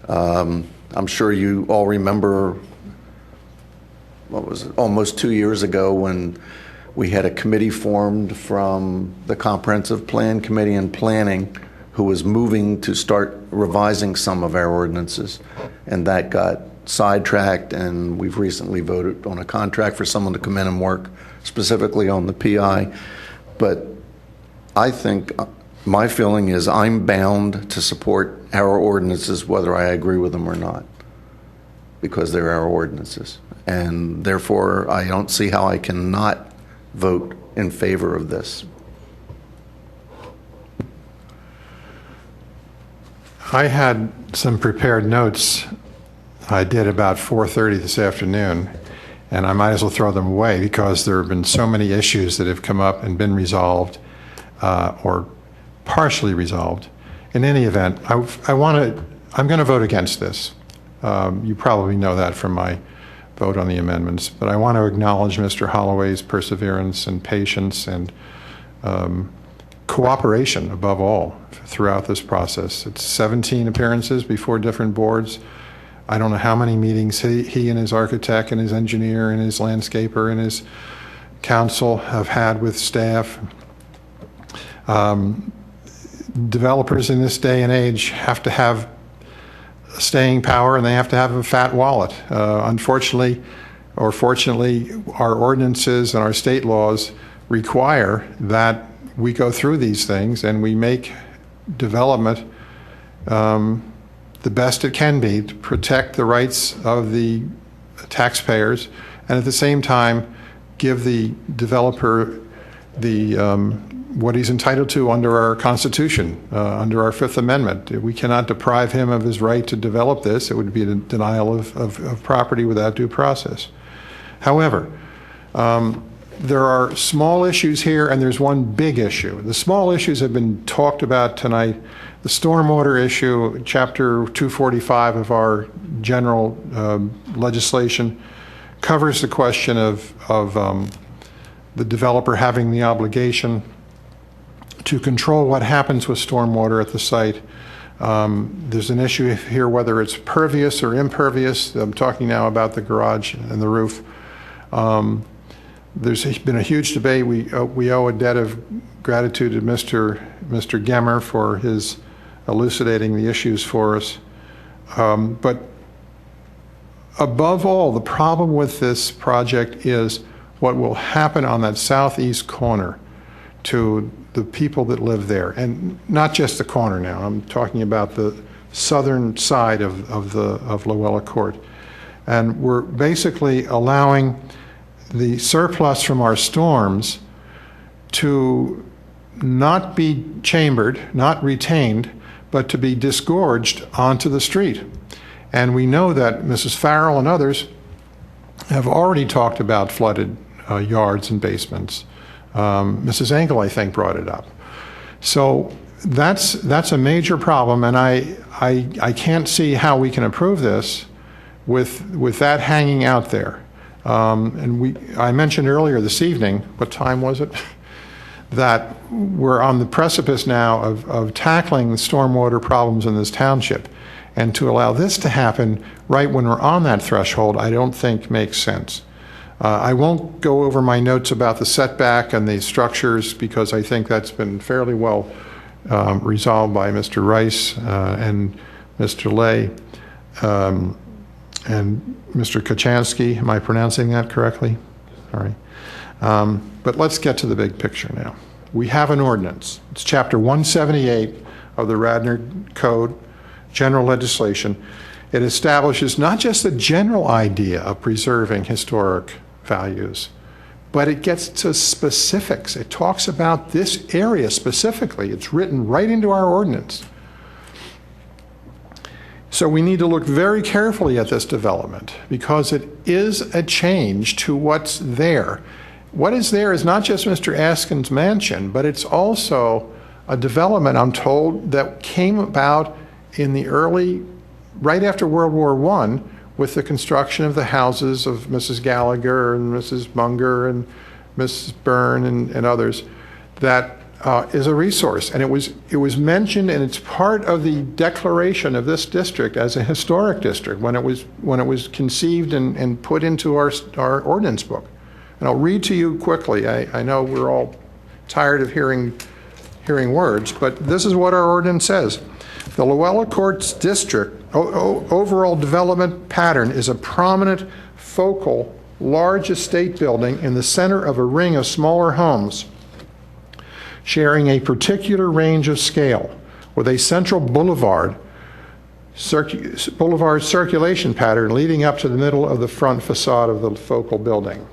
I'm sure you all remember, what was it, almost 2 years ago when we had a committee formed from the Comprehensive Plan Committee and Planning who was moving to start revising some of our ordinances, and that got sidetracked, and we've recently voted on a contract for someone to come in and work specifically on the PI. But I think my feeling is I'm bound to support our ordinances whether I agree with them or not, because they're our ordinances. And therefore, I don't see how I cannot vote in favor of this. I had some prepared notes I did about 4:30 this afternoon, and I might as well throw them away because there have been so many issues that have come up and been resolved or partially resolved. In any event, I'm going to vote against this. You probably know that from my vote on the amendments, but I want to acknowledge Mr. Holloway's perseverance and patience and cooperation above all throughout this process. It's 17 appearances before different boards. I don't know how many meetings he and his architect and his engineer and his landscaper and his council have had with staff. Developers in this day and age have to have staying power, and they have to have a fat wallet. Unfortunately, or fortunately, our ordinances and our state laws require that we go through these things and we make development the best it can be to protect the rights of the taxpayers, and at the same time give the developer the what he's entitled to under our Constitution, under our Fifth Amendment. We cannot deprive him of his right to develop this. It would be a denial of property without due process. However, there are small issues here, and there's one big issue. The small issues have been talked about tonight. The stormwater issue, Chapter 245 of our general legislation, covers the question of the developer having the obligation to control what happens with stormwater at the site. There's an issue here whether it's pervious or impervious. I'm talking now about the garage and the roof. There's been a huge debate. We owe a debt of gratitude to Mr. Gemmer for his elucidating the issues for us. But above all, the problem with this project is what will happen on that southeast corner to the people that live there. And not just the corner now. I'm talking about the southern side of Luella Court. And we're basically allowing the surplus from our storms to not be chambered, not retained, but to be disgorged onto the street. And we know that Mrs. Farrell and others have already talked about flooded yards and basements. Mrs. Engel, I think, brought it up. So that's a major problem, and I can't see how we can approve this with that hanging out there. And I mentioned earlier this evening, what time was it? That we're on the precipice now of tackling the stormwater problems in this township. And to allow this to happen right when we're on that threshold, I don't think makes sense. I won't go over my notes about the setback and the structures because I think that's been fairly well resolved by Mr. Rice and Mr. Lay and Mr. Kachansky. Am I pronouncing that correctly? All right. But let's get to the big picture now. We have an ordinance. It's Chapter 178 of the Radnor Code, general legislation. It establishes not just the general idea of preserving historic values, but it gets to specifics. It talks about this area specifically. It's written right into our ordinance. So we need to look very carefully at this development because it is a change to what's there. What is there is not just Mr. Askin's mansion, but it's also a development, I'm told, that came about in the right after World War I with the construction of the houses of Mrs. Gallagher and Mrs. Munger and Mrs. Byrne and others. That is a resource, and it was mentioned, and it's part of the declaration of this district as a historic district when it was conceived and put into our ordinance book. And I'll read to you quickly. I know we're all tired of hearing words, but this is what our ordinance says. The Luella Courts District overall development pattern is a prominent, focal, large estate building in the center of a ring of smaller homes, sharing a particular range of scale, with a central boulevard circulation pattern leading up to the middle of the front facade of the focal building.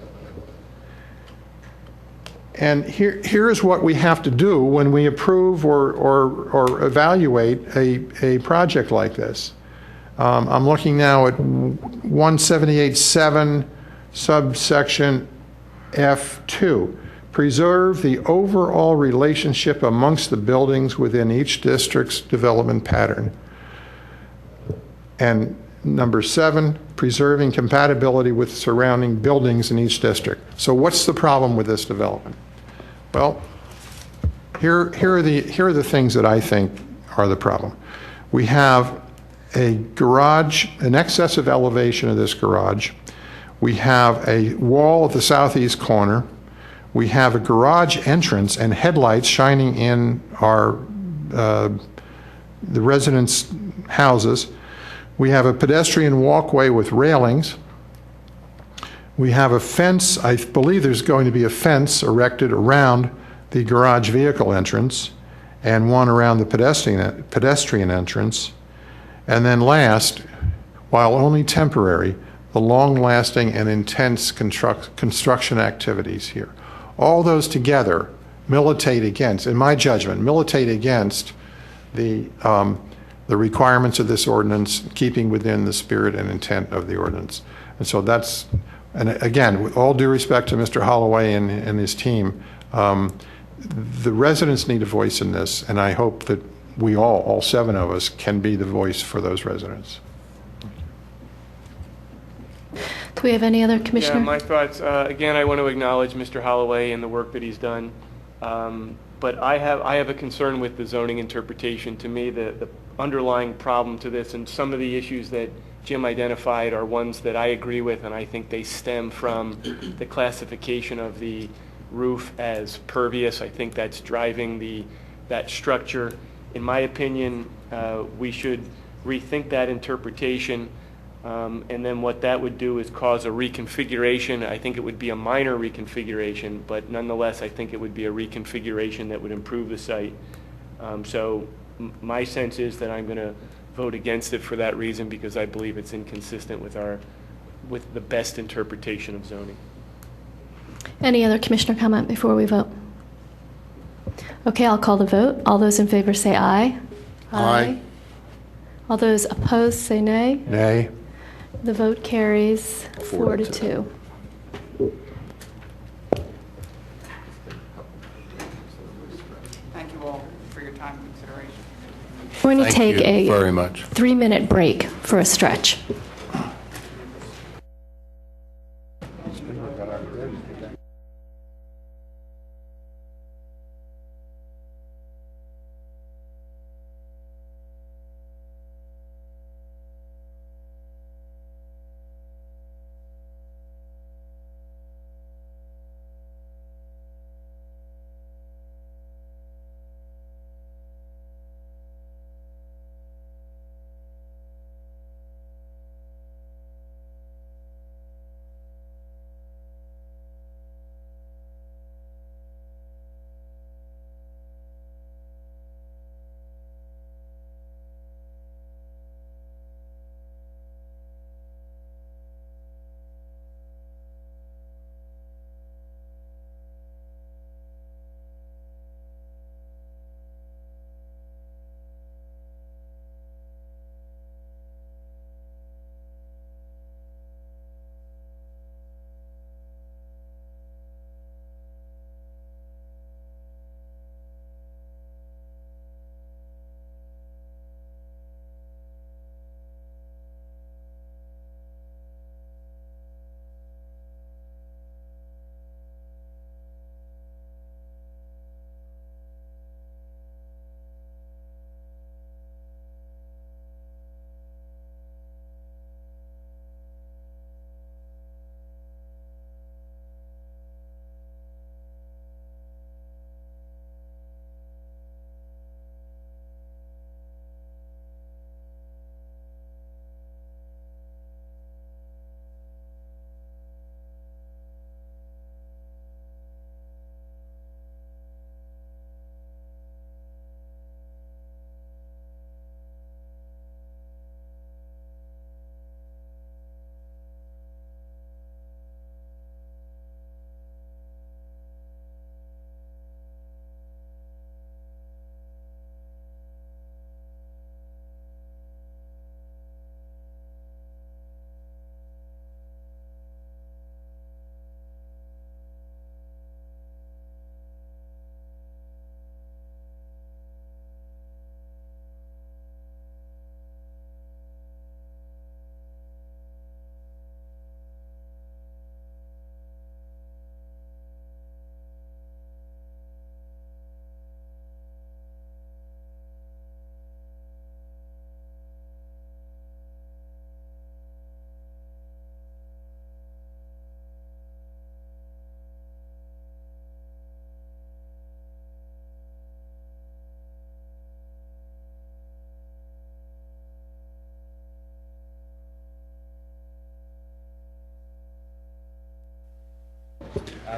And here is what we have to do when we approve or evaluate a project like this. I'm looking now at 178.7 subsection F2. Preserve the overall relationship amongst the buildings within each district's development pattern. And number 7, preserving compatibility with surrounding buildings in each district. So what's the problem with this development? Well, here are the things that I think are the problem. We have a garage, an excessive elevation of this garage. We have a wall at the southeast corner. We have a garage entrance and headlights shining in the residents' houses. We have a pedestrian walkway with railings. We have a fence. I believe there's going to be a fence erected around the garage vehicle entrance and one around the pedestrian entrance. And then last, while only temporary, the long-lasting and intense construction activities here. All those together militate against, in my judgment, militate against the requirements of this ordinance, keeping within the spirit and intent of the ordinance. And so that's, and again, with all due respect to Mr. Holloway and his team, the residents need a voice in this, and I hope that we all 7 of us, can be the voice for those residents. Do we have any other commissioner? Yeah, my thoughts. Again, I want to acknowledge Mr. Holloway and the work that he's done. But I have a concern with the zoning interpretation. To me, the underlying problem to this, and some of the issues that Jim identified, are ones that I agree with, and I think they stem from the classification of the roof as pervious. I think that's driving that structure. In my opinion, we should rethink that interpretation. And then what that would do is cause a reconfiguration. I think it would be a minor reconfiguration, but nonetheless, I think it would be a reconfiguration that would improve the site. So my sense is that I'm going to vote against it for that reason, because I believe it's inconsistent with the best interpretation of zoning. Any other commissioner comment before we vote? Okay, I'll call the vote. All those in favor say aye. Aye. All those opposed say nay. Nay. The vote carries 4 to 2. Thank you all for your time and consideration. We're going to Thank take you a very much. 3-minute break for a stretch.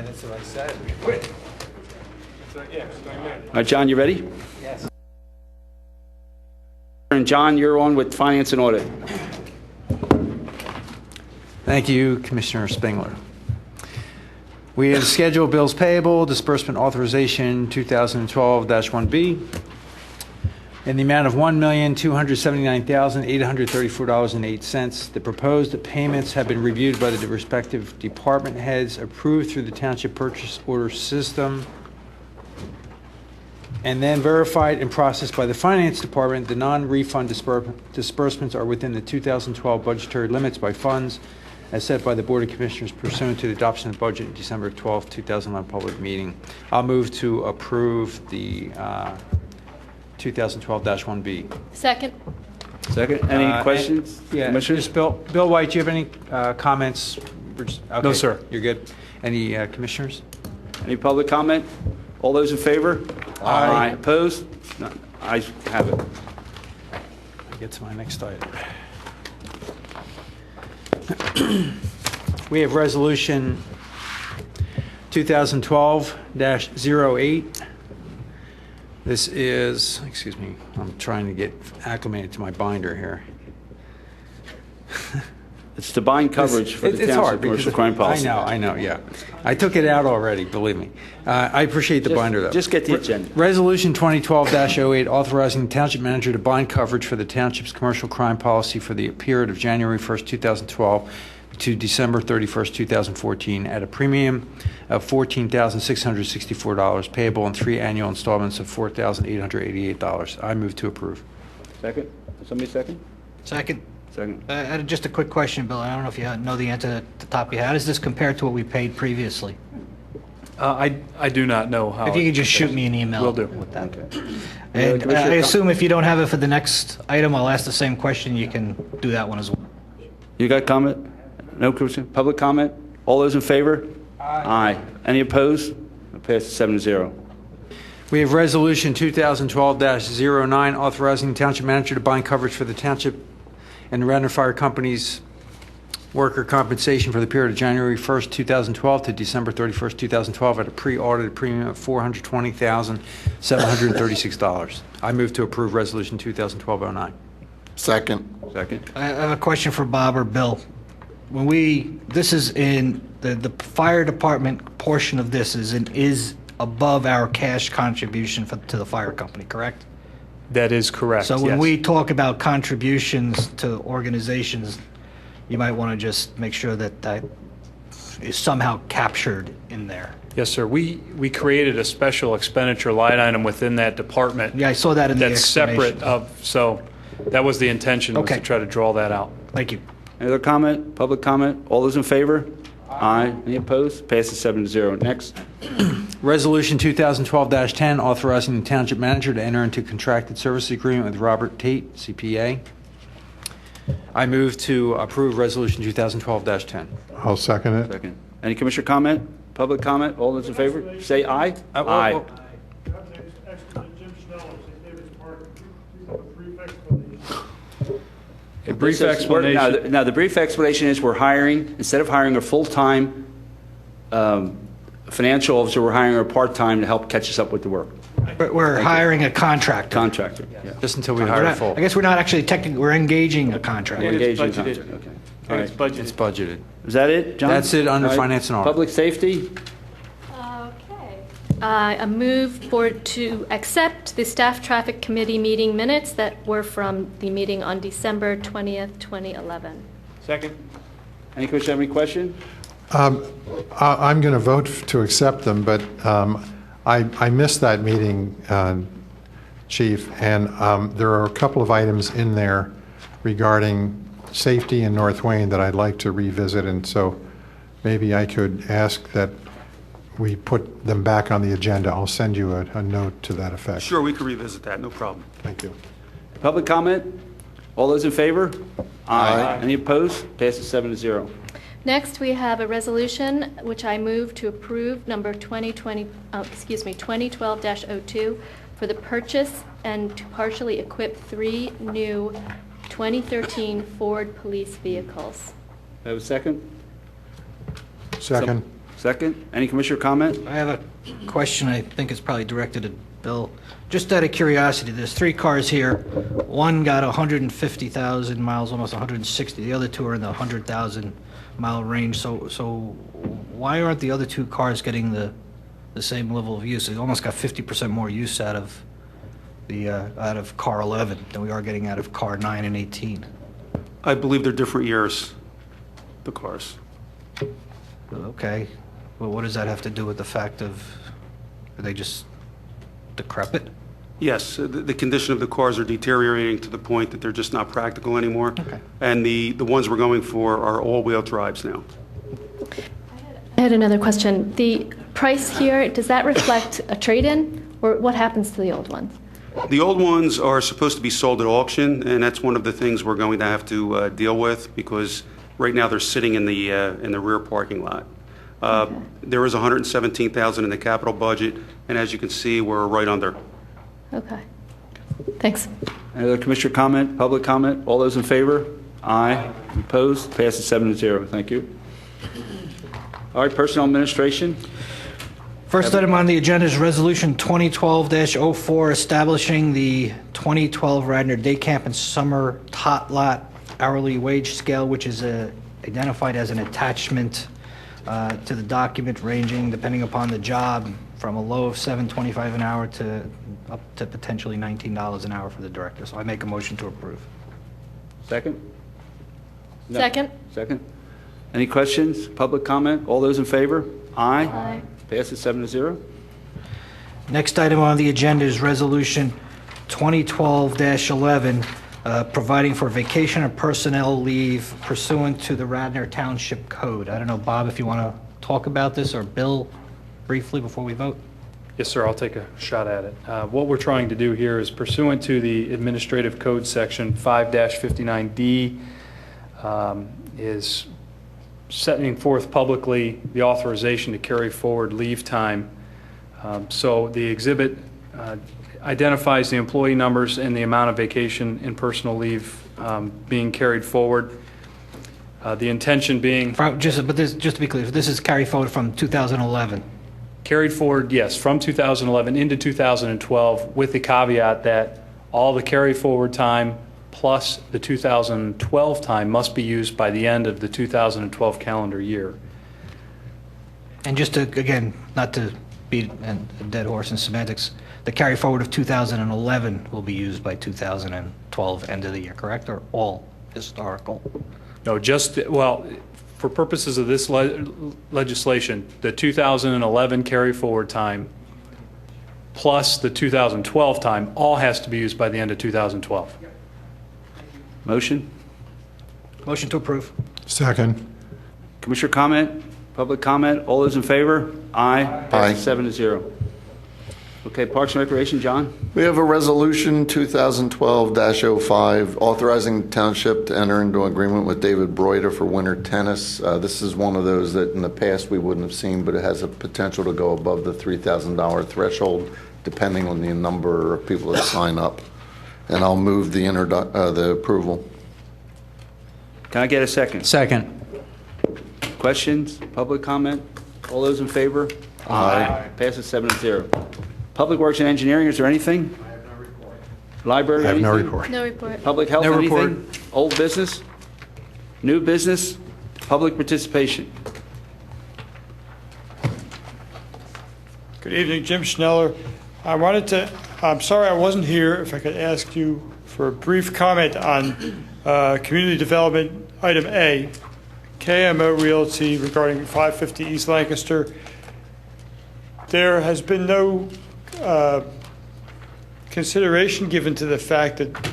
That's what I said. John, you ready? Yes. and John, you're on with Finance and Audit. Thank you, Commissioner Spengler. We have scheduled bills payable, disbursement authorization 2012-1B in the amount of $1,279,834.08. The proposed payments have been reviewed by the respective department heads, approved through the Township purchase order system, and then verified and processed by the Finance Department. The non-refund disbursements are within the 2012 budgetary limits by funds as set by the Board of Commissioners pursuant to the adoption of the budget in December 12, 2011 public meeting. I'll move to approve the 2012-1B. Second. Second. Any questions? Yeah, Commissioners? just Bill White, do you have any comments? Okay, No, sir. You're good. Any commissioners? Any public comment? All those in favor? Aye. Opposed? None. Ayes have it. I get to my next item. We have resolution 2012-08. This is, excuse me, I'm trying to get acclimated to my binder here. It's the bind coverage for the Township commercial crime policy. I know, yeah. I took it out already, believe me. I appreciate the binder, though. Just get the agenda. Resolution 2012-08, authorizing the Township Manager to bind coverage for the Township's commercial crime policy for the period of January 1st, 2012 to December 31st, 2014 at a premium of $14,664 payable in 3 annual installments of $4,888. I move to approve. Second? Somebody second? Second. Second. Just a quick question, Bill. I don't know if you know the answer at the top of your head. How does this compare to what we paid previously? I do not know how. If you could just shoot me an email. Will do. With that. Okay. And I assume if you don't have it for the next item, I'll ask the same question. You can do that one as well. You got comment? No question? Public comment? All those in favor? Aye. Any opposed? It passes 7-0. We have resolution 2012-09, authorizing the Township Manager to bind coverage for the Township and the Radnor Fire Company's worker compensation for the period of January 1st, 2012 to December 31st, 2012 at a pre-audited premium of $420,736. I move to approve resolution 2012-09. Second. Second. I have a question for Bob or Bill. This is in the fire department portion of this is above our cash contribution to the fire company, correct? That is correct. So when yes. we talk about contributions to organizations, you might want to just make sure that that is somehow captured in there. Yes, sir. We created a special expenditure line item within that department. Yeah, I saw that in the that's separate explanation. so that was the intention, was Okay. to try to draw that out. Thank you. Any other comment? Public comment? All those in favor? Aye. Any opposed? Passes 7-0. Next. Resolution 2012-10, authorizing the Township Manager to enter into contracted service agreement with Robert Tate, CPA. I move to approve resolution 2012-10. I'll second it. Second. Any commissioner comment? Public comment? All those in favor? Say aye. Aye. A brief explanation. Now, the brief explanation is we're hiring, instead of hiring a full-time financial officer, we're hiring a part-time to help catch us up with the work. But we're hiring a contractor. Contractor, yeah. Just until we hire a full. I guess we're not actually technically, we're engaging a contractor. We're engaging a budgeted. contractor, okay. All It's right. budgeted. It's budgeted. Is that it, John? That's it under All right. finance and audit. Public safety? Okay. I move to accept the Staff Traffic Committee meeting minutes that were from the meeting on December 20th, 2011. Second. Any commissioner have any question? I'm going to vote to accept them, but I missed that meeting, Chief, and there are a couple of items in there regarding safety in North Wayne that I'd like to revisit, and so maybe I could ask that we put them back on the agenda. I'll send you a note to that effect. Sure, we can revisit that, no problem. Thank you. Public comment? All those in favor? Aye. Any opposed? Passes 7-0. Next, we have a resolution which I move to approve, number 2012-02, for the purchase and to partially equip 3 new 2013 Ford police vehicles. Have a second? Second. Second. Any commissioner comment? I have a question I think is probably directed at Bill. Just out of curiosity, there's 3 cars here. One got 150,000 miles, almost 160. The other 2 are in the 100,000 mile range. So why aren't the other 2 cars getting the same level of use? They almost got 50% more use out of car 11 than we are getting out of car 9 and 18. I believe they're different years, the cars. Okay, well, what does that have to do with the fact of, are they just decrepit? Yes, the condition of the cars are deteriorating to the point that they're just not practical anymore. Okay. And the ones we're going for are all-wheel drives now. I had another question. The price here, does that reflect a trade-in, or what happens to the old ones? The old ones are supposed to be sold at auction, and that's one of the things we're going to have to deal with, because right now they're sitting in the rear parking lot. There is $117,000 in the capital budget, and as you can see, we're right under. Okay. Thanks. Any other commissioner comment, public comment? All those in favor? Aye. Opposed? Passes 7-0. Thank you. All right, Personnel Administration. First item on the agenda is Resolution 2012-04, establishing the 2012 Radnor Day Camp and Summer Tot Lot hourly wage scale, which is identified as an attachment to the document, ranging, depending upon the job, from a low of $7.25 an hour to up to potentially $19 an hour for the director. So I make a motion to approve. Second? No. Second. Second. Any questions? Public comment? All those in favor? Aye. Aye. Passes 7-0. Next item on the agenda is Resolution 2012-11, providing for vacation or personnel leave pursuant to the Radnor Township Code. I don't know, Bob, if you want to talk about this, or Bill, briefly before we vote? Yes, sir, I'll take a shot at it. What we're trying to do here is, pursuant to the Administrative Code Section 5-59D, is setting forth publicly the authorization to carry forward leave time. So the exhibit identifies the employee numbers and the amount of vacation and personal leave being carried forward. The intention being... Just to be clear, this is carried forward from 2011. Carried forward, yes, from 2011 into 2012, with the caveat that all the carry forward time plus the 2012 time must be used by the end of the 2012 calendar year. And just to, again, not to beat a dead horse in semantics, the carry forward of 2011 will be used by 2012 end of the year, correct? Or all historical? No, just, well, for purposes of this legislation, the 2011 carry forward time plus the 2012 time all has to be used by the end of 2012. Motion? Motion to approve. Second. Commissioner comment? Public comment? All those in favor? Aye. Passes 7-0. Okay, Parks and Recreation, John? We have a resolution 2012-05 authorizing the township to enter into agreement with David Broida for winter tennis. This is one of those that in the past we wouldn't have seen, but it has a potential to go above the $3,000 threshold depending on the number of people that sign up. And I'll move the approval. Can I get a second? Second. Questions? Public comment? All those in favor? Aye. Passes 7-0. Public Works and Engineering, is there anything? I have no report. Library, I have anything? no report. No report. Public Health, No anything? report. Old business? New business? Public participation? Good evening, Jim Schneller. I'm sorry I wasn't here, if I could ask you for a brief comment on Community Development, Item A, KMO Realty regarding 550 East Lancaster. There has been no consideration given to the fact that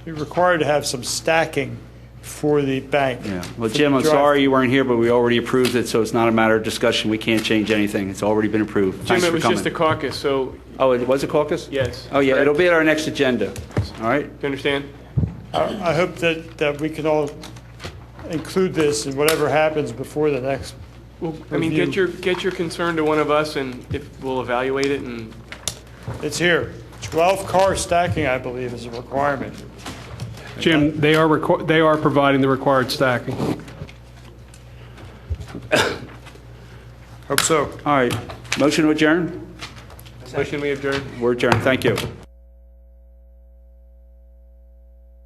we're required to have some stacking for the bank. Yeah. Well, Jim, I'm sorry you weren't here, but we already approved it, so it's not a matter of discussion. We can't change anything. It's already been approved. Jim, Thanks it for was coming. just a caucus, so... Oh, it was a caucus? Yes. Oh, yeah, correct? it'll be at our next agenda. All right? Do you understand? I hope that we can all include this in whatever happens before the next Well, I mean, review. get your concern to one of us, and if we'll evaluate it. And It's here. 12 car stacking, I believe, is a requirement. Jim, they are providing the required stacking. Hope so. All right. Motion to adjourn? Motion we adjourn. We're adjourned. Thank you.